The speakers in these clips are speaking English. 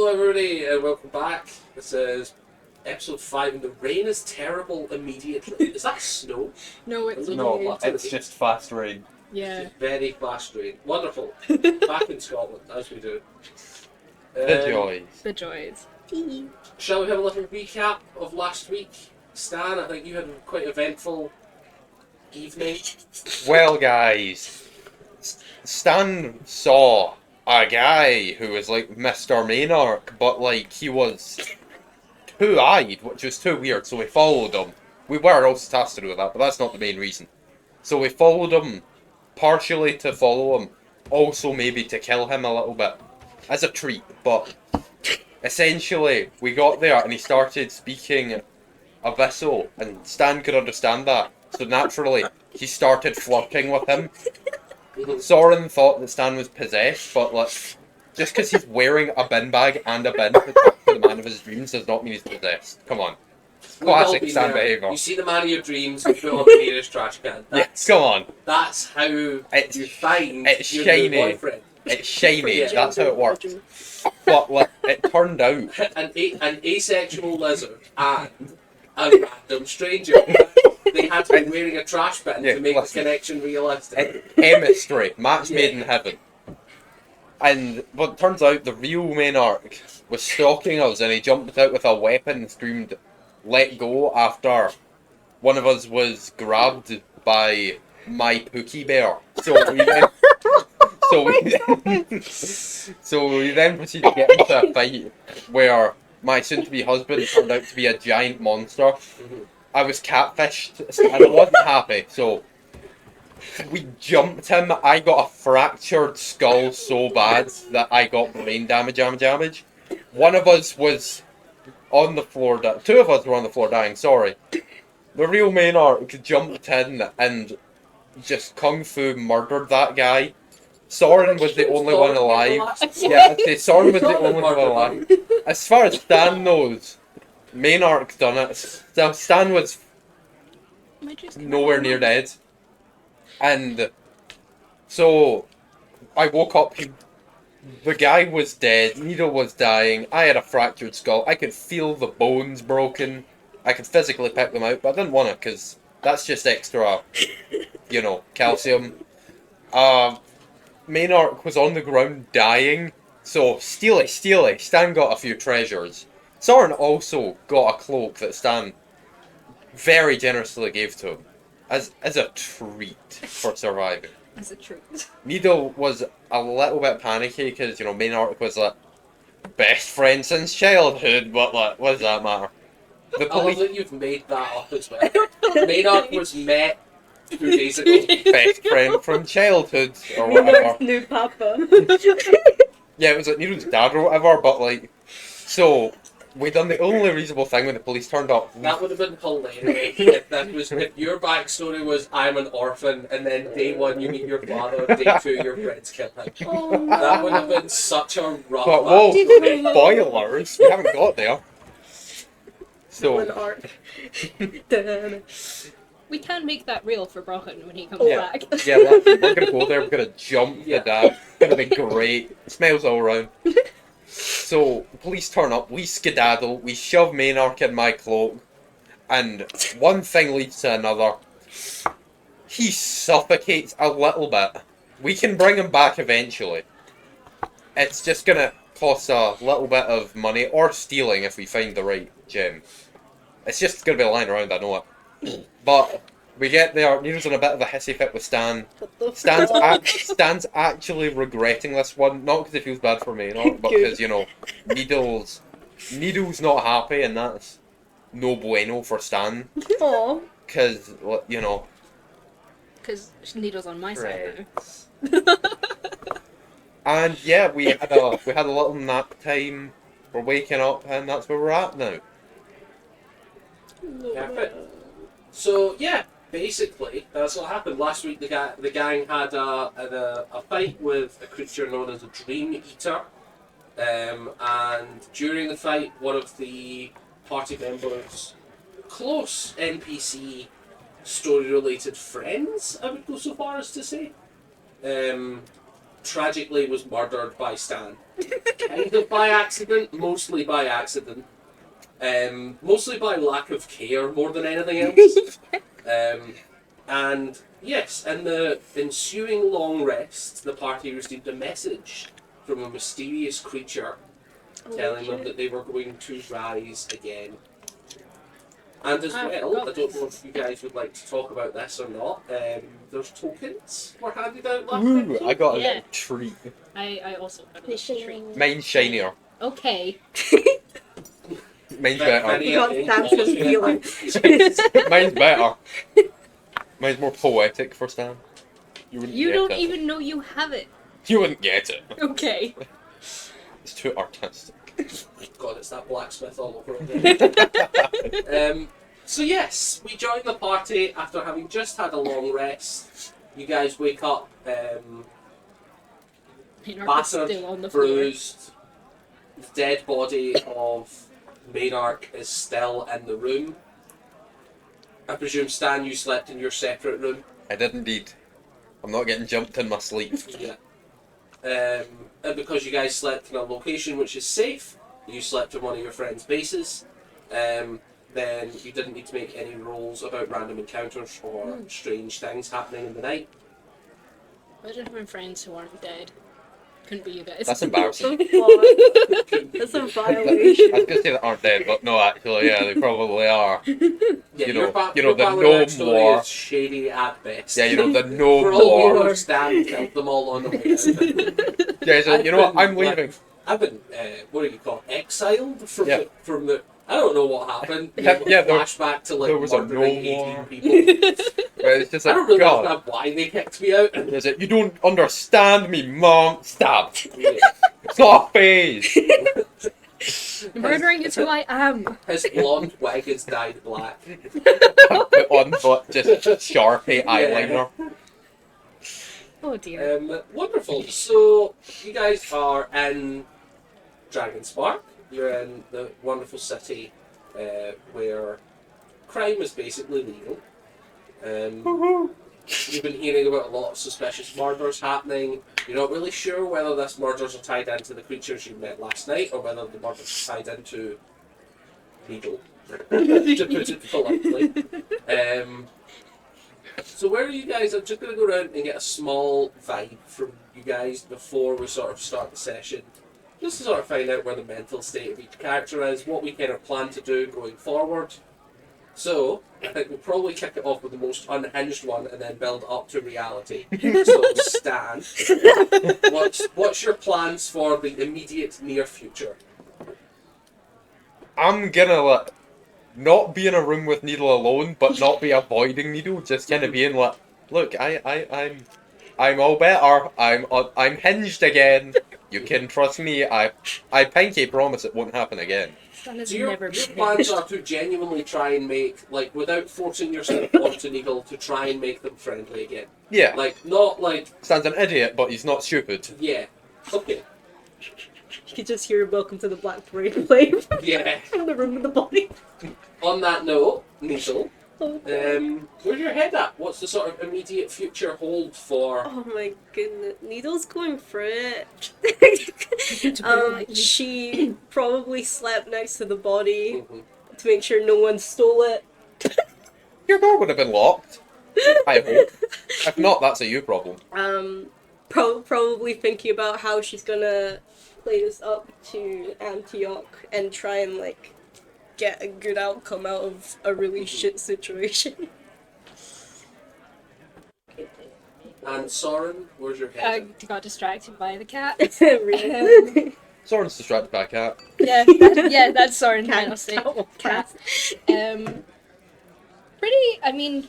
Hello everybody, and welcome back. This is episode 5, and the rain is terrible immediately. Is that snow? No, it's No, it's just fast rain. Yeah. Just very fast rain. Wonderful. Back in Scotland, as we do. The joys. The joys. Shall we have a little recap of last week? Stan, I think you had a quite eventful evening. Well, guys, Stan saw a guy who was like Mr. Maynard, but like he was two-eyed, which was too weird, so we followed him. We were also tasked to do that, but that's not the main reason. So we followed him, partially to follow him, also maybe to kill him a little bit, as a treat, but essentially we got there and he started speaking Abyssal, and Stan could understand that, so naturally he started flirting with him. Soren thought that Stan was possessed, but like, just because he's wearing a bin bag and a bin to talk to the man of his dreams does not mean he's possessed. Come on. We've all Classic been Stan there. behaviour. You see the man of your dreams, you put on the nearest trash can. Come on. That's how you find it's your shiny. new boyfriend. It's shiny, Yeah. that's how it works. But like, it turned out An asexual lizard and a random stranger. They had to be wearing a trash bin to make the connection realistic. chemistry, match made in heaven. And but it turns out the real main arc was stalking us, and he jumped out with a weapon and screamed, "Let go!" after one of us was grabbed by my Pookie Bear. So we then proceeded to get into a fight where my soon-to-be husband turned out to be a giant monster. I was catfished and I wasn't happy, so we jumped him. I got a fractured skull so bad that I got brain damage. One of us was on the floor, two of us were on the floor dying, sorry. The real main arc jumped in and just kung fu murdered that guy. Soren was the only one alive. Yeah, I'd say Soren was the only one alive. As far as Stan knows, main arc's done it. Stan was nowhere near dead. And so I woke up, the guy was dead, Needle was dying, I had a fractured skull, I could feel the bones broken, I could physically pick them out, but I didn't want to because that's just extra, calcium. Main arc was on the ground dying, so steely, Stan got a few treasures. Soren also got a cloak that Stan very generously gave to him as a treat for surviving. As a treat. Needle was a little bit panicky because, main arc was like best friend since childhood, but like, what does that matter? The I love that you've made that up as well. Maynard was met 2 days ago. best friend from childhood or whatever. New papa. Yeah, it was like Needle's dad or whatever, but like, so we done the only reasonable thing when the police turned up. That would have been hilarious if your backstory was I'm an orphan and then day 1 you meet your father, day 2 your friends kill him. Oh, no. That would have been such a rough But whoa, backstory. spoilers, we haven't got there. One So, arc. We can make that real for Brocken when he comes back. yeah, we're gonna go there, we're gonna jump Yeah. the dad, it's gonna be great, smells all around. So, the police turn up, we skedaddle, we shove Maynard in my cloak, and one thing leads to another. He suffocates a little bit. We can bring him back eventually. It's just gonna cost a little bit of money, or stealing if we find the right gem. It's just gonna be lying around, I know it. But we get there, Needle's in a bit of a hissy fit with Stan. Stan's actually regretting this one, not because he feels bad for me, but because, Needle's not happy, and that's no bueno for Stan. Aww. Because, Because Needle's on my side and yeah, we had a little nap time, we're waking up, and that's where we're at now. now. Perfect. So yeah, basically that's what happened last week. The gang had a fight with a creature known as a Dream Eater, and during the fight, one of the party members' close NPC story-related friends, I would go so far as to say, tragically was murdered by Stan. Kind of by accident, mostly by accident. Mostly by lack of care more than anything else. And yes, in the ensuing long rest, the party received a message from a mysterious creature telling them that they were going to rise again. And as well, I don't know if you guys would like to talk about this or not, there's tokens were handed out last Ooh, episode. I got a Yeah. little treat. I also got a little treat. Mine's shinier. Okay. Mine's better. Many got of Stan's them- feelings. Mine's better. Mine's more poetic for Stan. You wouldn't You get don't it. even know you have it. You wouldn't get it. Okay. It's too artistic. God, it's that blacksmith all over again. So yes, we join the party after having just had a long rest. You guys wake up Maynard is battered, still on the floor. bruised. The dead body of Maynard is still in the room. I presume, Stan, you slept in your separate room. I did indeed. I'm not getting jumped in my sleep. Yeah. And because you guys slept in a location which is safe, you slept in one of your friends' bases, then you didn't need to make any rolls about random encounters or strange things happening in the night. Imagine having friends who aren't dead. Couldn't be you guys. That's embarrassing. That's a violation. I was gonna say they aren't dead, but no, actually, yeah, they probably are. Yeah, You your know, your the family no backstory more. is shady at best. Yeah, you know, the no For all we more. know, Stan killed them all on the way out. Yeah, so, you know what? I'm Like, leaving. I've been, what do you call it, exiled from Yeah. the. I don't know what happened. Yeah, there- Flashback to like there was a murdering no 18 more. people. But it's just I like, don't really God. understand why they kicked me out. Is it? You don't understand me, Mom. Stop. Yeah. It's not a phase. Murdering is who I am. His blonde wig is dyed black. Put on but just Sharpie eyeliner. Oh dear. Wonderful. So you guys are in Dragonspark. You're in the wonderful city where crime is basically legal. You've been hearing about a lot of suspicious murders happening. You're not really sure whether these murders are tied into the creatures you met last night or whether the murders are tied into legal, to put it politely. So where are you guys? I'm just going to go around and get a small vibe from you guys before we sort of start the session. Just to sort of find out where the mental state of each character is, what we kind of plan to do going forward. So, I think we'll probably kick it off with the most unhinged one and then build up to reality. So, Stan, what's your plans for the immediate near future? I'm gonna not be in a room with Needle alone, but not be avoiding Needle. Just kind of being like, look, I'm all better. I'm hinged again. You can trust me. I pinky promise it won't happen again. Stan has So your never been plans are to genuinely try and make, like, without forcing yourself onto Needle, to try and make them friendly again. Yeah, Like, not like, Stan's an idiot, but he's not stupid. yeah, okay, You could just hear "Welcome to the Black Parade" play yeah. from the room with the body. On that note, Needle, Oh, where's your head at? What's the sort of immediate future hold for... oh my goodness, Needle's going for it. She probably slept next to the body Mhm. to make sure no one stole it. Your door would have been locked. I hope. If not, that's a you problem. Probably thinking about how she's gonna play this up to Antioch and try and like get a good outcome out of a really shit situation. And Soren, where's your I head got distracted by the cat. Really. Soren's distracted by a cat. Yeah, that's Soren's Cat. mental state. Cat. Pretty, I mean,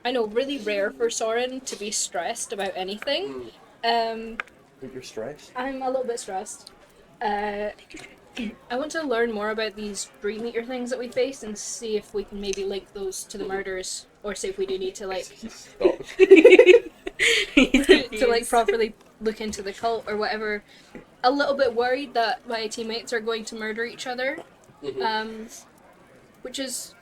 I know, really rare for Soren to be stressed about anything. You're stressed. I'm a little bit stressed. I want to learn more about these Dream Eater things that we face and see if we can maybe link those to the murders, or see if we do need to like Stop. to like properly look into the cult or whatever. A little bit worried that my teammates are going to murder each other, Mhm. which is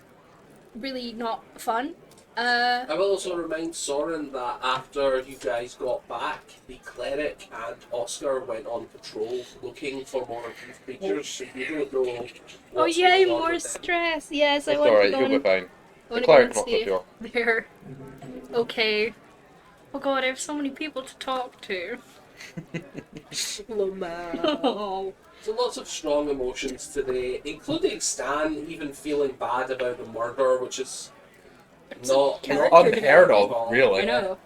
really not fun. Uh, I will also remind Soren that after you guys got back, the cleric and Oscar went on patrol looking for more of these creatures, so you don't know oh what's yay, going on more with them. stress. Yes, I It's want to alright, go you'll be and fine. I The want to go cleric and not see for sure. if they're okay. Oh god, I have so many people to talk to. Loma. Oh, So lots of strong emotions today, including Stan even feeling bad about the murder, which is not character Unheard of, development. really. I know.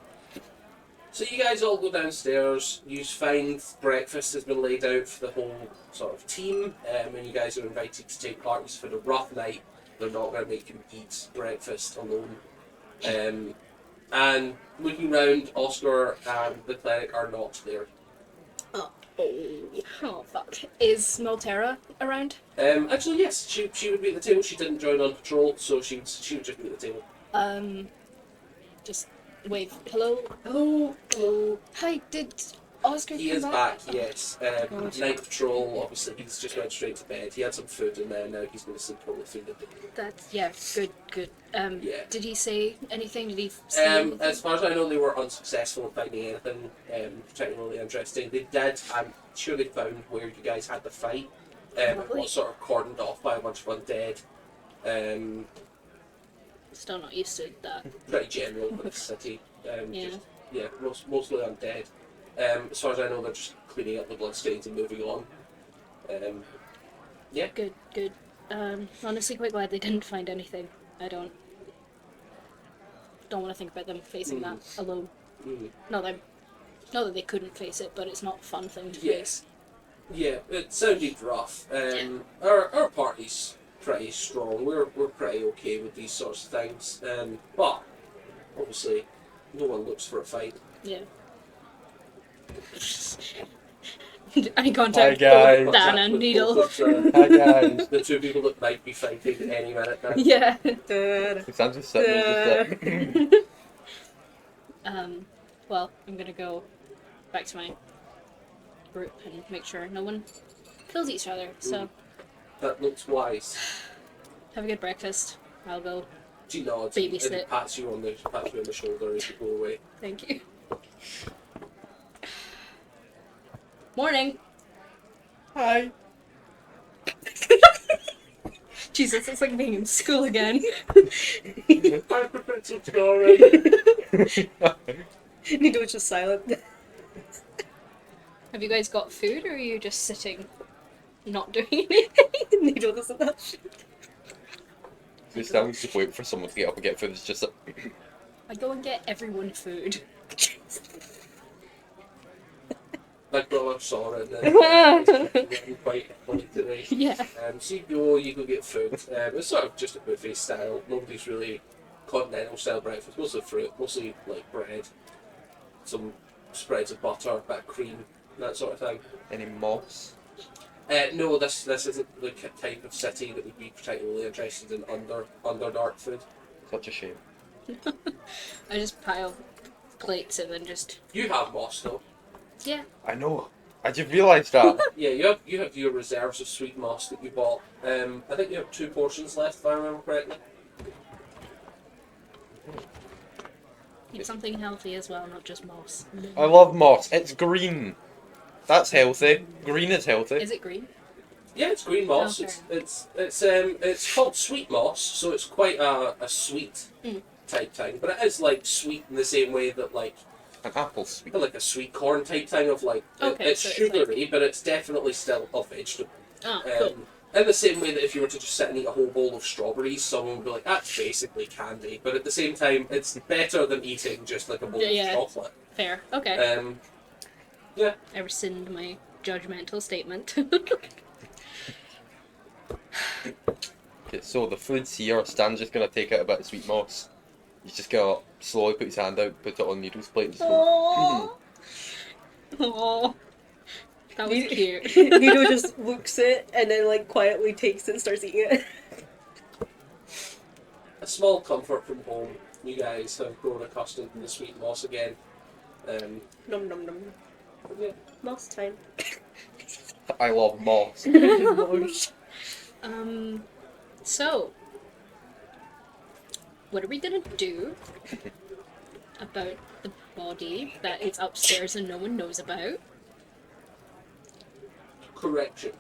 So you guys all go downstairs. You find breakfast has been laid out for the whole sort of team, and you guys are invited to take part. It's for the rough night. They're not going to make you eat breakfast alone. And looking round, Oscar and the cleric are not there. Oh. Oh fuck. Is Maltera around? Actually, yes, she would be at the table. She didn't join on patrol, so she would just be at the table. Just wave. Hello. Hello, hello. Hi. Did Oscar He come is back? back, yes. God. Night patrol, obviously, he's just went straight to bed. He had some food in there, now he's going to sleep all through the day. That's yeah. Good. Yeah. Did he say anything? Did he say anything? As far as I know, they were unsuccessful in finding anything particularly interesting. They did, I'm sure they found where you guys had the fight. It Lovely. was sort of cordoned off by a bunch of undead. Still not used to that. Pretty general in the city. Yeah. Mostly undead. As far as I know, they're just cleaning up the bloodstains and moving on. Good. Honestly, quite glad they didn't find anything. I don't want to think about them facing that alone. Mm. Not that they couldn't face it, but it's not a fun thing to face. Yes. Yeah, it sounded rough. Our party's pretty strong. We're pretty okay with these sorts of things. But obviously, no one looks for a fight. Yeah. Eye contact. Hi, guys. both Dan and With Needle. both of Hi guys. the two people that might be fighting any minute now. Yeah. Sounds just sitting there, just sit. Well, I'm gonna go back to my group and make sure no one kills each other. So That looks wise. have a good breakfast. I'll go. She nods Babysit. and pats you on the shoulder as you go away. Thank you. Morning. Hi. Jesus, it's like being in school again. I'm prepared to go already. Nido was just silent. Have you guys got food, or are you just sitting, not doing anything? Nido doesn't have shit. Just sounds just wait for someone to get up and get food. It's just like, I go and get everyone food. Like brother saw it and quite funny today. Yeah. So you go get food. It's sort of just a buffet style. Nobody's really continental style breakfast. Mostly fruit, mostly like bread, some spreads of butter, a bit of cream, that sort of thing. any moss? No, this isn't the type of city that would be particularly interested in underdark food. Such a shame. I just pile plates and then just You have moss though. yeah. I know. I just realised that. Yeah, you have your reserves of sweet moss that you bought. I think you have 2 portions left, if I remember correctly. Eat something healthy as well, not just moss. I love moss. It's green. That's healthy. Green is healthy. Is it green? Yeah, it's green moss. Okay. It's called sweet moss, so it's quite a sweet type thing. But it is like sweet in the same way that like An apple sweet. like a sweet corn type thing of like Okay, it's so it's sugary, but it's definitely still a vegetable. Oh, cool. In the same way that if you were to just sit and eat a whole bowl of strawberries, someone would be like, that's basically candy. But at the same time, it's better than eating just like a bowl Yeah. of chocolate. Fair. Okay. Yeah. I rescind my judgmental statement. Okay, so the food's here. Stan's just gonna take out a bit of sweet moss. He's just gonna slowly put his hand out, put it on Needle's plate, and just go. Oh, that was cute. Nido just looks it and then like quietly takes it and starts eating it. A small comfort from home. You guys have grown accustomed to the sweet moss again. Nom nom nom. Yeah. Moss time. I love moss. So what are we gonna do about the body that is upstairs and no one knows about? Correction.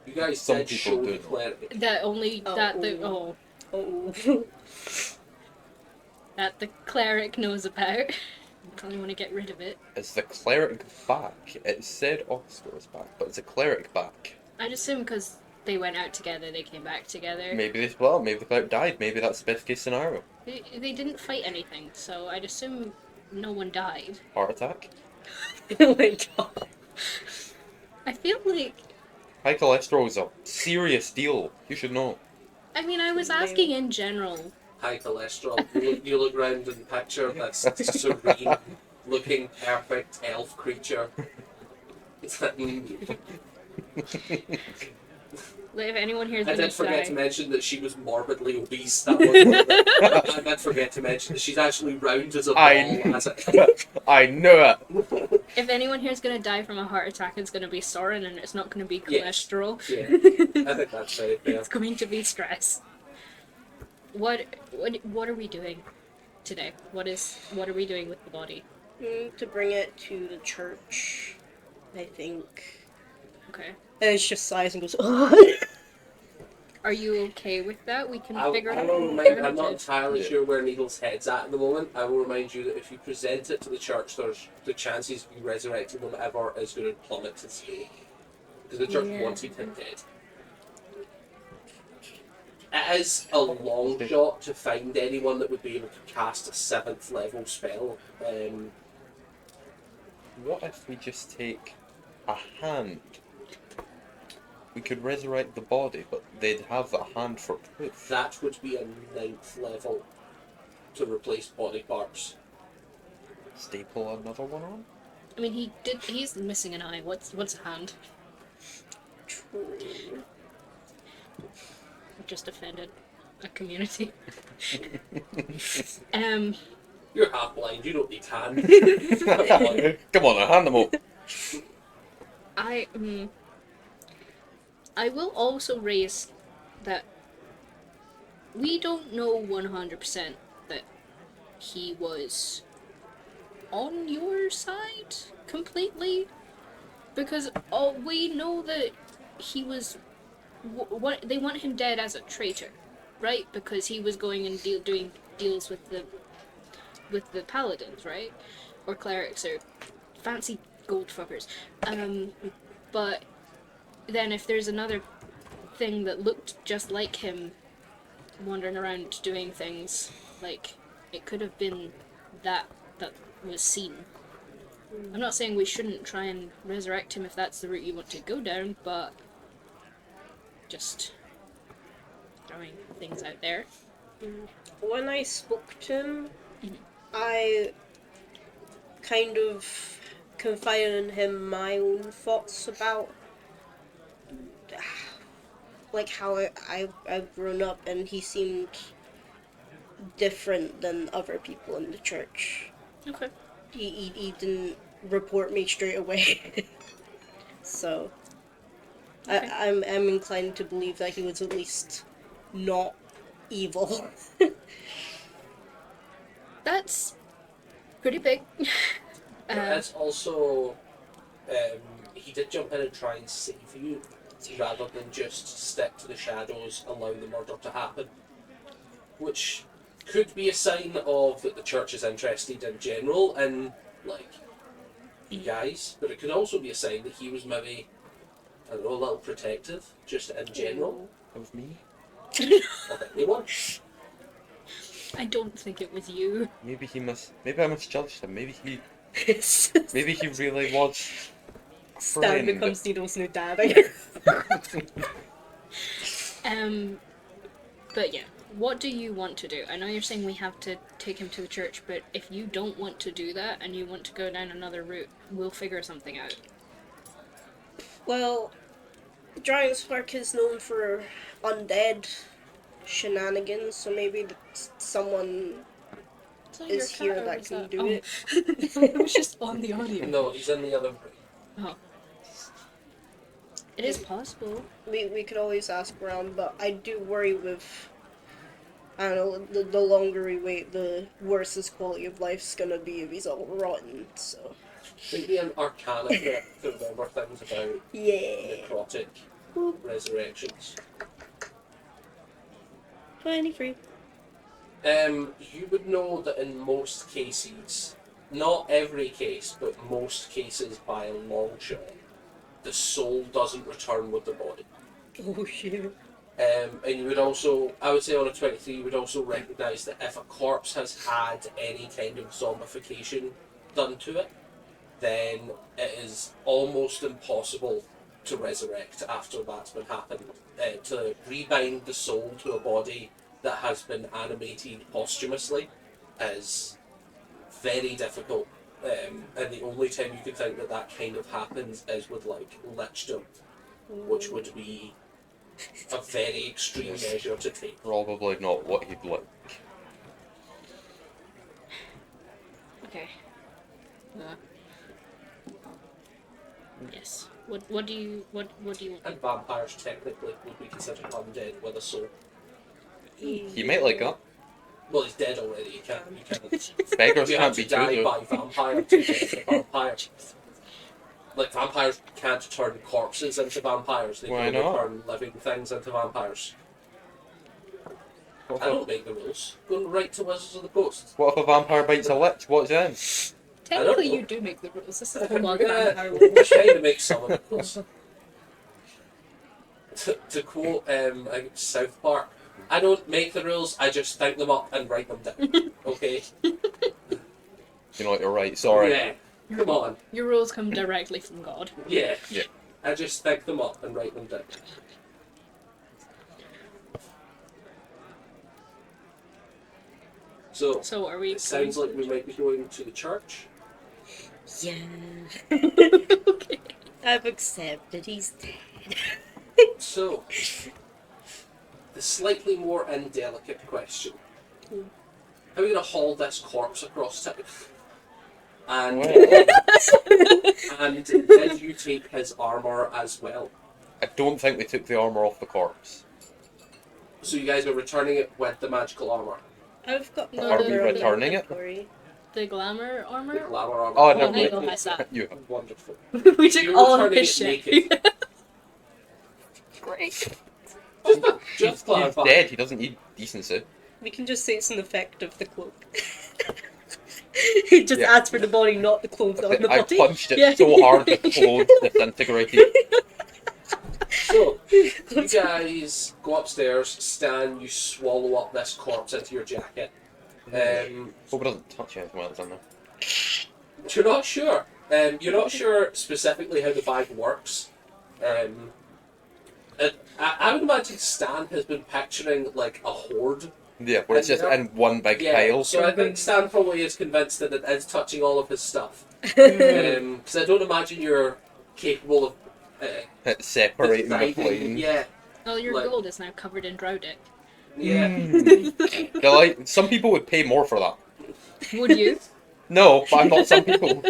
You guys Some did people show do the know. cleric. That only Oh. that the Oh. that the cleric knows about. I probably want to get rid of it. Is the cleric back? It said Oscar was back, but is the cleric back? I'd assume because they went out together, they came back together. Maybe they split up, maybe the cleric died, maybe that's the best case scenario. They didn't fight anything, so I'd assume no one died. Heart attack? Oh my god. I feel like, High cholesterol is a serious deal. You should know. I mean, I was asking in general. High cholesterol. You look around and picture this serene looking perfect elf creature. If anyone here is I gonna did forget die, to mention that she was morbidly obese. That was I did forget to mention that she's actually round as a ball. I knew it. if anyone here is gonna die from a heart attack, it's gonna be Soren, and it's not gonna be Yes. cholesterol. Yeah, I think that's very fair. It's going to be stress. What are we doing today? What are we doing with the body? To bring it to the church, I think. Okay. And it's just sighs and goes, Are you okay with that? We can I figure it will out. remind, I'm not alternative. entirely sure where Needle's head's at the moment. I will remind you that if you present it to the church, there's the chances of you resurrecting them ever is going to plummet to zero. Because the church Yeah. wanted him dead. It is a long shot to find anyone that would be able to cast a 7th level spell. What if we just take a hand? We could resurrect the body, but they'd have that hand for proof. That would be a 9th level to replace body parts. Staple another one on? I mean, he's missing an eye. What's a hand? True. I've just offended a community. You're half blind, you don't need hands. Come on, hand them up. I will also raise that we don't know 100% that he was on your side completely, because we know that he was. What they want him dead as a traitor, right? Because he was going and doing deals with the paladins, right? Or clerics, or fancy gold fuckers. But then if there's another thing that looked just like him wandering around doing things, like, it could have been that was seen. I'm not saying we shouldn't try and resurrect him if that's the route you want to go down, but just throwing things out there. When I spoke to him, I kind of confided in him my own thoughts about like how I've grown up, and he seemed different than other people in the church. Okay. He didn't report me straight away. So Okay. I'm inclined to believe that he was at least not evil. That's pretty big. It's also, he did jump in and try and save you, rather than just stick to the shadows, allow the murder to happen. Which could be a sign of that the church is interested in general in, like, you guys, but it could also be a sign that he was maybe, I don't know, a little protective, just in general. That was me. Of anyone. I don't think it was you. Maybe I misjudged him. Maybe he really was a Stan friend. becomes Needle's new dad, I guess. But yeah, what do you want to do? I know you're saying we have to take him to the church, but if you don't want to do that and you want to go down another route, we'll figure something out. Well, Giant's Park is known for undead shenanigans, so maybe someone is here that can do it. It was just on the audio. No, he's in the other room. Oh. It is possible. We could always ask around, but I do worry with I don't know, the longer we wait, the worse his quality of life's gonna be if he's all rotten, so. Maybe an arcana check to remember things about Yeah. necrotic resurrections. 23. You would know that in most cases, not every case, but most cases by a long shot, the soul doesn't return with the body. Oh shit. And you would also, I would say on a 23, you would also recognise that if a corpse has had any kind of zombification done to it, then it is almost impossible to resurrect after that's been happened. To rebind the soul to a body that has been animated posthumously is very difficult. And the only time you can think that that kind of happens is with like lichdom, which would be a very extreme measure to take. Probably not what he'd like. Okay. Yes. What do you want? And vampires technically would be considered undead with a soul. He might like that. Well, he's dead already. You can't. Beggars You can't have be to die choosers. by vampire to get a vampire. Like vampires can't turn corpses into vampires. They can Why only not? turn living things into vampires. What I don't make the rules. Go right to Wizards of the Coast. if a vampire bites a lich? What's then? Technically, know. you do make the rules. This is a whole lot Yeah, of vampire we're rules. trying to make some of the rules. To quote I think it's South Park, I don't make the rules, I just think them up and write them down. Okay? You know what, you're right, sorry. Yeah. Come on. Your rules come directly from God. Yeah. Yeah. I just think them up and write them down. So, Are we? it sounds like we might be going to the church. Yeah. Okay. I've accepted he's dead. So, the slightly more indelicate question. How are you going to haul this corpse across town? And, Well. and did you take his armour as well? I don't think they took the armour off the corpse. So you guys are returning it with the magical armour? I've got No, Are the- we returning it? inventory. The glamour The armor. glamour armour? Oh, Oh, never Nigel mind. has that. You have. Wonderful. We took You're all of returning his it shit. naked. Great. Just He's clarify. dead, he doesn't need decency. We can just say it's an effect of the cloak. It just Yeah. adds for the body, not the clothes on the I body. punched it Yeah. so hard the clothes disintegrated. So, you guys go upstairs, Stan, you swallow up this corpse into your jacket. Hope it doesn't touch anything else in there. You're not sure. You're not sure specifically how the bag works. I would imagine Stan has been picturing like a hoard. Yeah, where it's just in one big pile. So I think Stan probably is convinced that it is touching all of his stuff. Because I don't imagine you're capable of It's separating the dividing- plane. Yeah, Oh, your Like- gold is now covered in Drowdick. yeah. They're like, some people would pay more for that. Would you? No, but I'm not some people.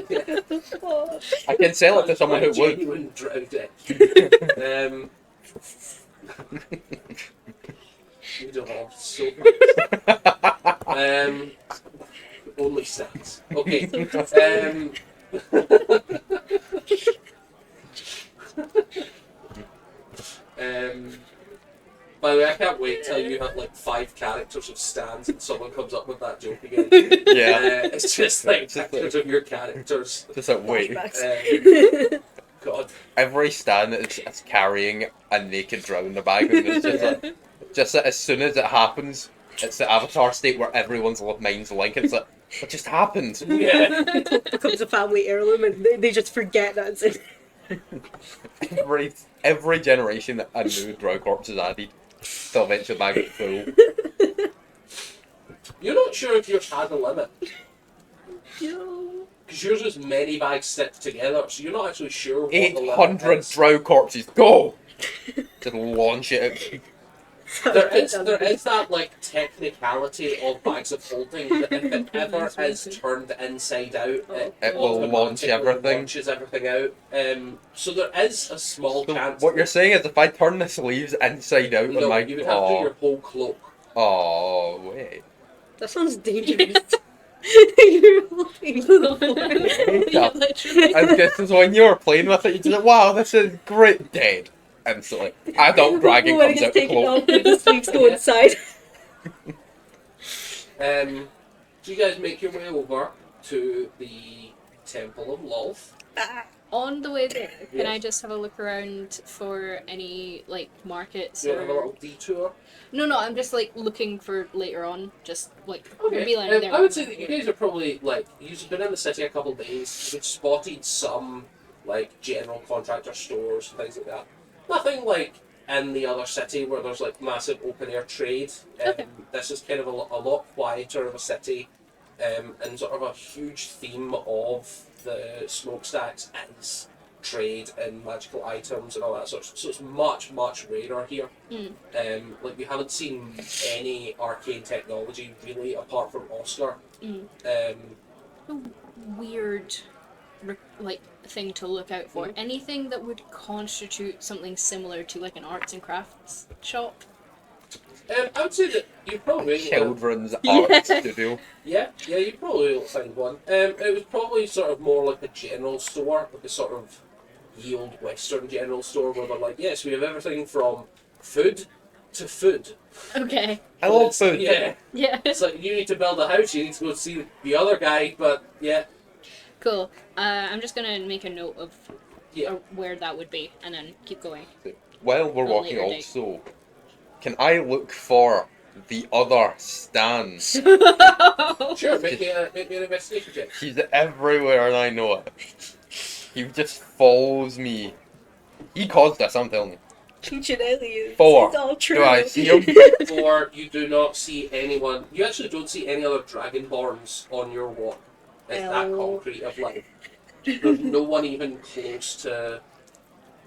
Oh. I can sell it to someone who would. Genuine Drowdick. You don't have so only stats. Okay. By the way, I can't wait till you have like 5 characters of stands and someone comes up with that joke again. Yeah. It's just like It's just pictures of your characters. Just like, wait. Flashbacks. God. Every stand is carrying a naked drow in the bag, and it's just that as soon as it happens, it's the avatar state where everyone's mind's link. It's like, what just happened? Yeah. Becomes a family heirloom and they just forget that it's in. Every generation, a new drow corpse is added. Till eventually the bag is full. You're not sure if yours had a limit. Yo. Because yours is many bags stick together, so you're not actually sure what the limit 800 is. drow corpses, go! Just launch it. There is that like technicality of bags of holding that if it ever is turned inside out, It will launch automatically everything. launches everything out. So there is a small So chance. what you're saying is if I turn the sleeves inside out no, on my... you would have to do your whole cloak. Oh, wait. That sounds dangerous. You're holding the Yeah, literally. And this is when you're playing with it, you're just like, wow, this is great. Dead. Instantly. Adult dragon When it comes gets out the taken cloak. off, the sleeves go inside. So you guys make your way over to the Temple of Lolth. On the way there, can I Yes. just have a look around for any like markets So you want to have a or? little detour? No, I'm just like looking for later on. Just like Okay. maybe like there. I would say that you guys are probably like you've been in the city a couple of days. You've spotted some like general contractor stores and things like that. Nothing like in the other city where there's like massive open air trade. Okay. This is kind of a lot quieter of a city, and sort of a huge theme of the smokestacks is trade in magical items and all that sort of. So it's much rarer here. Mm. Like we haven't seen any arcane technology really apart from Oscar. Mm. Um, A weird, like thing to look out for. Mhm. Anything that would constitute something similar to like an arts and crafts shop. I would say that you probably Children's Yeah. art studio. yeah, you probably will find one. It was probably sort of more like a general store, like a sort of yield Western general store where they're like, yes, we have everything from food to food. Okay. I love food. Yeah, Yeah. it's like you need to build a house, you need to go see the other guy, but yeah, Cool. I'm just gonna make a note of yeah. where that would be, and then keep going. While we're A walking later date. also, can I look for the other stands? Sure, make me an investigation check. He's everywhere and I know it. He just follows me. He caused this, I'm telling you. Ancient aliens. 4. It's all true. Do I see him? Or you do not see anyone. You actually don't see any other dragonborns on your walk. It's that Oh. concrete of like. There's no one even close to.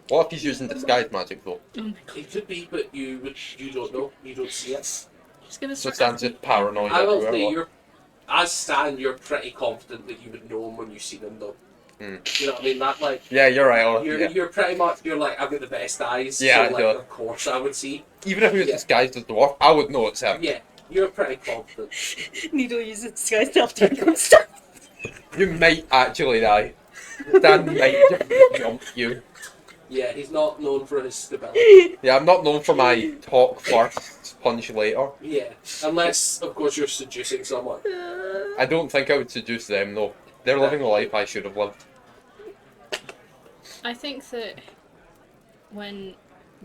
What if he's using disguise magic though? Oh my god. It could be, but you don't know. You don't see it. Just gonna So start Stan's asking- just paranoid I will everywhere. say what? you're. As Stan, you're pretty confident that you would know him when you see him, though. Hmm. You know what I mean? That like. Yeah, you're right. I'll- You're, yeah. you're pretty much. You're like I've got the best eyes. Yeah, so I do. like of course I would see. Even if he was Yeah. disguised as dwarf, I would know it's him. Yeah, you're pretty confident. Needle uses disguise to help take stuff. You might actually die. Stan might just jump you. Yeah, he's not known for his stability. Yeah, I'm not known for my talk first, punch later. Yeah, unless of course you're seducing someone. I don't think I would seduce them though. They're living a life I should have lived. I think that when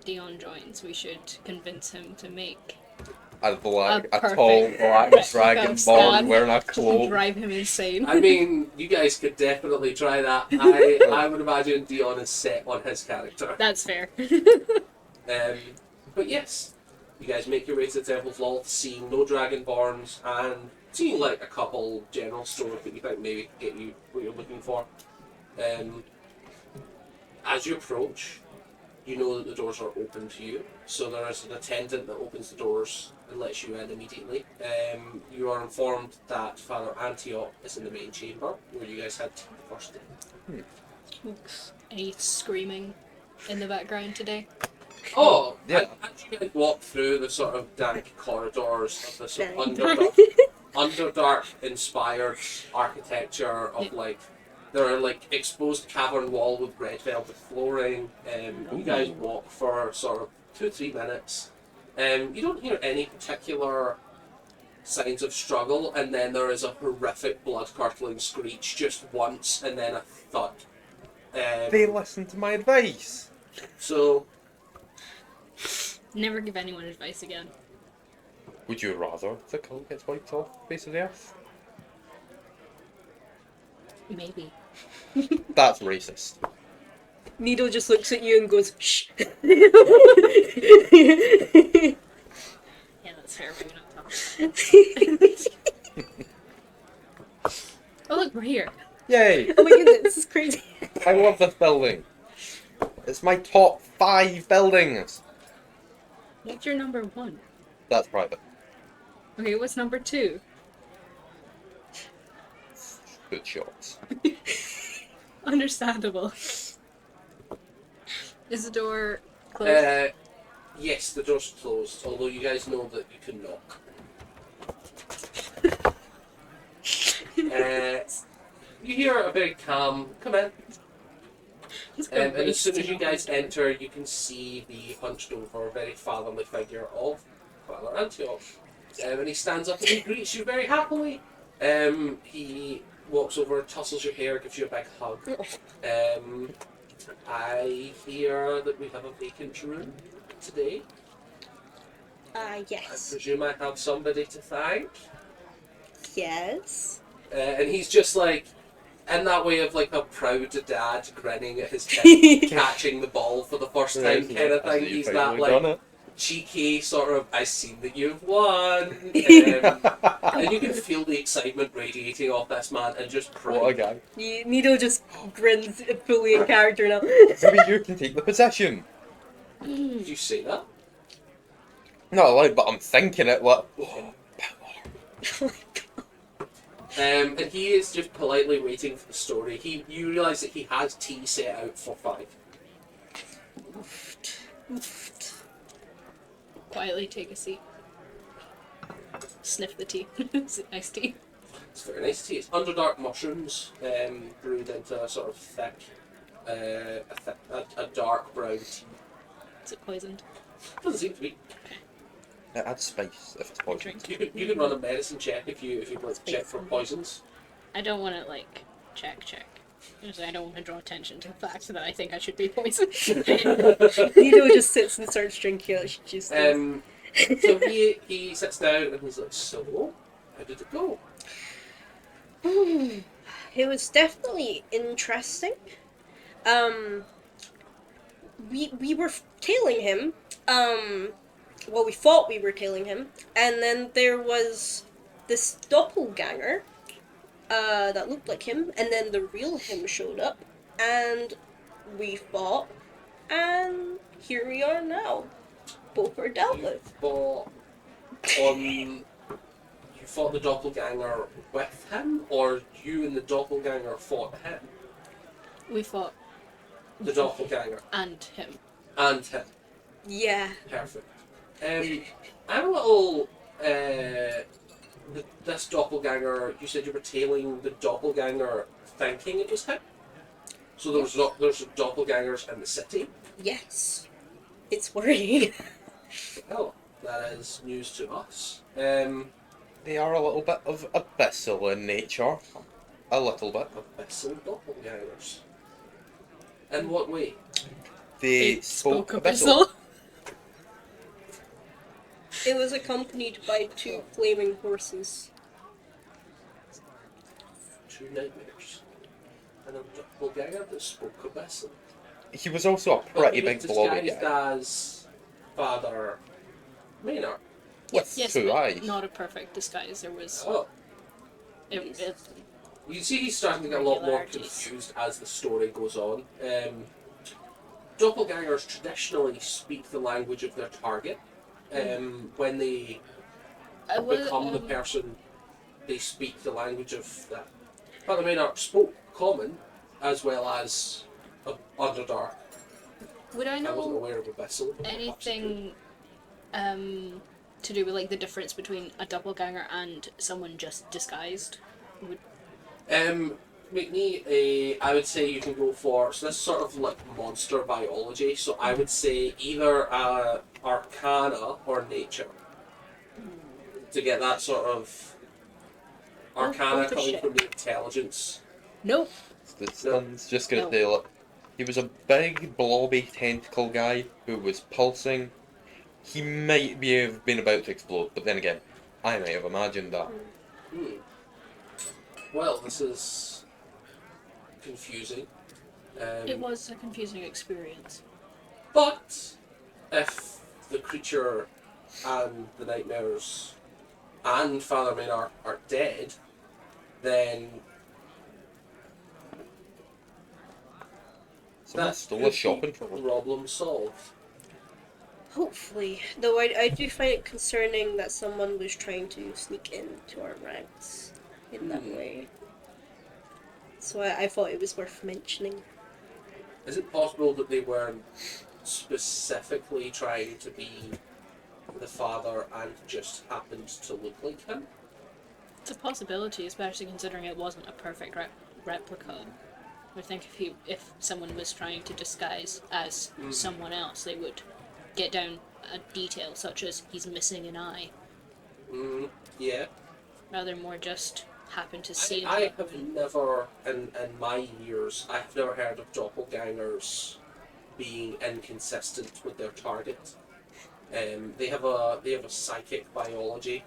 Dion joins, we should convince him to make A tall perfect black replica dragon of born Stan. wearing a and cloak. drive him insane. I mean, you guys could definitely try that. I would imagine Dion is set on his character. That's fair. But yes, you guys make your way to the Temple of Lolth, seeing no dragonborns and seeing like a couple general stores that you think maybe get you what you're looking for. As you approach, you know that the doors are open to you. So there is an attendant that opens the doors and lets you in immediately. You are informed that Father Antioch is in the main chamber where you guys had tea the first day. Any screaming in the background today? Oh, Yeah. As you guys walk through the sort of dank corridors of the sort of Dank. Underdark inspired architecture of Yeah. like there are like exposed cavern wall with red velvet flooring. You guys walk for sort of 2-3 minutes. You don't hear any particular signs of struggle, and then there is a horrific blood curdling screech just once, and then a thud. They listen to my advice. So Never give anyone advice again. Would you rather the cult gets wiped off the face of the earth? Maybe. That's racist. Needle just looks at you and goes, shh. Yeah, that's fair. We're not talking. Oh look, we're here. Yay! Oh my goodness, this is crazy. I love this building. It's my top 5 buildings. What's your number 1? That's private. Okay, what's number 2? Good shots. Understandable. Is the door closed? Yes, the door's closed, although you guys know that you can knock. You hear a very calm, come in. And as soon as you guys enter, you can see the hunched over, very fatherly figure of Father Antioch. And he stands up and he greets you very happily. He walks over, tussles your hair, gives you a big hug. I hear that we have a vacant room today. I Yes. presume I have somebody to thank. Yes. And he's just like, in that way of like a proud dad grinning at his kid catching the ball for the first time kind of thing. He's that like cheeky sort of, I've seen that you've won. And you can feel the excitement radiating off this man and just pride. What a guy. Nido just grins fully in character now. Maybe you can take the possession. Did you say that? Not allowed, but I'm thinking it. What? And he is just politely waiting for the story. You realise that he has tea set out for 5. Quietly take a seat. Sniff the tea. It's nice tea. It's very nice tea. It's underdark mushrooms brewed into a sort of thick, a dark brown tea. Is it poisoned? Doesn't seem to be. It adds spice if it's poison. You can run a medicine check if you'd like to check for poisons. I don't want to, like, check. Because I don't want to draw attention to the fact that I think I should be poisoned. Nido just sits and starts drinking out juice. So he sits down and he's like, so, how did it go? It was definitely interesting. We were tailing him. Well, we thought we were tailing him, and then there was this doppelganger that looked like him, and then the real him showed up, and we fought, and here we are now. Both are dealt with. You fought the doppelganger with him, or you and the doppelganger fought him? We fought The doppelganger. and him. And him. Yeah. Perfect. I'm a little. This doppelganger. You said you were tailing the doppelganger, thinking it was him. So there's doppelgangers in the city. Yes. It's worrying. Well, that is news to us. They are a little bit of abyssal in nature. A little bit. Abyssal doppelgangers. In what way? They spoke abyssal. It was accompanied by 2 flaming horses. 2 nightmares. And a doppelganger that spoke abyssal. He was also a pretty big blobby disguised guy. as Father Maynard. With Yes, 2 but eyes. not a perfect disguise. There was. Oh. It, You see he's starting to get a lot more Regularities. confused as the story goes on. Doppelgangers traditionally speak the language of their target. When they become the person, they speak the language of that. Father Maynard spoke Common as well as Underdark. Would I I wasn't know aware of Abyssal. anything to do with like the difference between a doppelganger and someone just disguised? Make me I would say you can go for, so this is sort of like monster biology, so I would say either Arcana or Nature. To get that sort of Arcana both are coming shit. from the intelligence. Nope. The sun's just gonna No. do it. He was a big blobby tentacle guy who was pulsing. He might have been about to explode, but then again, I might have imagined that. Well, this is confusing. It was a confusing experience. But if the creature and the nightmares and Father Maynard are dead, then Someone stole a shopping trolley. problem solved. Hopefully. Though I do find it concerning that someone was trying to sneak into our ranks in that way. So I thought it was worth mentioning. Is it possible that they weren't specifically trying to be the father and just happened to look like him. It's a possibility, especially considering it wasn't a perfect replica. I think if someone was trying to disguise as someone else, they would get down a detail such as he's missing an eye, Yeah. rather more just happen to see I it. have never, in my years, I have never heard of doppelgangers being inconsistent with their target. They have a psychic biology,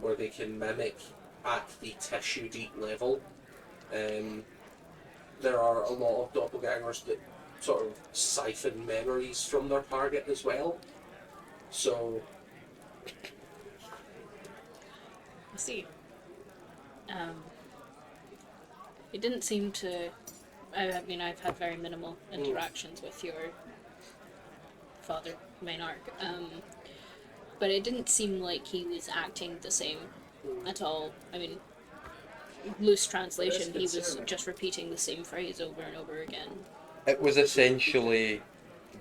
where they can mimic at the tissue deep level. There are a lot of doppelgangers that sort of siphon memories from their target as well. So I see. It didn't seem to. I mean, I've had very minimal interactions with your father, Maynard, but it didn't seem like he was acting the same at all. I mean, loose translation, he was just repeating the same phrase over and over again. It was essentially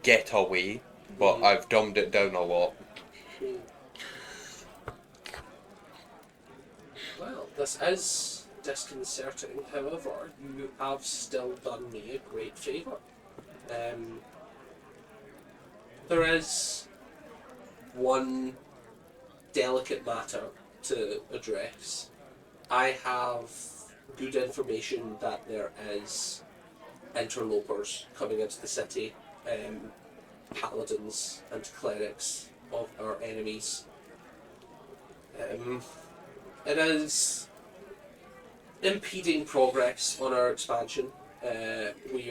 get away, but I've dumbed it down a lot. well, this is disconcerting. However, you have still done me a great favour. There is one delicate matter to address. I have good information that there is interlopers coming into the city, paladins and clerics of our enemies. It is impeding progress on our expansion. We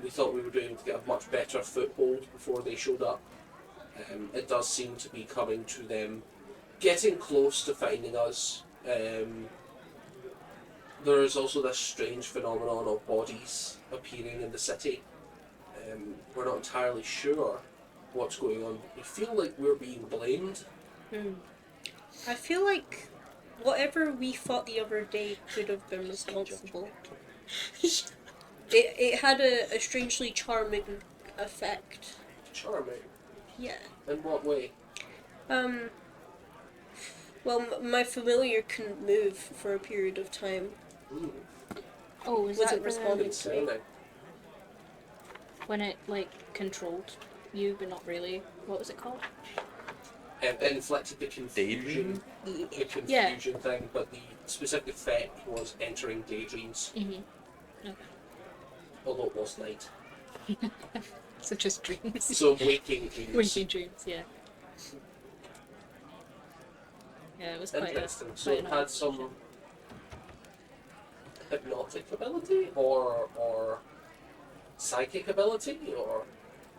thought we were able to get a much better foothold before they showed up. It does seem to be coming to them, getting close to finding us. There is also this strange phenomenon of bodies appearing in the city. We're not entirely sure what's going on. We feel like we're being blamed. I feel like whatever we fought the other day could have been responsible. It had a strangely charming effect. Charming. Yeah. In what way? Well, my familiar couldn't move for a period of time. Oh, was Wasn't that responding to me. Concerning. when it controlled you, but not really? What was it called? Inflicted the confusion, thing, but the specific effect was entering daydreams. Okay. Although it was night. So just dreams. So waking dreams. Waking dreams, yeah. Yeah, it was quite Interesting. So quite it an had odd some session. hypnotic ability or psychic ability or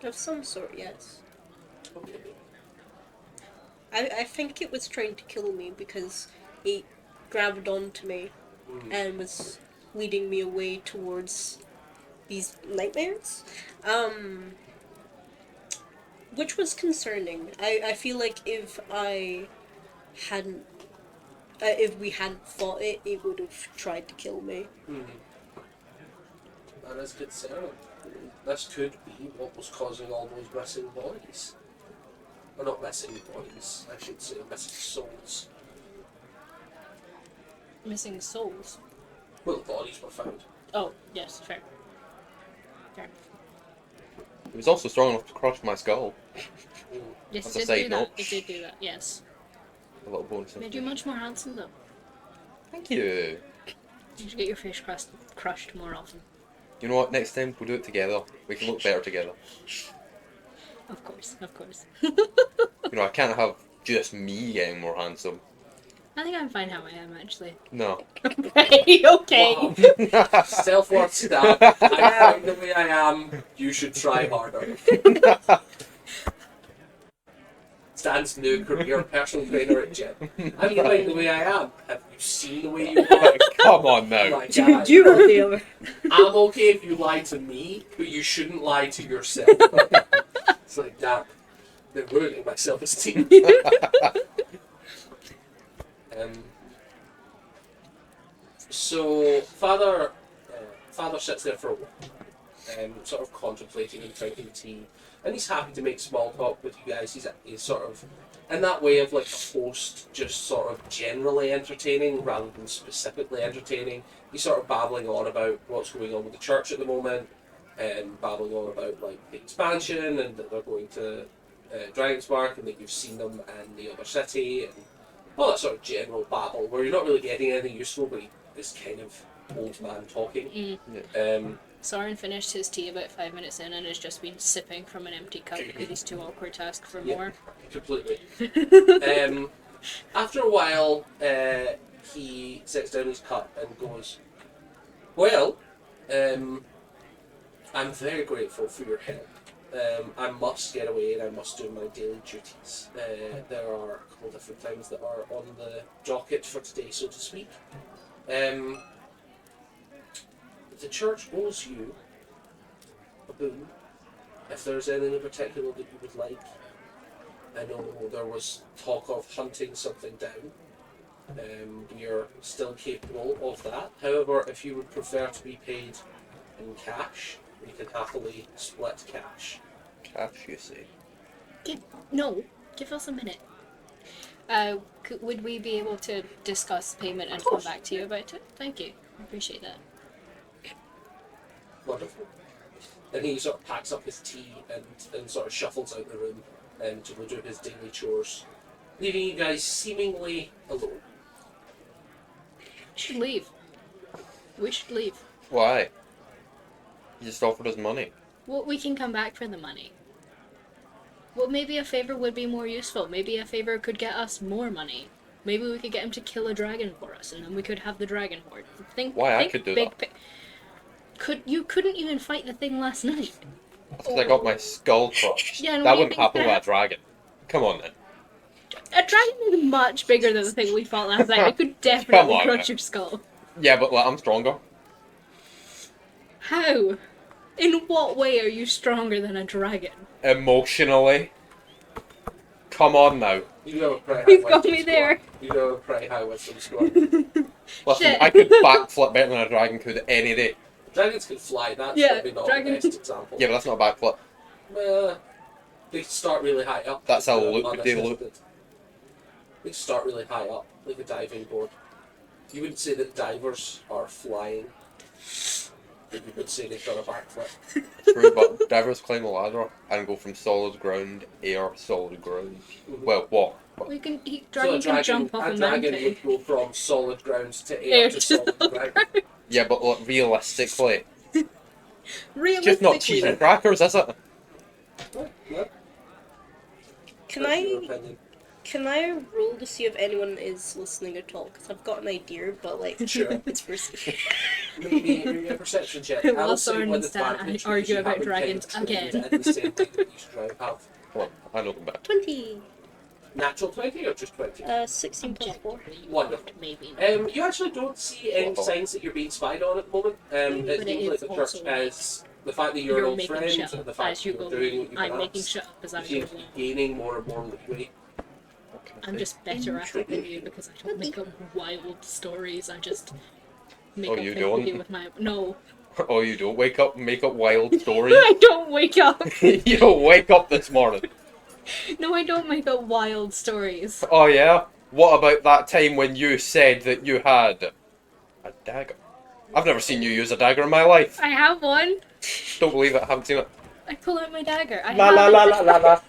Of some sort, yes. okay. I think it was trying to kill me because it grabbed onto me and was leading me away towards these nightmares. Which was concerning. I feel like if we hadn't fought it, it would have tried to kill me. That is concerning. This could be what was causing all those missing bodies. Or not missing bodies, I should say missing souls. Missing souls. Well, bodies were found. Oh, yes, fair. Fair. It was also strong enough to crush my skull. Yes, As a it did side do note. that. It did do that, yes. A little bonus. Made you much more handsome, though. Thank you. You should get your face crushed more often. You know what? Next time we'll do it together. We can look better together. Of course, of course. You know, I can't have just me getting more handsome. I think I'm fine how I am, actually. No. Okay. Wow. Self-worth stab. I'm fine the way I am. You should try harder. Stan's new career personal trainer at gym. I'm fine the way I am. Have you seen the way you look? Come on now. My God. Do you want the other? I'm okay if you lie to me, but you shouldn't lie to yourself. It's like, damn, they're ruining my self-esteem. So, father sits there for a while. sort of contemplating and drinking tea, and he's happy to make small talk with you guys. He's sort of in that way of like a host, just sort of generally entertaining rather than specifically entertaining. He's sort of babbling on about what's going on with the church at the moment, and babbling on about like the expansion and that they're going to Dragonsmark and that you've seen them in the other city and all that sort of general babble where you're not really getting anything useful, but it's kind of old man talking. Soren finished his tea about 5 minutes in and has just been sipping from an empty cup because he's too awkward to ask for more. Completely. After a while, he sets down his cup and goes, "Well, I'm very grateful for your help. I must get away and I must do my daily duties. There are a couple different things that are on the docket for today, so to speak. The church owes you a boon. If there's anything in particular that you would like, I know there was talk of hunting something down. You're still capable of that. However, if you would prefer to be paid in cash, we can happily split cash." Cash, you see. Give us a minute. Would we be able to discuss payment and come back to you about it? Thank you. I appreciate that. Wonderful. And he sort of packs up his tea and sort of shuffles out the room to go do his daily chores, leaving you guys seemingly alone. We should leave. We should leave. Why? He just offered us money. Well, we can come back for the money. Well, maybe a favor would be more useful. Maybe a favor could get us more money. Maybe we could get him to kill a dragon for us, and then we could have the dragon horde. I could do that. You couldn't even fight the thing last night. That's because I got my skull crushed. Yeah, and that what do you wouldn't think happen with that- a dragon. Come on then. A dragon is much bigger than the thing we fought last night. It could definitely on, crush man. your skull. Yeah, but like, I'm stronger. How? In what way are you stronger than a dragon? Emotionally. Come on now. You know a pretty high You've got wisdom me score. there. You know a pretty high wisdom score. Listen, Shit. I could backflip better than a dragon could any day. Dragons can fly, that's Yeah, probably not dragons- the best example. Yeah, but that's not a backflip. They start really high up. That's a uh, loop de loop. unassisted. They start really high up, like a diving board. You wouldn't say that divers are flying. You would say they've done a backflip. True, but divers climb a ladder and go from solid ground, air, solid ground. Well, walk. We can. So a Dragon can dragon, jump off a a dragon mountain. would go from solid ground to air Air to to solid ground. Yeah, but like, realistically, Realistically, just not cheese and crackers, is it? No, Can that's your I opinion. can I roll to see if anyone is listening at all? Because I've got an idea, but like Sure. it's risky. Maybe a perception check. Well, I'll say Soren with and Stan advantage argue because you about haven't dragons picked again. in the same way that you should have. Well, I know them better. 20. Natural 20 or just 20? 16 plus 4. Wonderful. Maybe. You actually don't see any signs that you're being spied on at the moment. It But it seems like is the church also- as the fact that you're an old making friend, shit and the up fact as that you you're go. doing what you've I'm been making asked, shit up as I you go. seem to be gaining more and more leeway. I'm just better at it than you because I don't make up wild stories. I just make Oh, up you things don't? to do with my no. Oh, you don't wake up and make up wild stories? I don't wake up. You don't wake up this morning. No, I don't make up wild stories. Oh yeah? What about that time when you said that you had a dagger? I've never seen you use a dagger in my life. I have one. Don't believe it, haven't seen it. I pull out my dagger. I La have la it. la la la la.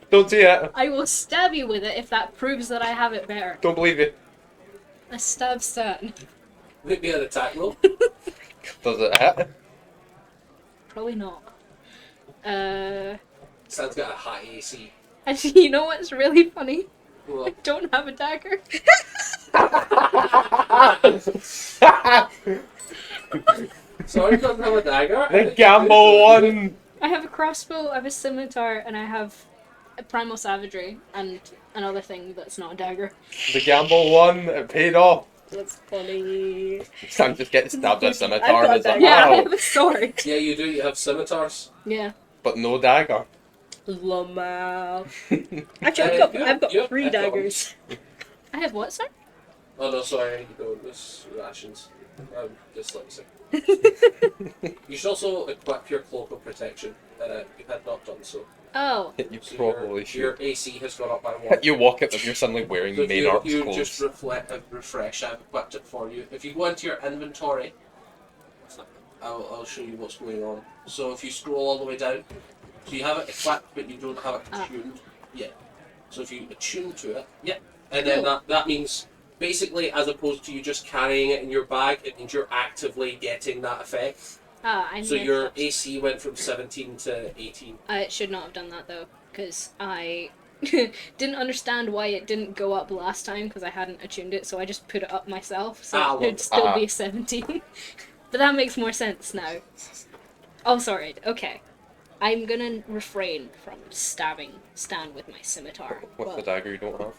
Don't see it. I will stab you with it if that proves that I have it better. Don't believe you. I stab Stan. Maybe an attack roll. Does it hit? Probably not. Stan's got a high AC. And you know what's really funny? I Well, don't have a dagger. sorry, doesn't have a dagger. The gamble one! I have a crossbow, I have a scimitar, and I have a primal savagery, and another thing that's not a dagger. The gamble one, it paid off. That's funny. Sam just getting stabbed with a I've scimitar got and is like, that. Yeah, I ow. have a sword. Yeah, you do. You have scimitars. Yeah. But no dagger. Lamau. Uh, Actually, I've got you have 3 echo. daggers. I have what, sir? Oh no, sorry, you don't. This rations. Dyslexia. You should also equip your cloak of protection. You had not done so. Oh. You So probably your should. AC has gone up by 1. You walk out and you're suddenly wearing So if Maynard's you clothes. just refresh, I've equipped it for you. If you go into your inventory, I'll show you what's going on. So if you scroll all the way down, so you have it equipped, but you don't have it attuned yet. So if you attune to it, and then that means basically, as opposed to you just carrying it in your bag, it means you're actively getting that effect. I So messed your up. AC went from 17 to 18. I should not have done that though, because I didn't understand why it didn't go up last time because I hadn't attuned it, so I just put it up myself, so it should still be 17. But that makes more sense now. Oh, sorry. Okay. I'm gonna refrain from stabbing Stan with my scimitar. What's the dagger you don't have?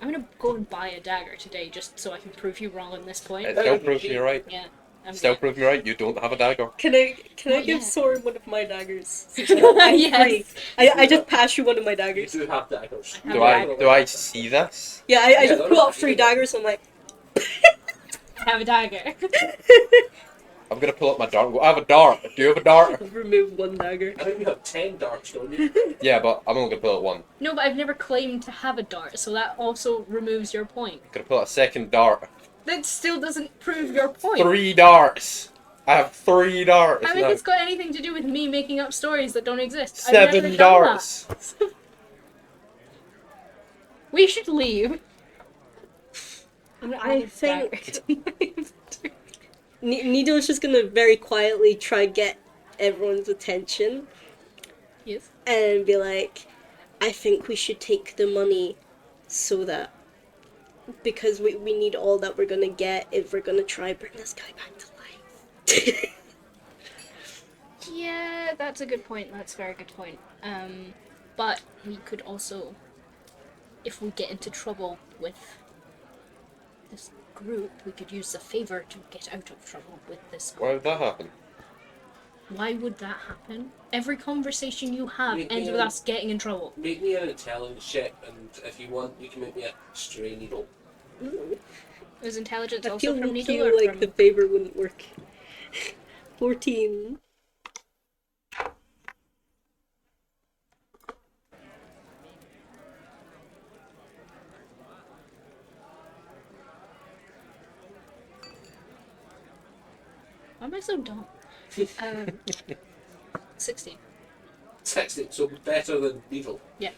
I'm gonna go and buy a dagger today just so I can prove you wrong on this point. It still proves me right. Yeah. Still proves me right. You don't have a dagger. Can I Not give yet. Soren one of my daggers? I'm Yes. free. I just pass you one of my You daggers. do have daggers. I have Do a I dagger. see this? Yeah, I Yeah, just they're pull not out 3 either. daggers. I'm like, I have a dagger. I'm gonna pull up my dart and go, I have a dart. Do you have a dart? remove 1 dagger. I think you have 10 darts, don't you? Yeah, but I'm only gonna pull out one. No, but I've never claimed to have a dart, so that also removes your point. I'm gonna pull out a second dart. That still doesn't prove your point. 3 darts. I have 3 darts. I mean, now. it's got anything to do with me making up stories that don't exist. I've never 7 done darts. that. We should leave. I think Nido's just gonna very quietly try get everyone's attention Yes. and be like, I think we should take the money so that because we need all that we're gonna get if we're gonna try bring this guy back to life. Yeah, that's a good point. That's a very good point. But we could also, if we get into trouble with this group, we could use the favor to get out of trouble with this group. Why would that happen? Why would that happen? Every conversation you have Make ends me with an- us getting in trouble. Make me an intelligence check, and if you want, you can make me a stray needle. Is intelligence I also feel, from Needle or like from... the favor wouldn't work. 14. Why am I so dumb? 16. 16, so better than needle. Yeah.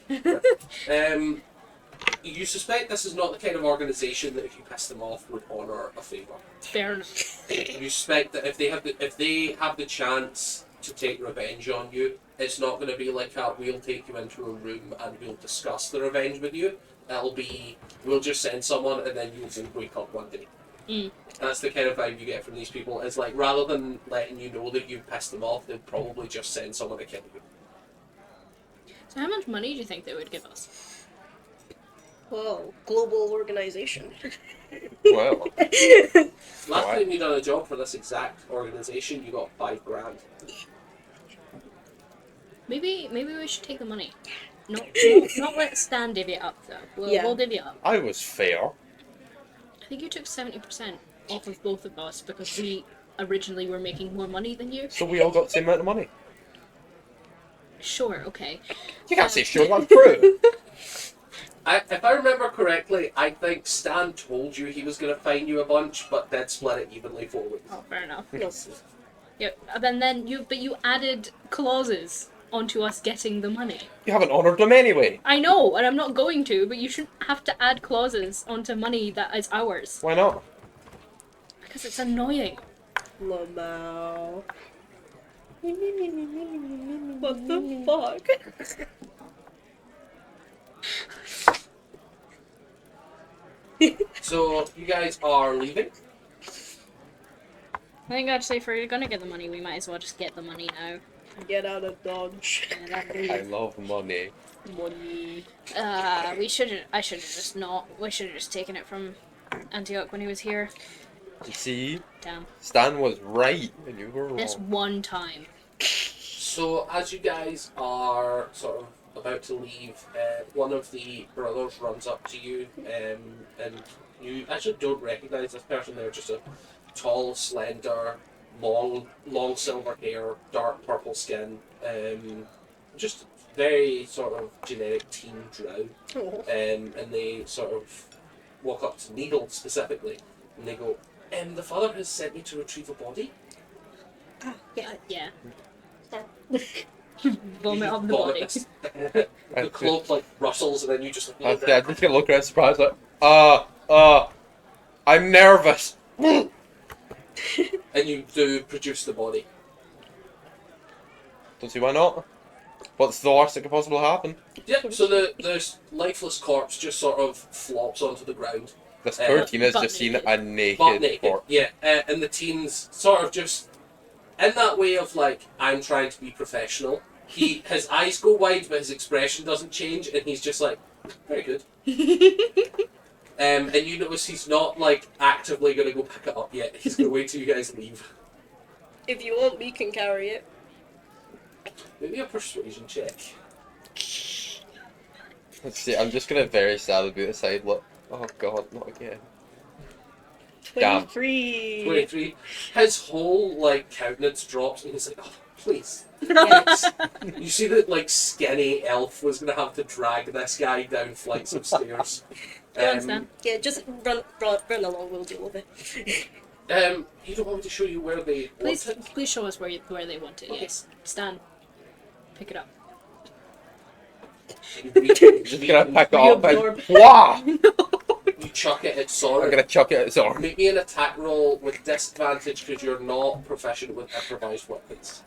You suspect this is not the kind of organisation that if you piss them off would honour a favour. Fair enough. You suspect that if they have the chance to take revenge on you, it's not going to be like we'll take you into a room and we'll discuss the revenge with you. It'll be we'll just send someone and then you'll wake up one day. That's the kind of vibe you get from these people. It's like rather than letting you know that you've pissed them off, they'll probably just send someone to kill you. So how much money do you think they would give us? Whoa, global organization. Well, Last Right. time you done a job for this exact organisation, you got $5 grand. Maybe we should take the money. Not let Stan divvy it up though. We'll divvy it up. I was fair. I think you took 70% off of both of us because we originally were making more money than you. So we all got the same amount of money. Sure, okay. You can't say sure, that's true. If I remember correctly, I think Stan told you he was going to fine you a bunch, but then split it evenly forward. Oh, fair enough. Yes. Yeah, and then you added clauses onto us getting the money. You haven't honoured them anyway. I know, and I'm not going to, but you shouldn't have to add clauses onto money that is ours. Why not? Because it's annoying. Lamau. What the fuck? So, you guys are leaving? I think actually if we're gonna get the money, we might as well just get the money now. Get out of Dodge. And that'd I be- love money. Money. I should have just not. We should have just taken it from Antioch when he was here. You see, Damn. Stan was right and you were This wrong. one time. So, as you guys are sort of about to leave, one of the brothers runs up to you, and you actually don't recognise this person. They're just a tall, slender, long silver hair, dark purple skin, just very sort of generic teen drow. Oh. And they sort of walk up to Needle specifically, and they go, the father has sent me to retrieve a body. Yeah. Yeah. Yeah. Vomit You on the vomit body. this. The cloak like rustles, and then you just I'm just gonna look around surprised like, I'm nervous. and you do produce the body. Don't see why not. What's the worst that could possibly happen? Yep. So the lifeless corpse just sort of flops onto the ground. This poor teen has butt just seen naked. a Butt naked naked, corpse. yeah, and the teens sort of just, in that way of like, I'm trying to be professional, his eyes go wide but his expression doesn't change, and he's just like, very good. And you notice he's not like actively going to go pick it up yet, he's going to wait till you guys leave. If you want, we can carry it. Maybe a persuasion check. Let's see, I'm just gonna very sadly be aside, look. Oh god, not again. Damn. 23. 23. His whole like countenance drops and he's like, oh, please. Yes. You see that like skinny elf was going to have to drag this guy down flights of stairs. Go on, Stan. Yeah, just run along, we'll deal with it. You don't want me to show you where they Please, want it? please show us where they want it. Okay. Yes, Stan, pick it up. Just gonna pick it up and Reabsorb. wow! You chuck it at I'm Sora. gonna chuck it at his arm. Make me an attack roll with disadvantage because you're not proficient with improvised weapons.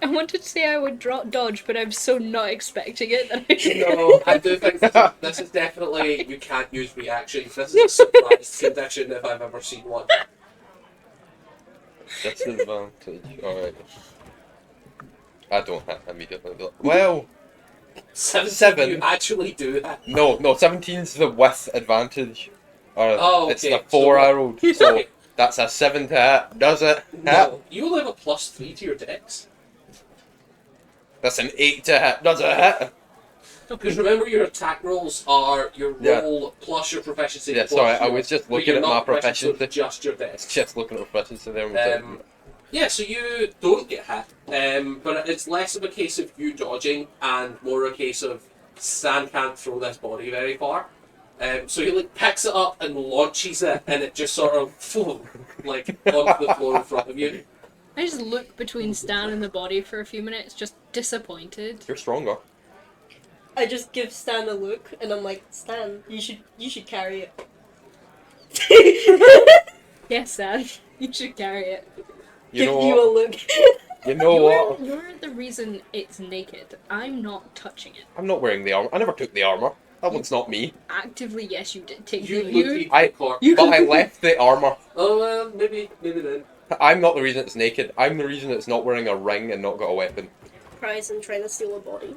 I wanted to say I would dodge, but I'm so not expecting it that I No, I do think this is definitely, you can't use reactions. This is a surprise condition if I've ever seen one. Disadvantage, alright. I don't have immediately. Well, 7. You actually do that. no, 17's the with advantage. Or Oh, it's okay, the 4 so- arrowed, so that's a 7 to hit. Does it hit? No, you only have a +3 to your dex. That's an 8 to hit. Does it hit? Because remember, your attack rolls are your Yeah. roll plus your proficiency. Yeah, plus sorry, I your- was just but looking you're at my not proficient, so proficiency. it's just your dex. It's just looking at proficiency there. Yeah, so you don't get hit, but it's less of a case of you dodging and more a case of Stan can't throw this body very far. So he like picks it up and launches it, and it just sort of like onto the floor in front of you. I just look between Stan and the body for a few minutes, just disappointed. You're stronger. I just give Stan a look, and I'm like, Stan, you should carry it. Yes, Stan, you should carry it. You Give know you what? a look. You know what? You're the reason it's naked. I'm not touching it. I'm not wearing the armor. I never took the armor. That one's not me. Actively, yes, you did take You the look you. at the corpse. But I left the armor. Oh well, maybe then. I'm not the reason it's naked. I'm the reason it's not wearing a ring and not got a weapon. Prize and trying to steal a body.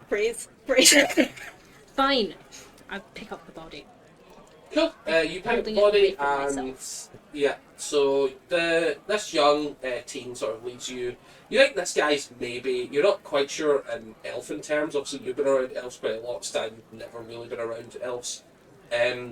Praise. Fine. I pick up the body. Cool. You pick up the Holding it body away from and myself. yeah. So this young teen sort of leads you. You think this guy's maybe, you're not quite sure in elfin terms. Obviously, you've been around elves quite a lot. Stan, you've never really been around elves. They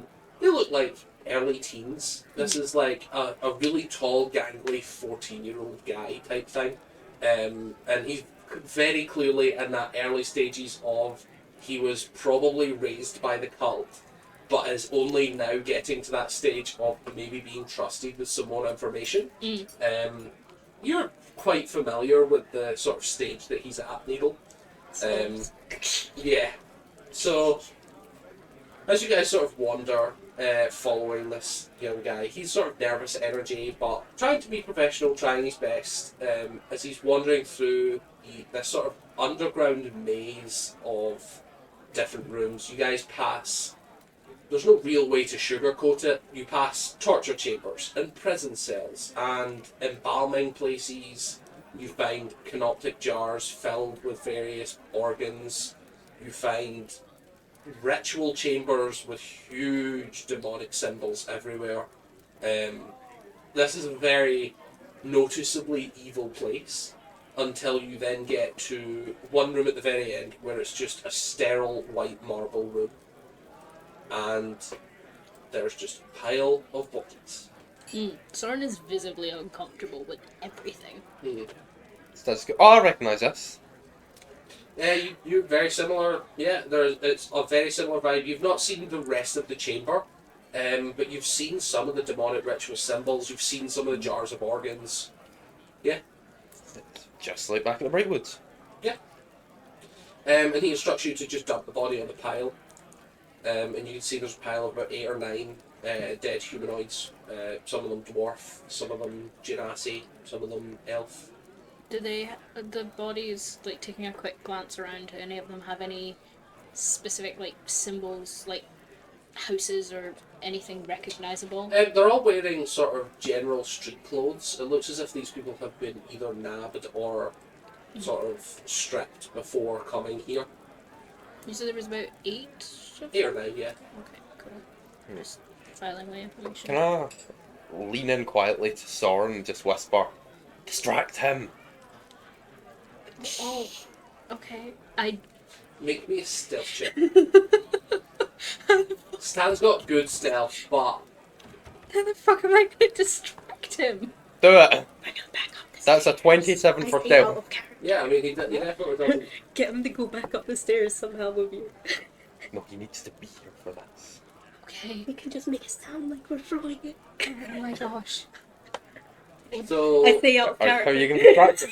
look like early teens. This is like a really tall, gangly 14-year-old guy type thing. And he's very clearly in that early stages of, he was probably raised by the cult, but is only now getting to that stage of maybe being trusted with some more information. You're quite familiar with the sort of stage that he's at, Needle. Yeah. So, as you guys sort of wander, following this young guy, he's sort of nervous energy, but trying to be professional, trying his best, as he's wandering through this sort of underground maze of different rooms. You guys pass, there's no real way to sugarcoat it, you pass torture chambers and prison cells and embalming places. You find canoptic jars filled with various organs. You find ritual chambers with huge demonic symbols everywhere. This is a very noticeably evil place until you then get to one room at the very end where it's just a sterile white marble room. And there's just a pile of bodies. Soren is visibly uncomfortable with everything. Does go, oh, I recognise this. Yeah, you're very similar. Yeah, it's a very similar vibe. You've not seen the rest of the chamber, but you've seen some of the demonic ritual symbols. You've seen some of the jars of organs. Yeah. Just like back in the Brightwoods. Yeah. And he instructs you to just dump the body on the pile. And you can see there's a pile of about 8 or 9 dead humanoids. Some of them dwarf, some of them genasi, some of them elf. Do they, the bodies, like taking a quick glance around, do any of them have any specific like symbols, like houses or anything recognisable? They're all wearing sort of general street clothes. It looks as if these people have been either nabbed or sort of stripped before coming here. You said there was about 8 of 8 or 9, yeah. Okay, cool. Just filing my information. Can I lean in quietly to Soren and just whisper, distract him? Oh, okay. Make me a stealth check. Stan's got good stealth, but How the fuck am I going to distract him? Do it! I know, back up the That's a stairs. 27 I for stay out stealth. of character. yeah, I mean, he definitely doesn't. Get him to go back up the stairs somehow with you. No, he needs to be here for this. Okay. We can just make it sound like we're throwing it. Oh my gosh. So, I stay out of How are character. you going to distract him?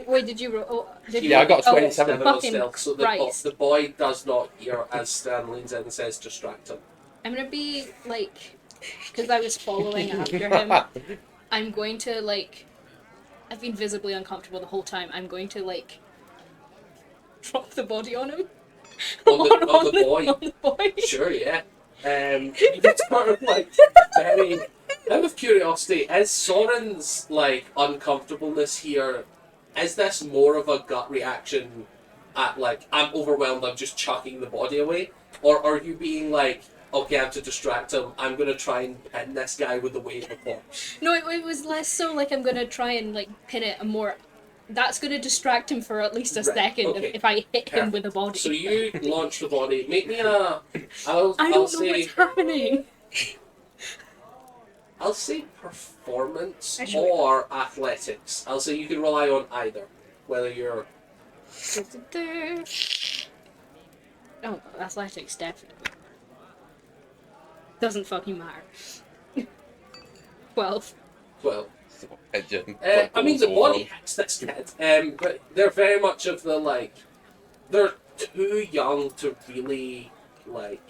Wait, did you roll? Oh, did Yeah, I got oh, 27. Seven on Fucking stealth, so Christ. the boy does not hear as Stan leans in and says, distract him. I'm gonna be like, because I was following after him. I'm going to like, I've been visibly uncomfortable the whole time. I'm going to like, drop the body on him. On the boy? On the boy. Sure, yeah. It's sort of like very. Out of curiosity, is Soren's like uncomfortableness here? Is this more of a gut reaction at like I'm overwhelmed, I'm just chucking the body away, or are you being like, okay, I have to distract him, I'm gonna try and pin this guy with the weight of a corpse? No, it was less so like I'm gonna try and like pin it a more. That's gonna distract him for at least a Right, second okay. if I hit him Perfect. with a body. So you launch the body. Make me a. I I'll don't know say. what's happening. I'll say performance Actually- or athletics. I'll say you can rely on either, whether you're. Oh, athletics definitely. Doesn't fucking matter. 12. Well, Pigeon. I mean, the body hits this kid, but they're very much of the like. They're too young to really like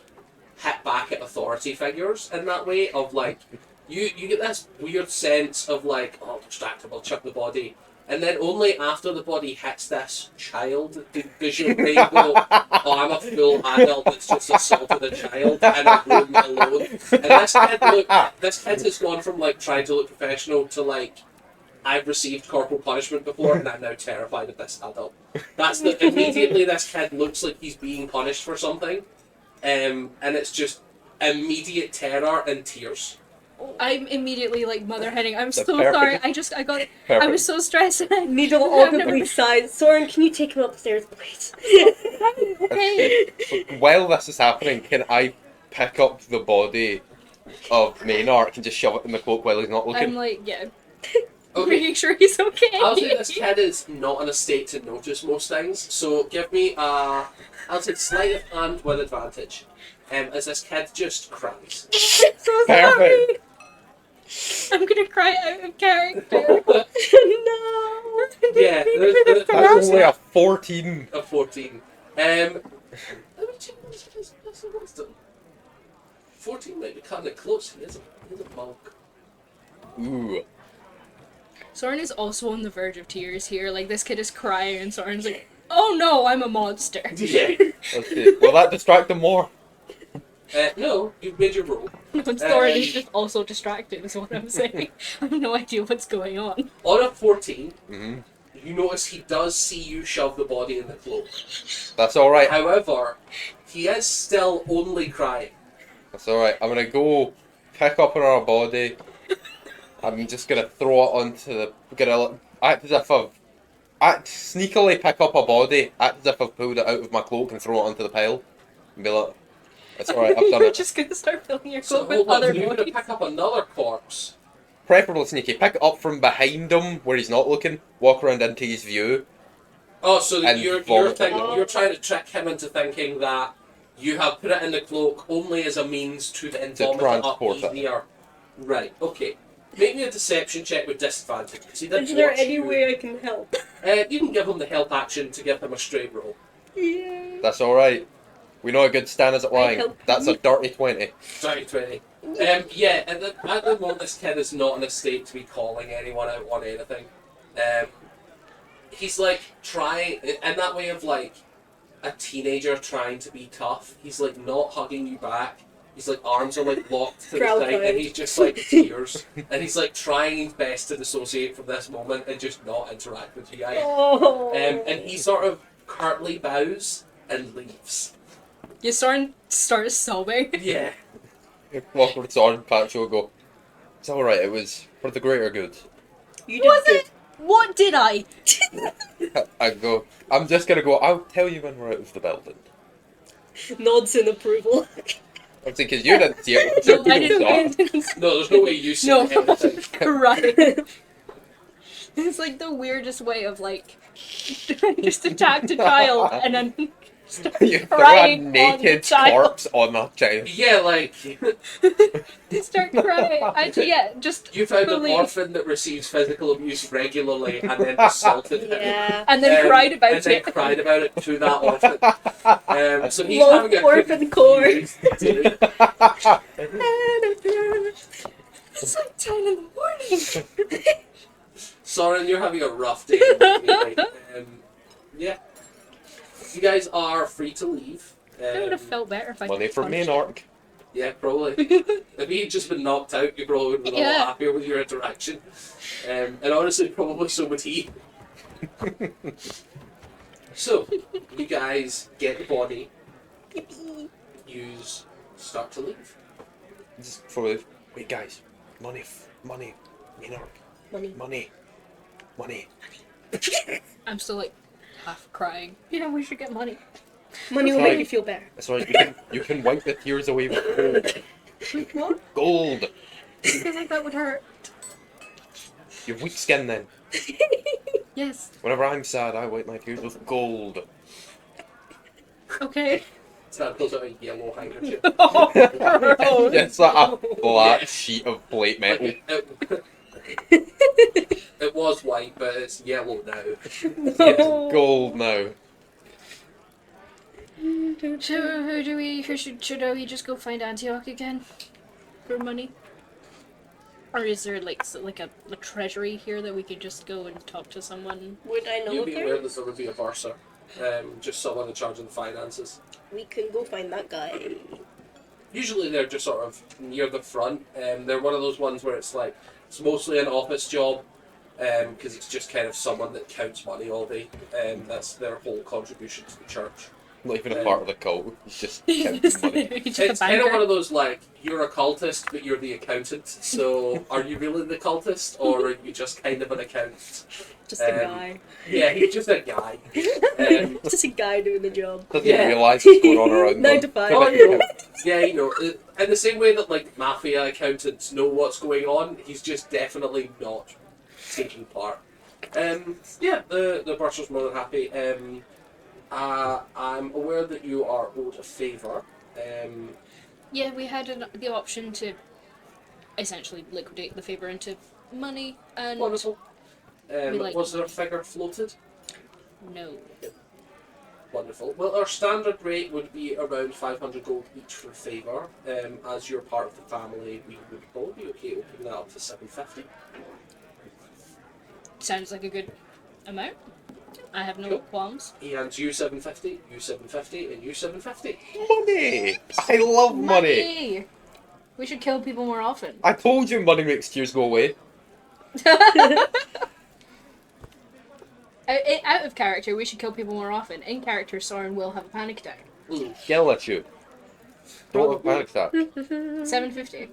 hit back at authority figures in that way. Of like, you get this weird sense of like, oh, distractible, chuck the body, and then only after the body hits this child does your brain go, oh, I'm a full adult that's just assaulted a child in a room alone. And this kid has gone from like trying to look professional to like, I've received corporal punishment before and I'm now terrified of this adult. That's the immediately this kid looks like he's being punished for something, and it's just immediate terror and tears. I'm immediately like mother heading. I'm so perfect. sorry. I got. I Perfect. was so stressed. Needle I've never- audibly sighs. Soren, can you take him upstairs, please? Okay. So while this is happening, can I pick up the body of Maynard and just shove it in the cloak while he's not looking? I'm like, yeah. Okay. Making sure he's okay. I'll say this kid is not in a state to notice most things, so give me a, I'll say sleight of hand with advantage. As this kid just cries. So sorry. I'm gonna cry out of character. No. Yeah, That's only a 14. a 14. Let me check this wisdom. 14 might be cutting it close. He is a monk. Ooh. Soren is also on the verge of tears here. Like, this kid is crying, and Soren's like, oh no, I'm a monster. Yeah. Let's see. Will that distract him more? No, you've made your roll. Soren is just also distracted, is what I'm saying. I have no idea what's going on. On a 14, Mm-hmm. you notice he does see you shove the body in the cloak. That's alright. However, he is still only crying. That's alright. I'm gonna go pick up on our body. I'm just gonna throw it onto the. Gonna act as if sneakily pick up a body, act as if I've pulled it out of my cloak and throw it onto the pile. And be like, It's alright, I've done We're it. just gonna start filling your So cloak with hold on, other you're going to bodies. pick up another corpse. Preferably sneaky. Pick it up from behind him, where he's not looking, walk around into his view. Oh, so And you're vomit. you're trying to trick him into thinking that you have put it in the cloak only as a means to then To vomit it up transport it. easier. Right. Okay. Make me a deception check with disadvantage. See, that Is there watch any you. way I can help? You can give him the help action to give him a straight roll. Yeah. That's alright. We know a good stand is at lying. help That's a dirty 20. Sorry, 20. Yeah, at the moment, this kid is not in a state to be calling anyone out on anything. He's like trying, in that way of like a teenager trying to be tough. He's like not hugging you back. His like arms are like locked to the Crowd side, and kind. he's just like tears, and he's like trying his best to dissociate from this moment and just not interact with you guys. Oh. And he sort of curtly bows and leaves. You start sobbing. Yeah. Walk over to Sergeant Patrick and go, it's alright, it was for the greater good. You did Was good. it? What did I? I go, I'm just gonna go, I'll tell you when we're out of the building. Nods in approval. I'm thinking, because you didn't see it. No, I People saw it. didn't. No, there's no way you see No. anything. Right. It's like the weirdest way of like just attacked a child and then You throw a crying on the naked child. corpse on that child. Yeah, like Start crying. Yeah, just you found fully- an orphan that receives physical abuse regularly and then assaulted him. Yeah. and then cried about and then it. cried about it to that orphan. So he's Love having a orphan good core. years to do. It's like 10 in the morning. Soren, you're having a rough day. Yeah. You guys are free to leave. I would have felt better if I Money for punched main arc. Yeah, probably. If he had just been knocked out, you probably would have been a Yeah. lot happier with your interaction. And honestly, probably so would he. So, you guys get the body. You start to leave. Just for the, wait guys, money, main arc, Money. money. I'm still like half crying. Yeah, we should get money. Money will Sorry. make you feel better. That's right, you can wipe the tears away with gold. What? Gold! I feel like that would hurt. You have weak skin then. Yes. Whenever I'm sad, I wipe my tears with gold. Okay. Stan pulls out a yellow handkerchief. Oh, gross. It's like a flat sheet of plate metal. Like it was white, but it's yellow now. It's gold now. Should we just go find Antioch again for money? Or is there like a treasury here that we could just go and talk to someone? Would I know You'd if be there aware is? that there would be a bursar. Just someone in charge of the finances. We can go find that guy. Usually they're just sort of near the front. They're one of those ones where it's like, it's mostly an office job, because it's just kind of someone that counts money all day. That's their whole contribution to the church. Not even a part of the cult. It's just counting money. Just a It's kind of banker. one of those like, you're a cultist, but you're the accountant. So are you really the cultist, or are you just kind of an accountant? Just a guy. Yeah, he's just a guy. Just a guy doing the job. Doesn't Yeah. realise what's going on around 9 them. to 5. Oh, you know, yeah, you know, in the same way that like mafia accountants know what's going on, he's just definitely not taking part. Yeah, the bursar's more than happy. I'm aware that you are owed a favour. Yeah, we had the option to essentially liquidate the favour into money and Wonderful. We like Was there a figure floated? no. Wonderful. Well, our standard rate would be around 500 gold each for favour. As you're part of the family, we would probably be okay opening that up to 750. Sounds like a good amount. I have no Cool. qualms. He hands you 750, you 750, and you 750. Money! I love money! We should kill people more often. I told you money makes tears go away. Out of character, we should kill people more often. In character, Soren will have a panic attack. Yell at you. Don't have a panic attack. 750.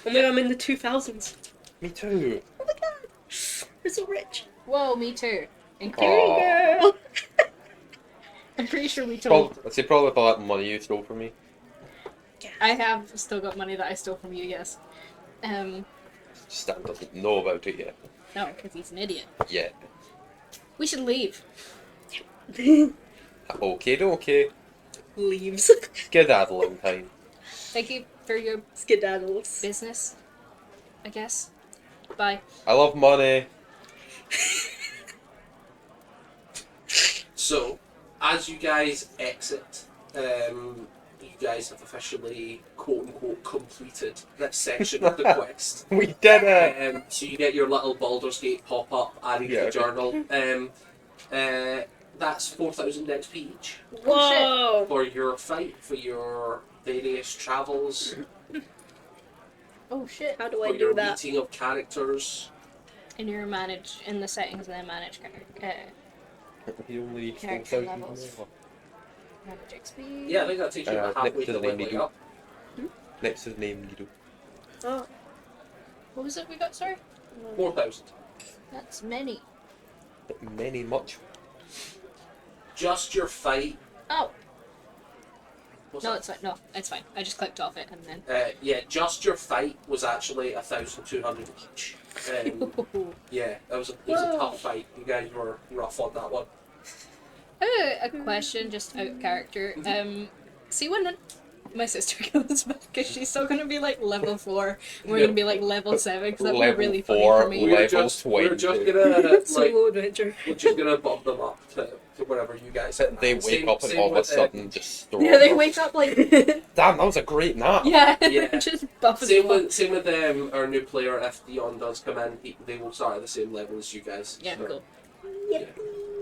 And then I'm in the 2000s. Me too. Oh my god. We're so rich. Whoa, me too. In Aw. character. Girl. I'm pretty sure we told. I'd say probably for that money you stole from me. I have still got money that I stole from you, yes. Stan doesn't know about it yet. No, because he's an idiot. Yeah. We should leave. Okay. Leaves. Skedaddling time. Thank you for your Skedaddles. business, I guess. Bye. I love money. So, as you guys exit, you guys have officially, quote-unquote, completed this section of the quest. We did it! So you get your little Baldur's Gate pop-up, adding to Yeah, the okay. journal. That's 4,000 XP each Whoa! for your fight, for your various travels, Oh shit. How do for I your do that? meeting of characters. In your manage, in the settings, and then manage You only need Character 4,000 levels. more. manage XP. Yeah, I think that takes you about halfway next to to the leveling needle. up. Next to the name needle. Oh. What was it we got, sorry? 4,000. That's many. Many much. Just your fight. Oh, What's no, that? it's fine. No, it's fine. I just clicked off it and then. Yeah, just your fight was actually 1,200 each. Yeah, it was a Whoa. tough fight. You guys were rough on that one. A question, just out of character. See when my sister comes back, is she still gonna be like level 4? And we're gonna be like level 7, because that'd be Level really funny 4, for me. level We're just 20. gonna Solo adventure. we're just gonna bump them up to wherever you guys. hit They that. wake Same- up and same all of a with, sudden just storm. Yeah, they wake up like Damn, that was a great nap. yeah, Yeah. just buff as Same fuck. with our new player. If Dion does come in, they will start at the same level as you guys. Yeah, So, cool. yeah.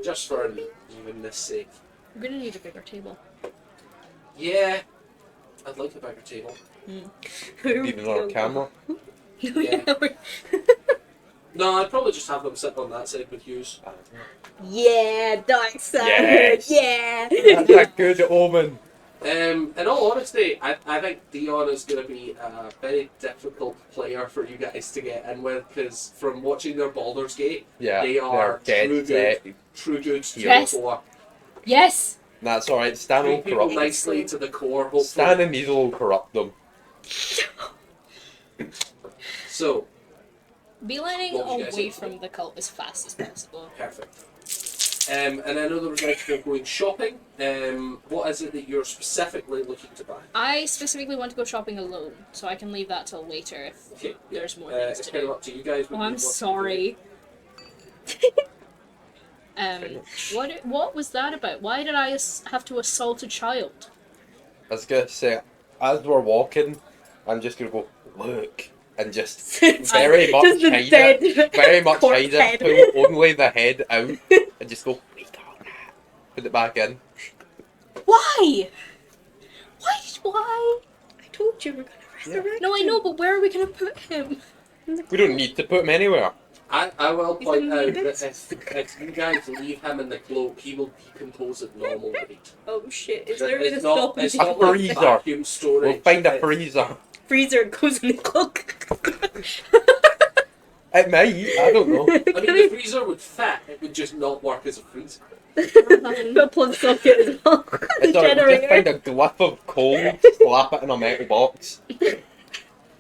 Just for evenness sake. We're gonna need a bigger table. Yeah, I'd like a bigger table. Even on our camera. Yeah. No, I'd probably just have them sit on that side with yous. Yeah, dark side. Yes. Yeah. That's a good omen. In all honesty, I think Dion is going to be a very difficult player for you guys to get in with, because from watching their Baldur's Gate, Yeah, they are they're true dead. good, true good tier Yes. 4. Yes. That's alright, Stan will Treat people corrupt them. nicely to the core, hopefully. Stan and Needle will corrupt them. So, Beelining What was you guys away saying? from the cult as fast as possible. perfect. And I know there was mention of going shopping. What is it that you're specifically looking to buy? I specifically want to go shopping alone, so I can leave that till later if Okay, yeah. there's more things It's to kind of do. up to you guys. Oh, what you I'm want to do. sorry. What was that about? Why did I have to assault a child? I was gonna say, as we're walking, I'm just gonna go, look, and just Just very much the hide dead it. Very much corpse hide head. it, pull only the head out, and just go, we got that. Put it back in. Why? Why? I told you we're gonna resurrect No, I know, but where are we gonna put him? We don't need to put him anywhere. I will He's point in out the that bits. if you guys leave him in the cloak, he will decompose at normal rate. Oh shit, is there a way to It's not, stop him? it's not like freezer. vacuum storage. We'll find a It's- freezer. Freezer goes in the cloak. It might, I don't know. I mean, the freezer would fit, it would just not work as a freezer. Put a plug socket as well. The It's alright, we'll just generator. find a glyph of coal, slap it in a metal box.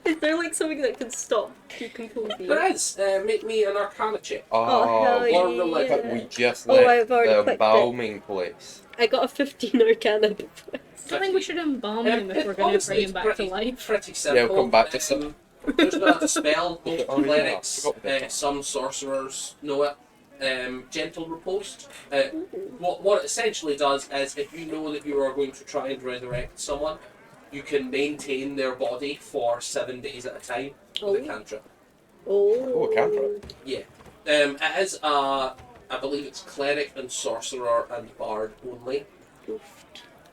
Is there like something that can stop decomposing? There is. Make me an Arcana check. Oh, hell Or yeah. religion. But we just Oh, left I've already the clicked it. embalming place. I got a 15 Arcana before. I don't think we should embalm him if we're gonna Honestly, bring him it's back pretty, to life. Pretty simple. Yeah, we'll come back to There's not a spell. Most Oh, yeah, clerics, I forgot about that. some sorcerers know it. Gentle riposte. What it essentially does is, if you know that you are going to try and resurrect someone, you can maintain their body for 7 days at a time with a cantrip. Oh, a cantrip. Yeah. It is I believe it's cleric and sorcerer and bard only.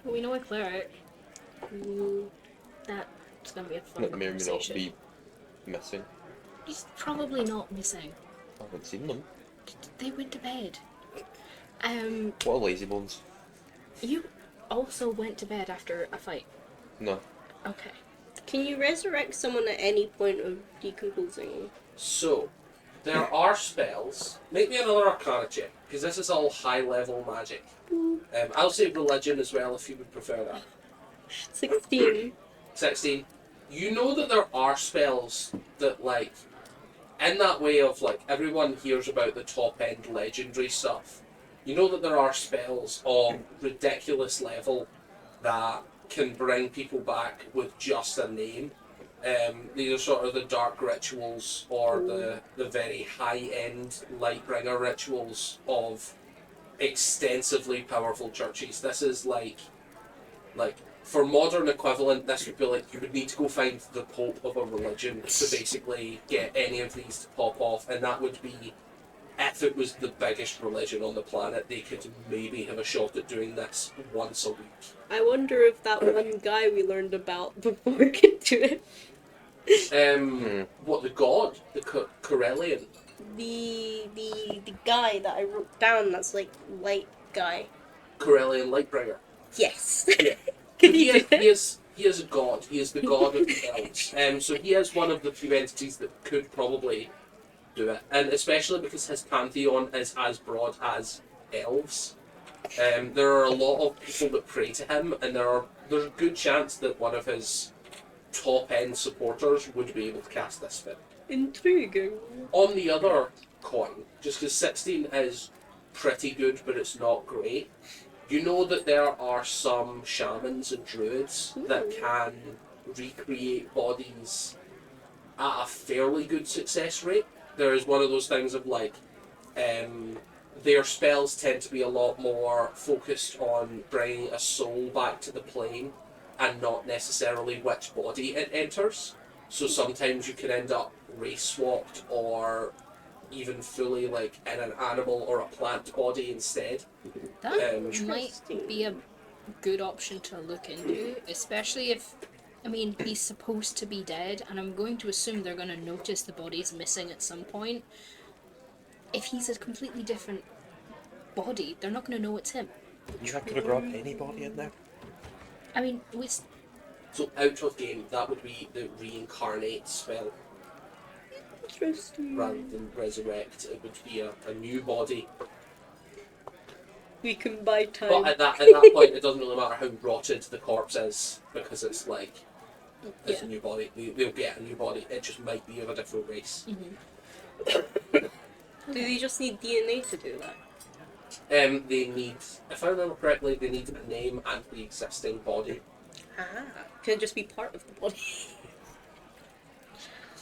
We know a cleric. That's gonna be a fun That may or may not conversation. be missing. He's probably not missing. I haven't seen them. They went to bed. What are lazy bones? You also went to bed after a fight. No. Okay. Can you resurrect someone at any point of decomposing? So, there are spells. Make me another Arcana check, because this is all high level magic. I'll say religion as well if you would prefer that. 16. 16. You know that there are spells that, like, in that way of, like, everyone hears about the top end legendary stuff. You know that there are spells of ridiculous level that can bring people back with just a name. These are sort of the dark rituals or the very high end Lightbringer rituals of extensively powerful churches. This is like for modern equivalent, this would be like you would need to go find the Pope of a religion to basically get any of these to pop off, and that would be, if it was the biggest religion on the planet, they could maybe have a shot at doing this once a week. I wonder if that one guy we learned about before we could do it. What, the god? The Corellian? The guy that I wrote down that's like light guy. Corellian Lightbringer. Yes. Yeah. Can you do it? He is a god. He is the god of the elves. So he is one of the few entities that could probably do it, and especially because his pantheon is as broad as elves. There are a lot of people that pray to him, and there's a good chance that one of his top end supporters would be able to cast this spell. Intriguing. On the other coin, just because 16 is pretty good, but it's not great. You know that there are some shamans and druids that can recreate bodies at a fairly good success rate. There is one of those things of like, their spells tend to be a lot more focused on bringing a soul back to the plane and not necessarily which body it enters. So sometimes you can end up race swapped or even fully like in an animal or a plant body instead. That might be a good option to look into, especially if, I mean, he's supposed to be dead, and I'm going to assume they're going to notice the body's missing at some point. If he's a completely different body, they're not going to know it's him. You could have grabbed anybody in there. I mean, So out of game, that would be the reincarnate spell. Interesting. Rather than resurrect, it would be a new body. We can buy time. But at that point, it doesn't really matter how rotted the corpse is, because it's like, it's a new body. They'll get a new body. It just might be of a different race. Mm-hmm. Do they just need DNA to do that? They need, if I remember correctly, they need a name and the existing body. Can it just be part of the body?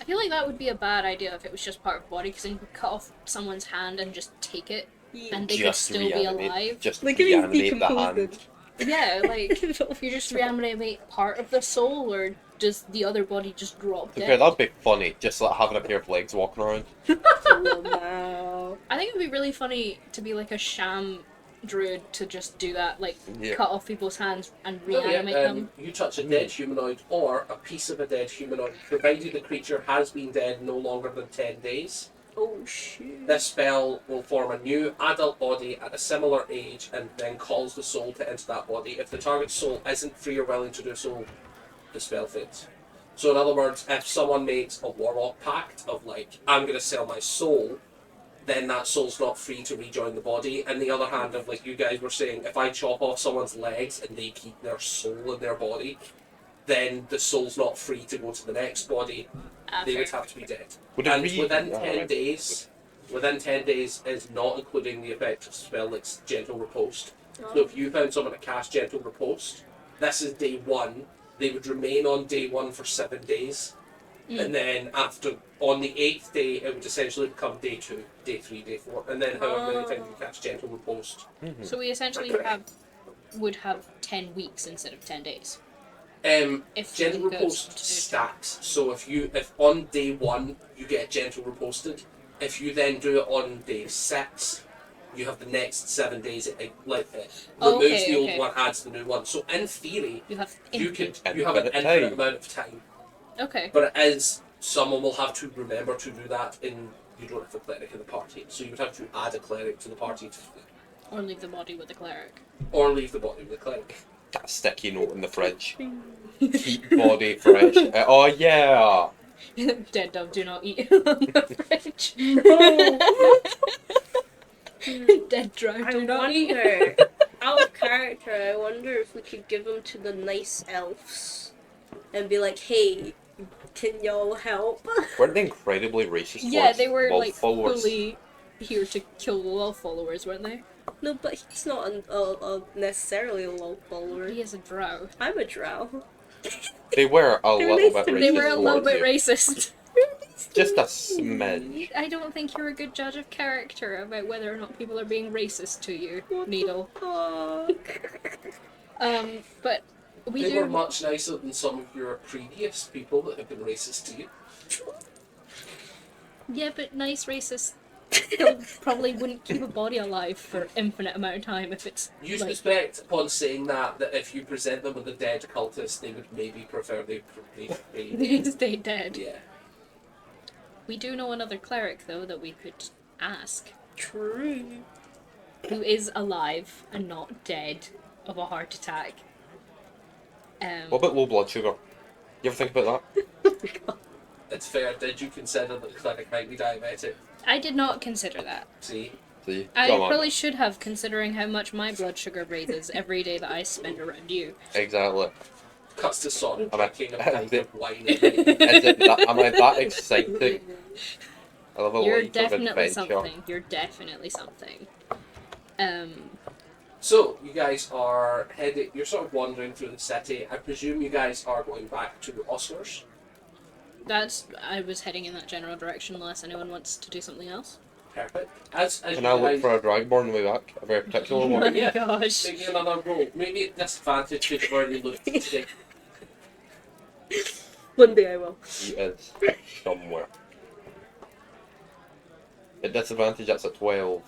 I feel like that would be a bad idea if it was just part of the body, because then you could cut off someone's hand and just take it, and they could still be alive. Just Like if he's reanimate the decomposed. hand. Yeah, like, if you just reanimate part of the soul, or does the other body just drop Okay, dead? that'd be funny, just like having a pair of legs walking around. Oh, wow. I think it would be really funny to be like a sham druid to just do that, like Yeah. cut off people's hands and Oh, yeah, reanimate them. you touch a dead humanoid or a piece of a dead humanoid, provided the creature has been dead no longer than 10 days. Oh, shoot. This spell will form a new adult body at a similar age and then calls the soul to enter that body. If the target's soul isn't free or willing to do so, the spell fades. So in other words, if someone makes a warlock pact of like, I'm going to sell my soul, then that soul's not free to rejoin the body. And the other hand of like you guys were saying, if I chop off someone's legs and they keep their soul in their body, then the soul's not free to go to the next body. They would have to be dead. Would it And re- within Oh, 10 right. days, within 10 days is not including the effect of spell like Gentle Riposte. So if you found someone to cast Gentle Riposte, this is day 1. They would remain on day 1 for 7 days. And then on the 8th day, it would essentially become day 2, day 3, day 4, and then however many times you cast Gentle Riposte. So we essentially would have 10 weeks instead of 10 days. If Gentle it goes Riposte to- stacks. So if on day 1 you get Gentle Riposted, if you then do it on day 6, you have the next 7 days. It removes the old one, adds the new one. So in theory, You have you infinite. have an Infinite infinite time. amount of time. Okay. But it is, someone will have to remember to do that you don't have a cleric in the party. So you would have to add a cleric to the party Or leave the body with the cleric. or leave the body with the cleric. Got a sticky note in the fridge. Keep body fresh. Oh yeah! Dead dog, do not eat on the fridge. Dead dry, do not eat. wonder, out of character, I wonder if we could give them to the nice elves. and be like, "Hey, can y'all help?" Weren't they incredibly racist Yeah, towards they were wolf like followers? fully here to kill the wolf followers, weren't they? No, but he's not necessarily a low follower. He is a drow. I'm a drow. They were a They were little nice bit to me. They racist were a little towards bit you. racist. Just a smidge. I don't think you're a good judge of character about whether or not people are being racist to you, Needle. But we They do. were much nicer than some of your previous people that have been racist to you. Yeah, but nice racists still probably wouldn't keep a body alive for infinite amount of time if it's You like. suspect, upon saying that if you present them with a dead cultist, they would maybe prefer they They stay dead. yeah. We do know another cleric though that we could ask, True. who is alive and not dead of a heart attack. What about low blood sugar? You ever think about that? It's fair. Did you consider that the cleric might be diabetic? I did not consider that. See? See? I Come on. probably should have, considering how much my blood sugar raises every day that I spend around you. Exactly. Cuts to son Am I- drinking a pint of wine. Is it that, am I that exciting? I love a You're life of definitely adventure. something. You're definitely something. So, you guys are heading, you're sort of wandering through the city. I presume you guys are going back to Oscar's. I was heading in that general direction unless anyone wants to do something else. Perfect. As Can you I look guys, for a Dragonborn on the way back? A very particular Oh one? my Yeah. gosh. maybe another roll. Maybe at disadvantage because you've already looked today. One day I will. He is somewhere. At disadvantage, that's a 12.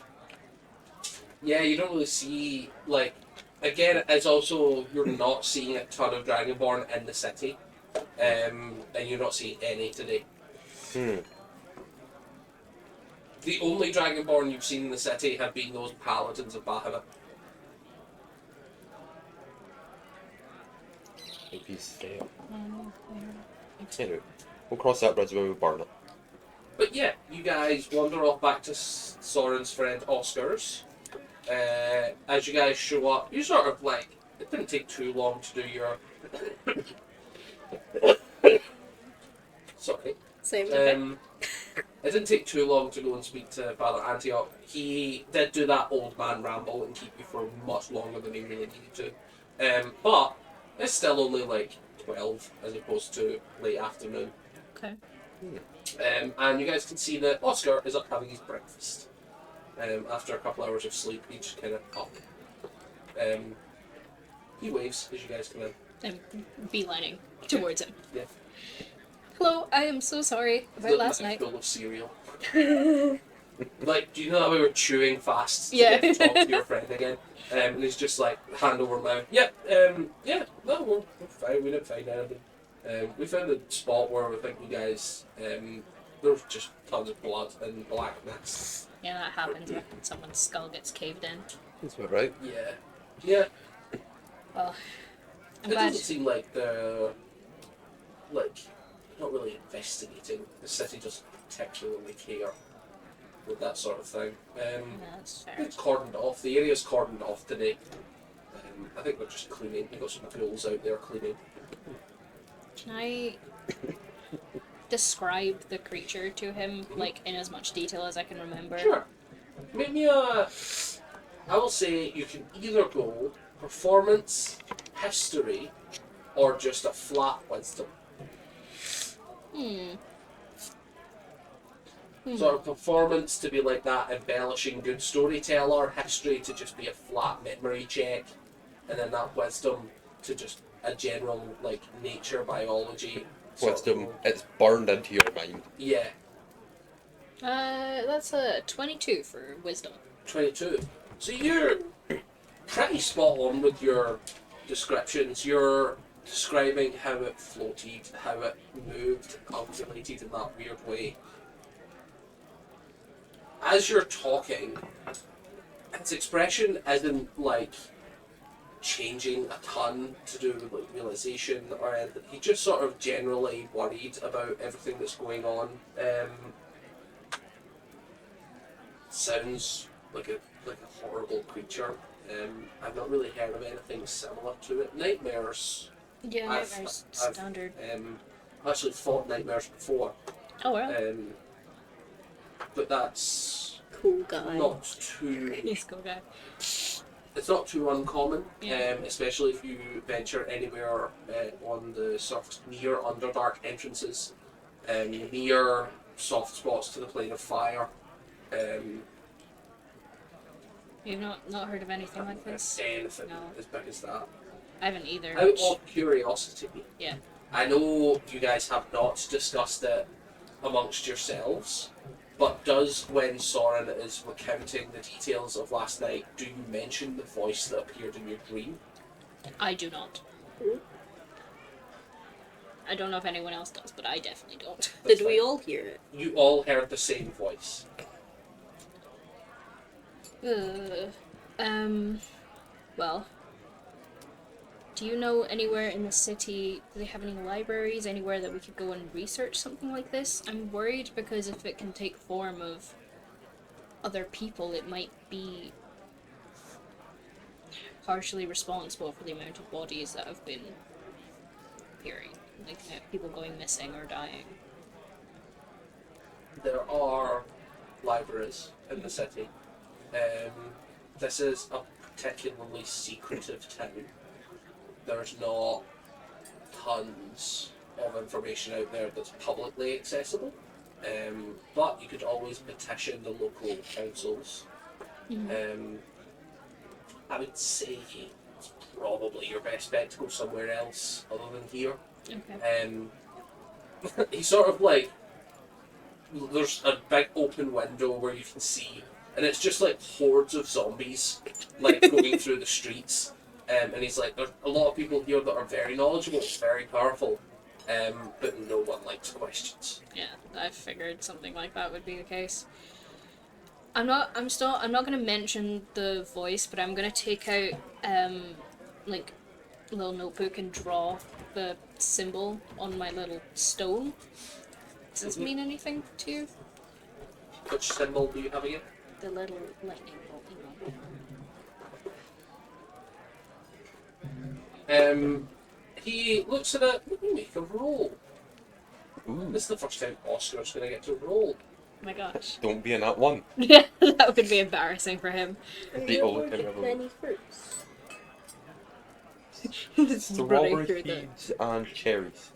Yeah, you don't really see, like, again, it's also, you're not seeing a ton of Dragonborn in the city. And you're not seeing any today. The only Dragonborn you've seen in the city have been those paladins of Bahamut. Maybe he's there. Anyway, we'll cross that bridge when we burn it. But yeah, you guys wander off back to Soren's friend Oscar's. As you guys show up, you sort of like, it didn't take too long to do your... Sorry. Same. It didn't take too long to go and speak to Father Antioch. He did do that old man ramble and keep you for much longer than he really needed to. But it's still only like 12 as opposed to late afternoon. Okay. And you guys can see that Oscar is up having his breakfast. After a couple hours of sleep, he's just kind of up. He waves as you guys come in. I'm beelining towards him. Yeah. Hello, I am so sorry about Little last night. full of cereal. Like, do you know how we were chewing fast to Yeah. get to talk to your friend again? And he's just like, hand over mouth. Yep, yeah, no, we're fine, we didn't find anything. We found a spot where we think you guys, there was just tons of blood and blackness. Yeah, that happens when someone's skull gets caved in. That's about right. Yeah. Yeah, Well, I'm it glad. doesn't seem like they're, like, not really investigating. The city doesn't particularly care with that sort of thing. Yeah, that's fair. It's cordoned off. The area's cordoned off today. I think they're just cleaning. They've got some ghouls out there cleaning. Can I describe the creature to him, like, in as much detail as I can remember? Sure. Make me a... I will say you can either go performance, history, or just a flat wisdom. Sort of performance to be like that embellishing good storyteller, history to just be a flat memory check, and then that wisdom to just a general like nature biology. sort of Wisdom, role. it's burned into your mind. Yeah, That's a 22 for wisdom. 22. So you're pretty spot on with your descriptions. You're describing how it floated, how it moved, undulated in that weird way. As you're talking, its expression isn't like changing a ton to do with like realization or anything. He just sort of generally worried about everything that's going on. Sounds like a horrible creature. I've not really heard of anything similar to it. Nightmares Yeah, I've- nightmares I've- standard. Actually fought nightmares before, Oh well. but that's Cool guy. not too. He's a cool guy. It's not too uncommon, Yeah. especially if you venture anywhere on the sort of near Underdark entrances, near soft spots to the plane of fire. You've not heard of anything like this? Anything No. as big as that. I haven't either. Out Which, of curiosity, yeah. I know you guys have not discussed it amongst yourselves, but does when Soren is recounting the details of last night, do you mention the voice that appeared in your dream? I do not. I don't know if anyone else does, but I definitely don't. That's Did we fine. all hear it? You all heard the same voice. Well, do you know anywhere in the city, do they have any libraries, anywhere that we could go and research something like this? I'm worried because if it can take form of other people, it might be partially responsible for the amount of bodies that have been appearing. Like, people going missing or dying. There are libraries in the city. This is a particularly secretive town. There's not tons of information out there that's publicly accessible, but you could always petition the local councils. I would say it's probably your best bet to go somewhere else other than here. Okay. He sort of like, there's a big open window where you can see, and it's just like hordes of zombies like going through the streets. And he's like, there's a lot of people here that are very knowledgeable, very powerful, but no one likes questions. Yeah, I figured something like that would be the case. I'm not gonna mention the voice, but I'm gonna take out like a little notebook and draw the symbol on my little stone. Does this mean anything to you? Which symbol do you have again? The little lightning bolt, you know. He looks at it, make a roll. Ooh, This is the first time Oscar's going to get to roll. Oh my goch. don't be in that one. Yeah, that would be embarrassing for him. The old kind of Many fruits. Running strawberry through the... seeds and cherries.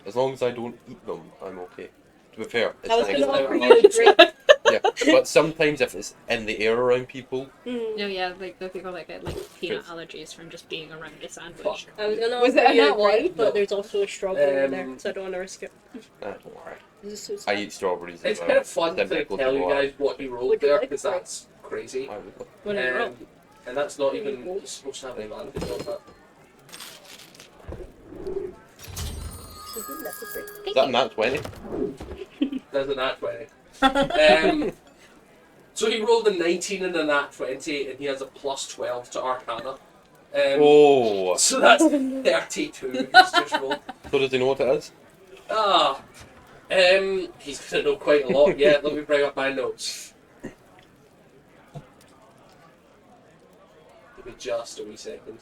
As long as I don't eat them, I'm okay. To be fair, it's I was nice. gonna nice. offer you a drink. Yeah, but sometimes if it's in the air around people, No, yeah, like the people that get like peanut allergies from just being around a sandwich. Fuck. I was gonna Was offer it in you that a drink, one? but No. there's also a strawberry in there, Um, so I don't want to risk it. don't worry. This is so I sad. eat strawberries. It's as well. kind of fun Then to people tell do you what? guys what he rolled Would you there, like because to? that's crazy. I would. What did you roll? And that's not even he's supposed to have any advantage on that. Mhm, that's a drink. Is that a nat 20? There's a nat 20. So he rolled a 19 and a nat 20, and he has a plus 12 to Arcana. Oh, So that's 32 he's just rolled. so does he know what it is? He's going to know quite a lot. Yeah, let me bring up my notes. Give me just a wee second.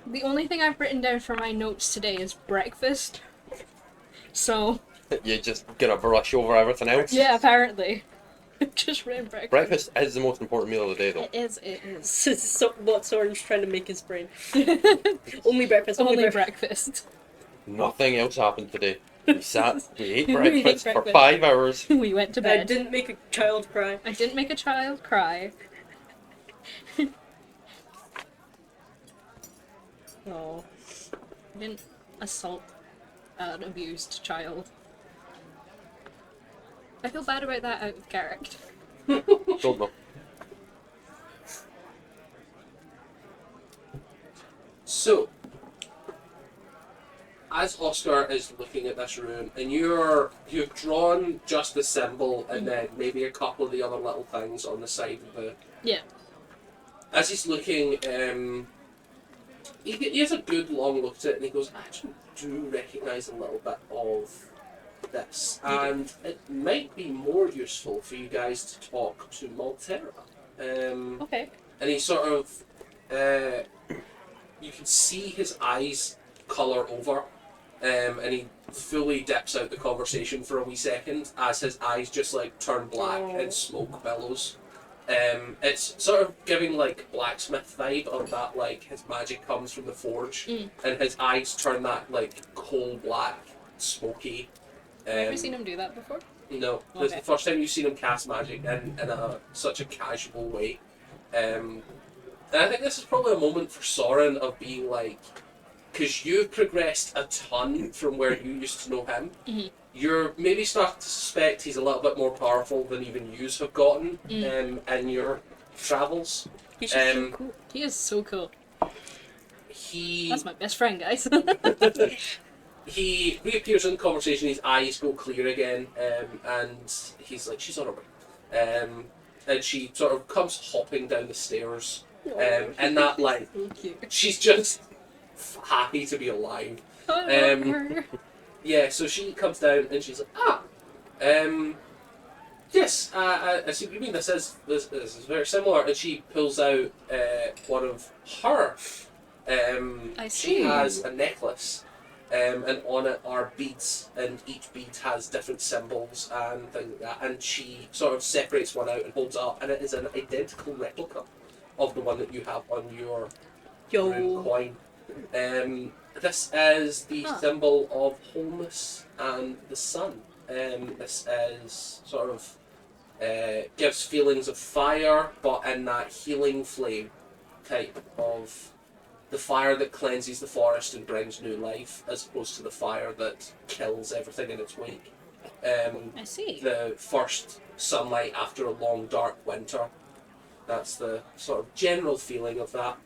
The only thing I've written down for my notes today is breakfast. So, You're just gonna brush over everything else? yeah, apparently. Just written breakfast. Breakfast is the most important meal of the day, though. It is. This is what Soren's trying to make his brain. Only breakfast. Only breakfast. Nothing else happened today. We ate breakfast for breakfast. 5 hours. We went to I bed. didn't make a child cry. I didn't make a child cry. Oh. I didn't assault an abused child. I feel bad about that out of character. Don't know. So, as Oscar is looking at this rune, and you've drawn just the symbol and then maybe a couple of the other little things on the side of the. Yeah. As he's looking, he has a good long look at it, and he goes, "I actually do recognise a little bit of this, and it might be more useful for you guys to talk to Maltera." Okay. And he sort of you can see his eyes colour over, and he fully dips out the conversation for a wee second as his eyes just like turn black and smoke billows. It's sort of giving like blacksmith vibe of that, like his magic comes from the forge, and his eyes turn that like coal black, smoky. Have you seen him do that before? No, this is Okay. the first time you've seen him cast magic in such a casual way. And I think this is probably a moment for Soren of being like, because you've progressed a ton from where you used to know him, you're maybe starting to suspect he's a little bit more powerful than even yous have gotten in your travels. He's just so Um, cool. He is so cool. He That's my best friend, guys. he reappears in the conversation, his eyes go clear again, and he's like, she's on her way. And she sort of comes hopping down the stairs, and that like, So cute. she's just happy to be alive. I love her. Yeah, so she comes down and she's like, yes, I see what you mean. This is very similar. And she pulls out one of her. I She see. has a necklace, and on it are beads, and each bead has different symbols and things like that. And she sort of separates one out and holds it up, and it is an identical replica of the one that you have on your rune Yo. coin. This is the Huh. symbol of wholeness and the sun. This is sort of gives feelings of fire, but in that healing flame type of the fire that cleanses the forest and brings new life, as opposed to the fire that kills everything in its wake. I see. The first sunlight after a long dark winter. That's the sort of general feeling of that.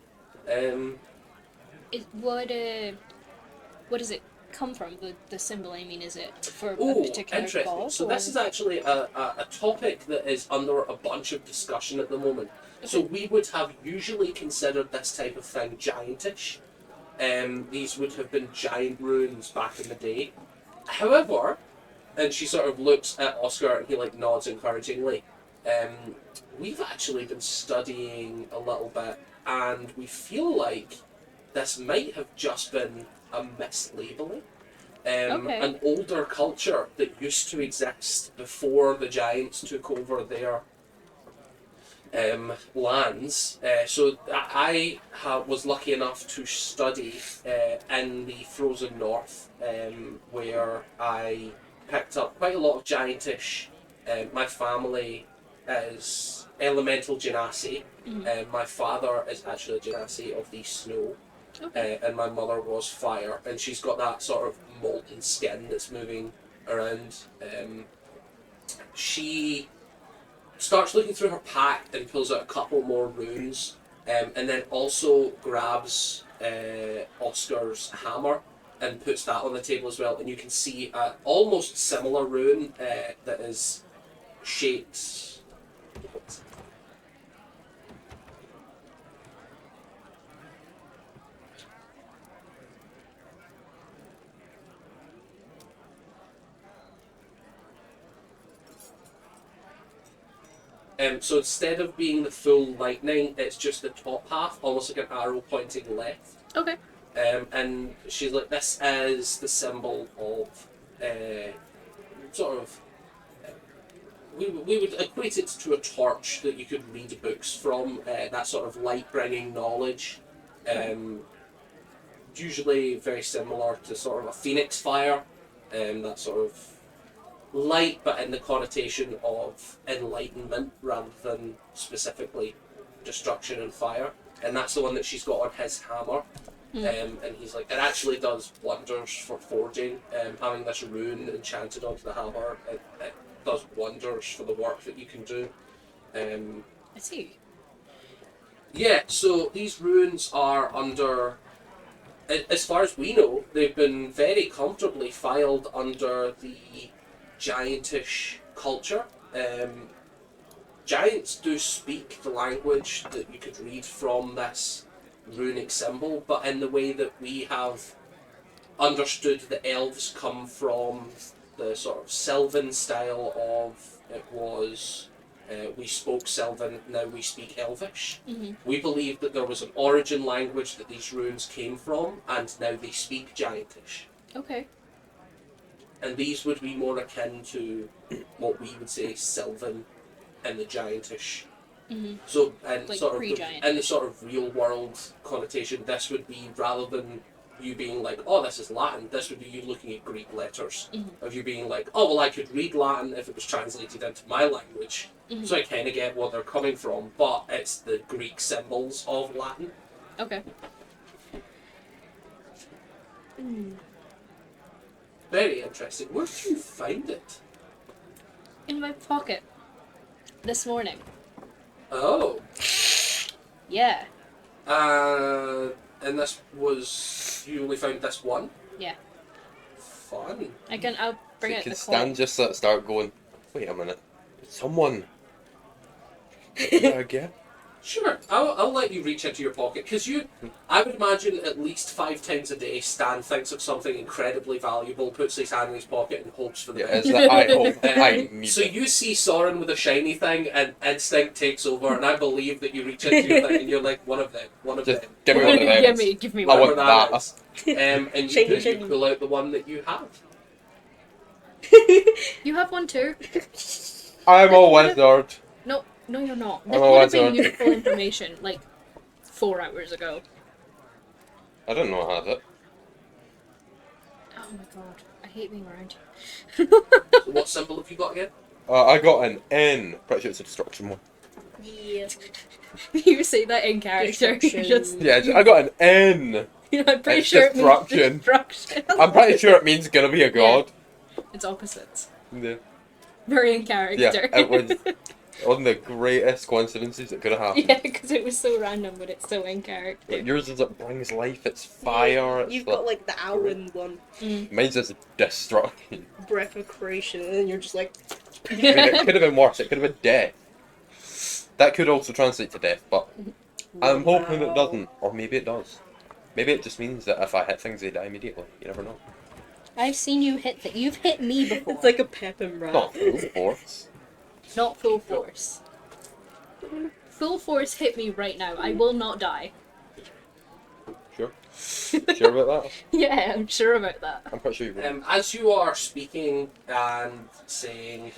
What does it come from? The symbol. I mean, is it for a Oh, particular interesting. god? So this is actually a topic that is under a bunch of discussion at the moment. So we would have usually considered this type of thing giantish. These would have been giant runes back in the day. However, and she sort of looks at Oscar and he like nods encouragingly. We've actually been studying a little bit, and we feel like this might have just been a mislabeling. Okay. An older culture that used to exist before the giants took over their lands. So was lucky enough to study in the frozen north, where I picked up quite a lot of giantish. My family is elemental genasi. My father is actually a genasi of the snow. Okay. And my mother was fire, and she's got that sort of molten skin that's moving around. She starts looking through her pack and pulls out a couple more runes, and then also grabs Oscar's hammer and puts that on the table as well. And you can see an almost similar rune that is shaped. So instead of being the full lightning, it's just the top half, almost like an arrow pointing left. Okay. And she's like, this is the symbol of sort of. We would equate it to a torch that you could read books from, that sort of light bringing knowledge. Usually very similar to sort of a phoenix fire, that sort of light, but in the connotation of enlightenment rather than specifically destruction and fire. And that's the one that she's got on his hammer. And he's like, it actually does wonders for forging. Having this rune enchanted onto the hammer, it does wonders for the work that you can do. I see. Yeah, so these runes are under, as far as we know, they've been very comfortably filed under the giantish culture. Giants do speak the language that you could read from this runic symbol, but in the way that we have understood the elves come from the sort of Sylvan style of it was we spoke Sylvan, now we speak Elvish. Mm-hmm. We believe that there was an origin language that these runes came from, and now they speak Giantish. Okay. And these would be more akin to what we would say Sylvan in the Giantish. Mm-hmm. So, and Like sort of pre-Giantish. in the sort of real world connotation, this would be, rather than you being like, oh, this is Latin, this would be you looking at Greek letters. Mm-hmm. Of you being like, oh, well, I could read Latin if it was translated into my language. Mm-hmm. So I kind of get what they're coming from, but it's the Greek symbols of Latin. Okay. Mm. Very interesting. Where did you find it? In my pocket. This morning. Oh. Yeah. And this was, you only found this one? Yeah. Fun. I'll bring So out could the Stan coin. just start going, wait a minute, someone. Again? Sure, I'll let you reach into your pocket, because I would imagine at least 5 times a day Stan thinks of something incredibly valuable, puts his hand in his pocket and hopes for the Yeah, best. it's that I hope I need So it. you see Soren with a shiny thing and instinct takes over, and I believe that you reach into your thing and you're like, one of them. Just give me one of them. Give me I one. want Whatever that. is. And you, Shiny, you shiny. pull out the one that you have. You have one too? I'm a wizard. No, you're not. I'm This a would have been wizard. useful information like 4 hours ago. I don't know how it. Oh my god, I hate being around So what symbol have you got again? I got an N. Pretty sure it's a destruction one. Yeah. you. You say that in character. Destruction. Just, Yeah, I got an N. I'm pretty It's sure it means destruction. destruction. I'm pretty sure it means gonna be a god. It's opposites. Yeah, Very in character. yeah, it was one of the greatest coincidences that could have happened. Yeah, because it was so random, but it's so in character. Like, yours is it brings life, it's fire, it's You've like, got like the Allen one, mine's is destruction. breath of creation, and then you're just like, I mean, it could have been worse, it could have been death. That could also translate to death, but I'm hoping it wow. doesn't, or maybe it does. Maybe it just means that if I hit things, they die immediately. You never know. I've seen you hit that. You've hit me before. It's like a pep and rap. Not full force. Not full force. Full force hit me right now. I will not die. Sure. Sure about that? Yeah, I'm sure about that. I'm pretty sure you will. As you are speaking and saying,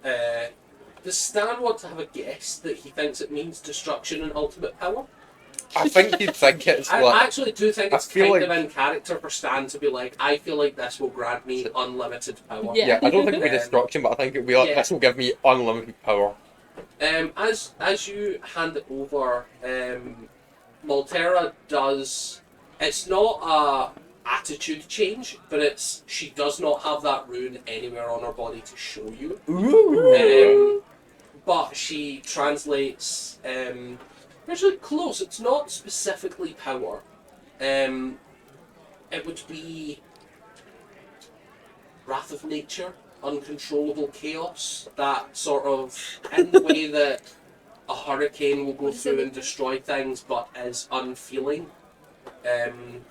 does Stan want to have a guess that he thinks it means destruction and ultimate power? I think you'd think it's I like. actually do think I it's feel kind like- of in character for Stan to be like, I feel like this will grant me unlimited power. Yeah. Yeah, I don't think it'd be destruction, but I think it'd be like, Yeah. this will give me unlimited power. As you hand it over, Maltera does. It's not a attitude change, but she does not have that rune anywhere on her body to show you. Ooh. But she translates. Actually, close. It's not specifically power. It would be wrath of nature, uncontrollable chaos. That sort of in the way that a hurricane will go What is through it? and destroy things, but is unfeeling.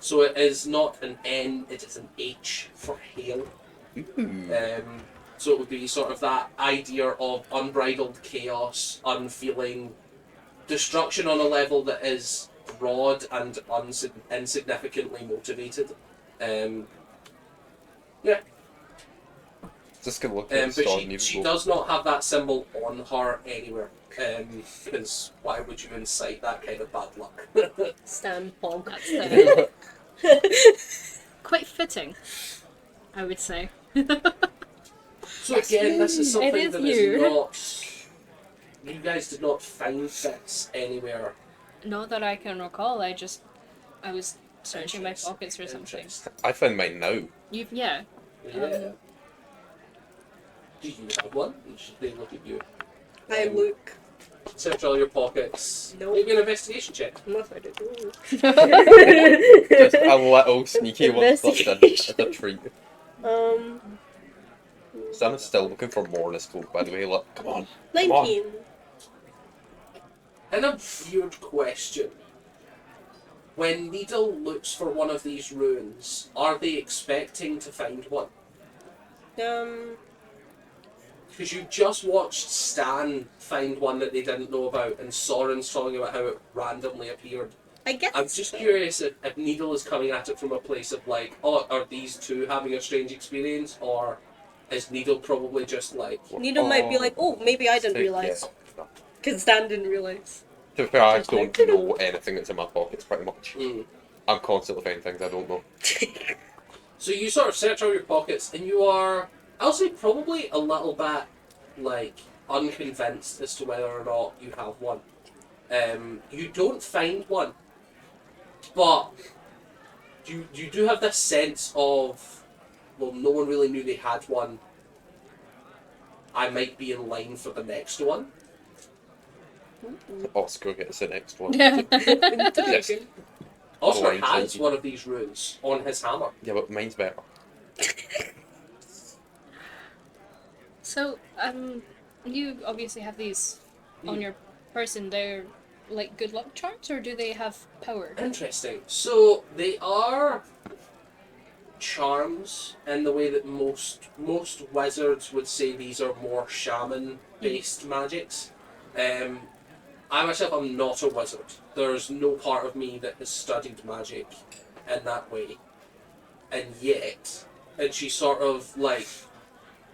So it is not an N; it is an H for hail. So it would be sort of that idea of unbridled chaos, unfeeling, destruction on a level that is broad and insignificantly motivated. Yeah, Just gonna look at but the storm. she does not have that symbol on her anywhere. Because why would you incite that kind of bad luck? Stan Pog. That's quite fitting, I would say. So again, this is something It is that you. is not. You guys did not find this anywhere. Not that I can recall. I was searching my Interesting. pockets for something. Interesting. I found mine now. Yeah. Yeah. Do you have one? Should they look at you? I look. Search all your pockets. Nope. Maybe an investigation check. Unless I did. Ooh. Just a little sneaky one. That's a treat. Sana's still looking for more in his cloak, by the way. Look, come on. 19. And a weird question. When Needle looks for one of these runes, are they expecting to find one? because you just watched Stan find one that they didn't know about, and Soren's talking about how it randomly appeared. I guess. I'm just curious if Needle is coming at it from a place of like, oh, are these two having a strange experience, or is Needle probably just like, Needle might be like, oh, maybe I didn't Take realize. care. Because Stan didn't realize. To be fair, I Just don't like- know anything that's in my pockets, pretty much. mm. I'm constantly finding things I don't know. So you sort of search all your pockets, and you are, I'll say, probably a little bit like unconvinced as to whether or not you have one. You don't find one, but you do have this sense of, well, no one really knew they had one. I might be in line for the next one. Oscar gets the next one. Yes. Oscar Blind has side. one of these runes on his hammer. Yeah, but mine's better. So, you obviously have these on your person. They're like good luck charms, or do they have power? Interesting. So they are charms in the way that most wizards would say these are more shaman based magics. I myself am not a wizard. There's no part of me that has studied magic in that way. And yet, and she sort of like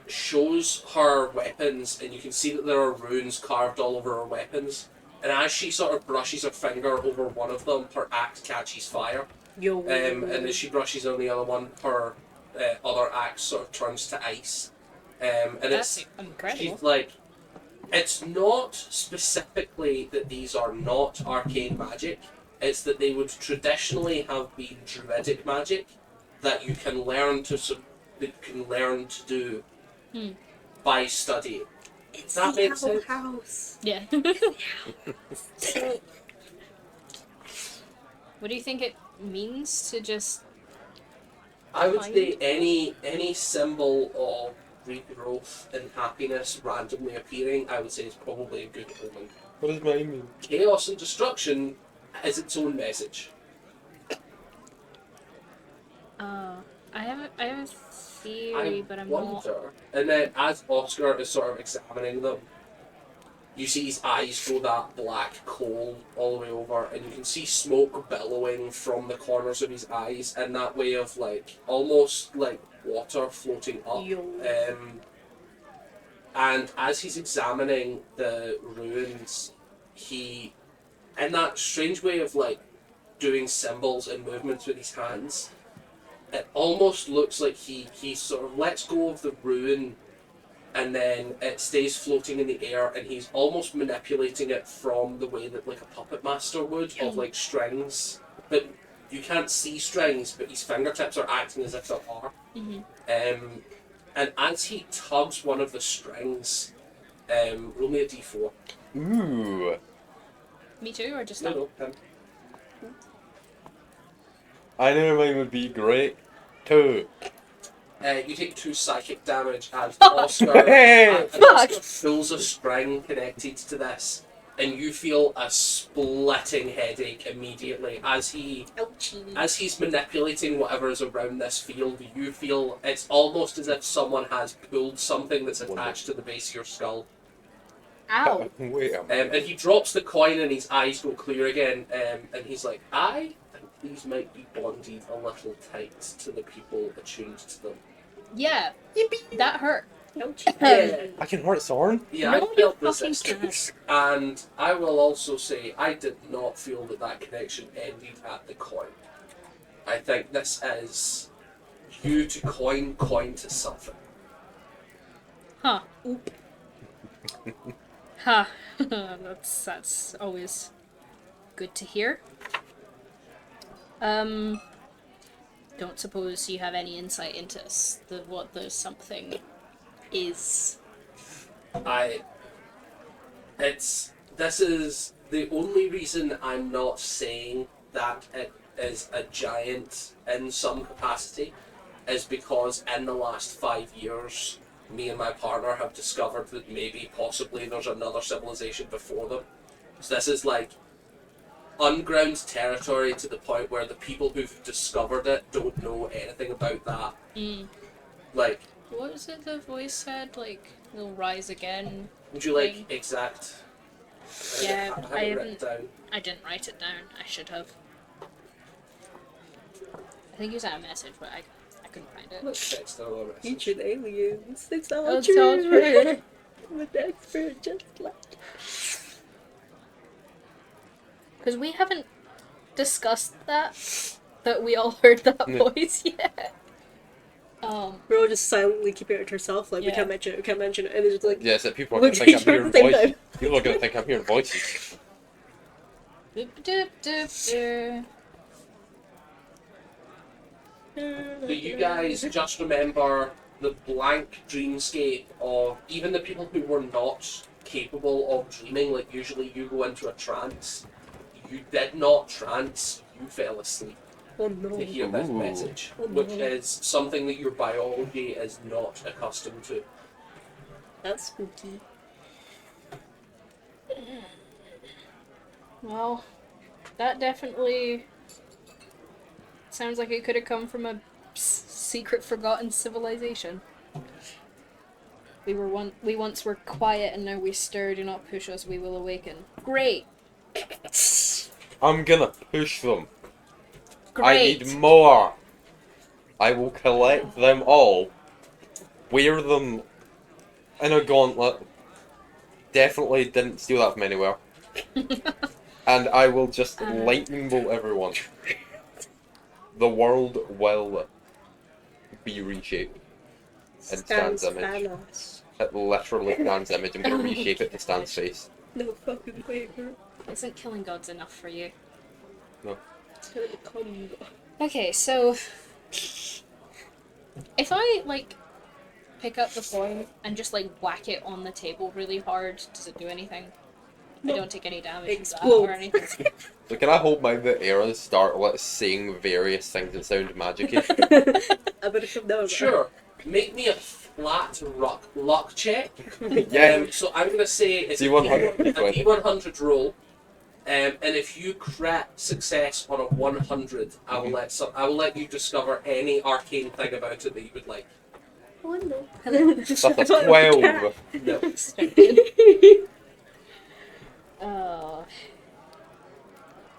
shows her weapons, and you can see that there are runes carved all over her weapons. And as she sort of brushes her finger over one of them, her axe catches fire. Yo. And as she brushes on the other one, her other axe sort of turns to ice. And That's it's incredible. she's like, it's not specifically that these are not arcane magic. It's that they would traditionally have been druidic magic that you can learn to do by studying. It's that the makes Owl sense. House. Yeah. What do you think it means to just? I would Find? say any symbol of regrowth and happiness randomly appearing, I would say is probably a good omen. What does mine mean? Chaos and destruction is its own message. I have a theory, but I'm wonder. not. And then as Oscar is sort of examining them, you see his eyes go that black coal all the way over, and you can see smoke billowing from the corners of his eyes, and that way of like almost like water floating up. Yo. And as he's examining the ruins, he, in that strange way of like doing symbols and movements with his hands, it almost looks like he sort of lets go of the ruin, and then it stays floating in the air, and he's almost manipulating it from the way that like a puppet master would, of like strings. But you can't see strings, but his fingertips are acting as if there are. And as he tugs one of the strings, roll me a d4. Ooh. Me too, or just No, him. I knew mine would be great. 2. You take 2 psychic damage as Oscar, as Oscar pulls a string connected to this, and you feel a splitting headache immediately as Ouchie. as he's manipulating whatever is around this field. You feel it's almost as if someone has pulled something that's attached to the base of your skull. Ow. Wait a minute. And he drops the coin, and his eyes go clear again. And he's like, I think these might be bonded a little tight to the people attuned to them. Yeah. That hurt. Ouchie. I can hurt Soren? Yeah, No, I you felt fucking resistance, and I will also say I did not feel that connection ended at the coin. I think this is you to coin to something. Huh. Huh. That's always good to hear. Don't suppose you have any insight into what the something is. This is the only reason I'm not saying that it is a giant in some capacity is because in the last 5 years, me and my partner have discovered that maybe possibly there's another civilization before them. So this is like unground territory to the point where the people who've discovered it don't know anything about that. Like, What was it the voice said? Like, they'll rise again. Would you like exact? Yeah, I have I it haven't. written down. I didn't write it down. I should have. I think you sent a message, but I couldn't find it. Text or a message. Ancient aliens. It's all Oh, it's true. all true. I'm an expert just like. Because we haven't discussed that we all heard that No. voice yet. We're all just silently keeping it to ourselves, like we Yeah. can't mention it, we can't mention it, and it's just like Yes, that people are look going to at think each I'm other at hearing the same voices. time. People are going to think I'm hearing voices. Doop, doop, doop, doop. Do you guys just remember the blank dreamscape of even the people who were not capable of dreaming? Like usually you go into a trance. You did not trance. You fell asleep Oh no. to hear this Ooh. message, Oh, which no. is something that your biology is not accustomed to. That's spooky. Well, that definitely sounds like it could have come from a secret forgotten civilization. We once were quiet and now we stir. Do not push us, we will awaken. Great. I'm going to push them. Great. I need more. I will collect them all, wear them in a gauntlet. Definitely didn't steal that from anywhere. And I will just lightning bolt everyone. The world will be reshaped in Stan's image. Thanos. It literally Stan's image. I'm going to reshape it to Stan's face. No fucking way, bro. Isn't killing gods enough for you? No. It's gonna become. Okay, so if I like pick up the coin and just like whack it on the table really hard, does it do anything? No. I don't take any damage from that Explode. or anything. So can I hold my the air and start saying various things that sound magic-y? I better come down. Sure. Make me a flat luck check. Yeah. So I'm gonna say it's D100, a D20. D100 roll. And if you crit success on a 100, I will let you discover any arcane thing about it that you would like. Oh no. That's a 12. No.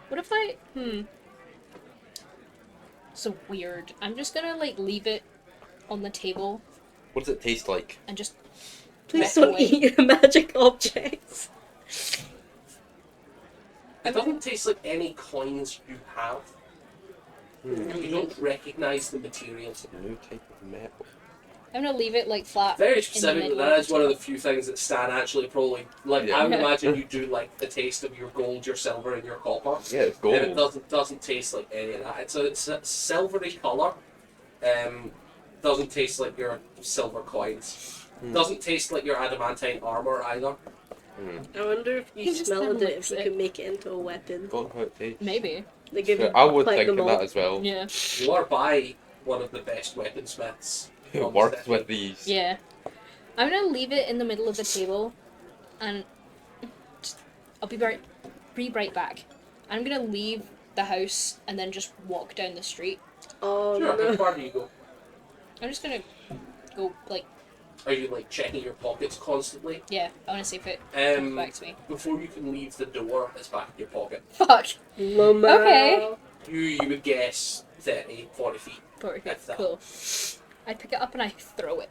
What if I so weird. I'm just gonna like leave it on the table What does it taste like? and just Please back don't away. eat magic objects. It doesn't taste like any coins you have. You don't recognise the materials. New type of metal. I'm gonna leave it like flat. Very in the specifically, middle that of is the one of the table. few things that Stan actually probably like. Yeah. I would imagine you do like the taste of your gold, your silver, and your copper. Yeah, it's And it gold. doesn't taste like any of that. It's a silvery colour. Doesn't taste like your silver coins. Doesn't taste like your adamantine armor either. I wonder if you You just smelled kinda it, if you mix could make it into a weapon. Don't know how it tastes. Maybe. They give you I would think platinum of all. that as well. Yeah. You are by one of the best weaponsmiths. It works with these. Yeah. I'm gonna leave it in the middle of the table, and I'll be right back. I'm gonna leave the house and then just walk down the street. Oh Sure, how no. far do you go? I'm just gonna go like, Are you like checking your pockets constantly? yeah. I want to see if it comes Um, back to me. before you can leave the door, it's back in your pocket. Fuck. Loma. Okay. You would guess 30, 40 feet. If that. Cool. I pick it up and I throw it.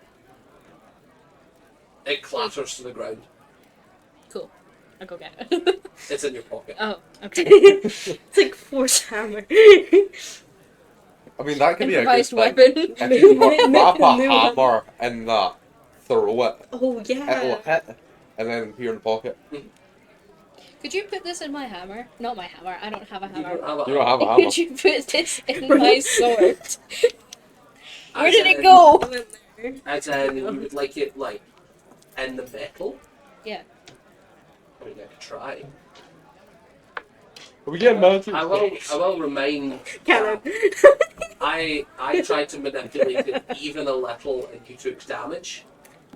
It clatters to the ground. Cool. I'll go get it. It's in your pocket. Oh, okay. It's like force hammer. I mean, that could be a good Improvised thing. weapon. If you Make wrap a a new one. hammer in that, throw it, Oh it'll yeah. hit, and then here in the pocket. Could you put this in my hammer? Not my hammer. I don't have a You hammer. don't have a You don't have a hammer. Could you put this in my sword? Where As did it in- go? I went there. As in, you would like it like in the metal? Yeah. I mean, I could try. Are we getting magic? I will remind. Cannon. I tried to manipulate it even a little, and you took damage.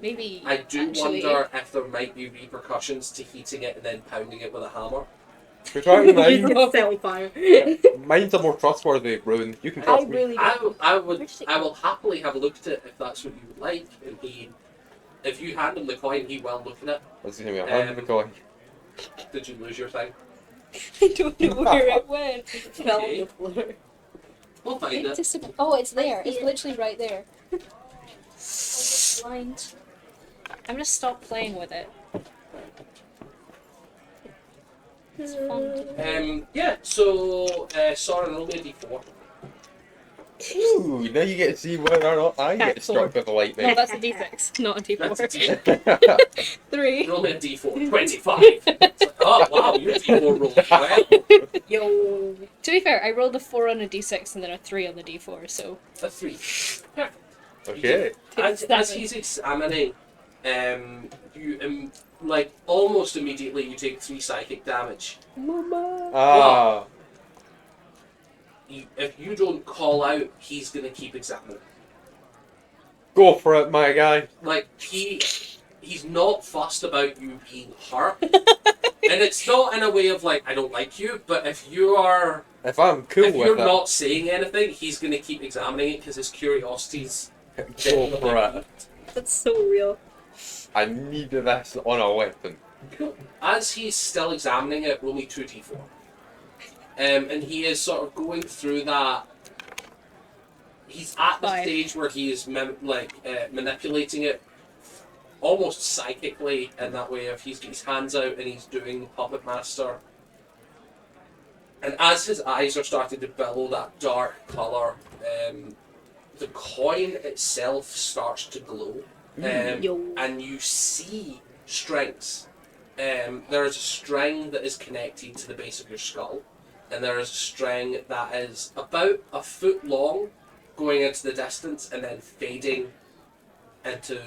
Maybe. I do actually, wonder if there might be repercussions to heating it and then pounding it with a hammer. We're trying You mine. just set on fire. Mine's a more trustworthy rune. You can I trust me. really don't. I will happily have a look at it if that's what you would like. And if you hand him the coin, he will look at it. Let's give me a hand of the coin. Did you lose your thing? I don't know where it went. It fell on the floor. We'll find it. Oh, it's there. It's literally right there. Blind. I'm gonna stop playing with it. It's fun. Yeah. So, Soren, roll me a d4. Ooh, now you get to see whether or not I get struck with a No, lightning. that's a D6, not a That's a D4. d4. 3. Roll me a d4. 25. It's like, oh wow, your d4 rolled well. Yo. To be fair, I rolled a 4 on a D6 and then a 3 on the D4, so. A 3. Yeah. Okay. As he's examining, you like almost immediately you take 3 psychic damage. Mama. Ah. If you don't call out, he's gonna keep examining. Go for it, my guy. Like he's not fussed about you being hurt, and it's not in a way of like I don't like you, but if you're If I'm cool with it, not saying anything, he's gonna keep examining it because his curiosity's go for it. That's so real. I need this on a weapon. As he's still examining it, roll me 2d4. And he is sort of going through that. He's at the 5. stage where he is manipulating it almost psychically in that way. If he's got his hands out and he's doing Puppet Master. And as his eyes are starting to billow that dark colour, the coin itself starts to glow. Yo. And you see strings. There is a string that is connected to the base of your skull, and there is a string that is about a foot long, going into the distance and then fading into.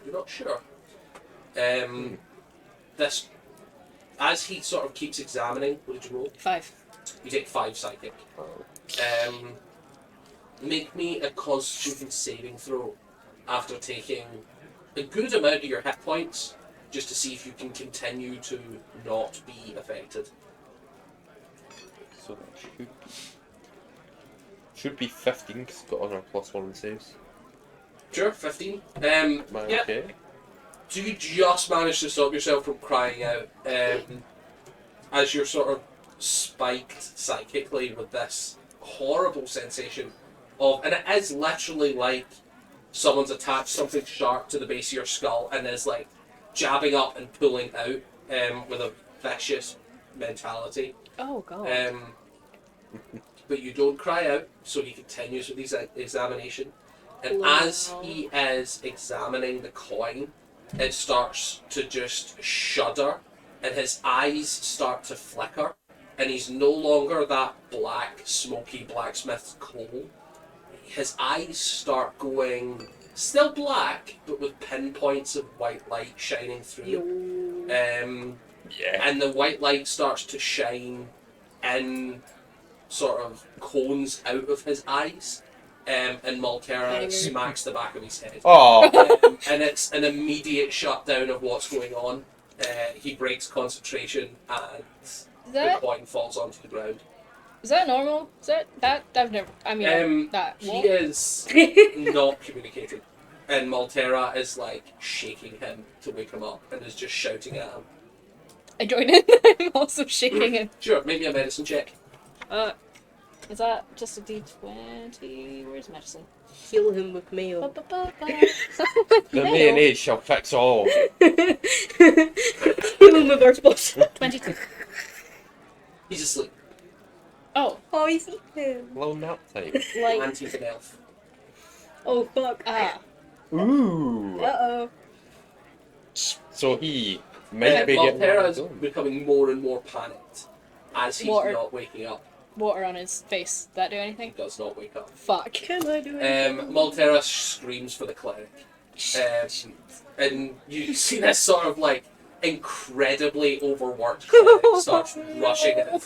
You're not sure. This, as he sort of keeps examining, what did you roll? 5. You take 5 psychic. Make me a Constitution saving throw after taking a good amount of your hit points, just to see if you can continue to not be affected. So that should be 15 because it's got honor +1 in saves. Sure, 15. Am I Yeah. okay? So you just manage to stop yourself from crying out as you're sort of spiked psychically with this horrible sensation of, and it is literally like someone's attached something sharp to the base of your skull and is like jabbing up and pulling out with a vicious mentality. Oh god. But you don't cry out, so he continues with his examination. And Wow. as he is examining the coin, it starts to just shudder, and his eyes start to flicker, and he's no longer that black, smoky blacksmith's coal. His eyes start going still black, but with pinpoints of white light shining through. Yo. Yeah. And the white light starts to shine in sort of cones out of his eyes. And Maltera Banger. smacks the back of his head. Oh. And it's an immediate shutdown of what's going on. He breaks concentration and Is the that coin falls onto the ground. normal? Is that I've never. I mean, that. He What? is not communicating. And Maltera is like shaking him to wake him up and is just shouting at him. I join in. I'm also shaking it. Sure, maybe a medicine check. Is that just a D20? Where's medicine? Heal him with mayo. Ba-ba-ba-ba. The mayonnaise shall fix all. Heal him with our spots. 22. He's asleep. Oh, Oh, he's eating. Little nap time. like And he's an elf. Oh, fuck. Ooh. Uh-oh. So he might be getting Maltera on is his own. becoming more and more panicked as he's Water. not waking up. water on his face. Did that do He anything? does not wake up. Fuck. Can I do it? Maltera screams for the cleric. And you see this sort of like incredibly overworked cleric starts rushing in.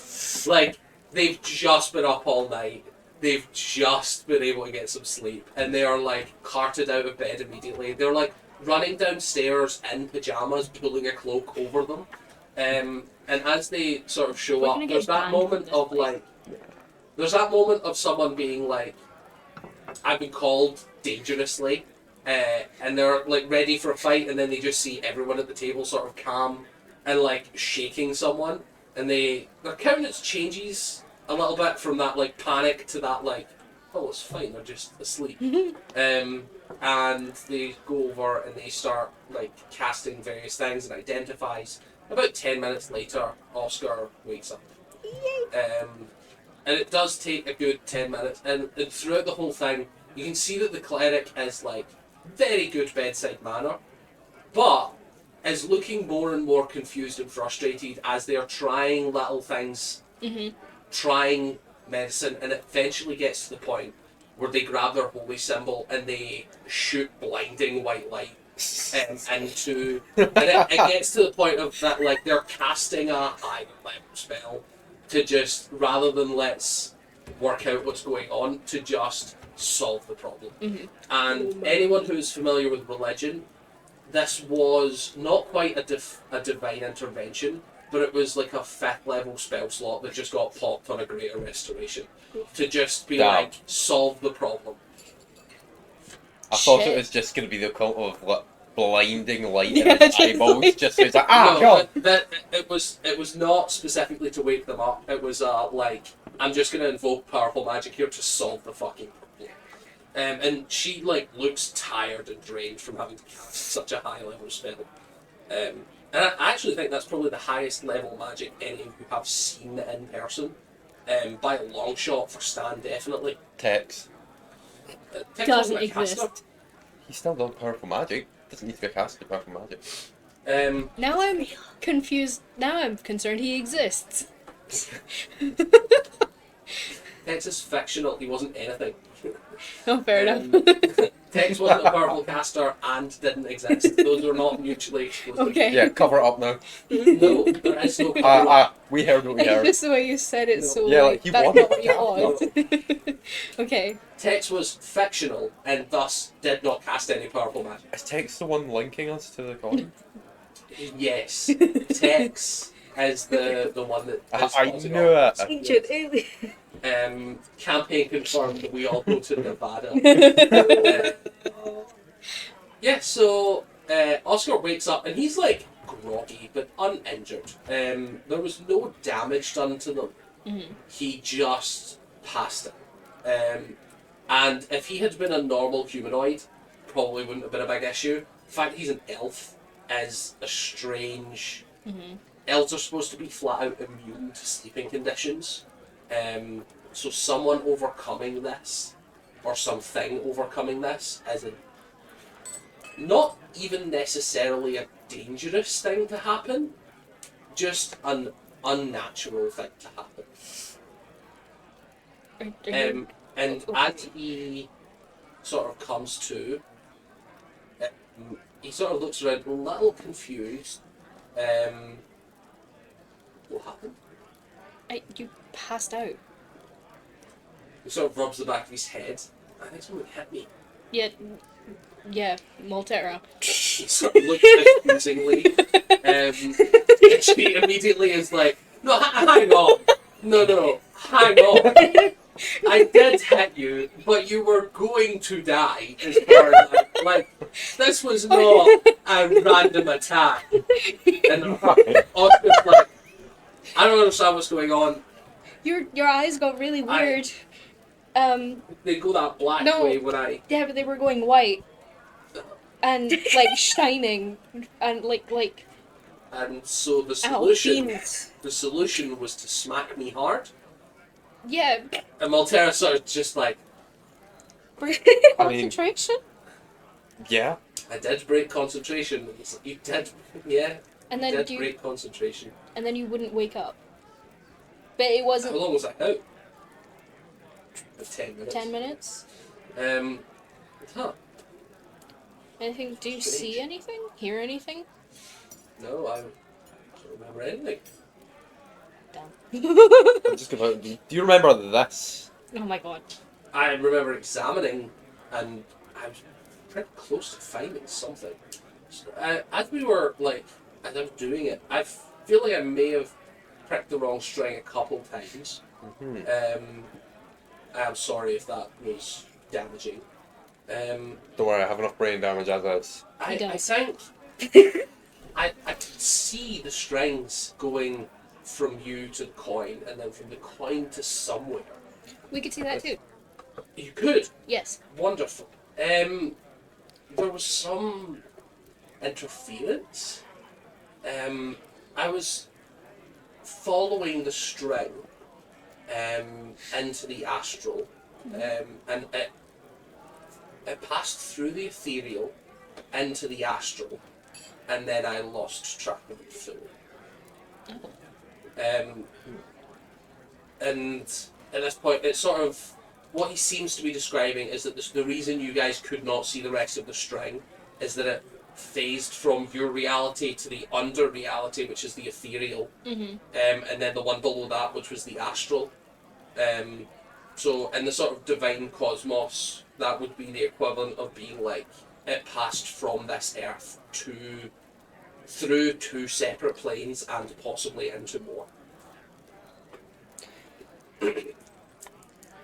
Like, they've just been up all night. They've just been able to get some sleep. And they are like carted out of bed immediately. They're like running downstairs in pajamas, pulling a cloak over them. And as they sort of show We're up, gonna there's get that banned from moment this of place. like, there's that moment of someone being like, I've been called dangerously, and they're like ready for a fight, and then they just see everyone at the table sort of calm and like shaking someone, and their countenance changes a little bit from that like panic to that like, oh, it's fine, they're just asleep. And they go over and they start like casting various things and identifies. About 10 minutes later, Oscar wakes up. And it does take a good 10 minutes, and throughout the whole thing, you can see that the cleric is like very good bedside manner, but is looking more and more confused and frustrated as they are trying little things, trying medicine, and it eventually gets to the point where they grab their holy symbol and they shoot blinding white light into, and it gets to the point of that like they're casting a high level spell to just, rather than let's work out what's going on, to just solve the problem. And anyone who's familiar with religion, this was not quite a divine intervention, but it was like a 5th level spell slot that just got popped on a greater restoration to just be Damn. like, solve the problem. I thought Shit. it was just going to be the cult of like, blinding light Yeah, in his just eyeballs. like- Just so it's like, ah, No, God. it was not specifically to wake them up. It was like, I'm just gonna invoke powerful magic here to solve the fucking problem. And she like looks tired and drained from having to cast such a high level spell. And I actually think that's probably the highest level magic any of you have seen in person. By a long shot for Stan, definitely. Tex. Tex Doesn't wasn't a caster. exist. He's still done powerful magic. Doesn't need to be a caster, powerful magic. Now I'm confused. Now I'm concerned he exists. Tex is fictional. He wasn't anything. Oh, fair Um, enough. Tex wasn't a powerful caster and didn't exist. Those were not mutually exclusive. Okay. Yeah, cover it up now. No, there is no cover. We heard what we It's heard. just the way you said it, No. so Yeah, like, like, he that's won. not what you want. Okay. Tex was fictional and thus did not cast any powerful magic. Is Tex the one linking us to the con? Yes, Tex is the one that is I causing knew all it. this. Ancient alien. Campaign confirmed that we all go to Nevada. Yeah, so Oscar wakes up and he's like groggy but uninjured. There was no damage done to them. He just passed it. And if he had been a normal humanoid, probably wouldn't have been a big issue. The fact that he's an elf is a strange. Elves are supposed to be flat out immune to sleeping conditions. So someone overcoming this, or something overcoming this, is not even necessarily a dangerous thing to happen, just an unnatural thing to happen. And as he sort of comes to, he sort of looks around a little confused. What happened? You passed out. He sort of rubs the back of his head. I think someone hit me. Yeah, Maltera. He sort of looks confusingly. And she immediately is like, no, hang on. No, hang on. I did hit you, but you were going to die. As far as like, this was not a random attack. And Oscar's like, I don't understand what's going on. Your eyes got really weird. They go that black No. way when I. Yeah, but they were going white. And like shining and like And so the ow, solution was to smack me hard. yeah. And Maltera sort of just like, Concentration? Yeah. I did break concentration. It's like, you did, yeah. And You then did break concentration. and then you wouldn't wake up. But it How wasn't long was I out? 10 minutes. 10 minutes. Huh. Anything? Do you see anything? Hear anything? No, I don't remember anything. Damn. I'm just gonna. Do you remember this? Oh my god. I remember examining, and I was pretty close to finding something. So, as we were like, as I was doing it, I feel like I may have pricked the wrong string a couple times. I'm sorry if that was damaging. Don't worry, I have enough brain damage as is. I does. think I could see the strings going from you to the coin, and then from the coin to somewhere. We could see that too. You could. Yes. Wonderful. There was some interference. I was following the string into the astral, and it passed through the ethereal into the astral, and then I lost track of it fully. And at this point, it's sort of what he seems to be describing is that the reason you guys could not see the rest of the string is that it phased from your reality to the under reality, which is the ethereal, and then the one below that, which was the astral. So in the sort of divine cosmos, that would be the equivalent of being like it passed from this earth through two separate planes and possibly into more.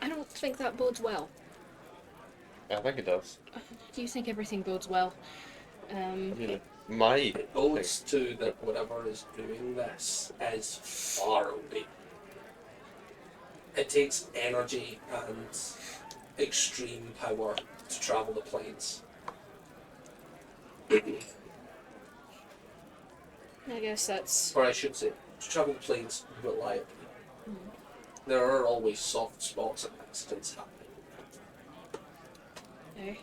I don't think that bodes well. I think it does. Do you think everything bodes well? I mean, my It bodes to that whatever is doing this is far away. It takes energy and extreme power to travel the planes. I guess that's... Or I should say, to travel the planes reliably. There are always soft spots and accidents happening. Okay.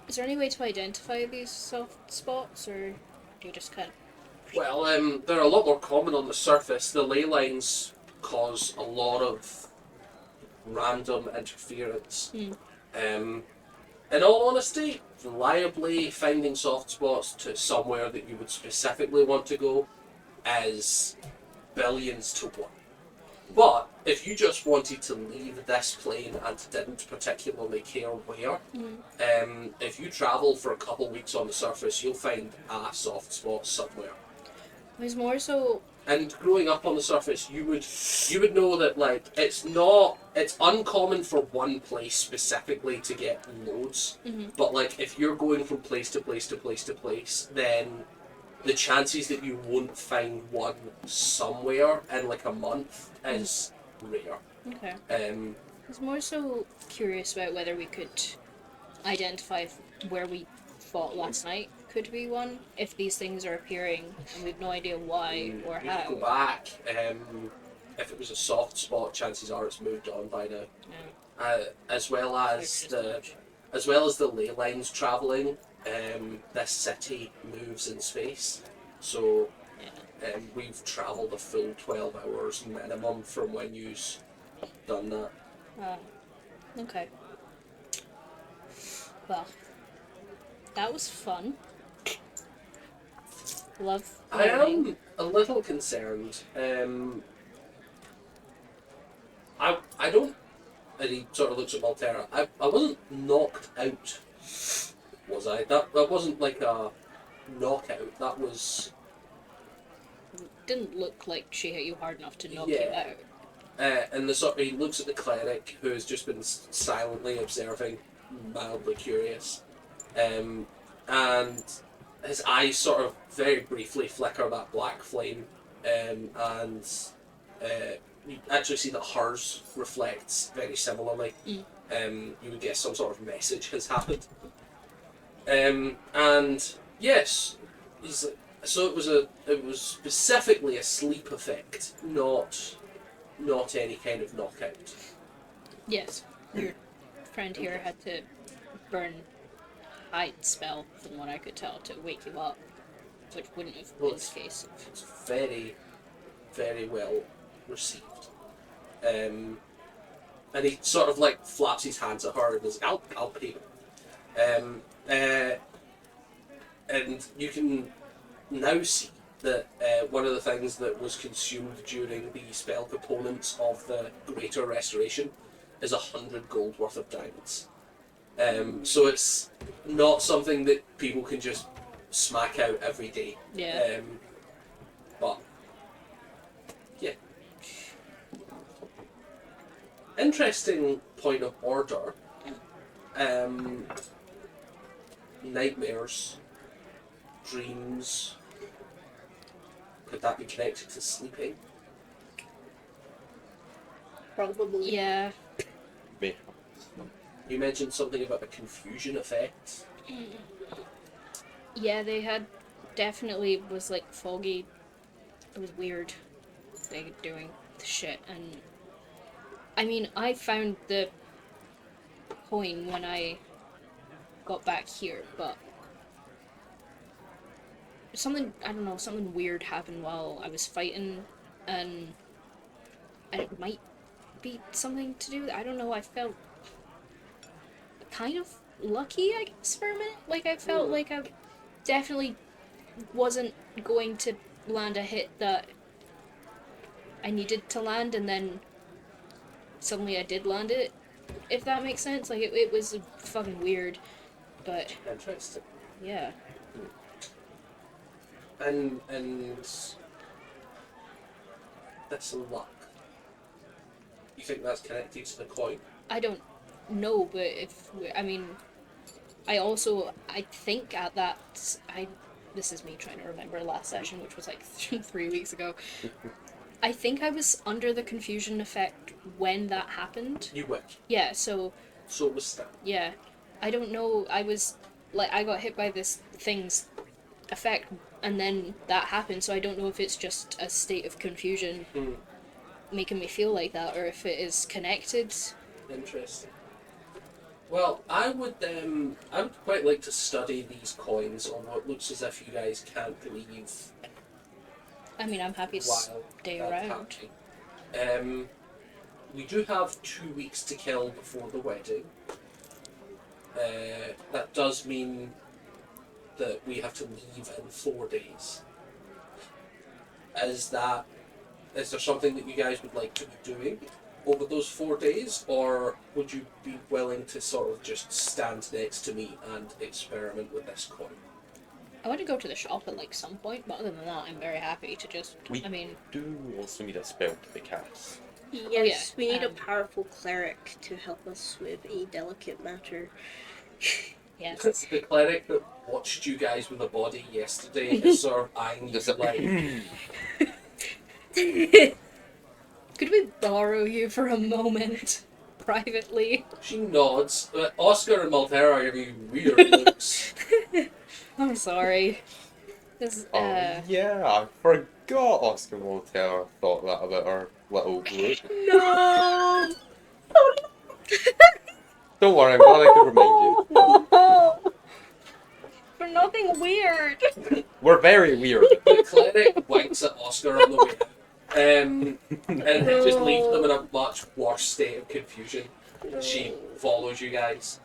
Is there any way to identify these soft spots, or do you just kind of... Well, they're a lot more common on the surface. The ley lines cause a lot of random interference. In all honesty, reliably finding soft spots to somewhere that you would specifically want to go is billions to one. But if you just wanted to leave this plane and didn't particularly care where, if you travel for a couple weeks on the surface, you'll find a soft spot somewhere. It was more so... And growing up on the surface, you would know that like it's uncommon for one place specifically to get loads. But like if you're going from place to place to place to place, then the chances that you won't find one somewhere in like a month is rare. Okay. I was more so curious about whether we could identify where we fought last night could be one, if these things are appearing and we've no idea why or You how. could go back. If it was a soft spot, chances are it's moved on by now. As well as the ley lines travelling, this city moves in space. So we've travelled a full 12 hours minimum from when you've done that. Okay. Well, that was fun. Love I learning. am a little concerned. I don't. And he sort of looks at Maltera. I wasn't knocked out, was I? That wasn't like a knockout. That was. Didn't look like she hit you hard enough to knock you Yeah. out. And he looks at the cleric who has just been silently observing, mildly curious, and his eyes sort of very briefly flicker that black flame, and you actually see that hers reflects very similarly. You would guess some sort of message has happened. And yes, so it was specifically a sleep effect, not any kind of knockout. Yes, your friend here had to burn hide spell, from what I could tell, to wake you up, which wouldn't have been the case. It's very, very well received. And he sort of like flaps his hands at her and is, I'll pay him. And you can now see that one of the things that was consumed during the spell components of the Greater Restoration is 100 gold worth of diamonds. So it's not something that people can just smack out every day. Yeah. But yeah. Interesting point of order. Nightmares, dreams. Could that be connected to sleeping? Probably. Yeah. Me. You mentioned something about a confusion effect. Yeah, they had definitely was like foggy. It was weird. They doing the shit, and I mean, I found the coin when I got back here, but something, I don't know, something weird happened while I was fighting, and it might be something to do with, I don't know, I felt kind of lucky, I guess, for a minute. Like, I felt like I definitely wasn't going to land a hit that I needed to land, and then suddenly I did land it, if that makes sense. Like, it was fucking weird, but Interesting. yeah. And that's luck. You think that's connected to the coin? I don't know, but if I mean, I think at that this is me trying to remember last session, which was like 3 weeks ago. I think I was under the confusion effect when that happened. You win. Yeah, so Was Stan. yeah, I don't know. I was like, I got hit by this thing's effect, and then that happened. So I don't know if it's just a state of confusion making me feel like that, or if it is connected. Interesting. Well, I would quite like to study these coins, although it looks as if you guys can't leave I mean, I'm happy to while stay that's around. happening. We do have 2 weeks to kill before the wedding. That does mean that we have to leave in 4 days. Is there something that you guys would like to be doing over those 4 days, or would you be willing to sort of just stand next to me and experiment with this coin? I want to go to the shop at like some point, but other than that, I'm very happy to just. We I mean, do also need a spell to be cast. Yes, we need a um, powerful cleric to help us with a delicate matter. yes. The cleric that watched you guys with a body yesterday is sort of eyeing you Just a- like, Could we borrow you for a moment, privately? she nods. Oscar and Maltera are giving you weird looks. I'm sorry. This, Oh, yeah, I forgot Oscar Voltaire thought that about our little group. No! Don't worry, I'm glad I could remind you. For nothing weird. We're very weird. The cleric winks at Oscar on the way out. And it just leaves them in a much worse state of confusion. She follows you guys.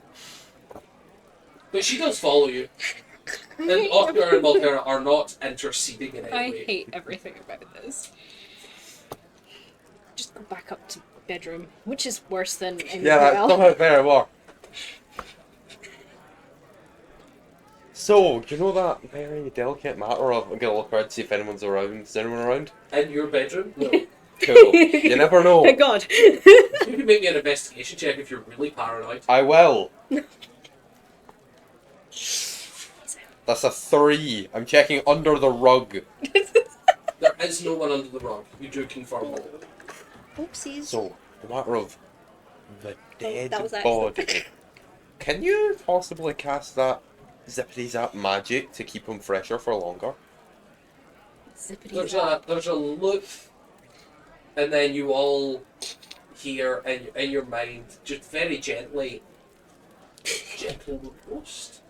But she does follow you. And Oscar and Maltera are not interceding in any I way. hate everything about this. Just go back up to bedroom, which is worse than anywhere Yeah, that's else. somehow better more. So, do you know that very delicate matter of I'm gonna look around to see if anyone's around? Is anyone around? In your bedroom? No. Cool. You never know. Thank God. You can make me an investigation check if you're really paranoid. I will. That's a 3. I'm checking under the rug. There is no one under the rug. You do confirm that. Oopsies. So, the matter of the dead that was excellent. body. Can you possibly cast that zippity zap magic to keep him fresher for longer? There's a look, and then you all hear in your mind, just very gently, gentle ghost.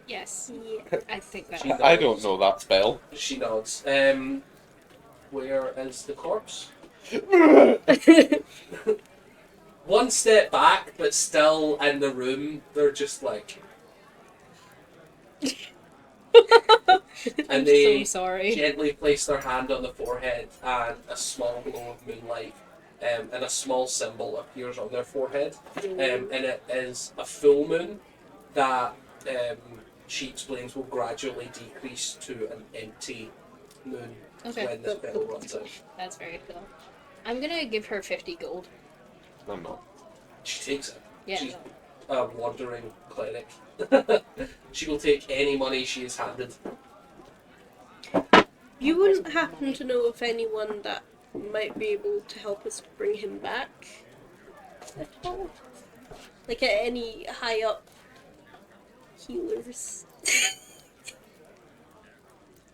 Yes, Yeah. I think that. She I don't know that spell. She nods. Where is the corpse? One step back, but still in the room. They're just like, and I'm they so sorry. gently place their hand on the forehead, and a small glow of moonlight, and a small symbol appears on their forehead, and it is a full moon that she explains, will gradually decrease to an empty moon Okay. when the spell runs out. That's very cool. I'm gonna give her 50 gold. I'm not. She takes it. Yeah. She's a wandering cleric. She will take any money she is handed. You wouldn't happen to know of anyone that might be able to help us bring him back at all? Like any high up healers?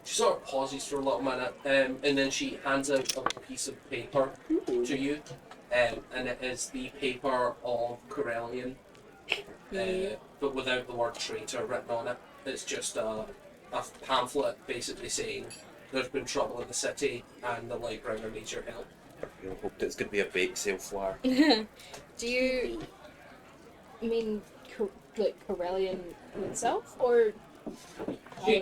She sort of pauses for a little minute, and then she hands out a piece of paper to you, and it is the paper of Corellian, but without the word traitor written on it. It's just a pamphlet basically saying there's been trouble in the city and the Lightbringer needs your help. I hope it's going to be a bake sale flyer. Do you mean like Corellian himself, or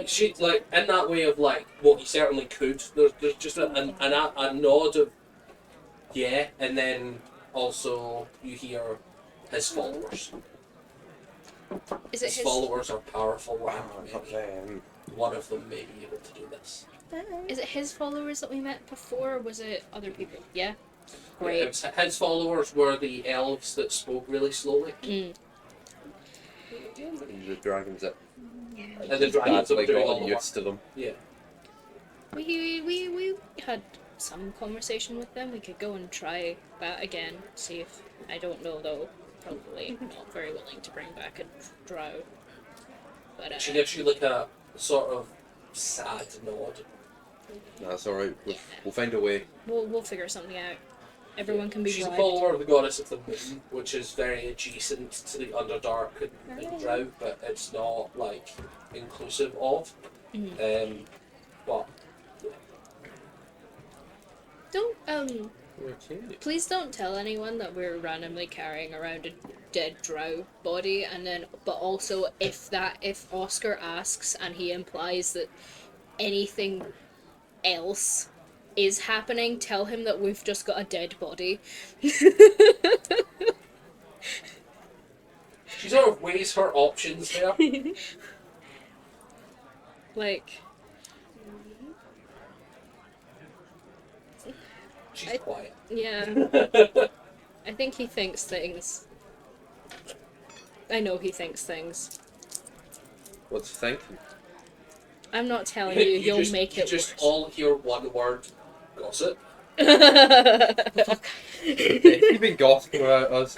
She like in that way of like, well, he certainly could. There's just a nod of yeah, and then also you hear his followers. is it His his? followers are powerful, and maybe Um, one of them may be able to do this. Is it his followers that we met before, or was it other people? Yeah. Yeah, Great. his followers were the elves that spoke really slowly, Mm. the dragons that and the dragons that were badly doing all got the work. used to them. Yeah. We had some conversation with them. We could go and try that again. See if I don't know though. Probably not very willing to bring back a drow. But She gives you like a sort of sad nod. That's alright. We'll find a way. we'll figure something out. Everyone can be She's a bribed. follower of the goddess of the moon, which is very adjacent to the Underdark and Drow, but it's not like inclusive of. Mhm. But Don't please don't tell anyone that we're randomly carrying around a dead drow body, and then but also if Oscar asks and he implies that anything else is happening, tell him that we've just got a dead body. she sort of weighs her options there. Like, She's quiet. yeah. I think he thinks things. I know he thinks things. What's thinking? I'm not telling you, you'll just, make you it just worse. all hear one word, gossip. He's been gossiping about us.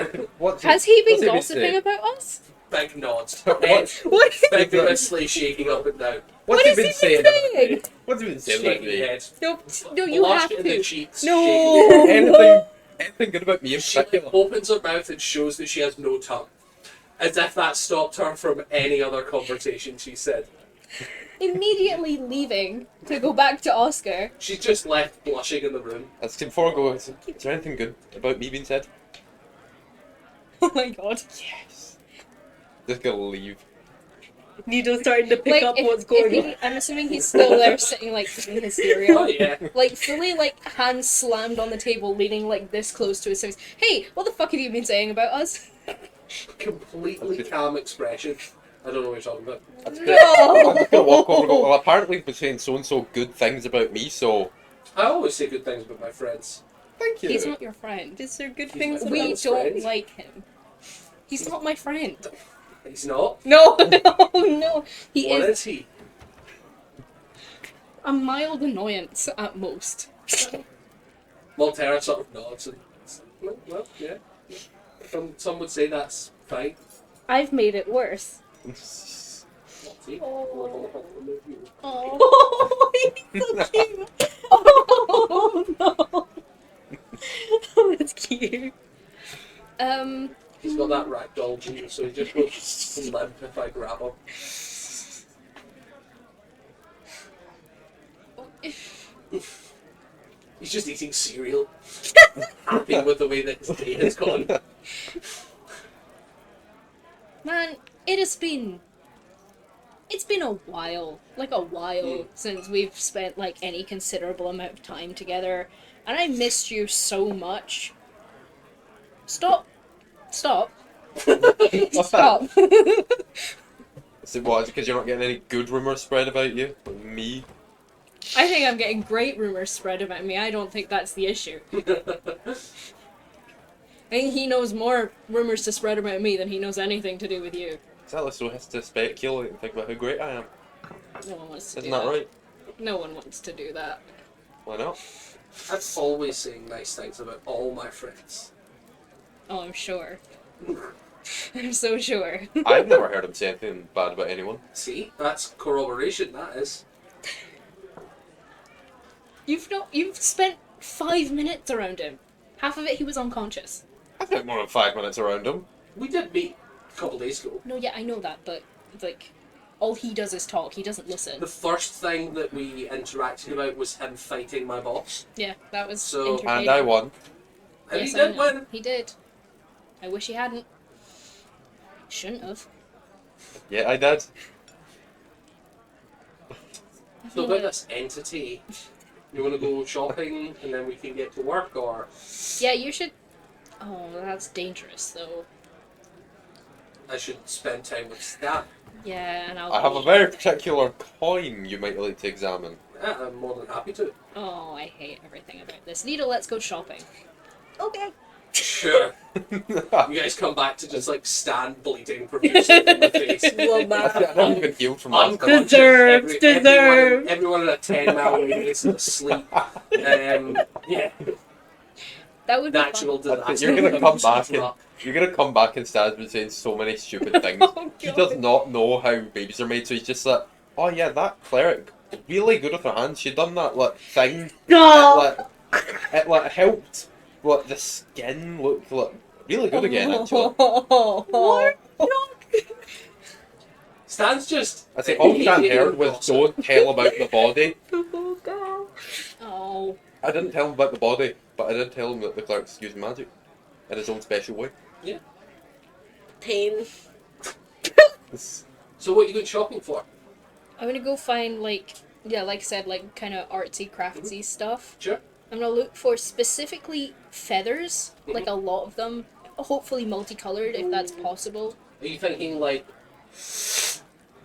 Has he been what's gossiping say? about us? Big nods. What? Vigorously shaking up and down. What's What he has been he been saying? saying? What's he been saying about Shaking me? head. No, you Blush have in the to. cheeks. No. Anything good about me in She like, particular? opens her mouth and shows that she has no tongue. As if that stopped her from any other conversation she said. Immediately leaving to go back to Oscar. She's just left blushing in the room. As before I go, is there anything good about me being said? Oh my god. Yes. Just gonna leave. Needle's starting to pick Like, up if, what's going if on. he, I'm assuming he's still there sitting, like, eating his cereal. Oh yeah. Like, fully, like, hands slammed on the table, leaning, like, this close to his face. Hey, what the fuck have you been saying about us? Completely calm expression. I don't know what you're talking about. I'm just gonna walk over and go, well, apparently you've been saying so-and-so good things about me, so... I always say good things about my friends. Thank you. He's not your friend. Is there good He's things my We about best don't friend. like him. He's not my friend. He's not. No, no. He What is is he? a mild annoyance at most. Maltera sort of nods and well, yeah. Some would say that's fine. I've made it worse. See? Oh, Oh, he's so cute. Oh no. Oh, that's cute. He's got that ragdoll gene, so he just goes limp if I grab him. He's just eating cereal. Happy with the way that his day has gone. Man, it's been a while, like a while, since we've spent like any considerable amount of time together, and I missed you so much. Stop. Stop. Stop. Is it what? Because you're not getting any good rumours spread about you? Like me? I think I'm getting great rumors spread about me. I don't think that's the issue. I think he knows more rumors to spread about me than he knows anything to do with you. Exactly, so he has to speculate and think about how great I am. No one wants to Isn't do that right? No one wants to do that. Why not? I'm always saying nice things about all my friends. Oh, I'm sure. I'm so sure. I've never heard him say anything bad about anyone. See, that's corroboration. That is. You've spent 5 minutes around him. Half of it he was unconscious. I spent more than 5 minutes around him. We did meet a couple days ago. No, yeah, I know that, but like, all he does is talk. He doesn't listen. The first thing that we interacted about was him fighting my boss. Yeah, that was So- entertaining. And I won. And Yes, he I did know. win. He did. I wish he hadn't. Shouldn't have. Yeah, I did. So about this entity, you want to go shopping and then we can get to work, or Yeah, you should. Oh, that's dangerous, though. I should spend time with Stan? Yeah, and I'll. I have a very particular coin you might like to examine. Yeah, I'm more than happy to. Oh, I hate everything about this. Needle, let's go shopping. Okay. Sure. You guys come back to just like Stan bleeding profusely from the face. Love that. I don't even healed from last time. Unconscious. Deserved, deserved. Everyone in a 10-mile radius is asleep. Yeah, That would be natural fun. disaster. You're gonna come back and Rock. you're gonna come back and Stan's been saying so many stupid things. Oh, He God. does not know how babies are made, so he's just like, oh yeah, that cleric, really good with her hands. She done that like thing. It like helped like the skin look like really good again. Actually, What? Stan's just. I say all Stan heard was don't tell about the body. Oh. I didn't tell him about the body, but I did tell him that the cleric's using magic in his own special way. Pain. So what are you going shopping for? I'm gonna go find, like, yeah, like I said, like, kind of artsy, craftsy stuff. Sure. I'm gonna look for specifically feathers, like a lot of them, hopefully multicolored if that's possible. Are you thinking like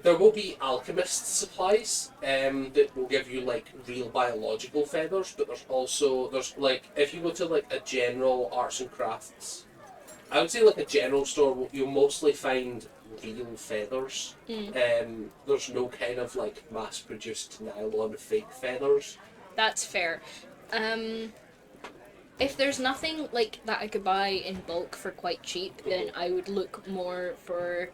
there will be alchemist supplies that will give you like real biological feathers, but there's like if you go to like a general arts and crafts, I would say like a general store, you'll mostly find real feathers. There's no kind of like mass-produced nylon fake feathers. That's fair. If there's nothing like that I could buy in bulk for quite cheap, then I would look more for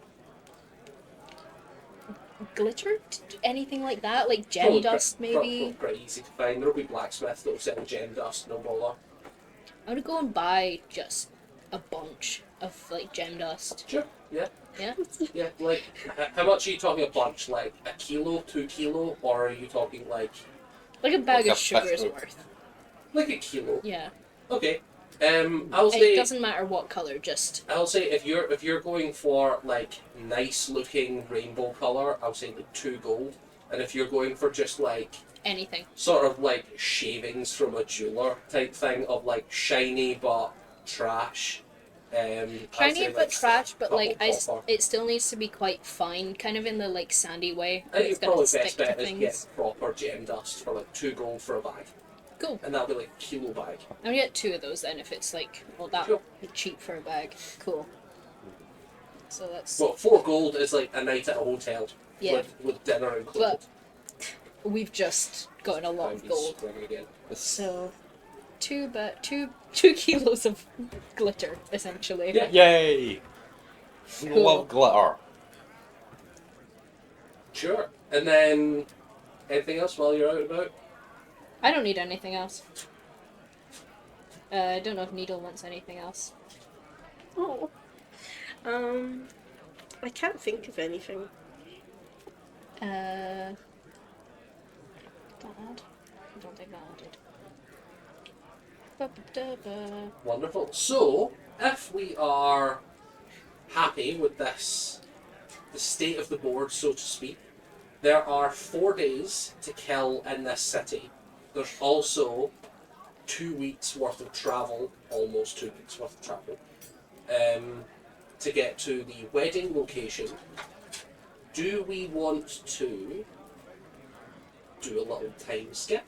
glitter, anything like that, like gem Probably dust Probably maybe. pretty easy to find. There'll be blacksmiths that'll sell gem dust, no bother. I'm gonna go and buy just a bunch of like gem dust. Sure. Yeah. Yeah. Yeah. Like, how much are you talking a bunch? Like a kilo, 2 kilo, or are you talking like Like a bag Like of a sugar's festival. worth. a kilo? Yeah. Okay. I'll It say doesn't matter what color, just if you're going for like nice looking rainbow color, I'll say like 2 gold. And if you're going for just like anything. sort of like shavings from a jeweler type thing of like shiny but trash. I'll Shiny say, but like, trash, but like copper. it still needs to be quite fine, kind of in the like sandy way. I think It's your gonna probably stick best to bet is things. get proper gem dust for like 2 gold for a bag. Cool. And that'll be like a kilo bag. I'm gonna get 2 of those then if it's like that Sure. cheap for a bag. Cool. So that's Well, 4 gold is like a night at a hotel yeah. with dinner included. But we've just gotten a lot of Times gold. square again. So 2 kilos of glitter essentially. Yeah. Yay! We Cool. love glitter. Sure. And then anything else while you're out and about? I don't need anything else. I don't know if Needle wants anything else. Oh. I can't think of anything. That add? I don't think that added. Ba-ba-da-ba. Wonderful. So, if we are happy with this, the state of the board, so to speak, there are 4 days to kill in this city. There's also 2 weeks worth of travel, almost 2 weeks worth of travel, to get to the wedding location do we want to do a little time skip?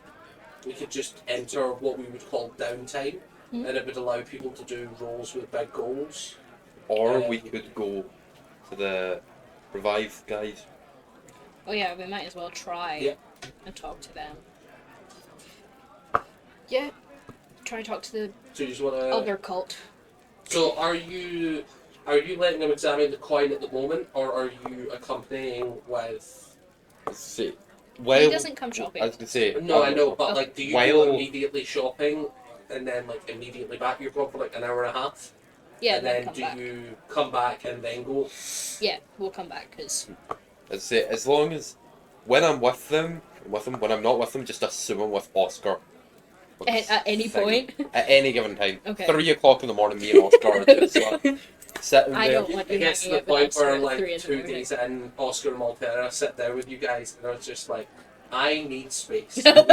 We could just enter what we would call downtime, and it would allow people to do roles with big goals. Or we could go to the revive guys. Oh yeah, we might as well try Yeah. and talk to them. Yeah. Try and talk to the So you just want to. other cult. So are you letting them examine the coin at the moment, or are you accompanying with? Let's see. He Well, doesn't come shopping. I was gonna say. No, I know, but like, do you While- go immediately shopping and then like immediately back? You're gone for like an hour and a half, Yeah, and then then come do back. you come back and then go? Yeah, we'll come back because I'd say as long as when I'm with them, when I'm not with them, just assume I'm with Oscar. at any point. At any given time. Okay. 3 o'clock in the morning, me and Oscar are just sitting I there. don't want It you gets to hanging the out with point where Oscar at 3 like in the 2 morning. days in, Oscar and Maltera sit down with you guys, and I was just like, I need space. Yeah, but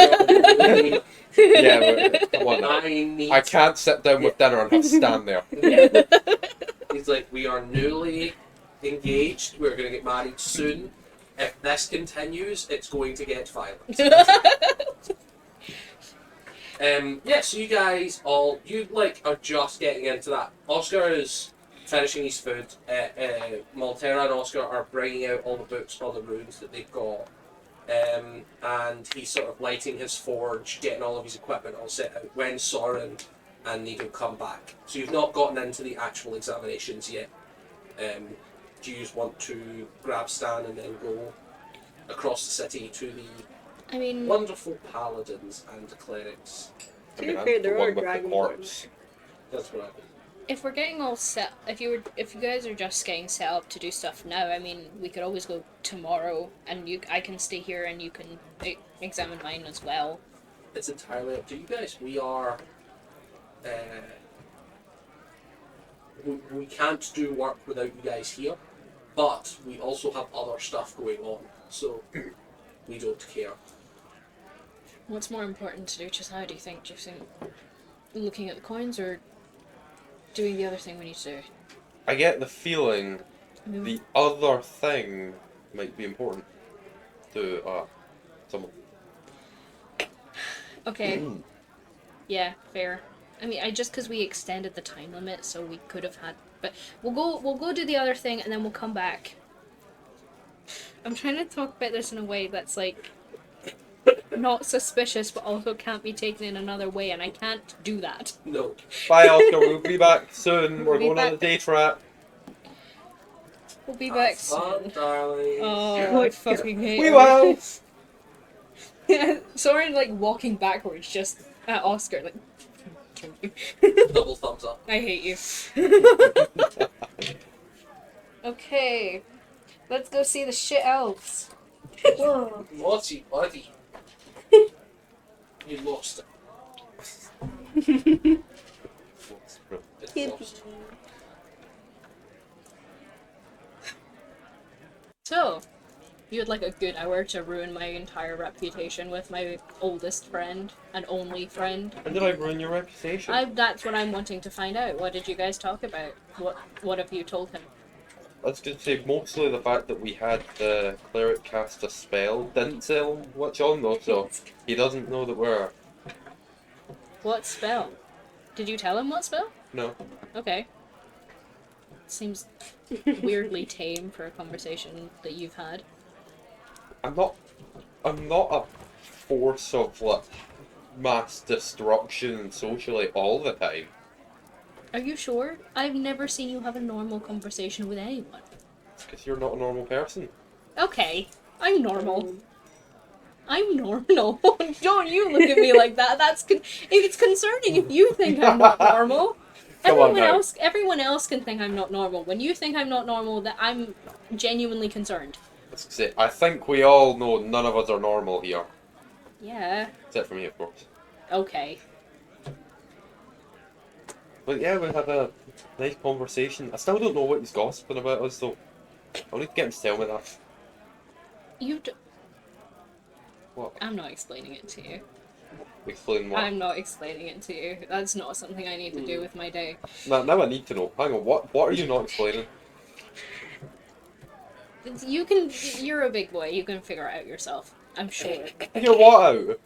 come on now. I need. I can't sit down with dinner and have to stand there. Yeah. He's like, we are newly engaged. We're going to get married soon. If this continues, it's going to get violent. Yeah, so you guys all, you like are just getting into that. Oscar is finishing his food. Maltera and Oscar are bringing out all the books on the runes that they've got. And he's sort of lighting his forge, getting all of his equipment all set out when Soren and Nido come back. So you've not gotten into the actual examinations yet. Do you just want to grab Stan and then go across the city to the I mean, wonderful paladins and clerics? To be I'm fair, the there one are with the dragon corpse. That's what I mean. if we're getting all set, if you guys are just getting set up to do stuff now, I mean, we could always go tomorrow, and I can stay here and you can examine mine as well. It's entirely up to you guys. We are. We can't do work without you guys here, but we also have other stuff going on, so we don't care. What's more important to do just now? Do you think? Looking at the coins or doing the other thing we need to do? I get the feeling the other thing might be important to someone. Okay. Yeah, fair. I mean, just because we extended the time limit, so we could have had. But we'll go do the other thing, and then we'll come back. I'm trying to talk about this in a way that's like not suspicious, but also can't be taken in another way, and I can't do that. No. Bye, Oscar. We'll be back soon. We're We'll be going on a back. day trip. We'll be back Fun, soon. darling. Oh, I fucking hate We it. will. Soren like walking backwards just at Oscar, like kill you. Double thumbs up. I hate you. Okay. Let's go see the shit elves. Whoa. Naughty buddy. You lost it. It's lost. So, you had like a good hour to ruin my entire reputation with my oldest friend and only friend. And did I ruin your reputation? That's what I'm wanting to find out. What did you guys talk about? What have you told him? I was going to say mostly the fact that we had the cleric cast a spell didn't tell him what's on though, so he doesn't know that we're. What spell? Did you tell him what spell? No. Okay. Seems weirdly tame for a conversation that you've had. I'm not a force of like mass destruction socially all the time. Are you sure? I've never seen you have a normal conversation with anyone. Because you're not a normal person. Okay, I'm normal. I'm normal. Don't you look at me like that. It's concerning if you think I'm not normal. Come on now. Everyone else can think I'm not normal. When you think I'm not normal, that I'm genuinely concerned. Let's say I think we all know none of us are normal here. Yeah. Except for me, of course. Okay. But yeah, we had a nice conversation. I still don't know what he's gossiping about us though. I'll need to get him to tell me that. What? I'm not explaining it to you. Explain what? I'm not explaining it to you. That's not something I need to do with my day. Now I need to know. Hang on, what are you not explaining? You can. You're a big boy. You can figure it out yourself. I'm sure. Figure what out?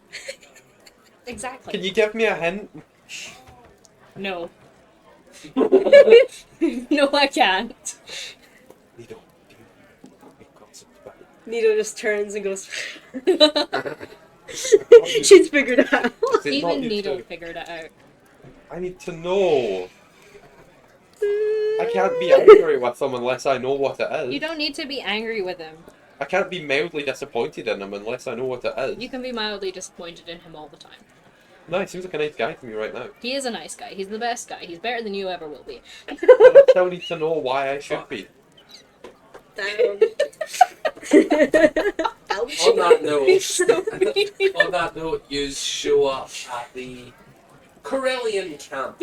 Exactly. Can you give me a hint? No. No, I can't. Needle, do you gossip about Nito just turns and goes. it? She's figured it out. Is it not Even you Needle two? figured it out. I need to know. I can't be angry with them unless I know what it is. You don't need to be angry with him. I can't be mildly disappointed in him unless I know what it is. You can be mildly disappointed in him all the time. No, he seems like a nice guy to me right now. He is a nice guy. He's the best guy. He's better than you ever will be. But I still need to know why I should be. Damn. Ouch. On that note, you show up at the Corellian camp.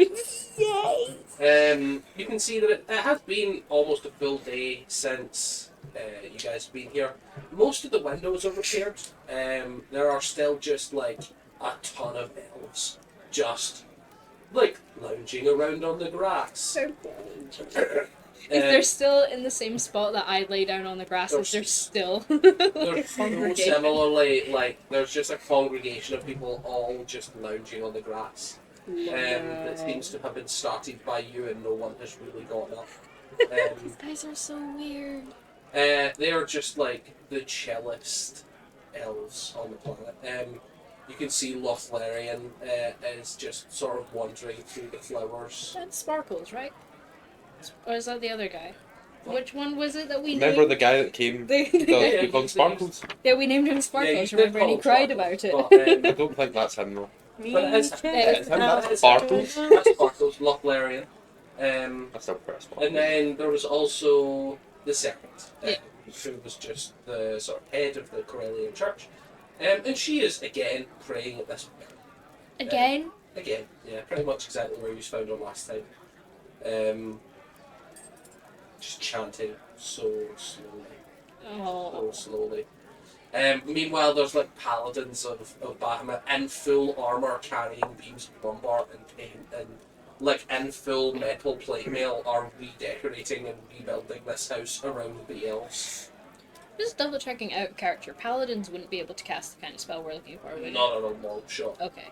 Yay! You can see that it has been almost a full day since you guys have been here. Most of the windows are repaired. There are still just like a ton of elves just like lounging around on the grass. If they're still in the same spot that I lay down on the grass, There's- is there still? There's no similarly, like, there's just a congregation of people all just lounging on the grass. That seems to have been started by you and no one has really gotten up. These guys are so weird. They are just like the chillest elves on the planet. You can see Lothlarian is just sort of wandering through the flowers. That's Sparkles, right? Or is that the other guy? Which one was it that we Remember named? the guy that came They- to Yeah, speak on he's- Sparkles? Yeah, we named him Sparkles, Yeah, you did remember? And call he him cried Sparkles, about it. I don't think that's him though. But it is, It's That's Sparkles. That's Sparkles, Lothlarian. That's still pretty Sparkles. And then there was also the Serpent, Yeah. who was just the sort of head of the Corellian Church. And she is again praying at this point. Again? Again, yeah, pretty much exactly where you found her last time. Just chanting so slowly. Oh. So slowly. Meanwhile, there's like paladins of Bahamut in full armour carrying beams of lumber and paint and like in full metal plate mail are redecorating and rebuilding this house around the elves. Just double checking out character. Paladins wouldn't be able to cast the kind of spell we're looking for, would they? Not on a long shot. Okay.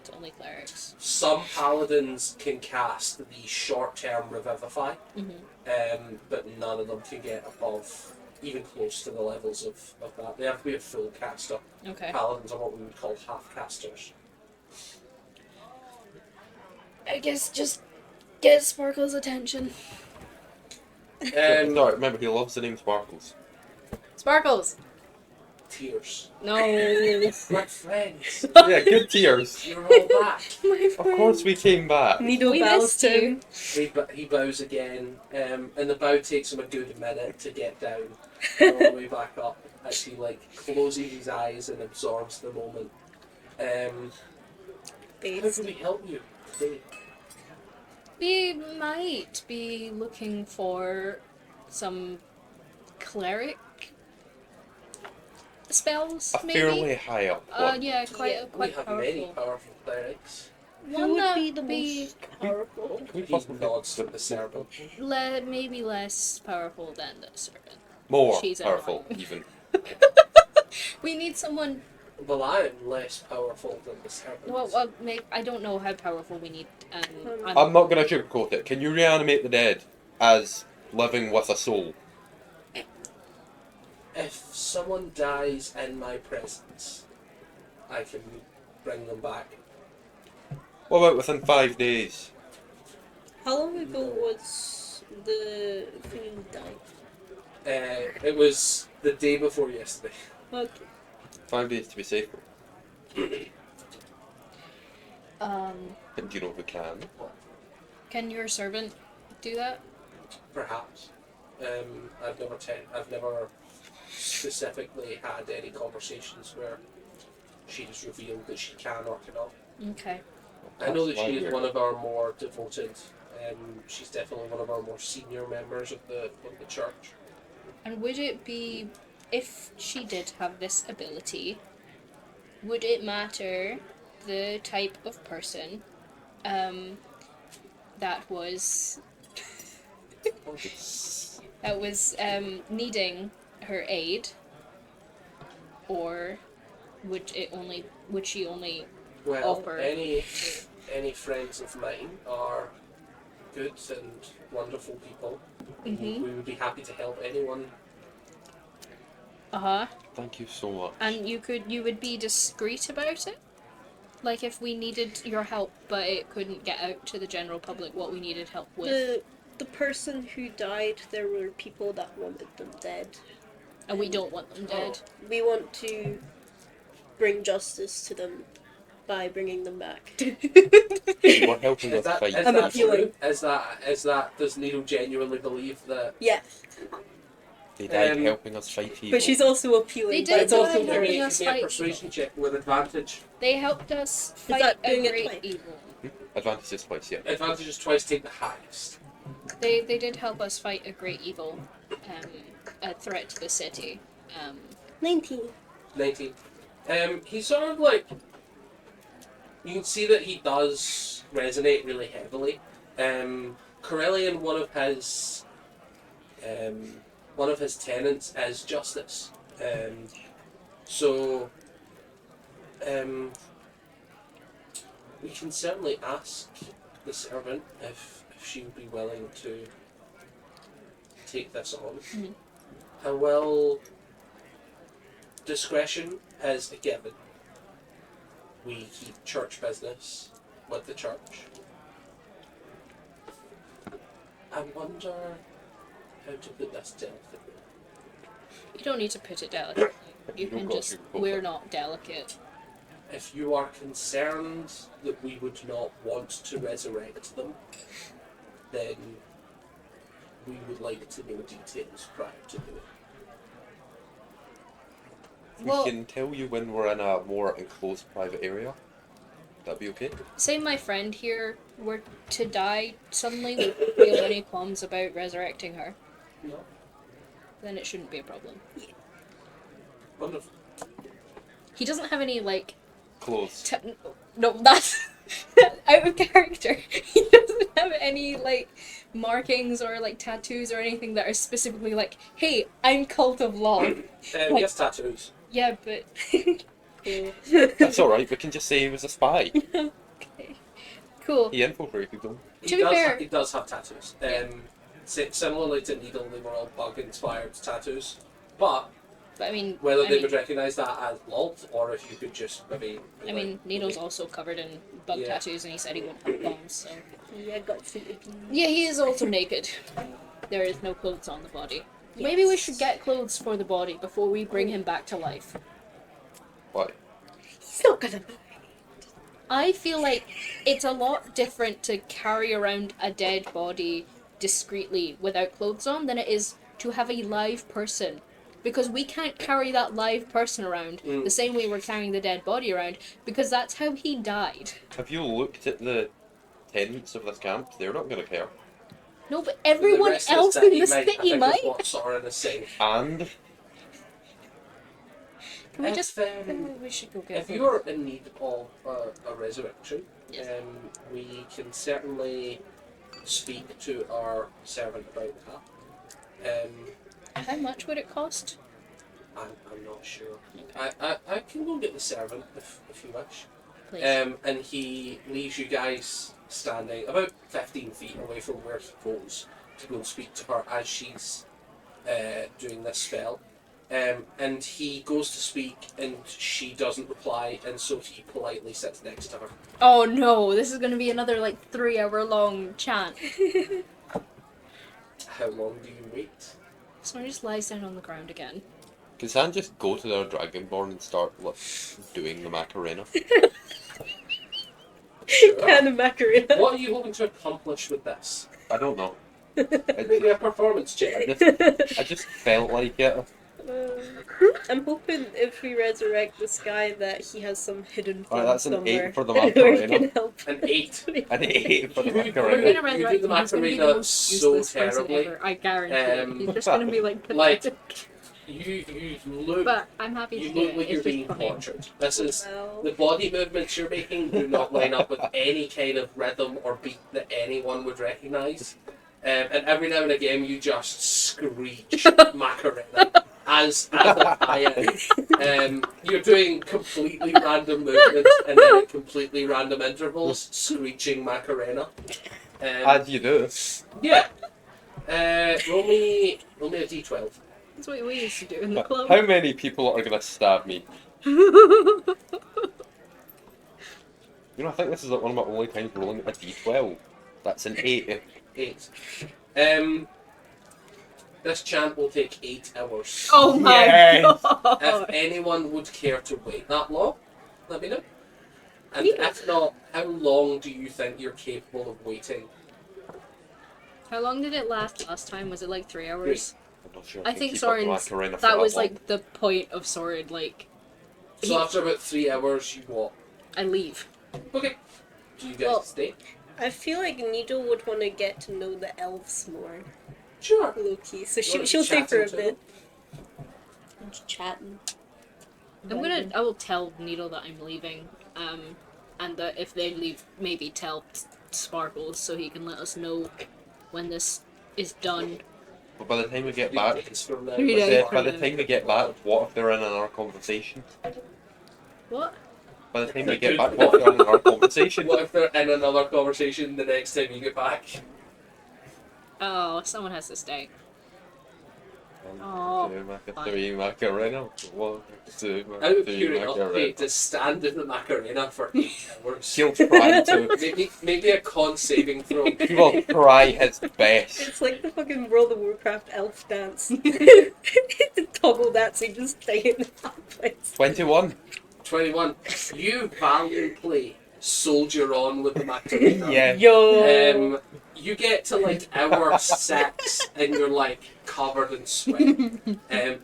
It's only clerics. Some paladins can cast the short-term Revivify, but none of them can get above, even close to the levels of that. They have to be a full caster. Okay. Paladins are what we would call half-casters. I guess just get Sparkle's attention. Sorry, remember he loves the name Sparkles. Sparkles! Tears. No. My friends, Yeah, good tears. you're all back. Of course we came back. Nito We bows missed to you. him. He bows again, and the bow takes him a good minute to get down, all the way back up. Actually, like closing his eyes and absorbs the moment. How Babes. can we help you today? We might be looking for some cleric spells, A maybe? fairly high up one. Yeah, quite Yeah, We quite have powerful. many powerful clerics. Who One would that be the most powerful? Can we He possibly nods to the serpent. maybe less powerful than the serpent. more She's powerful annoying. even? We need someone. Well, I am less powerful than the serpent. Well, I don't know how powerful we need. I'm not gonna sugarcoat it. Can you reanimate the dead as living with a soul? If someone dies in my presence, I can bring them back. What about within 5 days? How long ago was the queen died? It was the day before yesterday. Okay. 5 days to be safe. Um, And do you know who can? can your servant do that? Perhaps. I've never specifically had any conversations where she's revealed that she can or cannot. Okay. I know that That's she why is we're- one of our more devoted. She's definitely one of our more senior members of the church. And would it be, if she did have this ability, would it matter the type of person that was needing her aid, or would she only Well, offer? any friends of mine are good and wonderful people. Mhm. We would be happy to help anyone. Thank you so much. And you would be discreet about it? Like if we needed your help but it couldn't get out to the general public what we needed help with. The person who died, there were people that wanted them dead. And we don't want them dead. We want to bring justice to them by bringing them back. You are helping us fight. I'm appealing. Is that does Neil genuinely believe that? Yeah, They died Um, helping us fight evil. but she's also appealing. They but did it's also die Give very. me, helping us give me a fight persuasion check with advantage. They helped us fight that a doing it great twice? evil. Advantage is twice, yeah. Advantage is twice, take the highest. They did help us fight a great evil, a threat to the city. 19. 19. He's sort of like. You can see that he does resonate really heavily. Corellian, one of his tenets is justice. So we can certainly ask the servant if she would be willing to take this on. Mhm. How well discretion is a given. We keep church business with the church. I wonder how to put this delicately. You don't need to put it delicately. You You've can got just. to go We're for it. not delicate. If you are concerned that we would not want to resurrect them, then we would like to know details prior to doing it. Well- We can tell you when we're in a more enclosed private area. That'd be okay? Say my friend here were to die suddenly, would you feel any qualms about resurrecting her? No? Then it shouldn't be a problem. Wonderful. He doesn't have any like. Close. No, that's out of character. He doesn't have any like markings or like tattoos or anything that are specifically like, "Hey, I'm cult of law." He has tattoos. Yeah, but That's alright, we can just say he was a spy. okay, cool. He infiltrated them. To be fair- He does have tattoos. Similarly to Needle, they were all bug-inspired tattoos. But But I mean, whether I they mean, would recognise that as Walt, or if you could just maybe... I mean, Needle's also covered in bug Yeah. tattoos, and he said he wouldn't have bombs. So Yeah, got some icky. yeah, he is also naked. There is no clothes on the body. Maybe we should get clothes for the body before we bring him back to life. Why? He's not gonna. I feel like it's a lot different to carry around a dead body discreetly without clothes on than it is to have a live person. Because we can't carry that live person around the same way we're carrying the dead body around, because that's how he died. Have you looked at the tenants of this camp? They're not going to care. No, but The everyone rest of else city in the might, I city think, might. is what Soren is saying. And Can we just? If, We should go get If food. you're in need of a resurrection, Yes. we can certainly speak to our servant about that. How much would it cost? I'm not sure. I can go get the servant if you wish. Please. And he leaves you guys standing about 15 feet away from where he goes to go and speak to her as she's doing this spell. And he goes to speak and she doesn't reply, and so he politely sits next to her. Oh no, this is gonna be another like 3-hour long chant. How long do you wait? So he just lies down on the ground again. can San just go to their Dragonborn and start like, doing the Macarena? Sure. Kind of Macarena. What are you hoping to accomplish with this? I don't know. Maybe a performance check. I just felt like it. I'm hoping if we resurrect this guy that he has some hidden thing Alright, that's an somewhere 8 for the where he Macarena. can help. An 8. An 8 for the You- We're Macarena. gonna You resurrect do the him. He's gonna be the Macarena most so useless person terribly. ever. I guarantee it. He's just Like, gonna be like pathetic. You look. But I'm happy You to do look it. like you're It's just being funny. tortured. This is Well, the body movements you're making do not line up with any kind of rhythm or beat that anyone would recognise. And every now and again, you just screech Macarena as a tie-in. You're doing completely random movements and then at completely random intervals, screeching Macarena. As you do. Yeah. Roll me a d12. That's what we used to do in the club. How many people are gonna stab me? You know, I think this is like one of my only times rolling a d12. That's an 8. 8. This chant will take 8 hours. Oh my Yes. god! If anyone would care to wait that long, let me know. And if not, how long do you think you're capable of waiting? How long did it last time? Was it like 3 hours? I'm not sure. I can think keep up with Soren's. Macarena for That was long. like the point of Soren. Like, So after about 3 hours, you what? I leave. Okay. Do you guys Well- stay? I feel like Needle would want to get to know the elves more, Sure. low-key. So You wanna she'll stay chat for a to bit. Just chatting. I will tell Needle that I'm leaving, and that if they leave, maybe tell Sparkles so he can let us know when this is done. But by the time we get 3 back, days from now. 3 but days. by the time we get back, what if they're in another conversation? What? By the time we get back, what if they're in another conversation? What if they're in another conversation the next time you get back? Oh, someone has to stay. 1, Oh, 2, fine. 3, Macarena. 1, 2, Out of 3, curiosity, Macarena. to stand in the Macarena for 8 hours. She'll try to. Maybe a con saving throw. He will try his best. It's like the fucking World of Warcraft elf dance. Toggle dancing, just stay in that place. 21. 21. You valiantly soldier on with the Macarena. Yeah. Yo! You get to like hour 6 and you're like covered in sweat.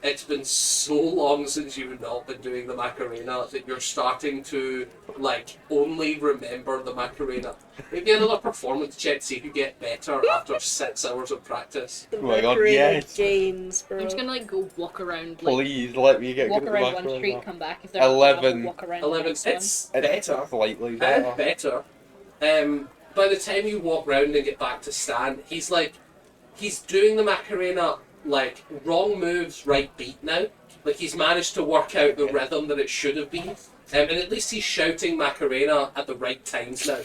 It's been so long since you've not been doing the Macarena that you're starting to like only remember the Macarena. Maybe another performance check to see if you get better after 6 hours of practice. The Oh my God, Macarena yes. Games, bro. I'm just gonna like go walk around, like Please let me get walk good at the around one Macarena. street, come back. If they're not, I'll 11. walk around the 11. next one. It's better. Slightly And better. better. By the time you walk round and get back to Stan, he's doing the Macarena like wrong moves, right beat now. Like he's managed to work out the rhythm that it should have been, and at least he's shouting Macarena at the right times now.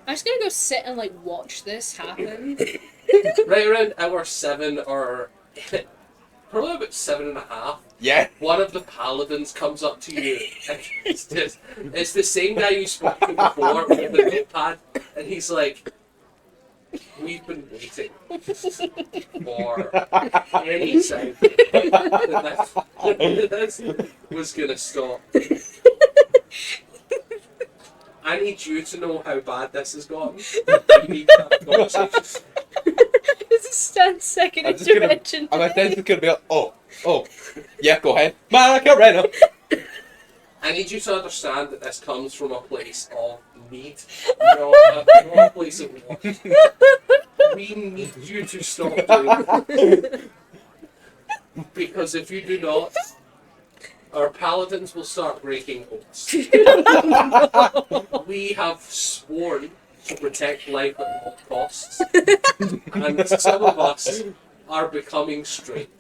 I'm just gonna go sit and like watch this happen. Right around hour 7 or probably about 7.5. Yeah. One of the paladins comes up to you, and it's the same guy you spoke to before with the notepad, and he's like, "We've been waiting for any sign that this was gonna stop. I need you to know how bad this has gotten. We need to have a conversation." This is Stan's second I'm just gonna- intervention. I'm just gonna be like, oh, yeah, go ahead. Macarena. I need you to understand that this comes from a place of need, not a place of want. We need you to stop doing it. Because if you do not, our paladins will start breaking oaths. We have sworn to protect life at all costs, and some of us are becoming straight.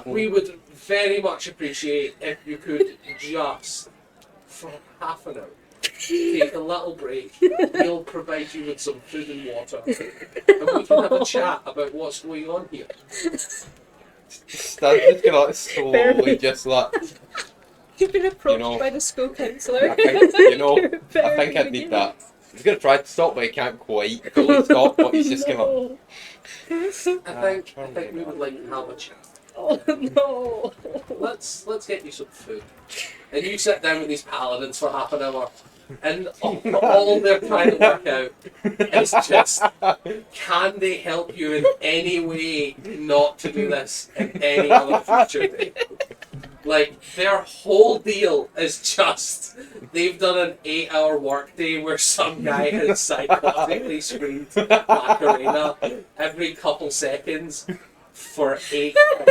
We would very much appreciate if you could just, for half an hour, take a little break. We'll provide you with some food and water, and we can have a chat about what's going on here. Stan's just gonna slowly just like, You've been approached You know, by the school counsellor. I think, I think I'd need that. He's gonna try to stop, but he can't quite fully stop, but he's just gonna... I think we would like to have a chat. Oh no! Let's get you some food. And you sit down with these paladins for half an hour, and all they're trying to work out is just, can they help you in any way not to do this in any other future day? Like, their whole deal is just, they've done an 8-hour workday where some guy has psychotically screamed Macarena every couple seconds for 8 hours.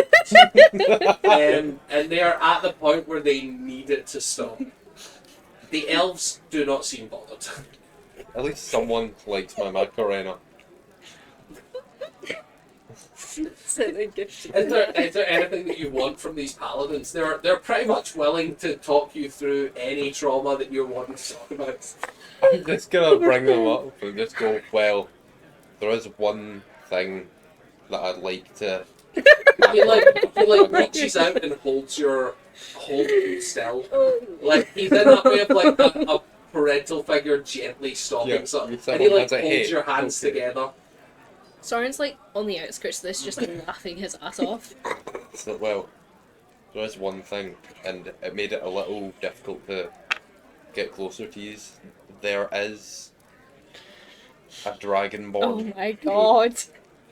And they are at the point where they need it to stop. The elves do not seem bothered. At least someone likes my Macarena. Sent a gift. Is there anything that you want from these paladins? They're pretty much willing to talk you through any trauma that you're wanting to talk about. I'm just gonna bring them up and just go, well, there is one thing that I'd like to. He reaches out and holds you still. Like he's in that way of like a parental figure gently stopping something, and he like holds your hands together. Soren's like on the outskirts of this, just laughing his ass off. So, well, there is one thing, and it made it a little difficult to get closer to you. There is a dragonborn. Oh my god.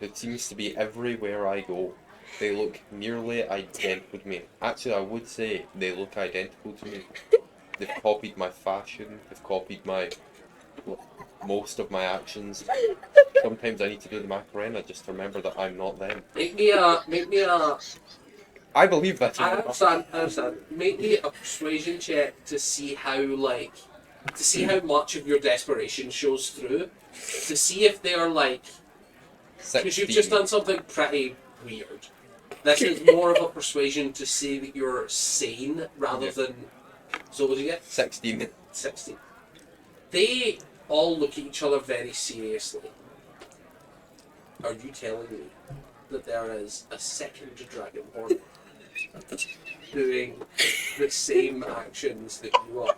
It seems to be everywhere I go. They look nearly identical to me. Actually, I would say they look identical to me. They've copied my fashion. They've copied most of my actions. Sometimes I need to do the Macarena just to remember that I'm not them. Make me a. I believe that. I understand. Make me a persuasion check to see how much of your desperation shows through. To see if they're like. Because you've just done something pretty weird. This is more of a persuasion to see that you're sane rather than. So what did you get? 16. 16. They all look at each other very seriously. Are you telling me that there is a second dragonborn doing the same actions that you are?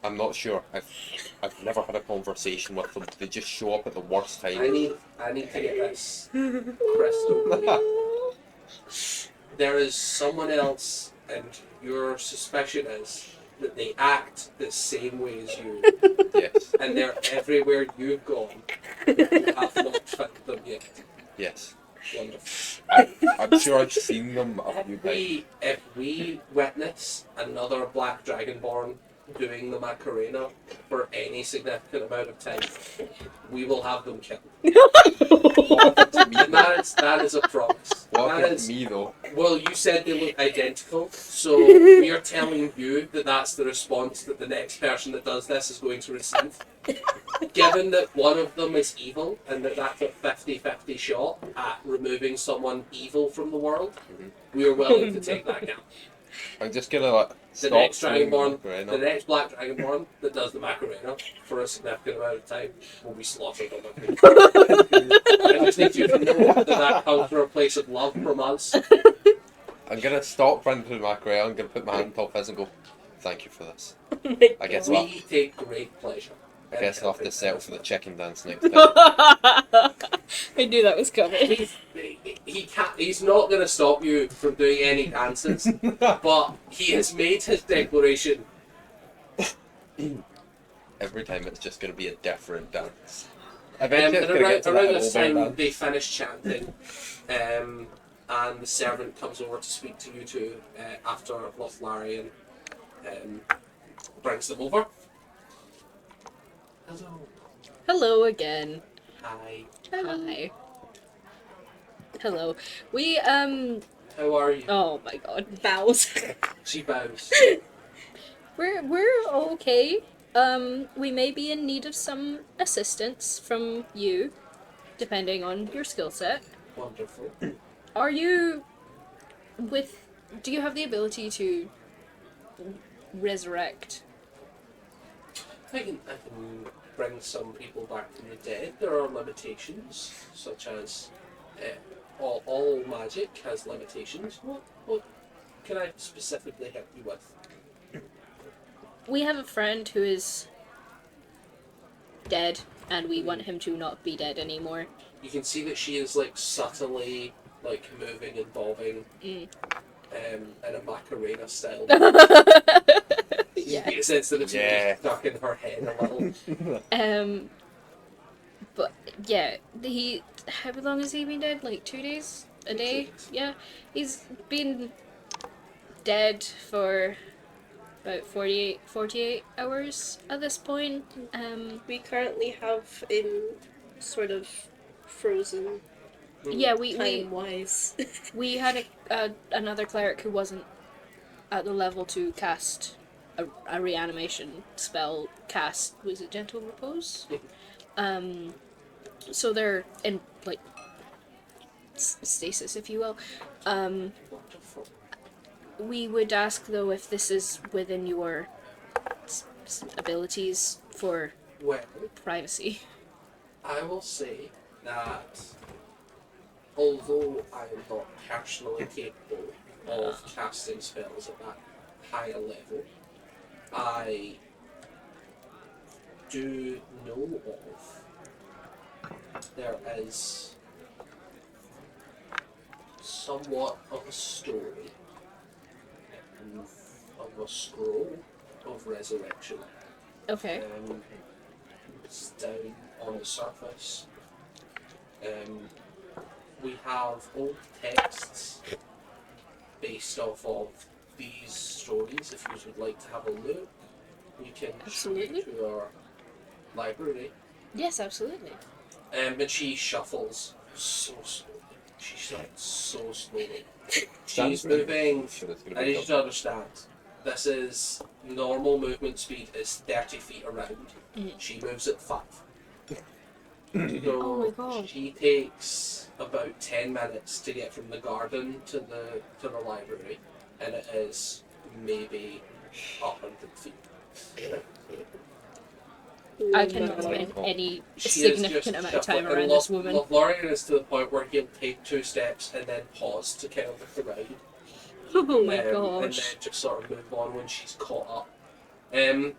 I'm not sure. I've never had a conversation with them. They just show up at the worst time. I need to get this crystal clear. There is someone else, and your suspicion is that they act the same way as you. Yes. And they're everywhere you've gone. You have not found them yet. Yes. Wonderful. I'm sure I've seen them a few times. If we witness another black dragonborn doing the Macarena for any significant amount of time, we will have them killed. And that is a promise. What happened to me though? Well, you said they look identical, so we are telling you that that's the response that the next person that does this is going to receive. Given that one of them is evil, and that's a 50-50 shot at removing someone evil from the world, we are willing to take that gamble. I'm just gonna The next black dragonborn that does the Macarena for a significant amount of time will be slaughtered on the I just need you to know that comes from a place of love from us. I'm gonna stop running through the Macarena. I'm gonna put my hand on top of his and go, thank you for this. I guess We take great pleasure. I'll have to settle for the chicken dance next time. I knew that was coming. He's not going to stop you from doing any dances, but he has made his declaration. Every time it's just gonna be a different dance. And around this time, they finish chanting, and the servant comes over to speak to you two after Lothlarian brings them over. Hello. Hello again. Hi. Hi. Hello. We How are you? oh my god, bows. She bows. We're okay. We may be in need of some assistance from you, depending on your skill set. Wonderful. Are you do you have the ability to resurrect? I can bring some people back from the dead. There are limitations, such as all magic has limitations. What can I specifically help you with? We have a friend who is dead, and we want him to not be dead anymore. You can see that she is like subtly like moving and bobbing in a Macarena style. Yeah. You get a sense that it's stuck in her head a little. But yeah, how long has he been dead? Like 2 days? A day? 2 days. Yeah. He's been dead for about 48 hours at this point. We currently have in sort of frozen Yeah, we time-wise. we had another cleric who wasn't at the level to cast a reanimation spell. Was it Gentle Repose? So they're in like stasis, if you will. Wonderful. We would ask though if this is within your abilities for Well, privacy. I will say that although I am not personally capable of casting spells at that higher level, I do know of there is somewhat of a story of a scroll of resurrection. Okay. It's down on the surface. We have old texts based off of these stories. If you would like to have a look, we can Absolutely. show you to our library. Yes, absolutely. And she shuffles so slowly. She shuffles so slowly. Sounds She's moving. Sure, it's gonna I be need you tough. to understand. This is normal movement speed is 30 feet around. Mhm. She moves at 5. Oh my So God. she takes about 10 minutes to get from the garden to the library, and it is maybe 100 feet. I Oh cannot my. spend God. any She is significant just amount of time shuffling, around and this woman. Lothlorien is to the point where he'll take 2 steps and then pause to kind of look around. Oh my And then gosh. just sort of move on when she's caught up. And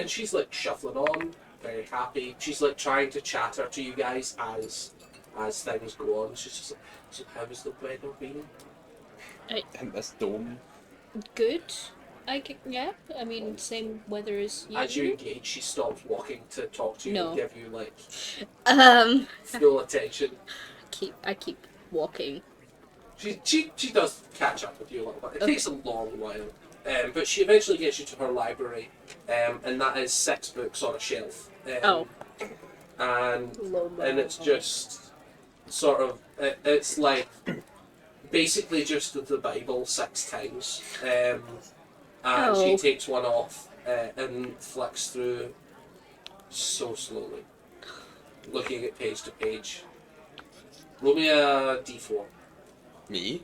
she's like shuffling on, very happy. She's like trying to chatter to you guys as things go on. She's just like, so how's the weather been? And this dome. Good. Yeah. I mean, same weather as you. As you engage, she stops walking to talk to you No. and give you like Um. full attention. I keep walking. She does catch up with you a little bit. It Okay. takes a long while. But she eventually gets you to her library, and that is 6 books on a shelf. Oh. And Low it's just sort of it's like basically just the Bible 6 times, and she Oh. takes one off and flicks through so slowly, looking at page to page. Roll me a d4. Me?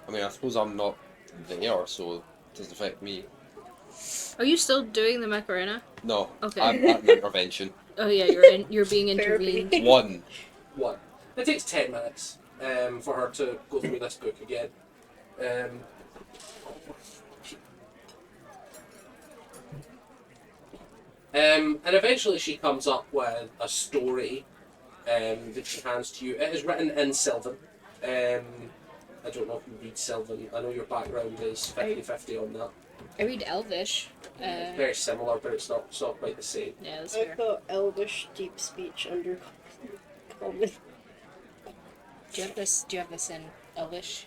I mean, I suppose I'm not there, so it doesn't affect me. Are you still doing the Macarena? No. Okay. I'm at an intervention. Oh yeah, you're being Therapy. intervened. 1. 1. It takes 10 minutes for her to go through this book again. And eventually she comes up with a story that she hands to you. It is written in Sylvan. I don't know if you read Sylvan. I know your background is 50-50 on that. I read Elvish. Very similar, but it's not quite the same. Yeah, that's I fair. thought Elvish deep speech under common. Do you have this in Elvish?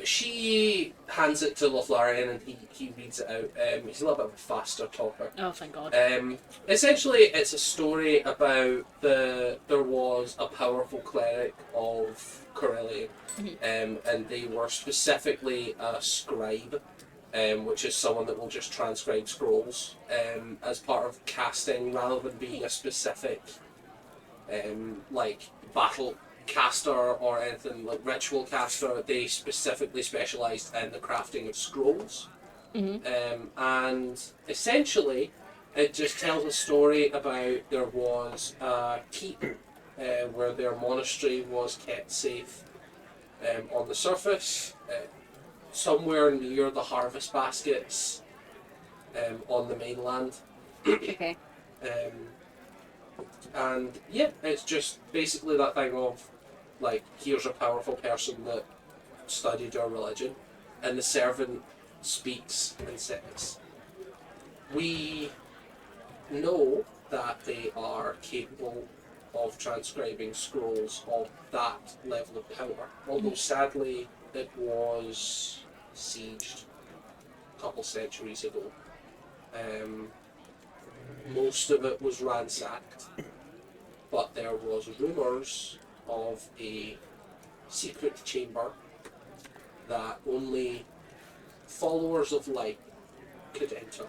She hands it to Lothlorien and he reads it out. He's a little bit of a faster talker. Oh, thank God. Essentially, it's a story about there was a powerful cleric of Corellia, and they were specifically a scribe, which is someone that will just transcribe scrolls as part of casting rather than being a specific like battle caster or anything like ritual caster. They specifically specialised in the crafting of scrolls. And essentially it just tells a story about there was a keep where their monastery was kept safe on the surface, somewhere near the harvest baskets on the mainland. Okay. And yeah, it's just basically that thing of like, here's a powerful person that studied our religion, and the servant speaks and says, we know that they are capable of transcribing scrolls of that level of power, although sadly it was sieged a couple centuries ago. Most of it was ransacked, but there was rumours of a secret chamber that only followers of light could enter.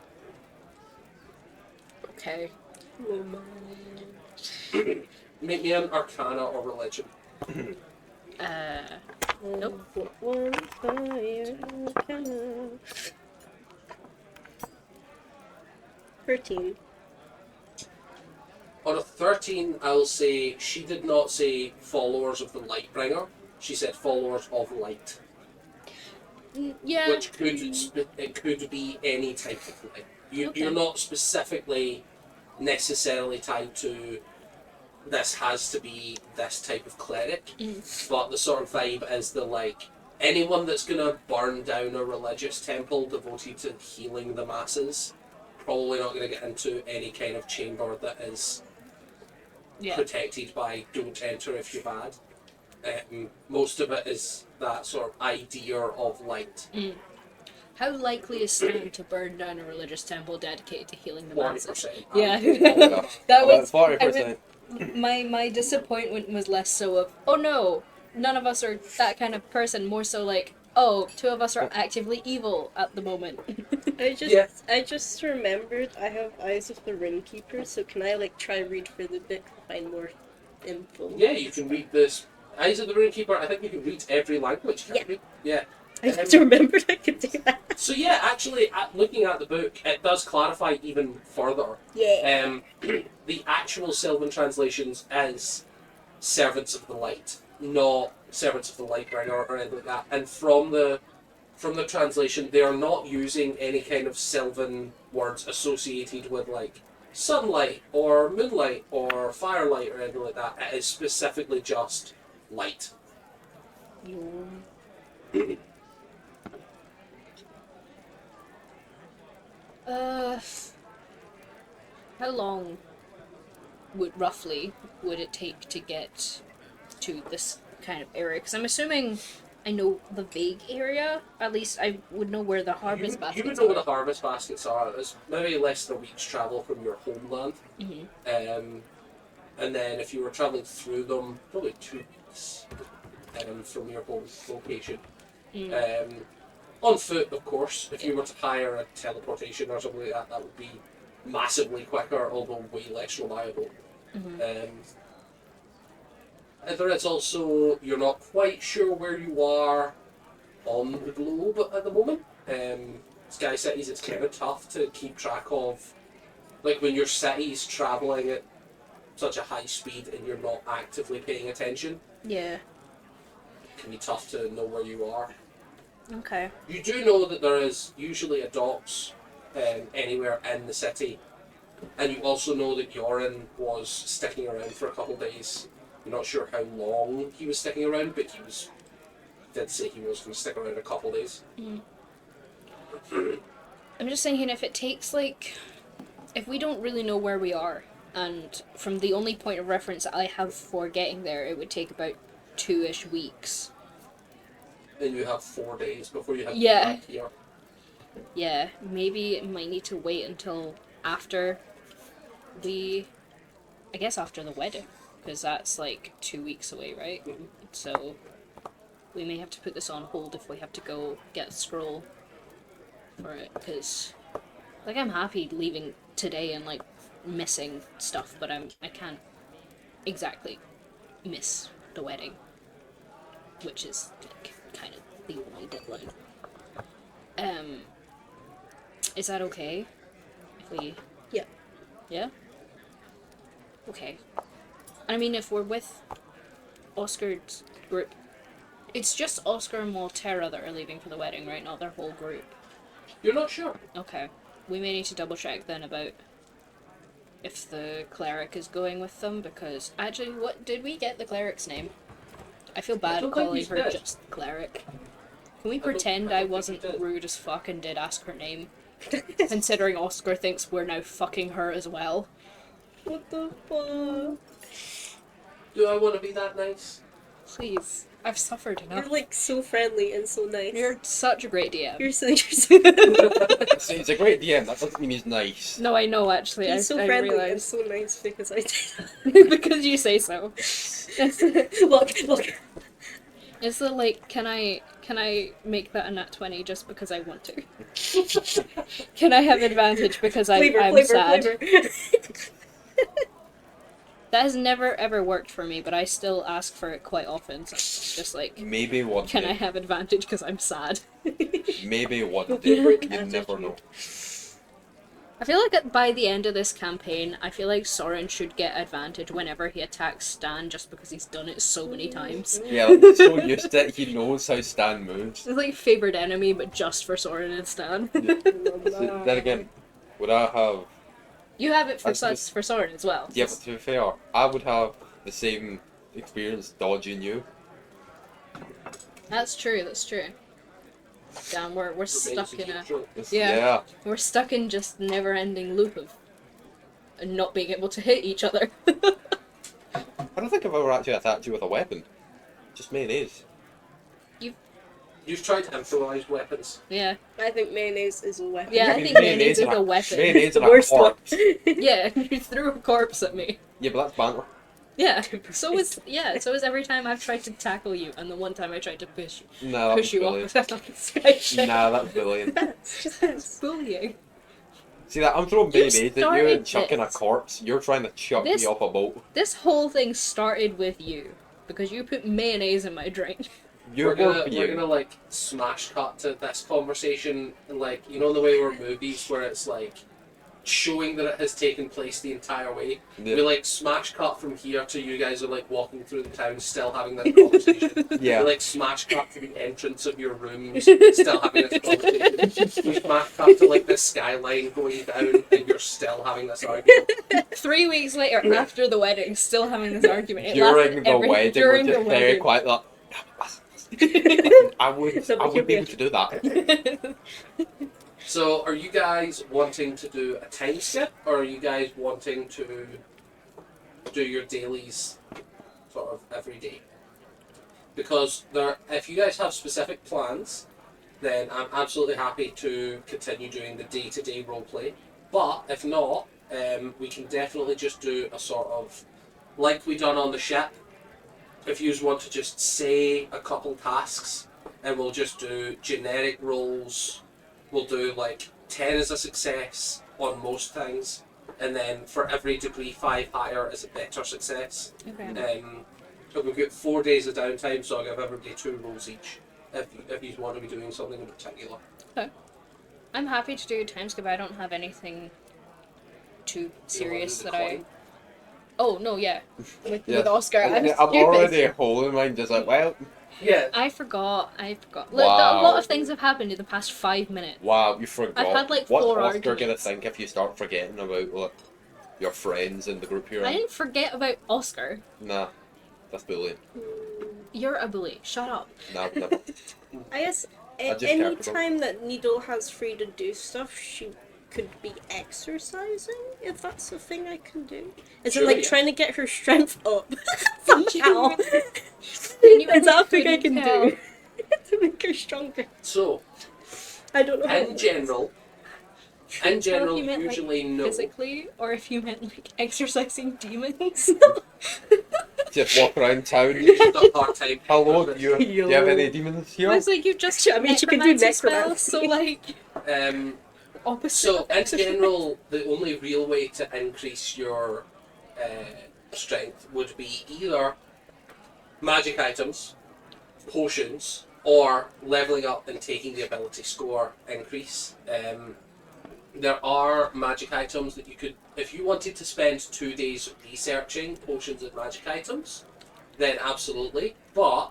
Okay. Make me an arcana or religion. Nope. One fire, 13. On a 13, I'll say she did not say followers of the Lightbringer. She said followers of light, Yeah. which it could be any type of light. Okay. You're not specifically necessarily tied to this has to be this type of cleric, but the sort of vibe is the like anyone that's gonna burn down a religious temple devoted to healing the masses, probably not gonna get into any kind of chamber that is protected by don't enter if you're bad. Most of it is that sort of idea of light. How likely is Stan to burn down a religious temple dedicated to healing the masses? 40%. Yeah. That That was 40%. my disappointment was less so of, oh no, none of us are that kind of person, more so like, oh, two of us are actively evil at the moment. I just remembered I have Eyes of the Ringkeeper, so can I like try read for the bit to find more info? Yeah, you can read this. Eyes of the Runekeeper, I think you can read every language, can't you? Yeah. I just remembered I could do that. So yeah, actually, looking at the book, it does clarify even further. Yeah. The actual Sylvan translations is Servants of the Light, not Servants of the Lightbringer or anything like that. And from the translation, they are not using any kind of Sylvan words associated with like sunlight or moonlight or firelight or anything like that. It is specifically just light. How long roughly would it take to get to this kind of area? Because I'm assuming I know the vague area. At least I would know where the harvest baskets You would know where are. the harvest baskets are. It's maybe less than a week's travel from your homeland. And then if you were travelling through them, probably 2 weeks from your home location. On foot, of course. If you were to hire a teleportation or something like that, that would be massively quicker, although way less reliable. And there is also, you're not quite sure where you are on the globe at the moment. Sky Cities, it's kind of tough to keep track of. Like when your city's travelling at such a high speed and you're not actively paying attention, Yeah. it can be tough to know where you are. Okay. You do know that there is usually a docks anywhere in the city, and you also know that Yorin was sticking around for a couple of days. You're not sure how long he was sticking around, but did say he was going to stick around a couple of days. I'm just thinking if it takes if we don't really know where we are, and from the only point of reference I have for getting there, it would take about 2-ish weeks. And you have 4 days before you have to Yeah. get back here. Yeah, maybe it might need to wait until after after the wedding, because that's 2 weeks away, right? So we may have to put this on hold if we have to go get a scroll for it, because I'm happy leaving today and missing stuff, but I can't exactly miss the wedding, which is kind of the only deadline. Is that okay if we... Yeah. Yeah? Okay. I mean, if we're with Oscar's group, it's just Oscar and Waltera that are leaving for the wedding, right? Not their whole group. You're not sure. Okay. We may need to double check then about if the cleric is going with them, because actually, what did we get the cleric's name? I feel bad don't think calling we her did. just cleric. Can we I pretend don't I think we wasn't did. rude as fuck and did ask her name? Considering Oscar thinks we're now fucking her as well. What the fuck? Do I want to be that nice? Please. I've suffered enough. You're so friendly and so nice. You're such a great DM. You're so It's a great DM, that doesn't mean he's nice. No, I know actually. He's so I friendly and realized. so nice because I did. Because you say so. Look. It's the can I make that a nat 20 just because I want to? Can I have advantage because I'm sad? Flavor. That has never ever worked for me, but I still ask for it quite often. So it's just like, Maybe one can I day. have advantage because I'm sad? Maybe one day. Favorite You never attitude. know. I feel like by the end of this campaign, I feel like Soren should get advantage whenever he attacks Stan, just because he's done it so many times. Yeah, like, he's so used to it, he knows how Stan moves. It's like favorite enemy, but just for Soren and Stan. So, then again, would I have... You have it for That's for Soren as well. Yeah, but to be fair, I would have the same experience dodging you. That's true. That's true. Damn, we're stuck in a Yeah. Yeah. we're stuck in just never-ending loop of not being able to hit each other. I don't think I've ever actually attacked you with a weapon. Just mayonnaise. You've tried to improvise weapons. Yeah, I think mayonnaise is a weapon. Yeah, I mean, think mayonnaise is a weapon. Mayonnaise and a Worst one. corpse. yeah. You threw a corpse at me. Yeah, but that's banter. Yeah. So is every time I've tried to tackle you, and the one time I tried to push Nah, that's you brilliant. off the sky. Nah, that's brilliant. That's bullying. See that? I'm throwing You mayonnaise at you started and chucking a this. corpse. You're trying to chuck This- me off a boat. This whole thing started with you because you put mayonnaise in my drink. You're we're being... gonna like smash cut to this conversation, and like, you know, the way we're movies where it's like showing that it has taken place the entire way. Yeah. We like smash cut from here to you guys are like walking through the town still having this conversation. Yeah. We like smash cut to the entrance of your rooms still having this conversation. We smash cut to like the skyline going down and you're still having this argument. 3 weeks later, after the wedding, still having this argument. It During lasted the wedding, during we're the just very wedding. quiet. Like, I would be able to do that. So, are you guys wanting to do a time skip, or are you guys wanting to do your dailies sort of every day? Because if you guys have specific plans, then I'm absolutely happy to continue doing the day-to-day roleplay. But if not, we can definitely just do a sort of, like we done on the ship. If you want to just say a couple tasks, and we'll just do generic rolls. We'll do like 10 is a success on most things, and then for every degree 5 higher is a better success. Okay. So we've got 4 days of downtime, so I'll give everybody 2 rolls each if you want to be doing something in particular. I'm happy to do time skip. I don't have anything too serious You that wanna do I. the Oh no, yeah. With, Yeah. with Oscar, I'm I'm stupid. already holding mine, just like, well, Yeah. I forgot. Look, Wow. a lot of things have happened in the past 5 minutes. wow, you forgot. I've had, like, What's 4 Oscar gonna arguments. think if you start forgetting about like, your friends in the group you're I in? didn't forget about Oscar. Nah, that's bullying. You're a bully. Shut up. Nah, never. I guess just any can't forget. time that Needle has free to do stuff, she could be exercising, if that's a thing I can do. Is Sure, it like yeah. trying to get her strength up? Somehow. You Is that a thing I couldn't can tell. do? To make her stronger. So, I don't know how in it general, Tell general, if you meant, usually like, no. physically, or if you meant like exercising demons. Just walk around town. Just a hard time. Hello, do you have any demons here? It's like you just I mean, she can do necromancy spells, necromancy. so like Um, opposite. So, of in exercise. general, the only real way to increase your strength would be either magic items, potions, or leveling up and taking the ability score increase. There are magic items that you could, if you wanted to spend 2 days researching potions and magic items, then absolutely. But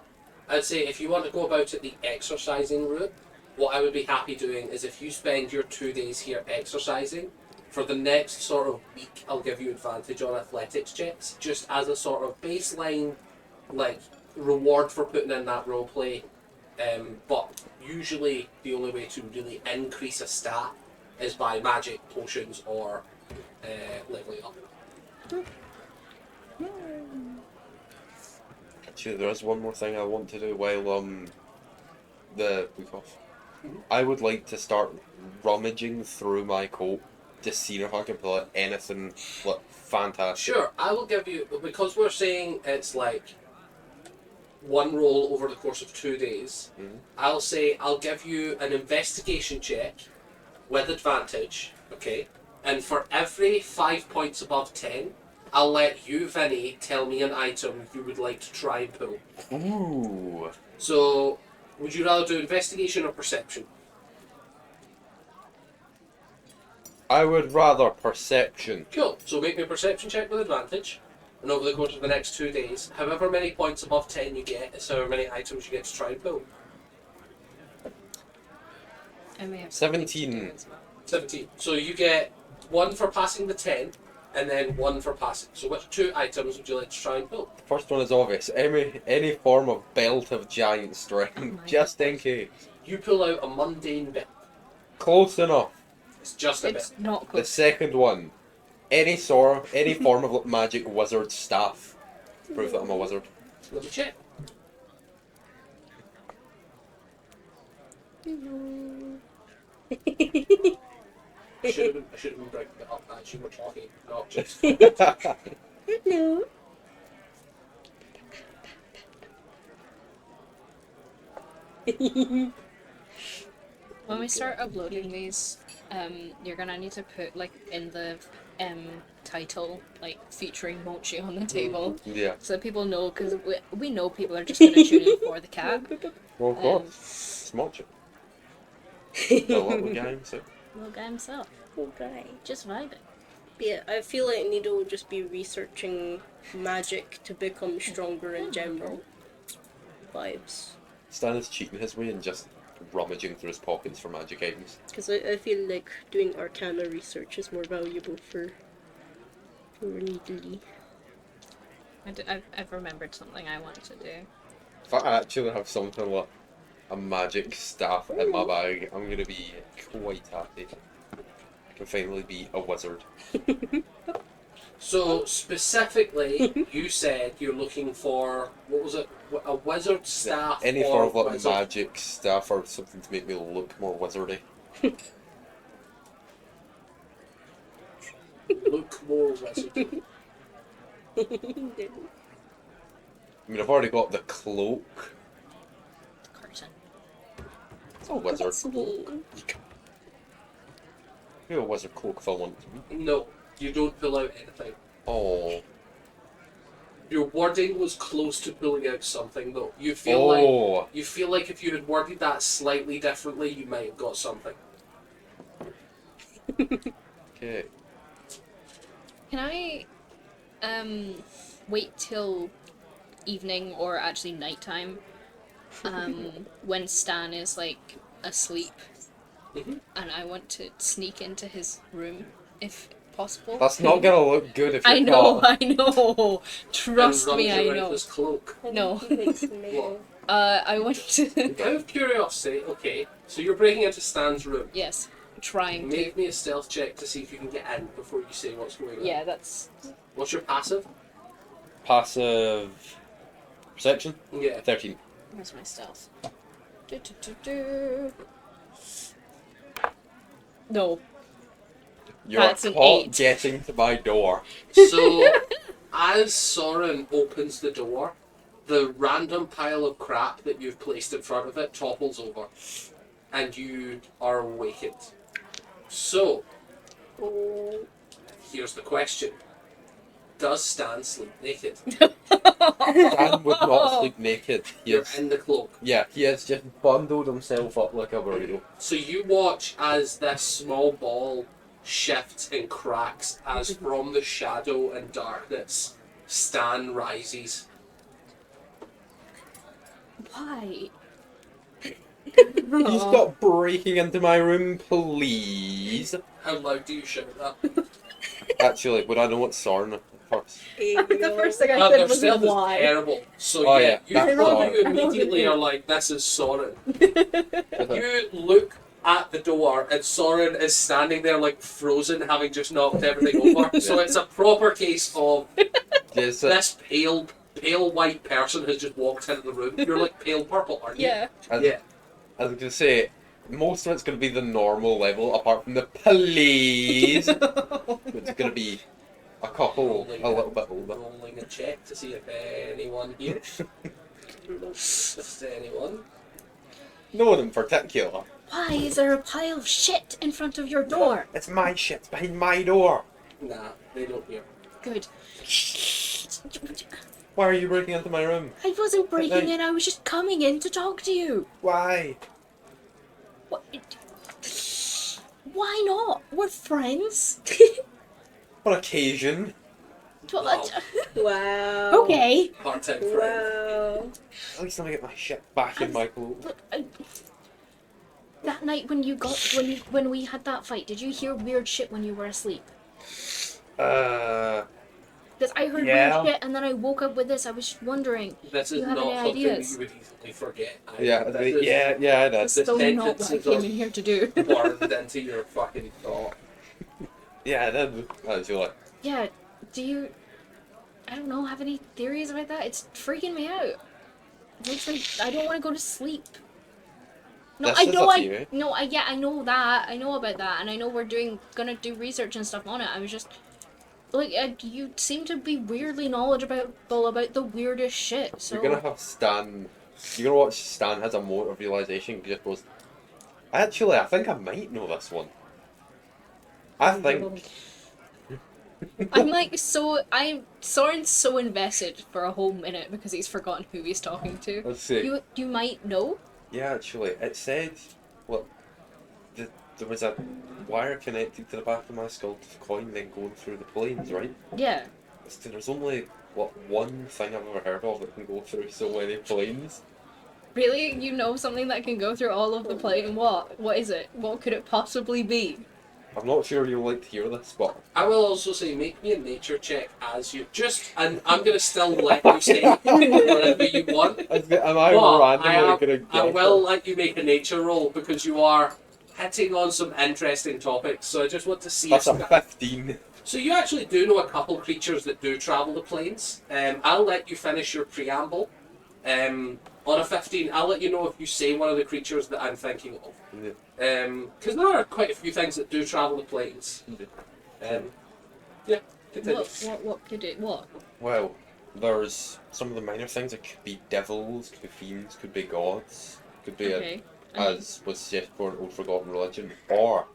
I'd say if you want to go about it the exercising route, what I would be happy doing is if you spend your 2 days here exercising, for the next sort of week I'll give you advantage on athletics checks, just as a sort of baseline, like, reward for putting in that roleplay. But usually the only way to really increase a stat is by magic, potions, or leveling up. Actually, there is one more thing I want to do while the week off. I would like to start rummaging through my coat to see if I can pull out anything like fantastic. Sure, I will give you, because we're saying it's like one roll over the course of 2 days, Mhm. I'll say I'll give you an investigation check with advantage, okay? And for every 5 points above 10, I'll let you, Vinny, tell me an item you would like to try and pull. Ooh. So, would you rather do investigation or perception? I would rather perception. Cool. So make me a perception check with advantage. And over the course of the next 2 days, however many points above 10 you get is however many items you get to try and pull. I may have 17. something to do as well. 17. So you get 1 for passing the 10, and then 1 for passing. So which 2 items would you like to try and pull? First one is obvious. Any form of belt of giant strength, just in case. You pull out a mundane bit. Close enough. It's just a It's bit. not The close. second one, any form of magic wizard staff. Prove that I'm a wizard. Let me check. I should have been breaking it up as you were talking, not just. Hello. When we start uploading these, you're gonna need to put like in the title like featuring Mochi on the table, Yeah. so that people know, because we know people are just gonna tune in for the cat. Well, of course. Smart. The little guy himself. Little guy himself, Poor guy. just vibing. Yeah, I feel like Nido will just be researching magic to become stronger in general. Vibes. Stan is cheating his way and just rummaging through his pockets for magic items. Because I feel like doing arcana research is more valuable for Nido. I've remembered something I want to do. If I actually have something like a magic staff in my bag, I'm gonna be quite happy. I can finally be a wizard. So specifically, you said you're looking for, what was it? A wizard staff. Any or form of like wizard? magic staff or something to make me look more wizardy. Look more wizard. I mean, I've already got the cloak. Curtain. It's a wizard That's cloak. me. Be a wizard cloak if I want to be. No, you don't pull out anything. Oh. Your wording was close to pulling out something, though. You feel like if you had worded that slightly differently, you might have got something. Okay. Can I wait till evening, or actually nighttime, when Stan is like asleep, Mhm. and I want to sneak into his room if possible? That's not gonna look good if you're I know, caught. I know. Trust And me, rummage I around know. This cloak. No. What? I want to. Out of curiosity, okay, so you're breaking into Stan's room. Yes, trying to. Make me a stealth check to see if you can get in before you say what's going on. Yeah, that's. What's your passive? Passive perception? Yeah. 13. Where's my stealth? Do. No. You're That's an caught 8. getting to my door. So, as Soren opens the door, the random pile of crap that you've placed in front of it topples over, and you are awakened. So, here's the question. Does Stan sleep naked? Dan would not sleep naked. He You're is, in the cloak. yeah, he has just bundled himself up like a burrito. So you watch as this small ball shifts and cracks as from the shadow and darkness, Stan rises. Why? Please stop breaking into my room, please. How loud do you shout that? Actually, would I know what's Soren first? The first thing I Their said was stealth is why. terrible. So Oh, yeah, yeah, that's you Soren. immediately are like, this is Soren. You look at the door and Soren is standing there like frozen, having just knocked everything over. So it's a proper case of Yes, this pale white person has just walked into the room. You're like pale purple, aren't you? Yeah. Yeah. I was gonna say, most of it's gonna be the normal level, apart from the police. It's gonna be a couple a little bit older. Rolling a check to see if anyone here. Just anyone. No one in particular. Why is there a pile of shit in front of your door? It's my shit behind my door. Nah, they don't hear. Good. Why are you breaking into my room? I wasn't breaking night. in. I was just coming in to talk to you. Why? What? Why not? We're friends. On occasion. What? Wow. Okay. Part-time friend. Wow. At least I get my shit back in my clothes. Look, that night when when we had that fight, did you hear weird shit when you were asleep? Because I heard Yeah. weird shit and then I woke up with this. I was wondering. This is You have not any something ideas? you would easily forget. Yeah, I did. That's still not what I sentences came of- in here to do. burned into your fucking thought. Yeah, I did. Actually. Yeah. Do you? I don't know. Have any theories about that? It's freaking me out. It makes me. I don't want to go to sleep. No, This I is know. a theory. I know that. I know about that, and I know we're gonna do research and stuff on it. I was just like, you seem to be weirdly knowledgeable about the weirdest shit. So You're gonna have Stan. You're gonna watch Stan has a moment of realization. He just goes, actually, I think I might know this one. I think. I'm like Soren's so invested for a whole minute because he's forgotten who he's talking to. Let's see. You might know. Yeah, actually, it said, well, there was a wire connected to the back of my skull to the coin, then going through the planes, right? Yeah. There's only one thing I've ever heard of that can go through so many planes. Really? You know something that can go through all of the plane? What? What is it? What could it possibly be? I'm not sure you'll like to hear this, but I will also say, make me a nature check as you and I'm gonna still let you say whatever you want. am I But randomly I will let you make a nature roll because you are hitting on some interesting topics. So I just want to see. That's a if 15. So you actually do know a couple creatures that do travel the planes. I'll let you finish your preamble. On a 15, I'll let you know if you say one of the creatures that I'm thinking of. Because there are quite a few things that do travel the planes. Yeah, continue. What could it? What? Well, there's some of the minor things. It could be devils, could be fiends, could be gods, could be Okay. as was suggested for an old forgotten religion, or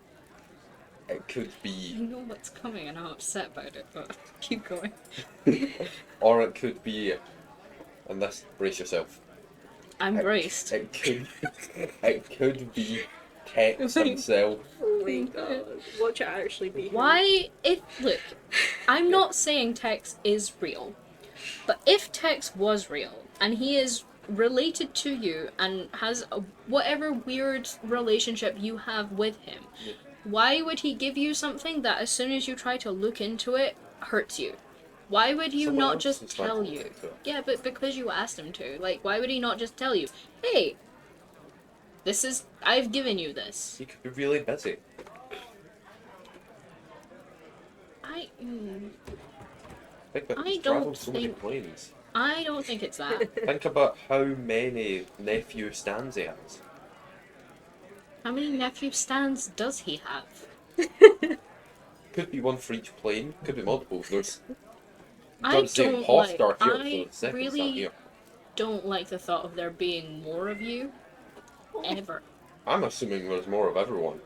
it could I be, know what's coming and I'm upset about it, but keep going. or it could be, and this, brace yourself. I'm braced. It could be Tex himself. Oh my god. Watch it actually be him. Why? Look, I'm not saying Tex is real, but if Tex was real and he is related to you and has whatever weird relationship you have with him, why would he give you something that as soon as you try to look into it hurts you? Why would you Someone not else just is trying to tell look you? into it. Yeah, but because you asked him to. Like, why would he not just tell you, hey, I've given you this. He could be really busy. Think about it, I he's don't travelled so many think- planes. I don't think it's that. Think about how many nephew stands he has. How many nephew stands does he have? Could be one for each plane, could be multiple. There's I gotta say don't imposter like. here, so I the second stand really here. don't like the thought of there being more of you. Ever. I'm assuming there's more of everyone.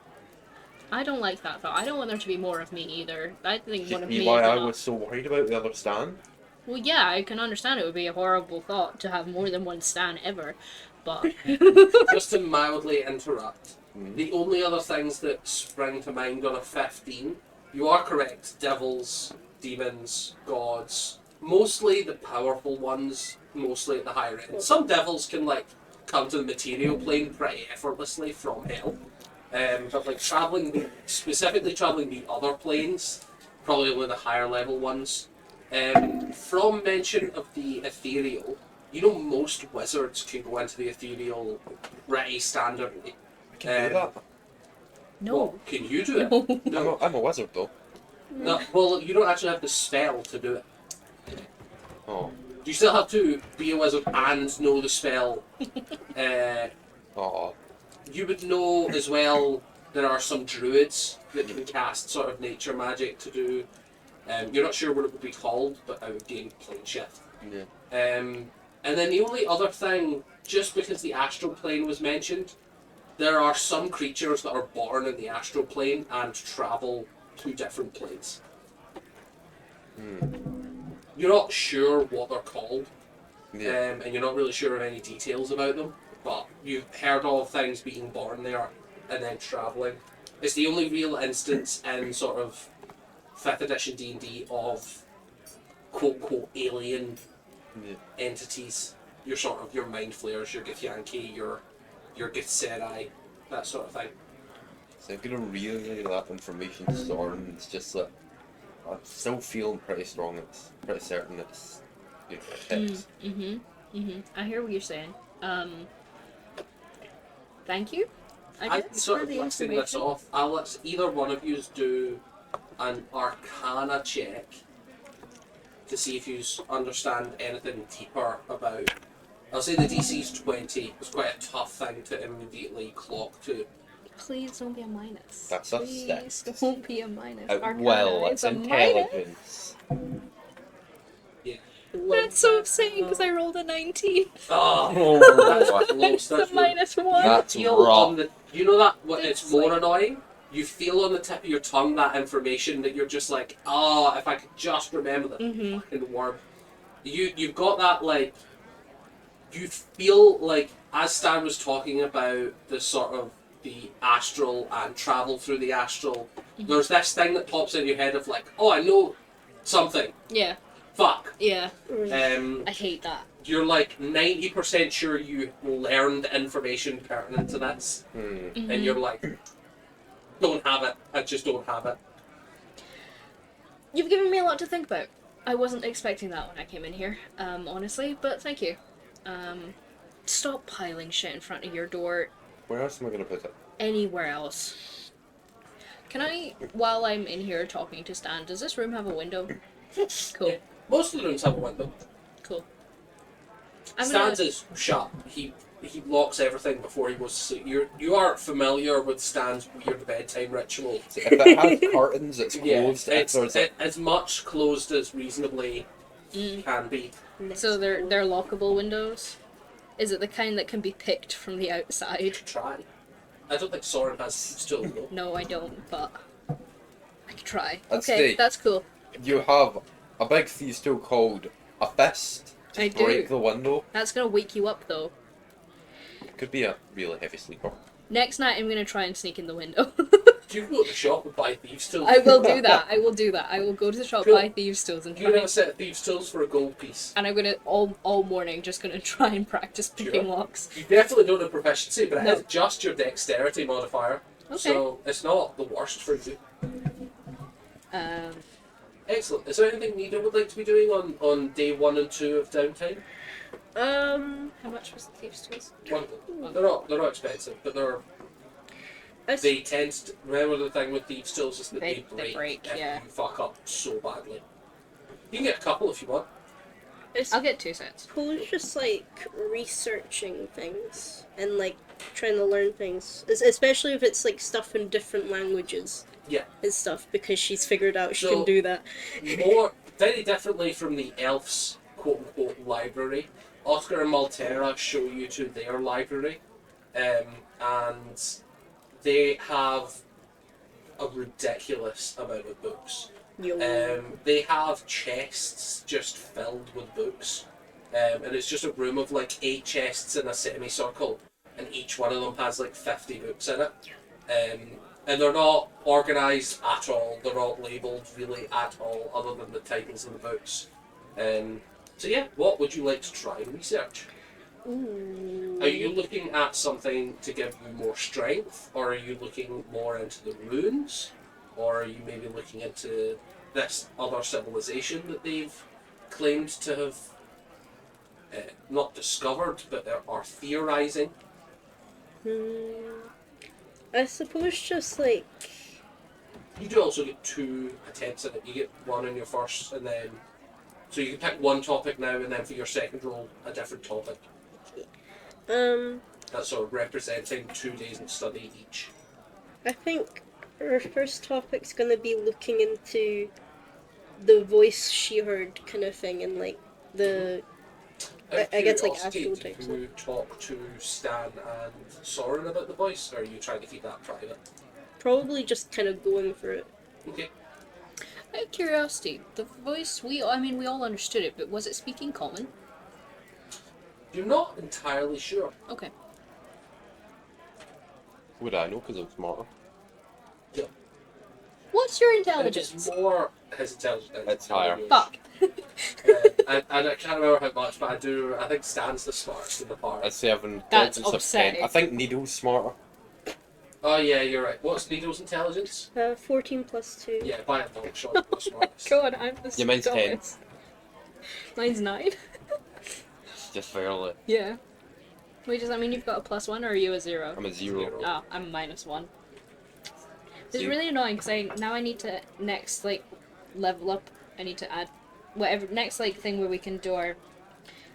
I don't like that thought. I don't want there to be more of me either. I think one of me See is why I enough. was so worried about the other stand? Well, yeah, I can understand it would be a horrible thought to have more than one stan ever, but Just to mildly interrupt, Mhm. the only other things that spring to mind on a 15, you are correct, devils, demons, gods, mostly the powerful ones, mostly at the higher end. Some devils can come to the material plane pretty effortlessly from hell, but specifically traveling the other planes, probably only the higher level ones. From mention of the ethereal, you know most wizards can go into the ethereal pretty standardly. I can do that. no. Well, can you do it? No. I'm a wizard though. No, well, you don't actually have the spell to do it. Oh. You still have to be a wizard and know the spell. Oh. You would know as well there are some druids that can cast sort of nature magic to do. You're not sure what it would be called, but I would gain plane shift. Yeah. And then the only other thing, just because the astral plane was mentioned, there are some creatures that are born in the astral plane and travel to different planes. You're not sure what they're called, Yeah. and you're not really sure of any details about them, but you've heard of things being born there and then travelling. It's the only real instance in sort of 5th edition D&D of quote-unquote alien entities. Your sort of your mind flayers, your Githyanki, your Githzerai, that sort of thing. So I'm gonna relay that information to Soren. It's just that I'm still feeling pretty strong. It's pretty certain it's tips. I hear what you're saying. Thank you. I I'm guess sort for of the listing this information. off. I'll let either one of you do an Arcana check to see if you understand anything deeper about. I'll say the DC's 20. It's quite a tough thing to immediately clock to. Please don't be a minus. That's a Please six. don't be a minus. Arcana Well, is it's a minus. intelligence. Yeah. That's so upsetting because I rolled a 19. Oh, that's close. It's a That's really, -1. That's you feel rough. on the. You know that what? It's It's more like- annoying. You feel on the tip of your tongue that information that you're just like, if I could just remember the fucking word. You've got that like. You feel like as Stan was talking about the sort of the astral and travel through the astral, there's this thing that pops in your head of like, I know something. Yeah, Fuck. yeah. Um, I hate that. you're like 90% sure you learned information pertinent to this, and you're like, don't have it. I just don't have it. You've given me a lot to think about. I wasn't expecting that when I came in here, honestly, but thank you. Stop piling shit in front of your door Where else am I gonna put it? anywhere else. Can I, while I'm in here talking to Stan, does this room have a window? Cool, Yeah. Most of the rooms have a window. cool. I'm Stan's gonna... is shut. He locks everything before he goes to sleep. You are familiar with Stan's weird bedtime ritual. If it has curtains, it's Yeah, closed. it's If there's as much closed as reasonably can be. So they're lockable windows? Is it the kind that can be picked from the outside? Try. I don't think Soren has still though. No, I don't, but I could try. I'd Okay, say- that's cool. you have a big thieves tool called a fist to I do. break the window, That's gonna wake you up, though. could be a really heavy sleeper. Next night, I'm gonna try and sneak in the window. Do you go to the shop and buy thieves' tools? I will do that. I will do that. I will go to the shop, Cool. buy thieves' tools, and You have try. a set of thieves' tools for a gold piece. And I'm gonna all morning just gonna try and practice picking Sure. locks. You definitely don't have proficiency, but it No. is just your dexterity modifier. Okay. So it's not the worst for you. Excellent. Is there anything Nita would like to be doing on day 1 and 2 of downtime? How much was the thieves' tools? They're not expensive, but they tend to remember the thing with thieves' tools is that They they break, break, if yeah. you fuck up so badly. You can get a couple if you want. I'll get 2 sets. Cool, just like researching things and like trying to learn things, especially if it's like stuff in different languages Yeah. and stuff, because she's figured out she So- can do that. More very differently from the elves quote unquote library. Oscar and Maltera show you to their library, and they have a ridiculous amount of books. They have chests just filled with books, and it's just a room of like 8 chests in a semicircle, and each one of them has like 50 books in it. And they're not organised at all, they're not labelled really at all, other than the titles of the books. So yeah, what would you like to try and research? Ooh. Are you looking at something to give you more strength, or are you looking more into the runes, or are you maybe looking into this other civilization that they've claimed to have not discovered, but they are theorising? I suppose just like You do also get 2 attempts at it. You get 1 in your first, and then so you can pick one topic now, and then for your second roll, a different topic. That's sort of representing 2 days of study each. I think our first topic's gonna be looking into the voice she heard kind of thing, and like the I guess, like, Curiosity, actual did types you talk to Stan and Soren about the voice, or are you trying to keep that private? probably just kind of going for it. Okay. curiosity, the voice we all understood it, but was it speaking common? You're not entirely sure. Okay. Would I know? Because I'm smarter. Yeah. What's your I think intelligence? it's more his intelligence. It's higher. Fuck. And I can't remember how much, but I think Stan's the smartest in the party. I'd say I've an That's intelligence of 10. upsetting. I think Needle's smarter. Oh yeah, you're right. What's Needle's intelligence? 14 plus 2. Yeah, by a long shot, you're the smartest. God, I'm the Yeah, mine's 10. dumbest. Mine's 9. Just barely. Yeah. Wait, does that mean you've got a +1 or are you a 0? I'm a 0. Oh, I'm a -1. This is See? really annoying because I need to next level up. I need to add whatever next thing where we can do our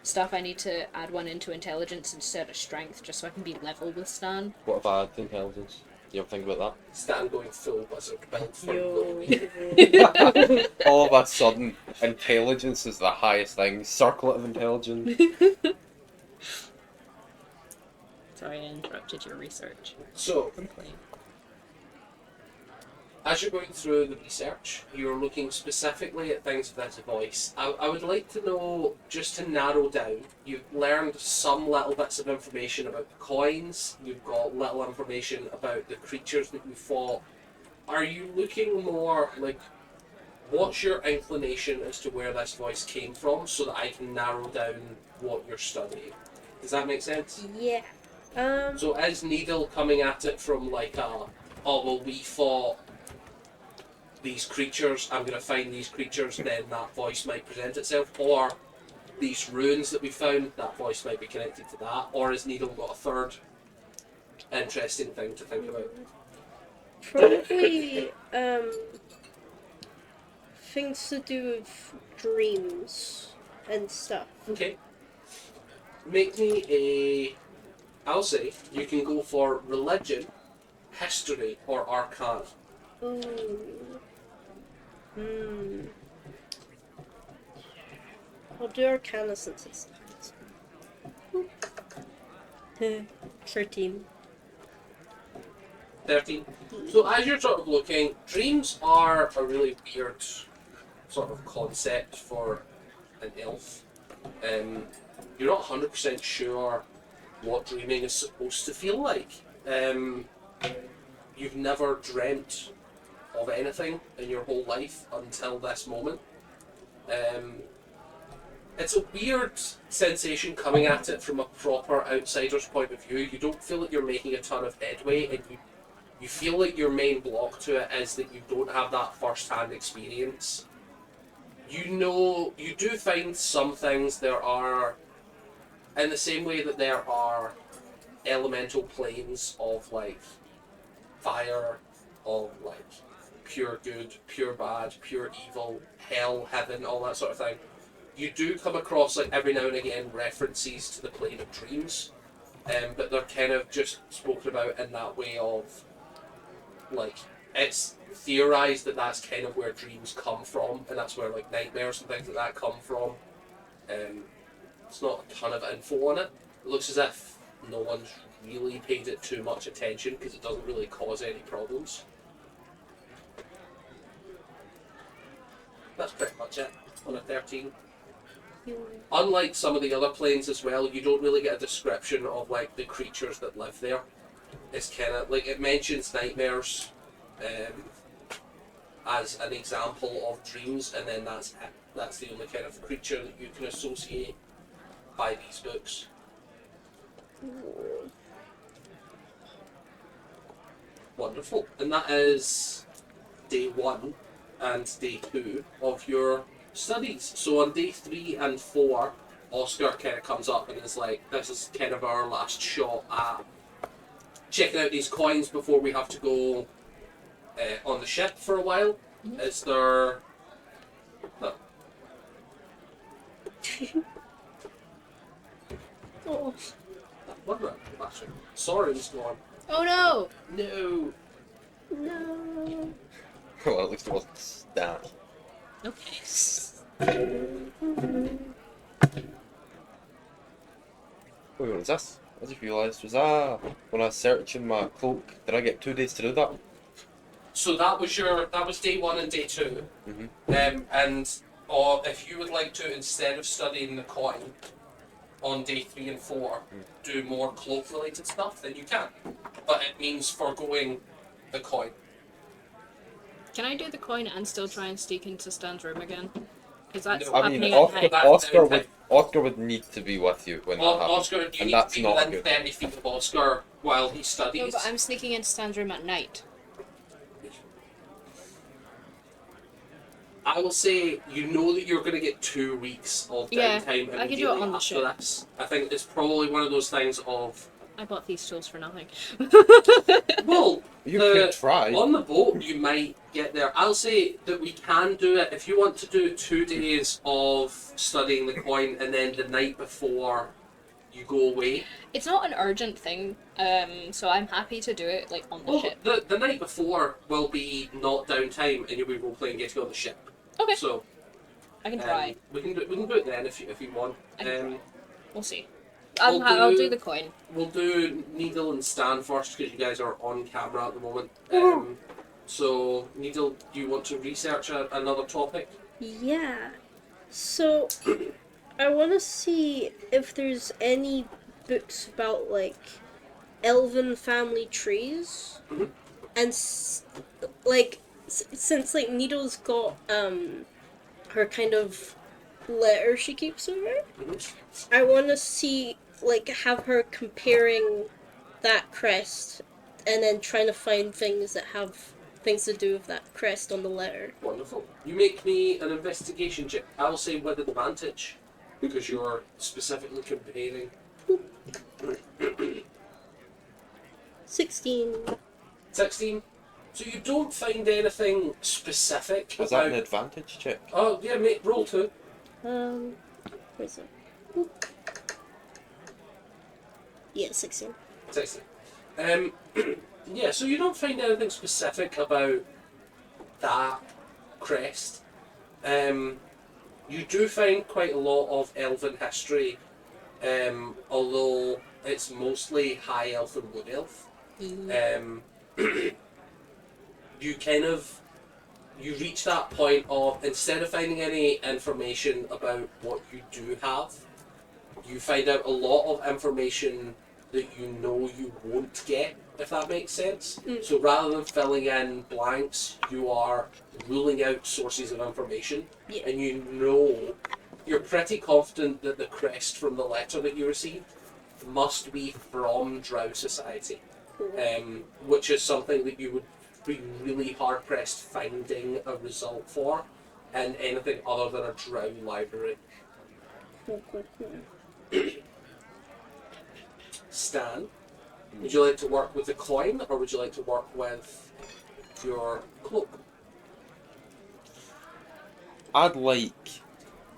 stuff. I need to add one into intelligence instead of strength, just so I can be level with Stan. What if I had intelligence? You ever think about Stan going full wizard build for Yo. that? All of a sudden, intelligence is the highest thing. Circlet of intelligence. Sorry, I interrupted your research. So, Complain. as you're going through the research, you're looking specifically at things with this voice. I would like to know, just to narrow down, you've learned some little bits of information about the coins, you've got little information about the creatures that you fought. Are you looking more like, what's your inclination as to where this voice came from so that I can narrow down what you're studying? Does that make sense? Yeah. So is Needle coming at it from like oh well we fought these creatures, I'm going to find these creatures, then that voice might present itself, or these runes that we found, that voice might be connected to that, or has Needle got a third interesting thing to think about? Probably, things to do with dreams and stuff. Okay. Make me I'll say you can go for religion, history, or arcana. Ooh. I'll do Arcana since it's the highest. 13. 13. So as you're sort of looking, dreams are a really weird sort of concept for an elf. You're not 100% sure what dreaming is supposed to feel like. You've never dreamt of anything in your whole life until this moment. It's a weird sensation coming at it from a proper outsider's point of view. You don't feel like you're making a ton of headway, and you feel like your main block to it is that you don't have that first-hand experience. You know, you do find some things there are, in the same way that there are elemental planes of like fire, of like pure good, pure bad, pure evil, hell, heaven, all that sort of thing. You do come across like every now and again references to the plane of dreams, but they're kind of just spoken about in that way of like it's theorized that that's kind of where dreams come from, and that's where like nightmares and things like that come from. It's not a ton of info on it. It looks as if no one's really paid it too much attention because it doesn't really cause any problems. That's pretty much it on a 13. Unlike some of the other planes as well, you don't really get a description of like the creatures that live there. It's kind of like it mentions nightmares as an example of dreams, and then that's it. That's the only kind of creature that you can associate by these books. Wonderful. And that is day 1 and day 2 of your studies. So on day 3 and 4, Oscar kind of comes up and is like, this is kind of our last shot at checking out these coins before we have to go on the ship for a while. Is there... No. Oh. What about that? Sorry, Mr. One. Oh no! No. No. Well, at least it wasn't Stan. Okay. Wait, what was this? I just realised, when I was searching my cloak, did I get 2 days to do that? So that was day 1 and day 2. And if you would like to, instead of studying the coin on day 3 and 4, do more cloak related stuff, then you can. But it means foregoing the coin. Can I do the coin and still try and sneak into Stan's room again? Because that's No. I happening mean, at Oscar, night. That- Oscar would need to be with you when that happens. Oscar, you And need that's to be not within good. 30 feet of Oscar while he No, studies. but I'm sneaking into Stan's room at night. I will say, you know that you're going to get 2 weeks of Yeah, downtime I can do it immediately on the after ship. this. I think it's probably one of those things of, I bought these tools for nothing. well, You could try. on the boat you might get there. I'll say that we can do it if you want to do 2 days of studying the coin and then the night before you go away. It's not an urgent thing, so I'm happy to do it like on the Well, ship. the night before will be not downtime and you'll be role playing getting on the ship. Okay, So I can try. we can do it then if you want. I can try. We'll see. We'll I'll do- do the coin. We'll do Needle and Stan first because you guys are on camera at the moment. So Needle, do you want to research another topic? Yeah. So, I want to see if there's any books about, like, elven family trees. Mhm. And, since, like, Needle's got, her kind of letter she keeps with her, Mhm. I want to see, like, have her comparing that crest and then trying to find things that have things to do with that crest on the letter. Wonderful. You make me an investigation check. I'll say with advantage because you're specifically comparing. 16. 16. So you don't find anything specific Is that about. an advantage check? Oh yeah, mate. Roll 2. Where's it? Yeah, 16. 16. Yeah, so you don't find anything specific about that crest. You do find quite a lot of elven history, although it's mostly high elf and wood elf. You kind of you reach that point of instead of finding any information about what you do have, you find out a lot of information that you know you won't get, if that makes sense. So rather than filling in blanks, you are ruling out sources of information, Yeah. and you know you're pretty confident that the crest from the letter that you received must be from Drow Society, which is something that you would be really hard pressed finding a result for in anything other than a Drow library. Stan, would you like to work with the coin or would you like to work with your cloak? I'd like.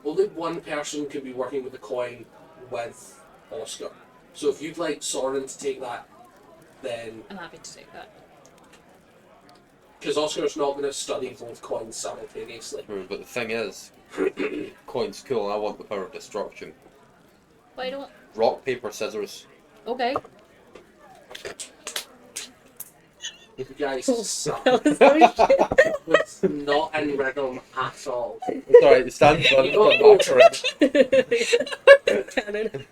Only one person can be working with the coin with Oscar. So if you'd like Soren to take that, then I'm happy to take that. because Oscar's not going to study both coins simultaneously. But the thing is, coin's cool and I want the power of destruction. But I don't. Rock, paper, scissors. Okay. You guys suck. That was so shit. It's not in rhythm at all. It's alright, Stan's rhythm macaroni. Canon.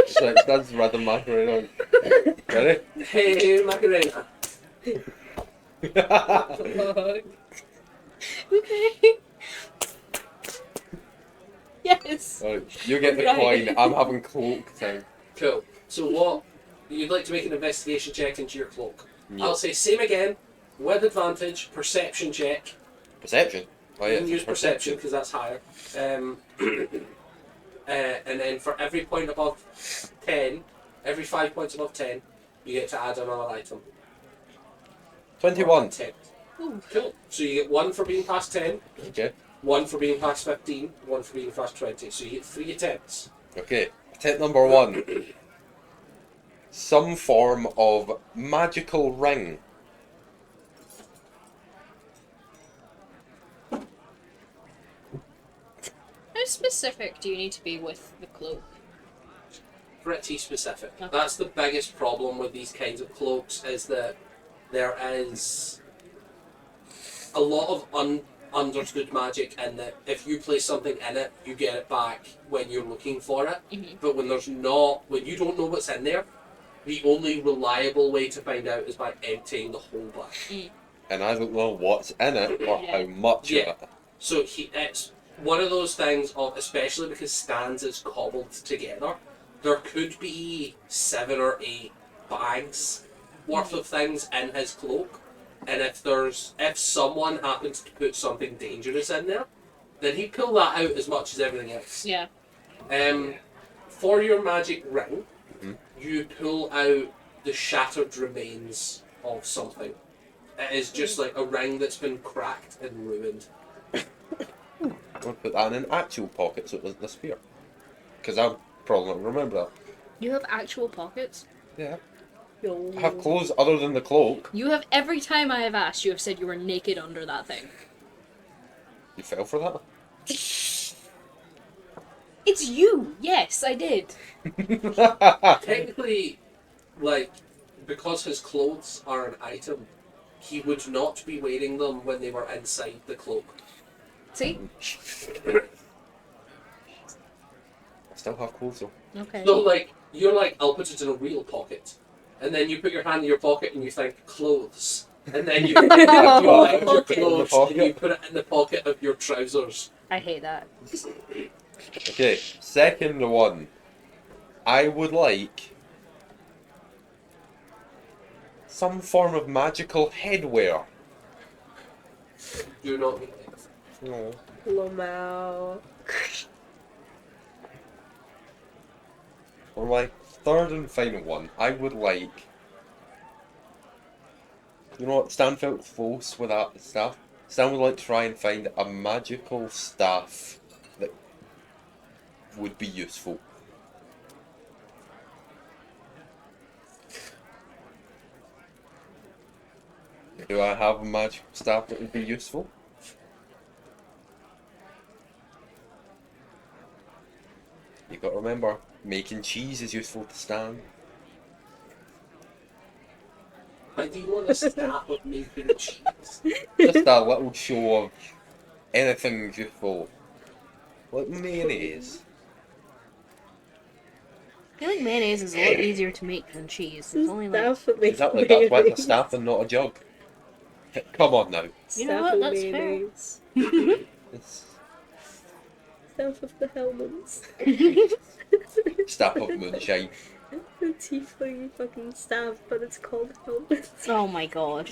Stan's rhythm macaroni. Ready? Hey, Macarena. Okay. Yes. Alright, you get the Right. coin, I'm having cloak time. Cool. So what? You'd like to make an investigation check into your cloak. Yeah. I'll say same again, with advantage, perception check. Perception? Oh You yeah, can use perception because that's higher. And then for every point above 10, every 5 points above 10, you get to add another item. 21. 10. Cool. So you get 1 for being past 10, Okay. 1 for being past 15, 1 for being past 20. So you get 3 attempts. Okay. Attempt number 1. Some form of magical ring. How specific do you need to be with the cloak? Pretty specific. Okay. That's the biggest problem with these kinds of cloaks is that there is a lot of understood magic in that if you place something in it, you get it back when you're looking for it. Mhm. But when you don't know what's in there, the only reliable way to find out is by emptying the whole bag. And I don't know what's in it or Yeah. how much Yeah. of it. So it's one of those things of, especially because stands is cobbled together, there could be 7 or 8 bags worth of things in his cloak, and if someone happens to put something dangerous in there, then he'd pull that out as much as everything else. Yeah. For your magic ring, Mhm. you pull out the shattered remains of something. It is just like a ring that's been cracked and ruined. I'm going to put that in an actual pocket so it doesn't disappear. Because I'm probably not going to remember that. You have actual pockets? Yeah. No. I have clothes other than the cloak. You have, every time I have asked, you have said you were naked under that thing. You fell for that? It's you! Yes, I did. Technically, like, because his clothes are an item, he would not be wearing them when they were inside the cloak. See? I still have clothes though. Okay. So, like, you're like, I'll put it in a real pocket. And then you put your hand in your pocket and you think, clothes. And then you find your Put it in the clothes pocket. and you put it in the pocket of your trousers. I hate that. Okay, second one. I would like some form of magical headwear. Do not mean it. No. Lomao. For my third and final one, I would like. You know what? Stan felt close with that staff. Stan would like to try and find a magical staff that would be useful. Do I have a magical staff that would be useful? You got to remember, making cheese is useful to Stan. I do want a staff of making cheese. Just a little show of anything useful. Like mayonnaise. I feel like mayonnaise is a lot easier to make than cheese. It's only like... Staff that makes Exactly, that's why it's a mayonnaise. staff and not a jug. Come on now. You know Staff what, of that's fair. mayonnaise. It's Staff of the Hellmans. staff of moonshine. The tiefling fucking staff, but it's called Hellmans. Oh my god.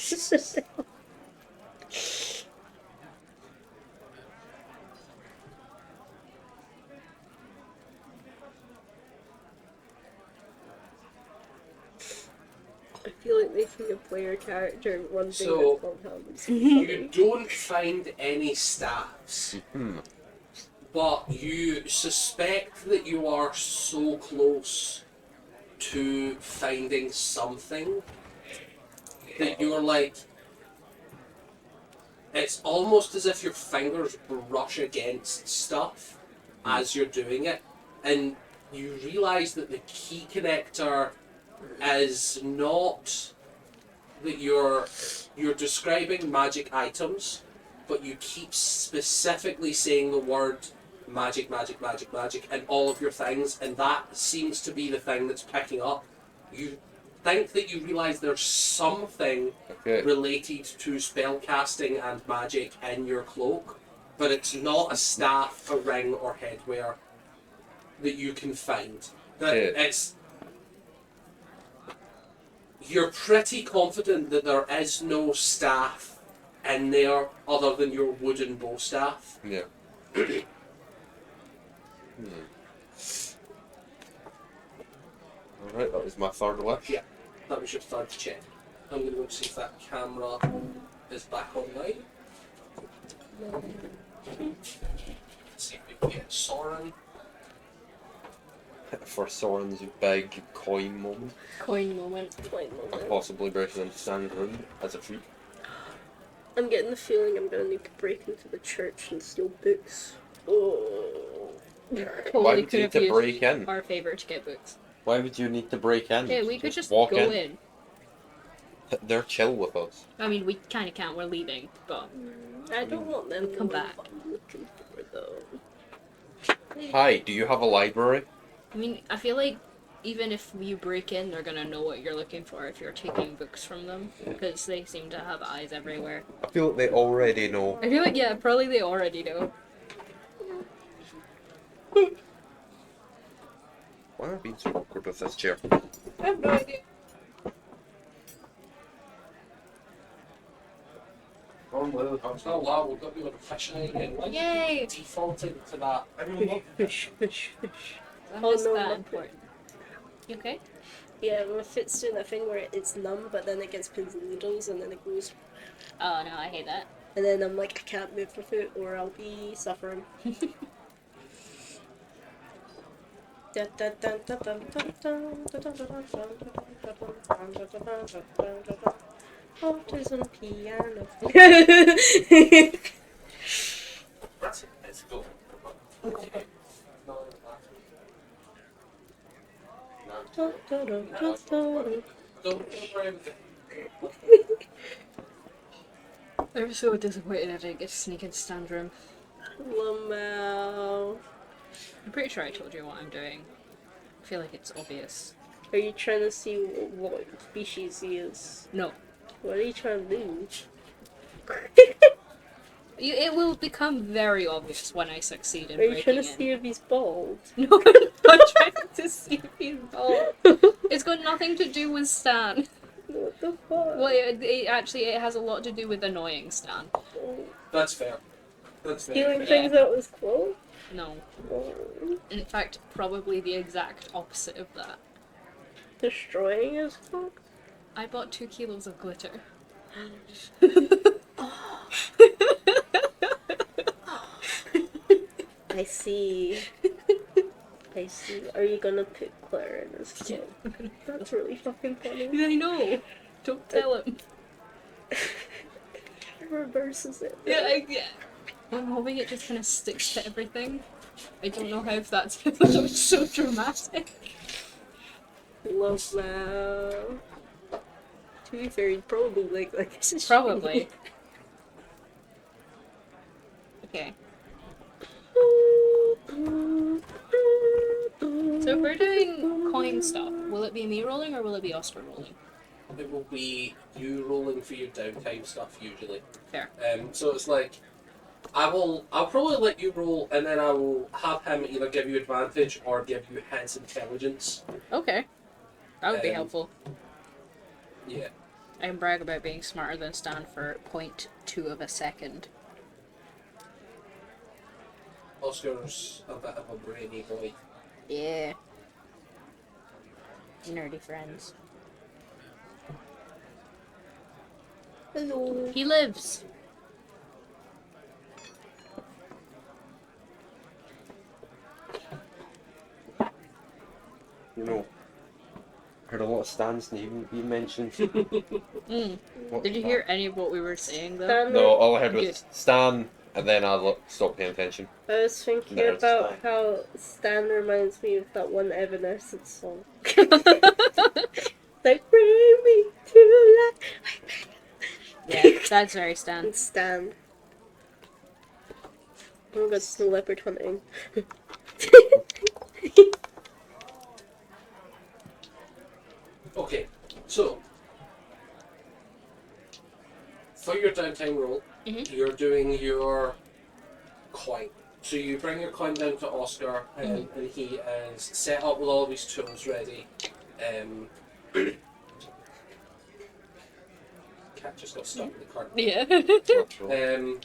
I feel like making a player character one thing So- that's called Hellmans. You don't find any staffs, Hmm. but you suspect that you are so close to finding something that you're like, it's almost as if your fingers brush against stuff as you're doing it, and you realize that the key connector is not that you're describing magic items, but you keep specifically saying the word magic, magic, magic, magic in all of your things, and that seems to be the thing that's picking up. You think that you realise there's something Okay. related to spellcasting and magic in your cloak, but it's not a staff, a ring, or headwear that you can find. That Okay. it's you're pretty confident that there is no staff in there other than your wooden bow staff. Yeah. Alright, that was my third wish. Yeah. That was your third check. I'm going to go see if that camera is back online. See if we can get Soren. For Soren's big coin moment. Coin moment. And possibly breaking into Stan's room as a treat. I'm getting the feeling I'm gonna need to break into the church and steal books. Oh. Why Totally would you could need have to used break in? our favour to get books. Why would you need to break in? Yeah, we could just walk go in. in. They're chill with us. I mean, we kind of can't. We're leaving, but I don't want them Come knowing back. what I'm looking for though. Hi, do you have a library? I mean, I feel like even if you break in, they're gonna know what you're looking for if you're taking books from them, because they seem to have eyes everywhere. I feel like they already know. I feel like, yeah, probably they already know. Why am I being so awkward with this chair? I have no idea. It's not loud, we've got to be efficient again. Why Yay! defaulted to that? Everyone Fish. Why Oh, is no, that not important? You okay? Yeah, my foot's doing that thing where it's numb, but then it gets pins and needles, and then it goes. Oh no, I hate that. And then I'm like, I can't move my foot, or I'll be suffering. Autism piano. That's it, let's go. Okay. Don't worry about it. I'm so disappointed I didn't get to sneak into Stan's room. Lamau. I'm pretty sure I told you what I'm doing. I feel like it's obvious. Are you trying to see what species he is? No. What are you trying to do? It will become very obvious when I succeed in Are you breaking trying to in. see if he's bald? No, I'm not trying to see if he's bald. It's got nothing to do with Stan. What the fuck? Well, it has a lot to do with annoying Stan. That's fair. That's fair. Stealing things out of his clothes? No. Oh. In fact, probably the exact opposite of that. Destroying his clothes? I bought 2 kilos of glitter. I see. I see. Are you gonna put glitter in his clothes? That's really fucking funny. I know. Don't tell him. Reverses it. Yeah. I'm hoping it just kind of sticks to everything. I don't know how if that's so dramatic. Love now. To be fair, he'd probably like this is Probably. Okay. So if we're doing coin stuff, will it be me rolling or will it be Oscar rolling? It will be you rolling for your downtime stuff usually. Fair. So it's like I'll probably let you roll and then I will have him either give you advantage or give you his intelligence. Okay. That would be Um, helpful. Yeah. I can brag about being smarter than Stan for 0.2 of a second. Oscar's a bit of a brainy boy. Yeah. Nerdy friends. Hello. He lives. You know, heard a lot of Stan's name being mentioned. What Did you the hear any of what we were saying though? Stan, No, all I heard Good. was Stan, and then I stopped paying attention. I was thinking There's about Stan. how Stan reminds me of that one Evanescence song. Like, bring me to life. Yeah, that's very Stan. And Stan. Oh my god, snow leopard hunting. Okay, so for your downtime roll, you're doing your coin. So you bring your coin down to Oscar, and he is set up with all of his tools ready. Cat just got stuck in the curtain. Yeah. Naturally.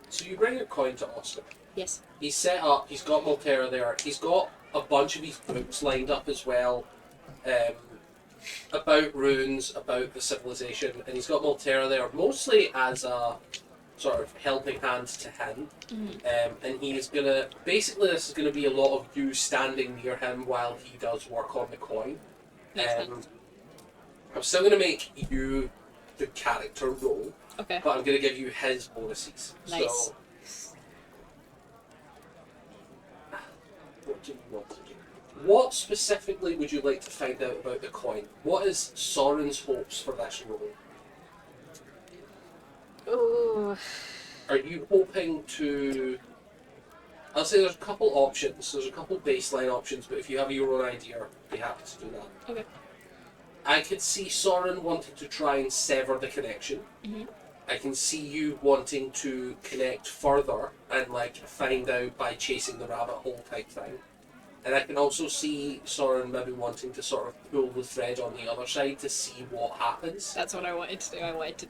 So you bring your coin to Oscar. Yes. He's set up, he's got Maltera there, he's got a bunch of his books lined up as well, about runes, about the civilization, and he's got Maltera there mostly as a sort of helping hand to him. And he's gonna, basically this is gonna be a lot of you standing near him while he does work on the coin. Makes sense. I'm still gonna make you the character role, Okay. but I'm gonna give you his bonuses. Nice. So, what do you want to do? What specifically would you like to find out about the coin? What is Soren's hopes for this roll? Oh. Are you hoping to... I'll say there's a couple options. There's a couple baseline options, but if you have your own idea, I'd be happy to do that. Okay. I could see Soren wanting to try and sever the connection. Mm-hmm. I can see you wanting to connect further and like find out by chasing the rabbit hole type thing. And I can also see Soren maybe wanting to sort of pull the thread on the other side to see what happens. That's what I wanted to do. I wanted to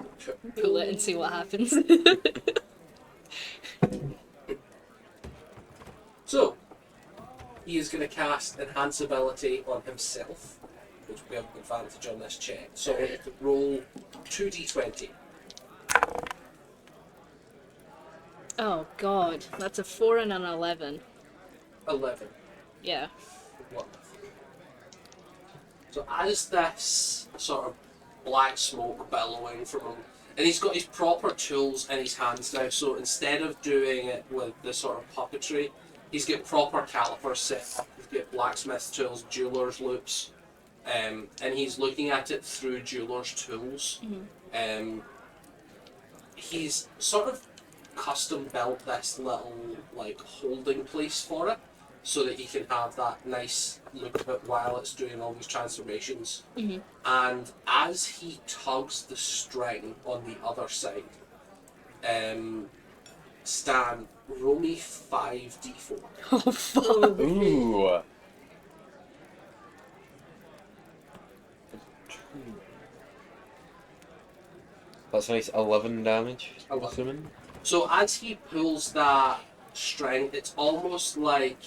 pull it and see what happens. So, he is going to cast Enhance Ability on himself, which we have an advantage on this check. So, I have to roll 2d20. Oh god, that's a 4 and an 11. 11. Yeah. Wonderful. So as this sort of black smoke billowing from him, and he's got his proper tools in his hands now, so instead of doing it with the sort of puppetry, he's got proper calipers set up, he's got blacksmith's tools, jeweler's loops, and he's looking at it through jeweler's tools. Mm-hmm. He's sort of custom built this little like holding place for it, so that he can have that nice look of it while it's doing all these transformations. Mm-hmm. And as he tugs the string on the other side, Stan, roll me 5d4. Oh fuck. Ooh. That's a nice 11 damage, I'm 11. assuming. So as he pulls that string, it's almost like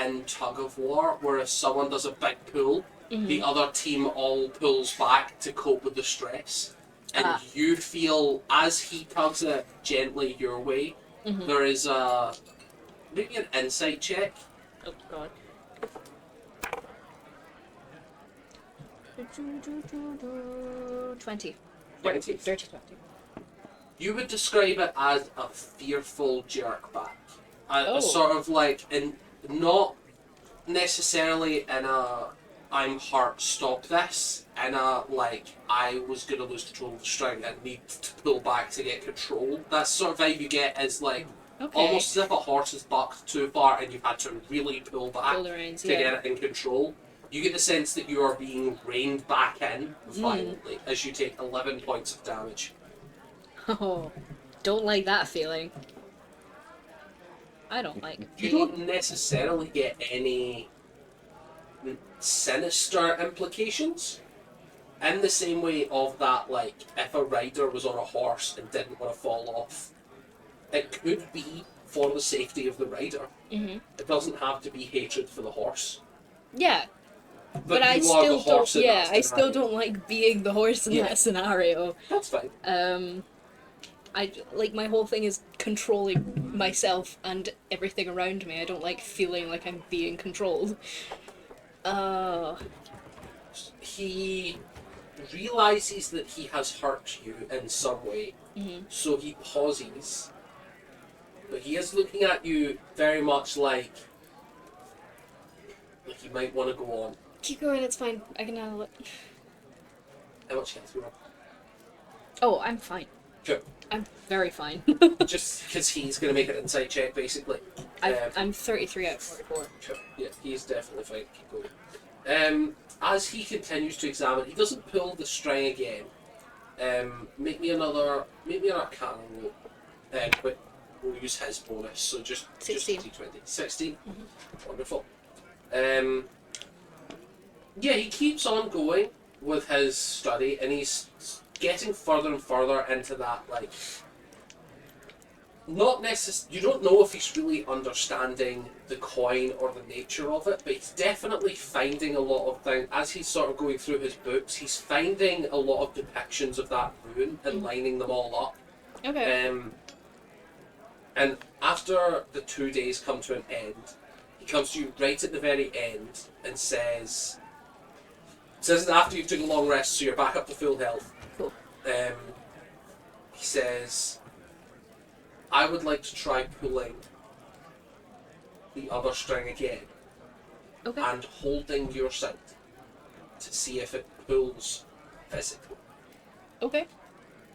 in tug of war, where if someone does a big pull, the other team all pulls back to cope with the stress. And you feel, as he tugs it gently your way, there is a maybe an insight check. Oh god. 20. 20. Dirty 20. You would describe it as a fearful jerk back. A Oh. sort of like, not necessarily in a I'm hurt, stop this, in a like I was gonna lose control of the string and need to pull back to get control. That sort of vibe you get is like Okay. almost as if a horse has bucked too far and you've had to really pull back Pull the reins, to yeah. get it in control. You get the sense that you are being reined back in violently as you take 11 points of damage. Oh, don't like that feeling. I don't like You being... don't necessarily get any sinister implications in the same way of that, like if a rider was on a horse and didn't want to fall off, it could be for the safety of the rider. It doesn't have to be hatred for the horse. Yeah, but I you are the still horse don't. in Yeah, that I still scenario. don't like being the horse in Yeah. that scenario. That's fine. I like my whole thing is controlling myself and everything around me. I don't like feeling like I'm being controlled. He realizes that he has hurt you in some way, so he pauses. But he is looking at you very much like he might want to go on. Keep going. It's fine. I can handle it. How much health you Oh, I'm fine. Sure. I'm very fine. Just because he's going to make an insight check, basically. I'm 33 out of 44. Sure. Yeah, he's definitely fine. Keep going. As he continues to examine, he doesn't pull the string again. Make me another Arcana roll. But we'll use his bonus, so just 16. D20. 16? Wonderful. Yeah, he keeps on going with his study, and he's getting further and further into that, like, not necessarily, you don't know if he's really understanding the coin or the nature of it, but he's definitely finding a lot of things, as he's sort of going through his books, he's finding a lot of depictions of that rune and lining them all up. Okay. And after the 2 days come to an end, he comes to you right at the very end and says after you've taken a long rest, so you're back up to full health. Cool. He says, I would like to try pulling the other string again. Okay. and holding your side to see if it pulls physically. Okay.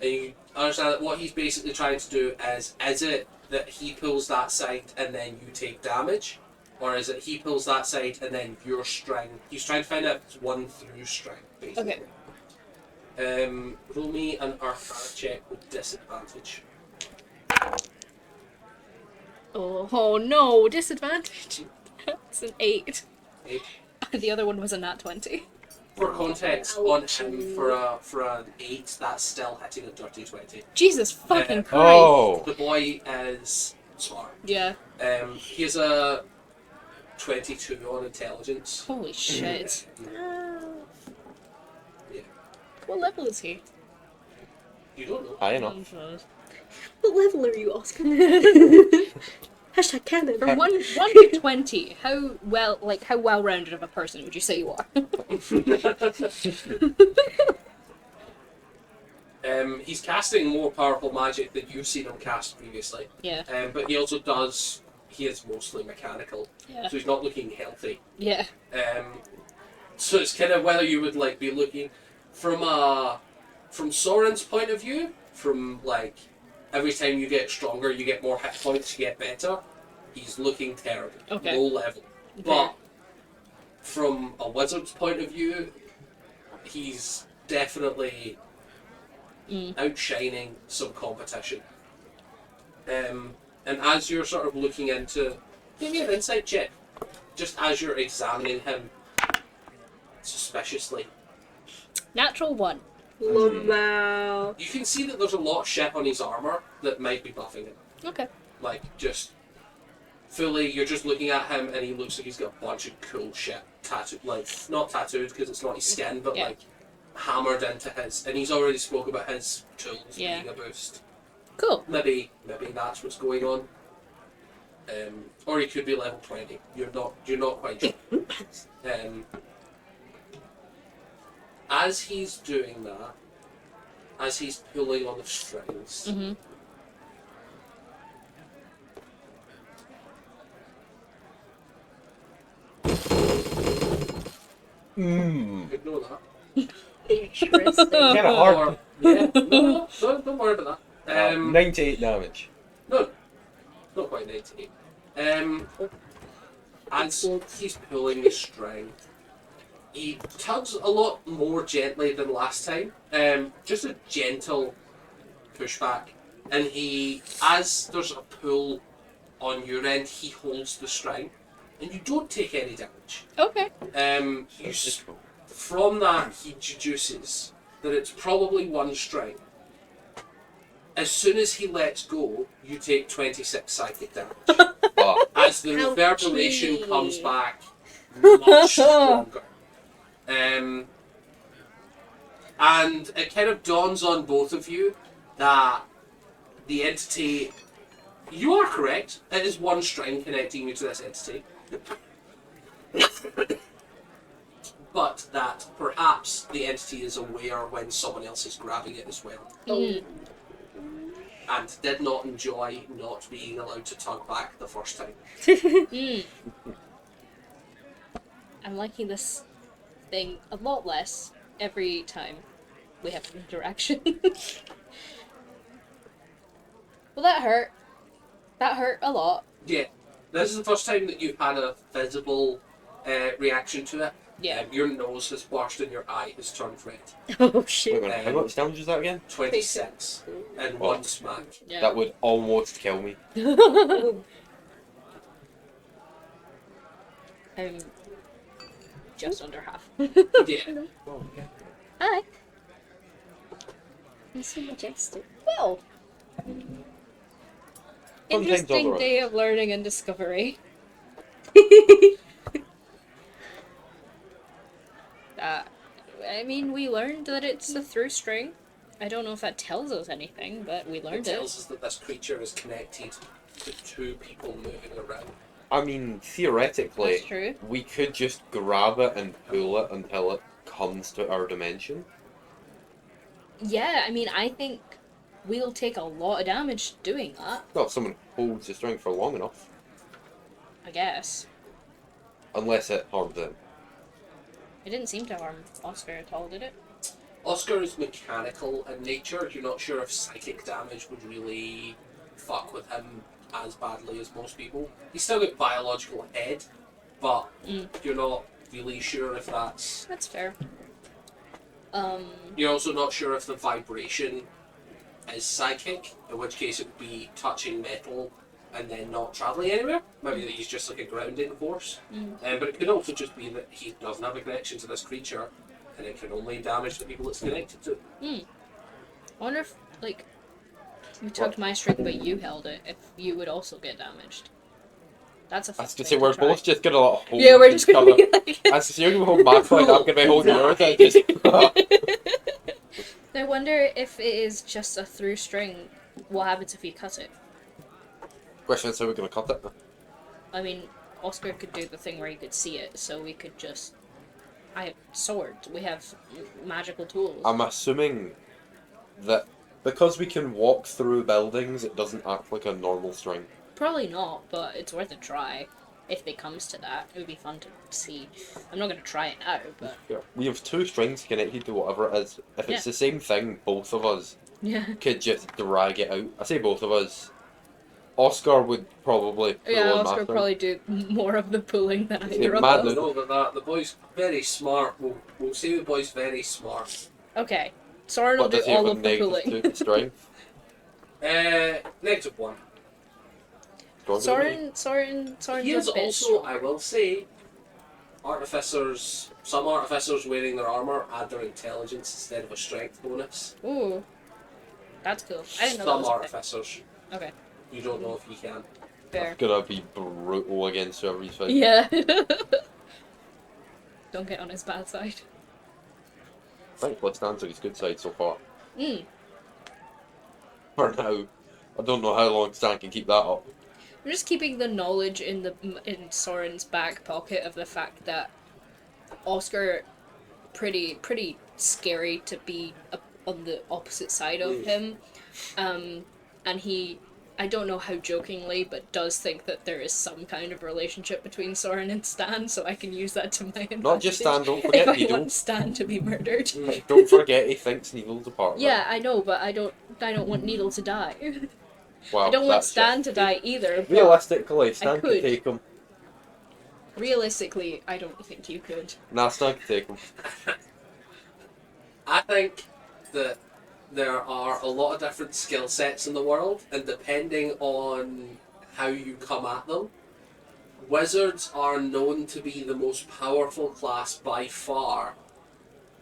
And you understand that what he's basically trying to do is it that he pulls that side and then you take damage? Or is it he pulls that side and then your string? He's trying to find out if it's one through string, basically. Okay. Roll me an Arcana check with disadvantage. Oh no, disadvantage. That's an 8. 8. The other one was a nat 20. For context, on him for an 8, that's still hitting a dirty 20. Jesus fucking Christ. Oh. The boy is smart. Yeah. He has a 22 on intelligence. Holy shit. Yeah. What level is he? You don't know. High enough. What level are you, Oscar? Hashtag canon. From 1 to 20, how well-rounded of a person would you say you are? He's casting more powerful magic than you've seen him cast previously. Yeah. But he also does. He is mostly mechanical, Yeah. so he's not looking healthy. Yeah. So it's kind of whether you would like be looking from Soren's point of view, from like every time you get stronger, you get more hit points, you get better. He's looking terrible, Okay. low level. But from a wizard's point of view, he's definitely outshining some competition. And as you're sort of looking into, give me an insight check, just as you're examining him suspiciously. Natural 1. Wow. You can see that there's a lot of shit on his armor that might be buffing him. Okay. Like, just fully, you're just looking at him and he looks like he's got a bunch of cool shit tattooed, like, not tattooed because it's not his skin, but Yeah. like hammered into his, and he's already spoke about his tools Yeah. being a boost. Cool. Maybe that's what's going on. Or he could be level 20. You're not quite sure. As he's doing that, as he's pulling on the strings, ignore that. Interesting. Kind of hard. Or, yeah, no, don't worry about that. 98 damage. No, not quite 98. As he's pulling the string, he tugs a lot more gently than last time. Just a gentle pushback. And as there's a pull on your end, he holds the string. And you don't take any damage. Okay. From that, he deduces that it's probably one string. As soon as he lets go, you take 26 psychic damage. As the reverberation Ouchie. comes back much stronger. And it kind of dawns on both of you that the entity, you are correct, it is one string connecting you to this entity. But that perhaps the entity is aware when someone else is grabbing it as well. And did not enjoy not being allowed to tug back the first time. I'm liking this thing a lot less every time we have an interaction. Well, that hurt. That hurt a lot. Yeah, this is the first time that you've had a visible reaction to it. Yeah. Your nose has burst and your eye has turned red. Oh Wait a shit. minute, how much damage was that again? 26 in Oh. one smack. Yeah. That would almost kill me. I'm just under half. Yeah. Hi. You're so majestic. Well. Interesting day of learning and discovery. I mean, we learned that it's a through string. I don't know if that tells us anything, but we It learned tells it. us that this creature is connected to two people moving around. I mean, theoretically, That's true. we could just grab it and pull it until it comes to our dimension. Yeah, I mean, I think we'll take a lot of damage doing that, Well, if someone holds the string for long enough. I guess. Unless it harmed him. It didn't seem to harm Oscar at all, did it? Oscar is mechanical in nature. You're not sure if psychic damage would really fuck with him as badly as most people. He's still got biological head, but you're not really sure if that's... That's fair. You're also not sure if the vibration is psychic, in which case it would be touching metal and then not travelling anywhere. Maybe that he's just like a grounding force. But it could also just be that he doesn't have a connection to this creature and it can only damage the people it's connected to. I wonder if, like, you tugged my string but you held it, if you would also get damaged. That's a I fun was gonna thing say, we're to try. both just gonna hold Yeah, we're just gonna each other. be like... As you're gonna hold my foot, I'm gonna be holding yours. I just... I wonder if it is just a through string, what happens if you cut it? Question is, how we're gonna cut it? I mean, Oscar could do the thing where he could see it, so we could just... I have swords, we have magical tools. I'm assuming that because we can walk through buildings, it doesn't act like a normal string. Probably not, but it's worth a try. If it comes to that, it would be fun to see. I'm not going to try it now, but... Yeah. We have two strings connected to whatever it is. If it's Yeah. the same thing, both of us Yeah. could just drag it out. I say both of us. Oscar would probably pull Yeah, on Oscar my would probably do more of the pulling than Yeah, either of Matt, us. No, but the boy's very smart. We'll say the boy's very smart. Okay, Soren will What do does he have all with of the pulling. negative strength? -1. Go on, Soren's He is a bit also, strong. I will say, artificers. Some artificers wearing their armor add their intelligence instead of a strength bonus. Ooh, that's cool. I didn't know that Some was a thing. artificers. Okay, You don't know if you can. fair. Gonna be brutal against everything. Yeah. Don't get on his bad side. Thankfully, it stands on his good side so far. Mm. For now. I don't know how long Stan can keep that up. I'm just keeping the knowledge in Soren's back pocket of the fact that Oscar pretty scary to be on the opposite side of him, and he, I don't know how jokingly, but does think that there is some kind of relationship between Soren and Stan, so I can use that to my advantage. Not just Stan, don't if forget I Needle. want Stan to be murdered. Don't forget he thinks Needle's a part of it. Yeah, I know, but I don't want Needle to die. Wow, I don't want that's Stan it. to die either. But Realistically, Stan could. could take him. realistically, I don't think you could. Nah, Stan could take him. I think that there are a lot of different skill sets in the world, and depending on how you come at them, wizards are known to be the most powerful class by far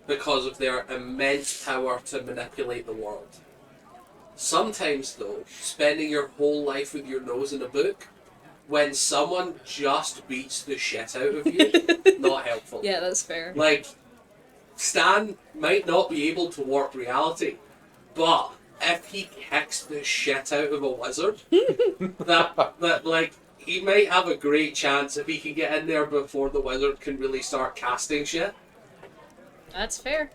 because of their immense power to manipulate the world. Sometimes, though, spending your whole life with your nose in a book, when someone just beats the shit out of you, not helpful. Yeah, that's fair. Like, Stan might not be able to warp reality, but if he kicks the shit out of a wizard, that like, he might have a great chance if he can get in there before the wizard can really start casting shit. That's fair.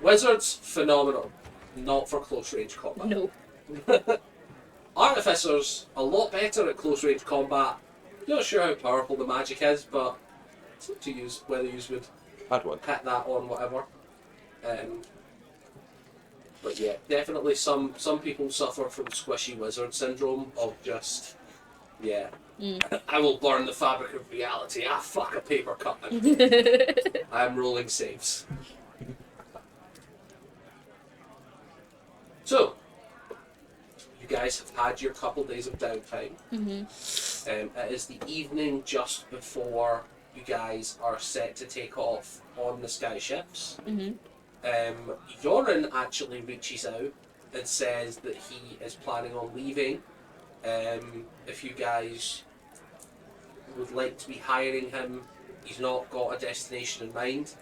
Wizards, phenomenal. Not for close range combat. No. Artificers, a lot better at close range combat. Not sure how powerful the magic is, but it's up to use whether you would Had one. hit that on whatever. But yeah, definitely some people suffer from squishy wizard syndrome of just, yeah, I will burn the fabric of reality. Ah, fuck a paper cut. I'm rolling saves. So, you guys have had your couple days of downtime. It is the evening just before you guys are set to take off on the sky ships. Yoren actually reaches out and says that he is planning on leaving. If you guys would like to be hiring him, he's not got a destination in mind.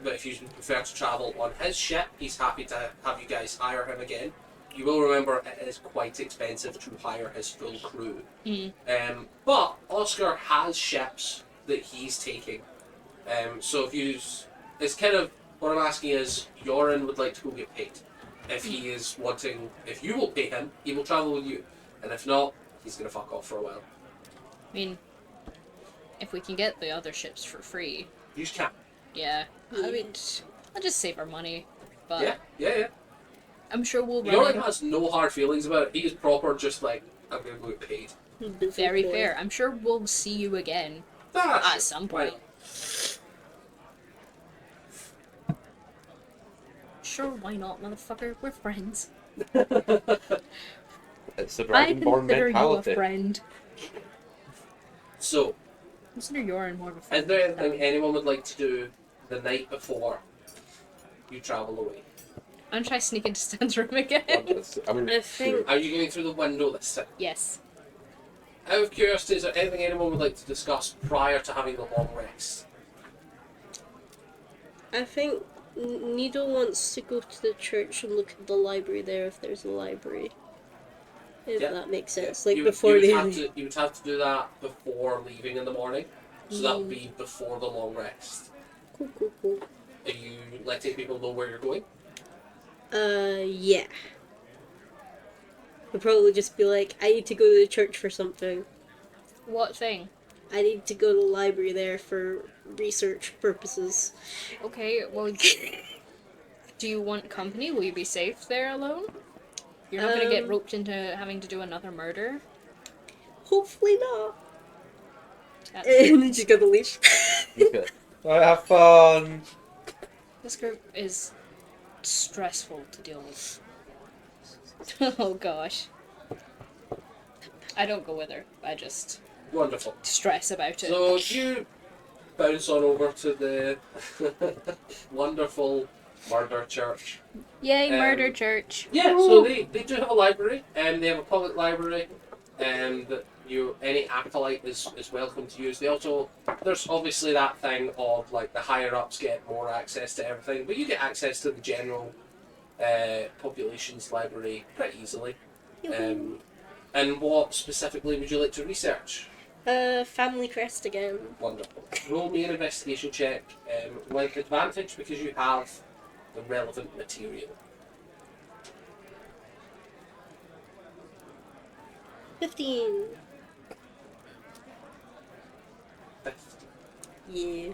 But if you prefer to travel on his ship, he's happy to have you guys hire him again. You will remember it is quite expensive to hire his full crew. But Oscar has ships that he's taking. So if you, it's kind of, what I'm asking is, Yoren would like to go get paid. If he is wanting, if you will pay him, he will travel with you. And if not, he's going to fuck off for a while. I mean, if we can get the other ships for free, You just can't. yeah. I mean, I'll just save our money. But Yeah. I'm sure we'll run Yorick out. has no hard feelings about it. He is proper, just like, I'm gonna go get paid. Very fair. I'm sure we'll see you again at some point. Sure, why not, motherfucker? We're friends. It's the I Dragonborn consider you a mentality. friend. So, Consider Yorin more of a friend. is there anything anyone would like to do the night before you travel away? I'm trying to sneak into Stan's room again. I mean, I think Are you going through the window this time? Yes. Out of curiosity, is there anything anyone would like to discuss prior to having the long rest? Needle wants to go to the church and look at the library there if there's a library. If Yeah. that makes Yeah. sense. Like you before would they have leave. to, you would have to do that before leaving in the morning. So that would be before the long rest. Cool. Are you letting people know where you're going? Yeah. We'll probably just be like, I need to go to the church for something. What thing? I need to go to the library there for research purposes. Okay, well, do you want company? Will you be safe there alone? You're not gonna get roped into having to do another murder? Hopefully not. That's- And then she's got the leash. okay. Alright, have fun. This group is stressful to deal with. Oh gosh. I don't go with her. I just Wonderful. stress about it. So you bounce on over to the wonderful murder church. Yay, um, murder church. Yeah, so they do have a library, and they have a public library, and that any acolyte is welcome to use. They also, there's obviously that thing of like the higher ups get more access to everything, but you get access to the general population's library pretty easily. And what specifically would you like to research? Family crest again. Wonderful. Roll me an investigation check with advantage because you have the relevant material. 15. 50. Yeah.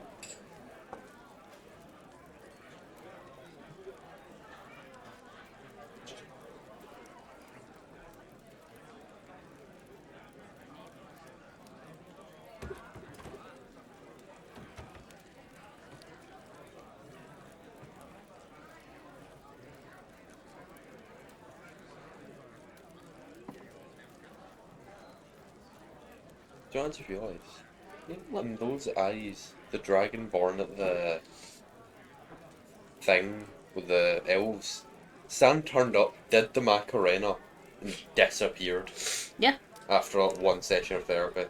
Do you just realise? What? In those eyes, the Dragonborn at the thing with the elves, Sam turned up, did the Macarena, and disappeared. Yeah. After one session of therapy.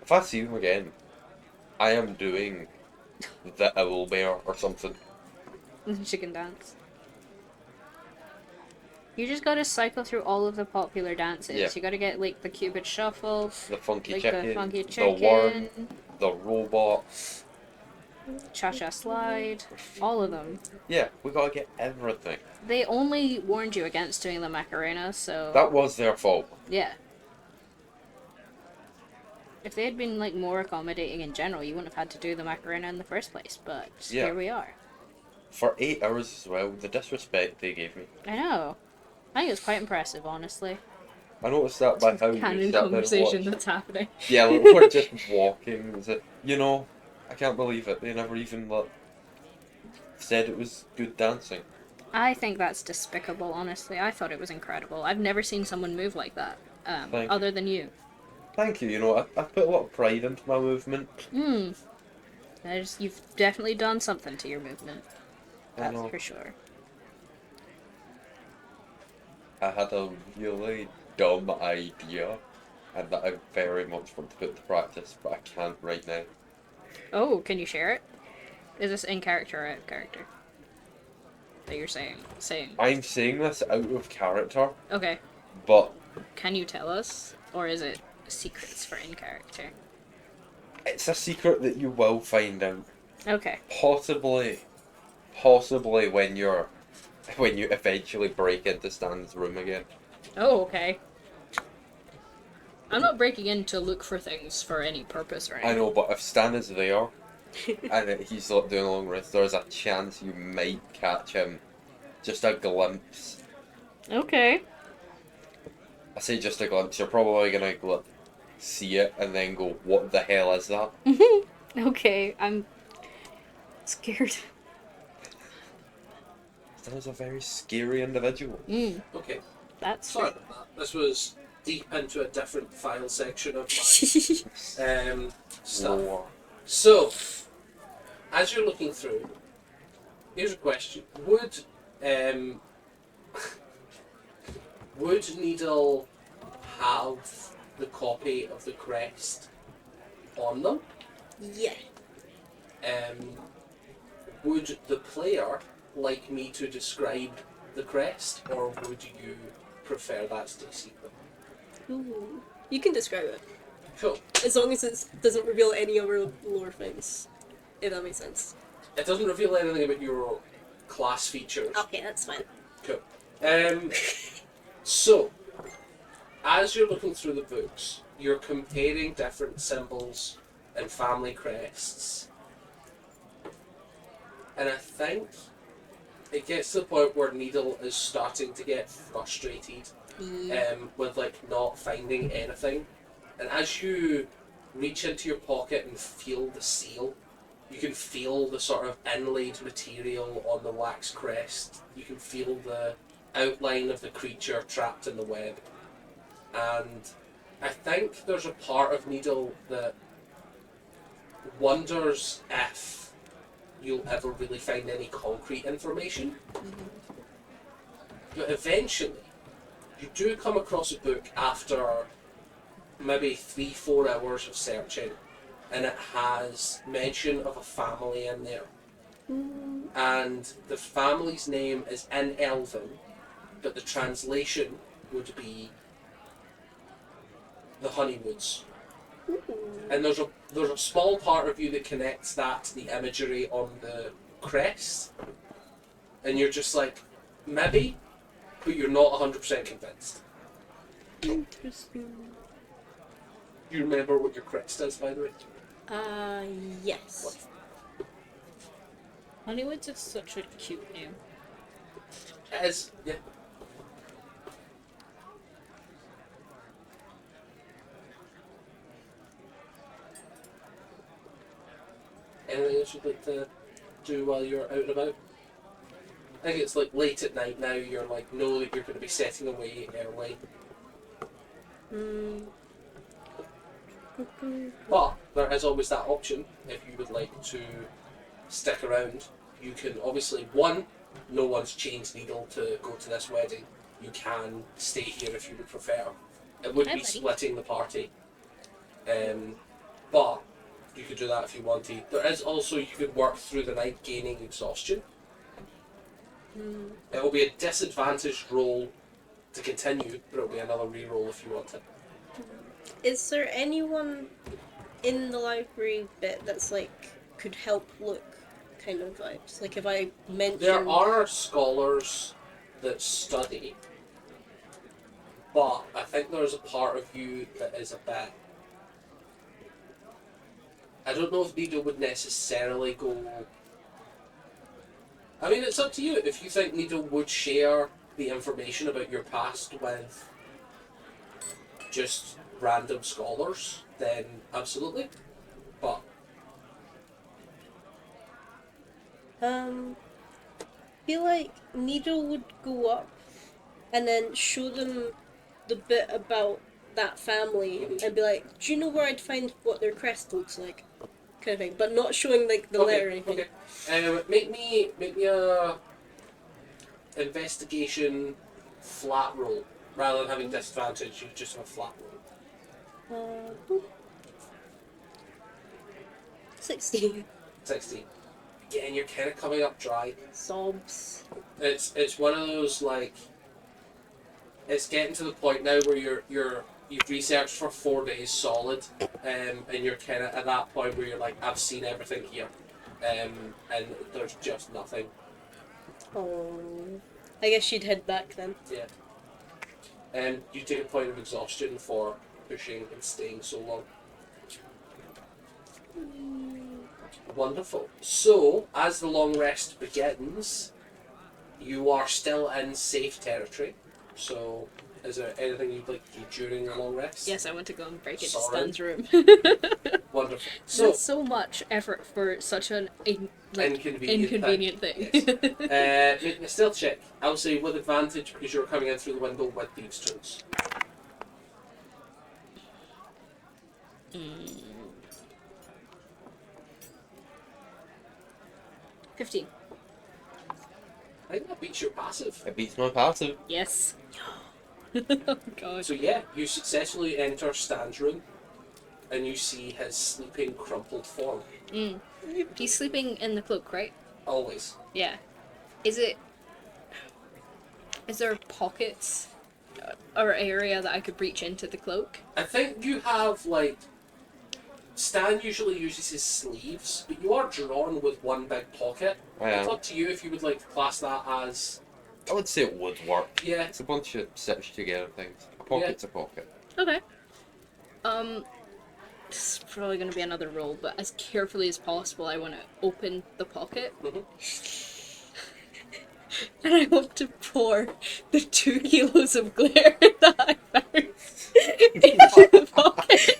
If I see him again, I am doing the owl bear or something. Chicken dance. You just gotta cycle through all of the popular dances. Yeah. You gotta get like the Cupid Shuffle, The funky like chicken, the funky the chicken, worm, the robot. Cha-Cha Slide, all of them. Yeah, we gotta get everything. They only warned you against doing the Macarena, so That was their fault. yeah. If they had been like more accommodating in general, you wouldn't have had to do the Macarena in the first place. But Yeah. here we are. For 8 hours as well, the disrespect they gave me. I know. I think it's quite impressive, honestly. I noticed that by how you Canon sat there and conversation watched. that's happening. Yeah, like, we're just walking. Is it? You know, I can't believe it. They never even said it was good dancing. I think that's despicable, honestly. I thought it was incredible. I've never seen someone move like that, Thank other than you. Thank you. You know, I put a lot of pride into my movement. You've definitely done something to your movement. I That's know. for sure. I had a really dumb idea, and that I very much want to put to practice, but I can't right now. Oh, can you share it? Is this in character or out of character? That you're saying? I'm saying this out of character, Okay. but Can you tell us? Or is it secrets for in character? it's a secret that you will find out. Okay. Possibly when you're when you eventually break into Stan's room again. Oh, okay. I'm not breaking in to look for things for any purpose or I anything. know, but if Stan is there and he's not doing a long rest, there's a chance you might catch him. Just a glimpse. Okay. I say just a glimpse. You're probably gonna see it and then go, "What the hell is that?" Okay, I'm scared. Stan's a very scary individual. Okay, That's sorry true. about that. This was deep into a different file section of my stuff. Lore. So, as you're looking through, here's a question: um, would Needle have the copy of the crest on them? Yeah. Would the player like me to describe the crest, or would you prefer that stay secret? Ooh. You can describe it. Cool. As long as it doesn't reveal any other lore things. If that makes sense. It doesn't reveal anything about your class features. Okay, that's fine. Cool. So, as you're looking through the books, you're comparing different symbols and family crests. And I think it gets to the point where Needle is starting to get frustrated with not finding anything. And as you reach into your pocket and feel the seal, you can feel the sort of inlaid material on the wax crest. You can feel the outline of the creature trapped in the web. And I think there's a part of Needle that wonders if you'll ever really find any concrete information. But eventually, you do come across a book after maybe 3-4 hours of searching, and it has mention of a family in there. And the family's name is in Elven, but the translation would be the Honeywoods. And there's a small part of you that connects that to the imagery on the crest, and you're just like, maybe, but you're not 100% convinced. Interesting. You remember what your crest is, by the way? Yes. Honeywoods is such a cute name. It is, yeah. Anything else you'd like to do while you're out and about? I think it's like late at night now, you're like, know that you're going to be setting away early. But there is always that option if you would like to stick around. You can obviously, no one's chained Needle to go to this wedding. You can stay here if you would prefer. It would Hi, be buddy. splitting the party. But you could do that if you wanted. There is also, you could work through the night gaining exhaustion. It will be a disadvantaged roll to continue, but it'll be another re-roll if you want it. Is there anyone in the library bit that's could help look kind of vibes? Like if I mentioned... There are scholars that study, but I think there's a part of you that is a bit... I don't know if Needle would necessarily go... I mean, it's up to you. If you think Needle would share the information about your past with just random scholars, then absolutely. But feel like Needle would go up and then show them the bit about that family and be like, do you know where I'd find what their crest looks like? Kind of thing. But not showing the letter or anything. Okay. Make me a investigation flat roll. Rather than having disadvantage, you just have a flat roll. 16. 16. Again, you're kind of coming up dry. Sobs. It's one of those it's getting to the point now where you've researched for 4 days solid, and you're kind of at that point where you're like, I've seen everything here, and there's just nothing. Oh. I guess she'd head back then. Yeah. And you take a point of exhaustion for pushing and staying so long. Wonderful. So, as the long rest begins, you are still in safe territory. So, is there anything you'd like to do during the long rest? Yes, I want to go and break into Sorry. Stan's room. Wonderful. So, That's so much effort for such an inconvenient thing. Yes. Make me a stealth check. I'll say with advantage because you're coming in through the window with thieves' tools. 15. I think that beats your passive. It beats my passive. Yes. Oh god. So yeah, you successfully enter Stan's room, and you see his sleeping, crumpled form. He's sleeping in the cloak, right? Always. Yeah. Is there pockets or area that I could reach into the cloak? I think you have, like... Stan usually uses his sleeves, but you are drawn with one big pocket. It's up to you if you would like to class that as... I would say it would work. Yeah. It's a bunch of stitched together things. A pocket's a pocket. Okay. This is probably going to be another roll, but as carefully as possible, I want to open the pocket. And I want to pour the 2 kilos of glare that I found into the pocket.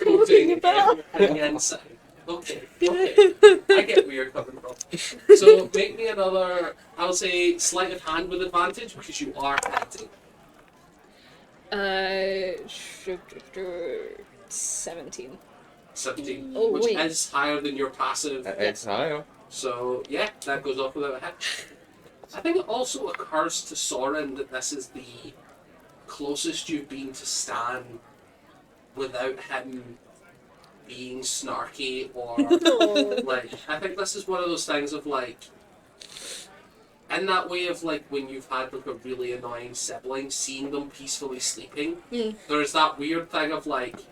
Coating the inside. Okay. I get where you're coming from. So make me another, I'll say, sleight of hand with advantage because you are acting. 17. 17, Oh, which wait. is higher than your passive. It's higher. So yeah, that goes off without a hitch. I think it also occurs to Soren that this is the closest you've been to Stan without him being snarky or like. I think this is one of those things of like, in that way of like when you've had like a really annoying sibling, seeing them peacefully sleeping. There's that weird thing of like,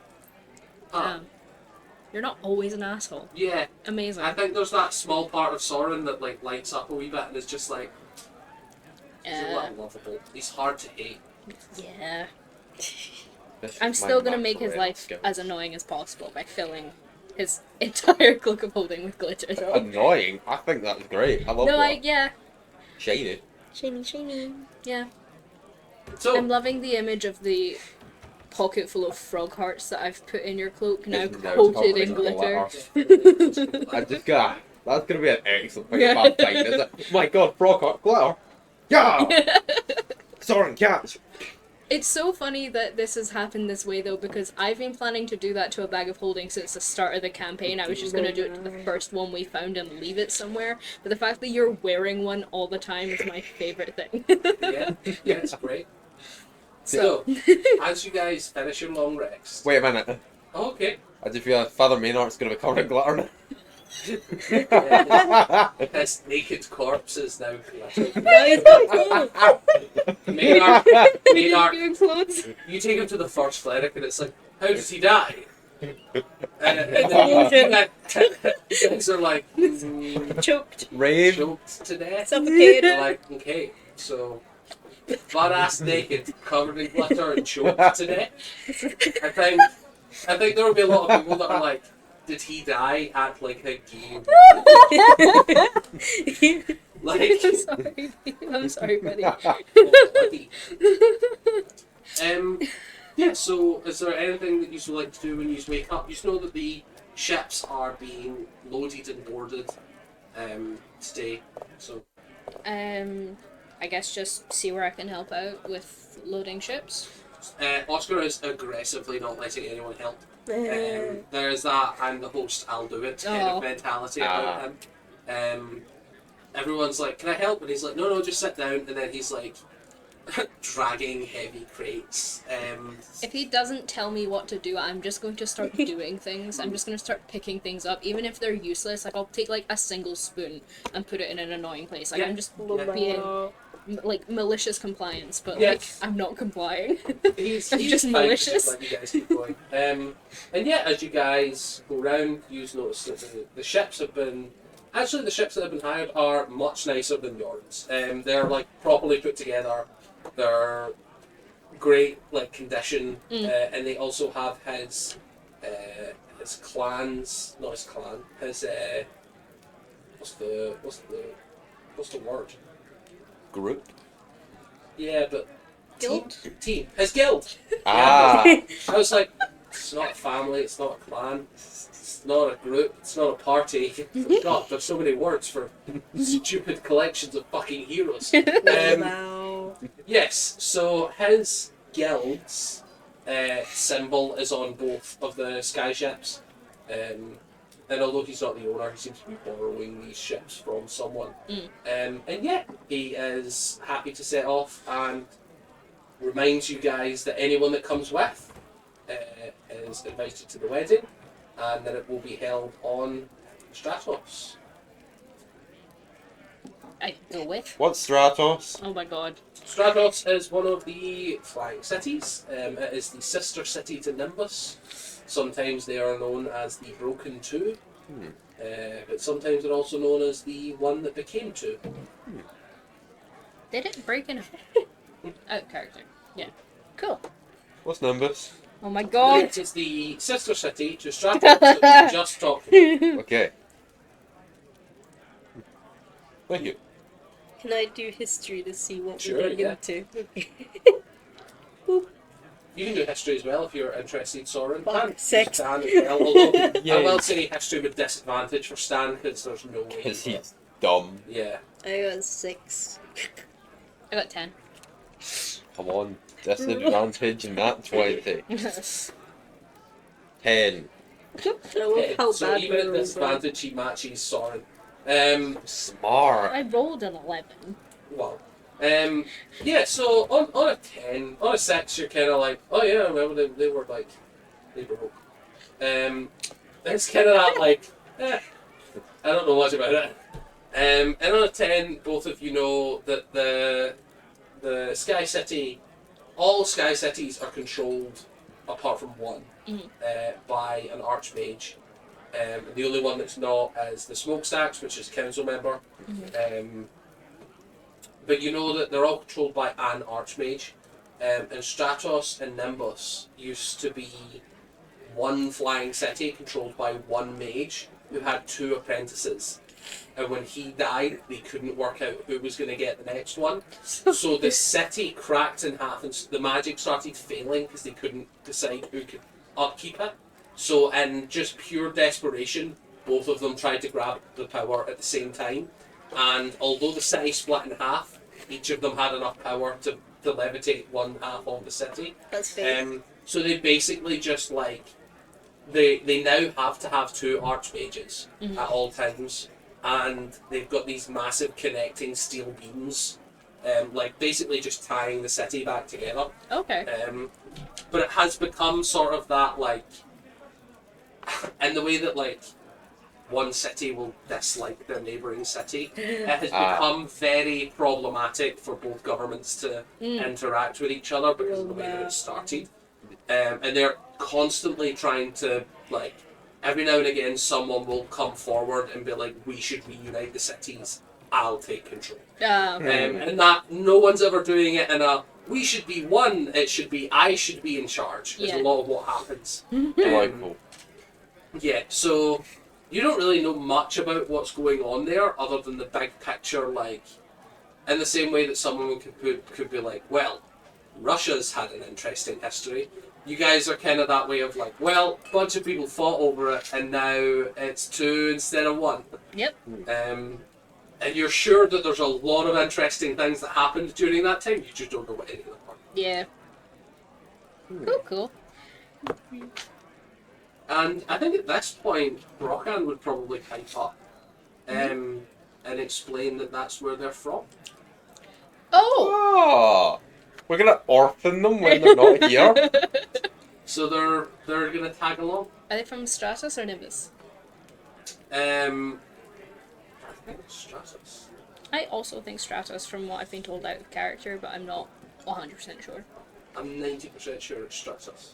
You're not always an asshole. yeah. Amazing. I think there's that small part of Soren that like lights up a wee bit and is just like, he's a little lovable. He's hard to hate. Yeah. This I'm is still my gonna make his natural life skill. as annoying as possible by filling his entire cloak of holding with glitter. Though. Annoying? I think that's great. I love No, that. yeah. Shady. Shiny. Yeah. So I'm loving the image of the pocket full of frog hearts that I've put in your cloak now It's now coated covered in glitter. I just got. That's gonna be an excellent thing Yeah. about fight, isn't it? My god, frog heart glitter! Yeah! Soren, catch! It's so funny that this has happened this way though, because I've been planning to do that to a bag of holding since the start of the campaign. I was just going to do it to the first one we found and leave it somewhere. But the fact that you're wearing one all the time is my favourite thing. yeah, it's great. So, as you guys finish your long rest. Wait a minute. Okay. I just realised Father Maynard's gonna be covered in glitter now. His naked corpse is now Maynard. Maynard, you take him to the first cleric and it's like, how does he die? And then you guys are like, Choked. Rave. choked to death. Suffocated. They're like, okay, so butt-ass naked, covered in glitter and choked to death. I think there will be a lot of people that are like, did he die at like a game? Like, I'm sorry, buddy. Yeah, so is there anything that you would like to do when you wake up? You know that the ships are being loaded and boarded today, so... I guess just see where I can help out with loading ships. Oscar is aggressively not letting anyone help. There's that and the host I'll do it kind of mentality about him. Everyone's like, can I help? And he's like, no, just sit down. And then he's like dragging heavy crates. If he doesn't tell me what to do, I'm just going to start doing things. I'm just going to start picking things up, even if they're useless. Like, I'll take like a single spoon and put it in an annoying place. Like, Yeah. I'm just being like malicious compliance, but Yeah. like I'm not complying. He's just fine, malicious. Just let you guys keep going. And yeah, as you guys go round, you notice that the ships have been Actually, the ships that have been hired are much nicer than yours. They're like properly put together. They're great like condition, and they also have his clans, not his clan, his what's the word? Group. Yeah, but Guild? team, his guild. Ah. I was like, it's not a family, it's not a clan, it's not a group, it's not a party. God, there's so many words for stupid collections of fucking heroes. Wow. Yes, so his guild's symbol is on both of the sky ships. And although he's not the owner, he seems to be borrowing these ships from someone. And yeah, he is happy to set off and reminds you guys that anyone that comes with is invited to the wedding and that it will be held on Stratos. I go with. What's Stratos? Oh my god. Stratos is one of the flying cities. It is the sister city to Nimbus. Sometimes they are known as the Broken Two, but sometimes they're also known as the one that became two. Did it break in out character? Yeah. Cool. What's Nimbus? Oh my god. It is the sister city to Stratos that we just talked about. Okay. Thank you. Can I do history to see what Sure, we're getting yeah. into? You can do history as well if you're interested, Soren. Fuck, And six. Stan as well, although I Yay. will say history with disadvantage for Stan because there's no way. Because he's dumb. Yeah. I got 6. I got 10. Come on. Disadvantage in that 20. 10. I love how so bad even at we were. disadvantage, he matches Soren. Smart. I rolled an 11. Well, yeah. So on a 10, on a 6, you're kind of like, oh yeah, well they were like, they broke. It's kind of that like, I don't know much about it. And on a 10, both of you know that the Sky City, all Sky Cities are controlled apart from one by an Archmage. The only one that's not is the Smokestacks, which is council member. But you know that they're all controlled by an Archmage. And Stratos and Nimbus used to be one flying city controlled by one mage who had 2 apprentices. And when he died, they couldn't work out who was going to get the next one. So the city cracked in half and the magic started failing because they couldn't decide who could upkeep it. So in just pure desperation, both of them tried to grab the power at the same time. And although the city split in half, each of them had enough power to levitate one half of the city. That's fair. So they basically just like, they now have to have 2 archmages at all times. And they've got these massive connecting steel beams, like basically just tying the city back together. Okay. But it has become sort of that like, in the way that like one city will dislike their neighbouring city, it has become very problematic for both governments to interact with each other because of the way that it started. And they're constantly trying to like, every now and again someone will come forward and be like, we should reunite the cities, I'll take control. And that no one's ever doing it in a, we should be one, it should be, I should be in charge, is a lot of what happens. Delightful. Yeah, so you don't really know much about what's going on there other than the big picture, like, in the same way that someone could be like, well, Russia's had an interesting history. You guys are kind of that way of like, well, a bunch of people fought over it and now it's 2 instead of 1. Yep. And you're sure that there's a lot of interesting things that happened during that time, you just don't know what any of them are. Yeah. Cool. And I think at this point, Brockan would probably pipe up and explain that that's where they're from. Oh! Oh! We're gonna orphan them when they're not here? So they're gonna tag along. Are they from Stratos or Nimbus? I think it's Stratos. I also think Stratos from what I've been told out of character, but I'm not 100% sure. I'm 90% sure it's Stratos.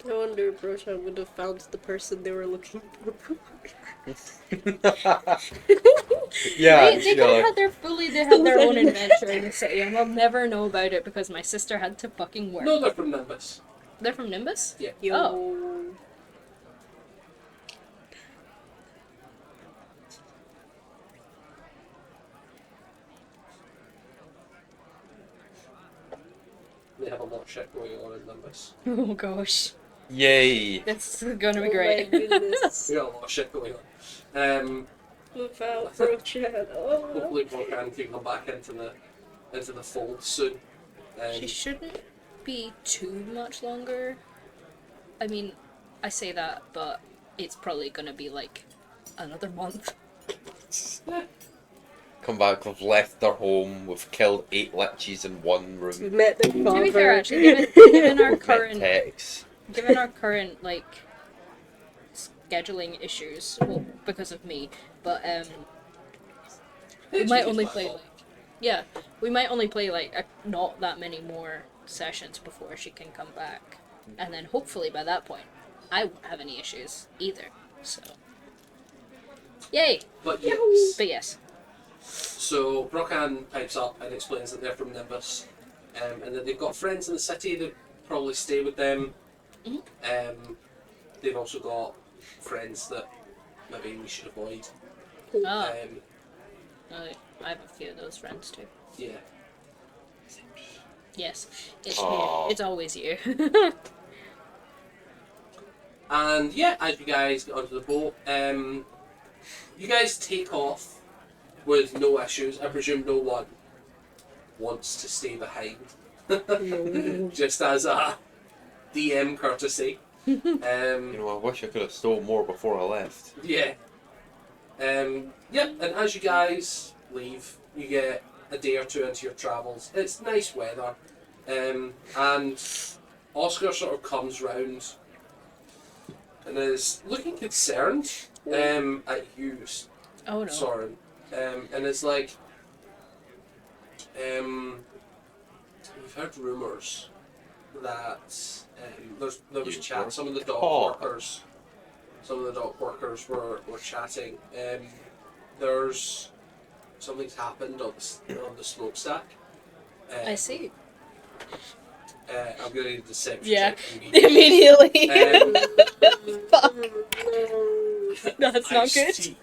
I wonder if Roshan would have found the person they were looking for. Yeah, They could have had they had their own adventure in the city, and we'll never know about it because my sister had to fucking work. No, they're from Nimbus. They're from Nimbus? Yeah. Yo. Oh. They have a lot of shit going on in Nimbus. Oh gosh. Yay. That's gonna be Oh great. my goodness. We got a lot of shit going on. Without Roshan. Oh. Hopefully Volcan can come back into the fold soon. She shouldn't be too much longer. I mean, I say that, but it's probably gonna be like another month. Come back, we've left their home, we've killed 8 liches in one We've room. met their To father. be fair, actually, given our We've met current Tex. given our current like scheduling issues, well, because of me, but we might only play we might only play like not that many more sessions before she can come back, and then hopefully by that point I won't have any issues either. So, yay! But yes. But yes, So Brocan pipes up and explains that they're from Nimbus, and that they've got friends in the city that probably stay with them. They've also got friends that maybe we should avoid. oh, Um, I have a few of those friends too. yeah. Yes, it's Aw. you. It's always you. And yeah, as you guys get onto the boat, you guys take off with no issues. I presume no one wants to stay behind. Just as a DM courtesy. You know, I wish I could have stole more before I left. Yeah. Yep, and as you guys leave, you get a day or two into your travels. It's nice weather. And Oscar sort of comes round and is looking concerned at you, Oh no. Soren. And it's like, we've heard rumours that there was You chat. were Some of the dock caught. workers, were chatting. There's something's happened on the smokestack. I see. I'm gonna need a deception Yeah. check immediately. Immediately. Fuck. That's I not good. see.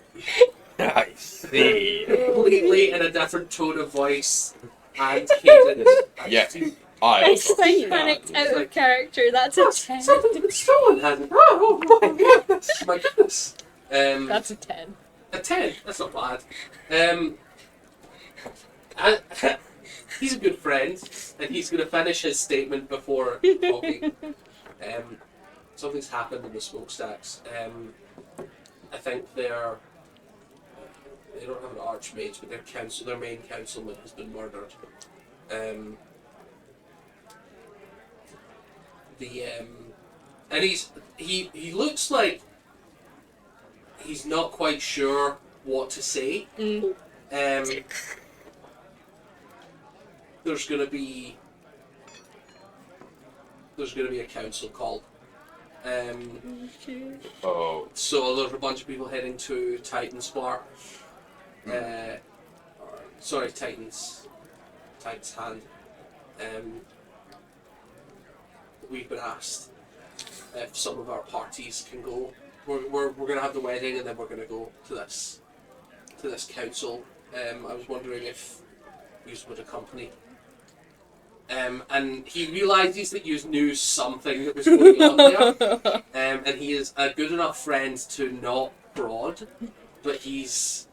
I see. Completely in a different tone of voice and cadence. I Yeah. see. I I quite that. panicked out It's of like, character. That's a 10. Something's been stolen, hasn't it? Oh my goodness! My goodness. That's a 10. A 10. That's not bad. He's a good friend, and he's going to finish his statement before talking. Something's happened in the smokestacks. I think they don't have an archmage, but their main councilman has been murdered. And he looks like he's not quite sure what to say. There's gonna be a council called. Oh. So there's a bunch of people heading to Titan's Bar. Titan's Hand. We've been asked if some of our parties can go. We're gonna have the wedding and then we're gonna go to this council. I was wondering if you would accompany. And he realizes that you knew something that was going on there. And he is a good enough friend to not fraud, but this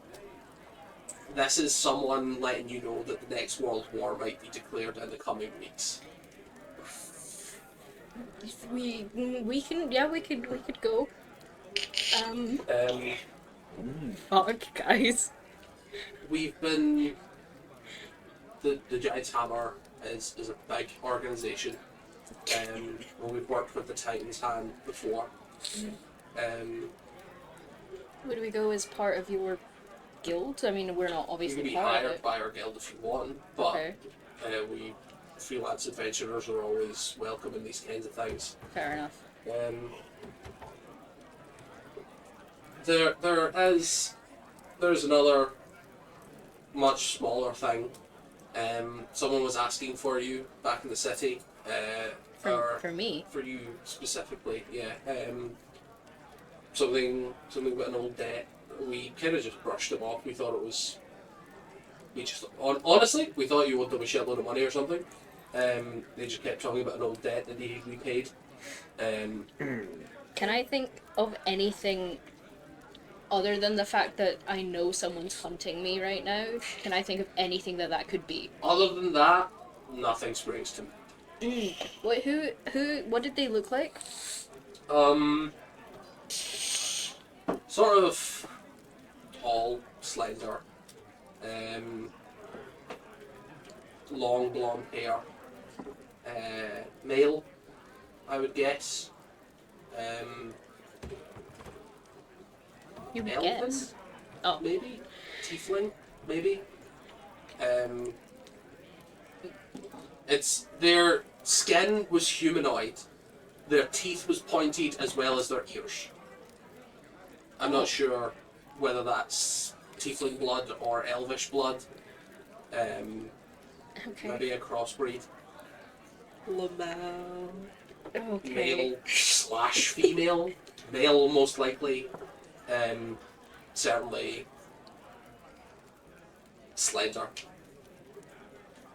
is someone letting you know that the next world war might be declared in the coming weeks. We could go. Fuck, guys. We've been the Giant's Hammer is a big organisation. We've worked with the Titan's Hand before. Would we go as part of your guild? I mean, we're not You can obviously be part of hired it. by our guild if you want, but Okay, we freelance adventurers are always welcome in these kinds of things. fair enough. There's another much smaller thing. Someone was asking for you back in the city. For me. For you specifically, yeah. Something about an old debt. We kind of just brushed them off. We thought it was. Honestly, we thought you owed them a shitload of money or something. They just kept talking about an old debt that needed to be paid. Can I think of anything other than the fact that I know someone's hunting me right now? Can I think of anything that could be? Other than that, nothing springs to mind. What did they look like? Sort of tall, slender, long blonde hair, male, I would guess. You would Elven, guess. Oh. maybe tiefling, maybe. It's their skin was humanoid, their teeth was pointed as well as their ears. I'm not sure whether that's tiefling blood or elvish blood. Okay. Maybe a crossbreed. Lamau. Okay. Male/female. Male most likely. Certainly slender.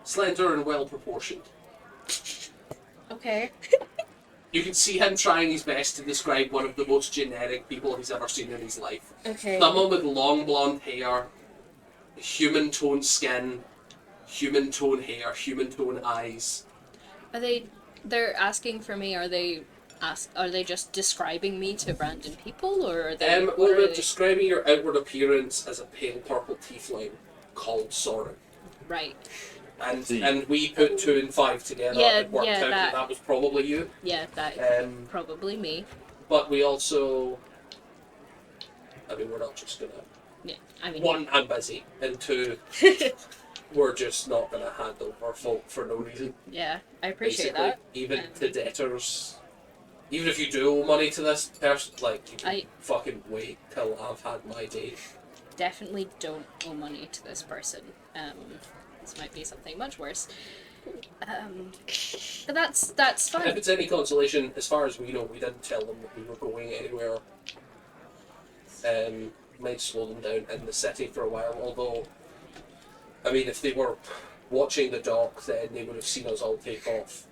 Slender and well proportioned. Okay. You can see him trying his best to describe one of the most generic people he's ever seen in his life. Okay. Someone with long blonde hair, human toned skin, human tone hair, human tone eyes. They're asking for me, are they just describing me to random people, or are they... Well, they're describing your outward appearance as a pale purple tiefling called Soren. Right. And we put 2 and 5 together and worked out that was probably you. Yeah, that probably me. But we also... we're not just gonna... Yeah, One, I'm busy, and 2, we're just not gonna handle our fault for no reason. Yeah, I appreciate Basically, that. even to debtors... Even if you do owe money to this person, you can fucking wait till I've had my day. Definitely don't owe money to this person. This might be something much worse. But that's fine. If it's any consolation, as far as we know, we didn't tell them that we were going anywhere. Might slow them down in the city for a while, although, if they were watching the dock, then they would have seen us all take off.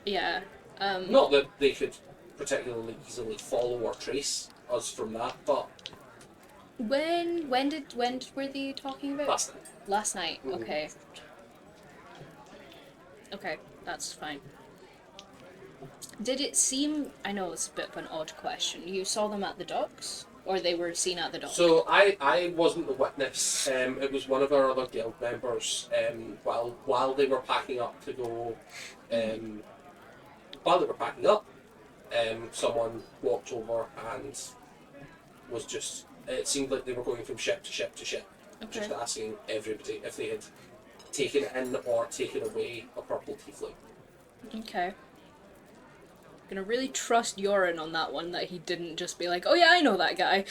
Yeah. Not that they could particularly easily follow or trace us from that, but... When were they talking about? Last night. Last night, Mm-hmm. okay. Okay, that's fine. Did it seem... I know it's a bit of an odd question. You saw them at the docks? Or they were seen at the docks? So I wasn't the witness. It was one of our other guild members. While they were packing up to go... while they were packing up, someone walked over and was just... It seemed like they were going from ship to ship to ship. Okay. Just asking everybody if they had taken in or taken away a purple tiefling. Okay. Gonna really trust Yorin on that one, that he didn't just be like, oh yeah, I know that guy.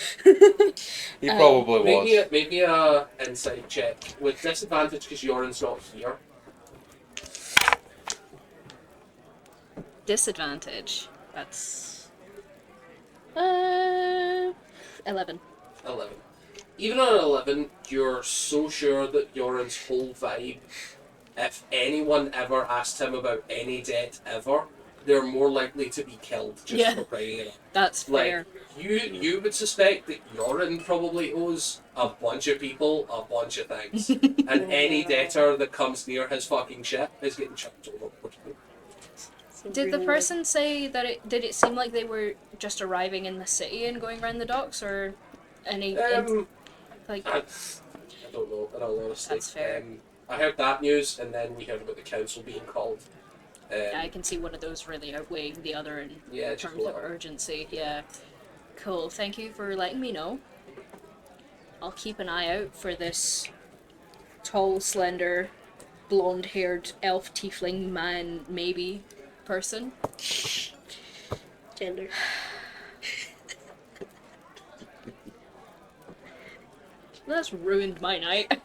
He probably was. Make me a insight check with disadvantage because Yorin's not here. Disadvantage. That's... 11. 11. Even on an 11, you're so sure that Yoren's whole vibe, if anyone ever asked him about any debt ever, they're more likely to be killed just for bringing it up. That's fair. You would suspect that Yoren probably owes a bunch of people a bunch of things. And any debtor that comes near his fucking ship is getting chucked overboard. Did the person say that did it seem like they were just arriving in the city and going around the docks, or any... I don't know, in all honesty. That's fair. I heard that news, and then we heard about the council being called. I can see one of those really outweighing the other in terms of urgency. Yeah. Cool. Thank you for letting me know. I'll keep an eye out for this tall, slender, blonde-haired elf tiefling man, maybe, person. Gender. That's ruined my night.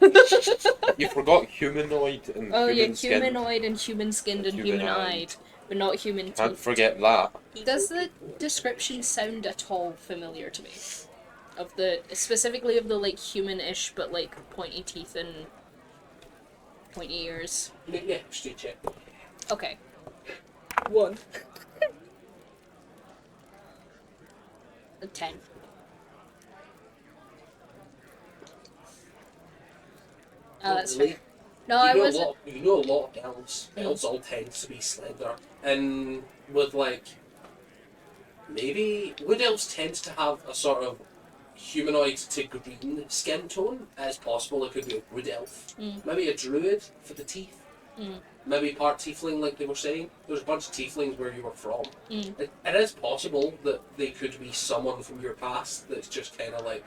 You forgot humanoid and Oh yeah, human skin. humanoid and human-skinned and human-eyed, but not human teeth. Can't forget that. Does the description sound at all familiar to me? Of the specifically of the like human-ish but like pointy teeth and pointy ears. Yeah, history check. Okay. 1. A 10. Oh, that's Really? fair. No, I wasn't. You know a lot of elves. Mm. Elves all tend to be slender. And with like maybe wood elves tend to have a sort of humanoid to green skin tone as possible. It could be a wood elf. Mm. Maybe a druid for the teeth. Mm. Maybe part tiefling like they were saying. There's a bunch of tieflings where you were from. Mm. It is possible that they could be someone from your past that's just kind of like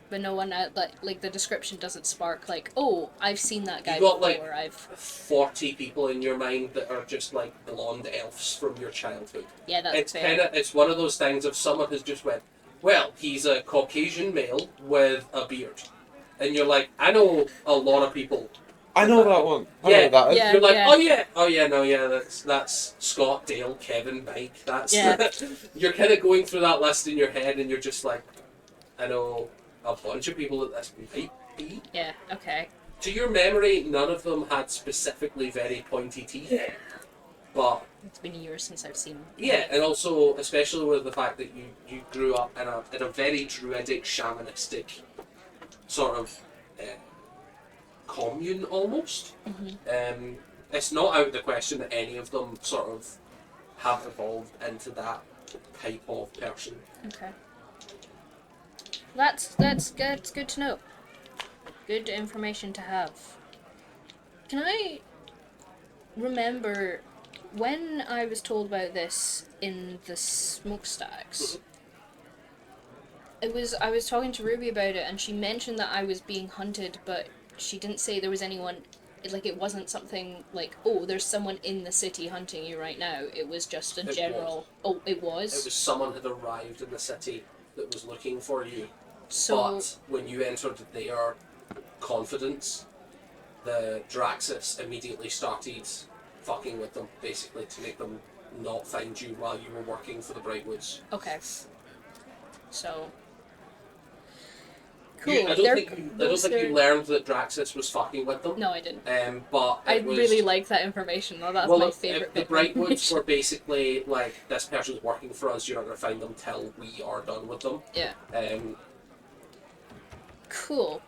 But no one like the description doesn't spark like, oh, I've seen that guy you got before. like I've 40 people in your mind that are just like blonde elves from your childhood. yeah, that's It's fair. it's one of those things if someone has just went, well, he's a Caucasian male with a beard, and you're like, I know a lot of people. I know that one. I Yeah, know that is. yeah. You're like, oh yeah, no, yeah, that's Scott, Dale, Kevin, Mike. That's Yeah. You're kind of going through that list in your head, and you're just like, I know a bunch of people that this might be. Yeah. Okay. To your memory, none of them had specifically very pointy teeth, but It's been years since I've seen. yeah, and also especially with the fact that you grew up in a very druidic, shamanistic sort of commune almost. Mhm. It's not out of the question that any of them sort of have evolved into that type of person. Okay. That's good to know. Good information to have. Can I remember when I was told about this in the smokestacks? I was talking to Ruby about it, and she mentioned that I was being hunted, but she didn't say there was anyone. Like it wasn't something like, oh, there's someone in the city hunting you right now. It was just a It general. Oh, it was. It was someone had arrived in the city that was looking for you. So But when you entered their confidence, the Draxus immediately started fucking with them, basically, to make them not find you while you were working for the Brightwoods. okay. So cool. I don't They're think you closer- learned that Draxus was fucking with them. No, I didn't. But I it was, really like that information though. That's well, my if favorite the bit. of Brightwoods information. were basically like, this person's working for us, you're not going to find them till we are done with them. Yeah. Cool.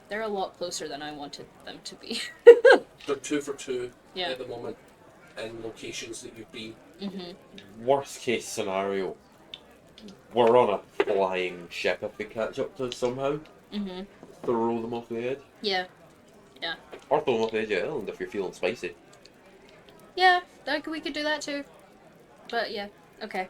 They're a lot closer than I wanted them to be. They're 2 for 2 Yeah. at the moment in locations that you've been. Worst case scenario, we're on a flying ship if they catch up to us somehow. Mhm. Throw them off the edge. Yeah. Or throw them off the edge of the island if you're feeling spicy. Yeah. We could do that too. But yeah. Okay.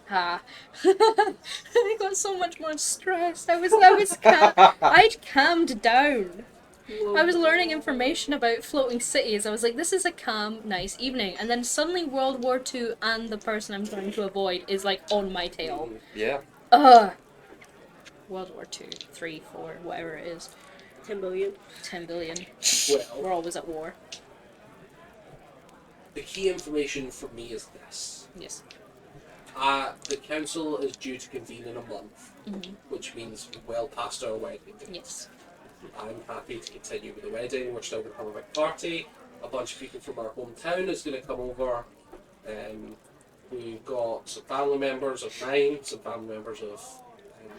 Ha. I got so much more stressed. I'd calmed down. I was learning information about floating cities. I was like, this is a calm, nice evening. And then suddenly World War II and the person I'm trying to avoid is like on my tail. Yeah. Ugh. World War II, 3, 4, whatever it is. 10 billion. 10 billion. Well, We're always at war. the key information for me is this. Yes. The council is due to convene in a month, which means well past our wedding. Yes. I'm happy to continue with the wedding. We're still going to have a big party. A bunch of people from our hometown is going to come over. We've got some family members of mine, some family members of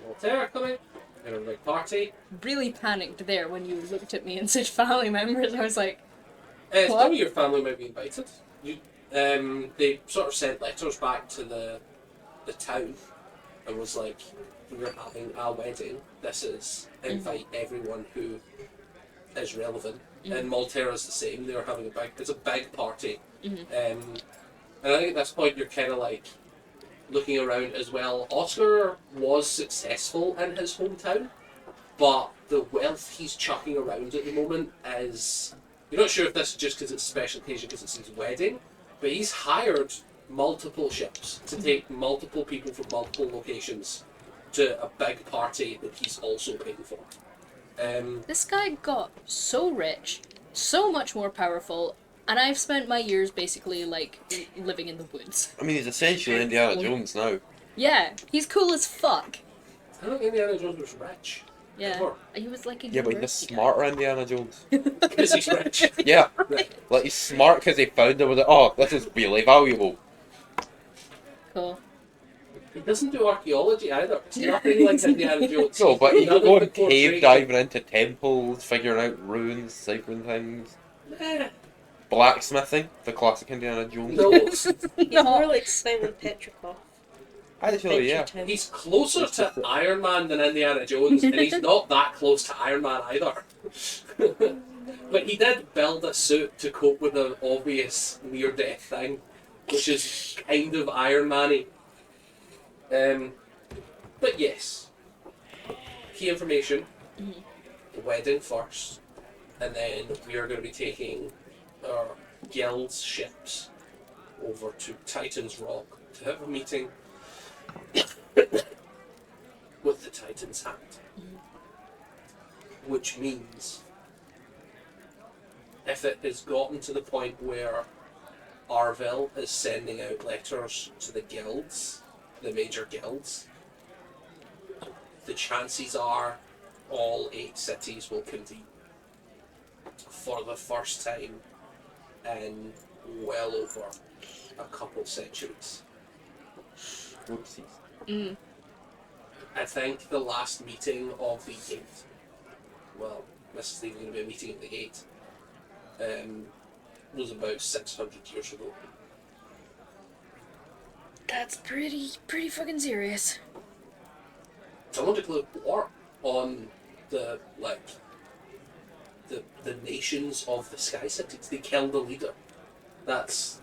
Orlea coming. We're going to have a big party. Really panicked there when you looked at me and said family members. I was like, Some of your family might be invited. They sort of sent letters back to the town and was like, we're having a wedding. This is invite everyone who is relevant. And Malterra is the same. They're having it's a big party. And I think at this point you're kind of like looking around as well. Oscar was successful in his hometown, but the wealth he's chucking around at the moment is. You're not sure if this is just because it's a special occasion because it's his wedding, But he's hired multiple ships to take multiple people from multiple locations to a big party that he's also paying for. This guy got so rich, so much more powerful, and I've spent my years basically like living in the woods. I mean, he's essentially Indiana Jones now. Yeah, he's cool as fuck. I don't think Indiana Jones was rich. Yeah, Sure. he was like a Yeah, but he's a university smarter Indiana Jones. Because he's rich. Yeah, Right. like he's smart because he found it. Was like, oh, this is really valuable. guy. Cool. He doesn't do archaeology either. It's nothing like Indiana Jones. No, but he None can go of and the cave portrays- diving into temples, figuring out runes, ciphering things. Eh, Blacksmithing, the classic Indiana Jones. no, He's more like Simon Petrikov. Actually, yeah. Picture him. he's closer to Iron Man than Indiana Jones, and he's not that close to Iron Man either. But he did build a suit to cope with an obvious near-death thing, which is kind of Iron Man-y. But yes, key information: the wedding first, and then we are going to be taking our guild's ships over to Titan's Rock to have a meeting with the Titan's Hand. Which means, if it has gotten to the point where Arville is sending out letters to the guilds, the major guilds, the chances are all 8 cities will convene for the first time in well over a couple centuries. Whoopsies. I think the last meeting of the 8, well, this is even going to be a meeting of the 8, was about 600 years ago. That's pretty fucking serious. Someone declared war on the nations of the Sky Cities. They killed the leader. That's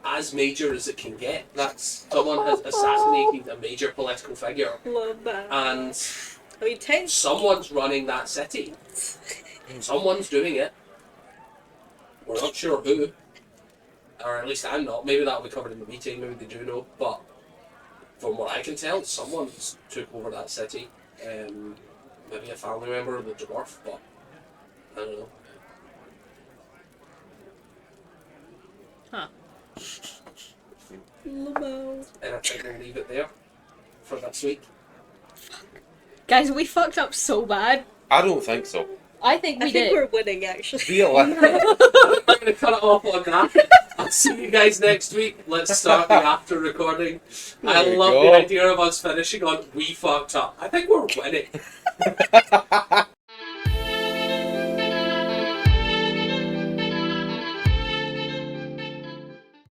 as major as it can get. That's someone has assassinated a major political figure, Love that. and I mean, technically, someone's running that city. Someone's doing it. We're not sure who, or at least I'm not. Maybe that'll be covered in the meeting. Maybe they do know, but from what I can tell, someone's took over that city. Maybe a family member of the dwarf, but I don't know. Huh. Lamo. And I think we'll leave it there for this week. Guys, we fucked up so bad. I don't think so. I think we I think did. we're winning, actually. Realistic. I'm going to cut it off on that. I'll see you guys next week. Let's start the after recording. I There you love go. the idea of us finishing on "we fucked up." I think we're winning.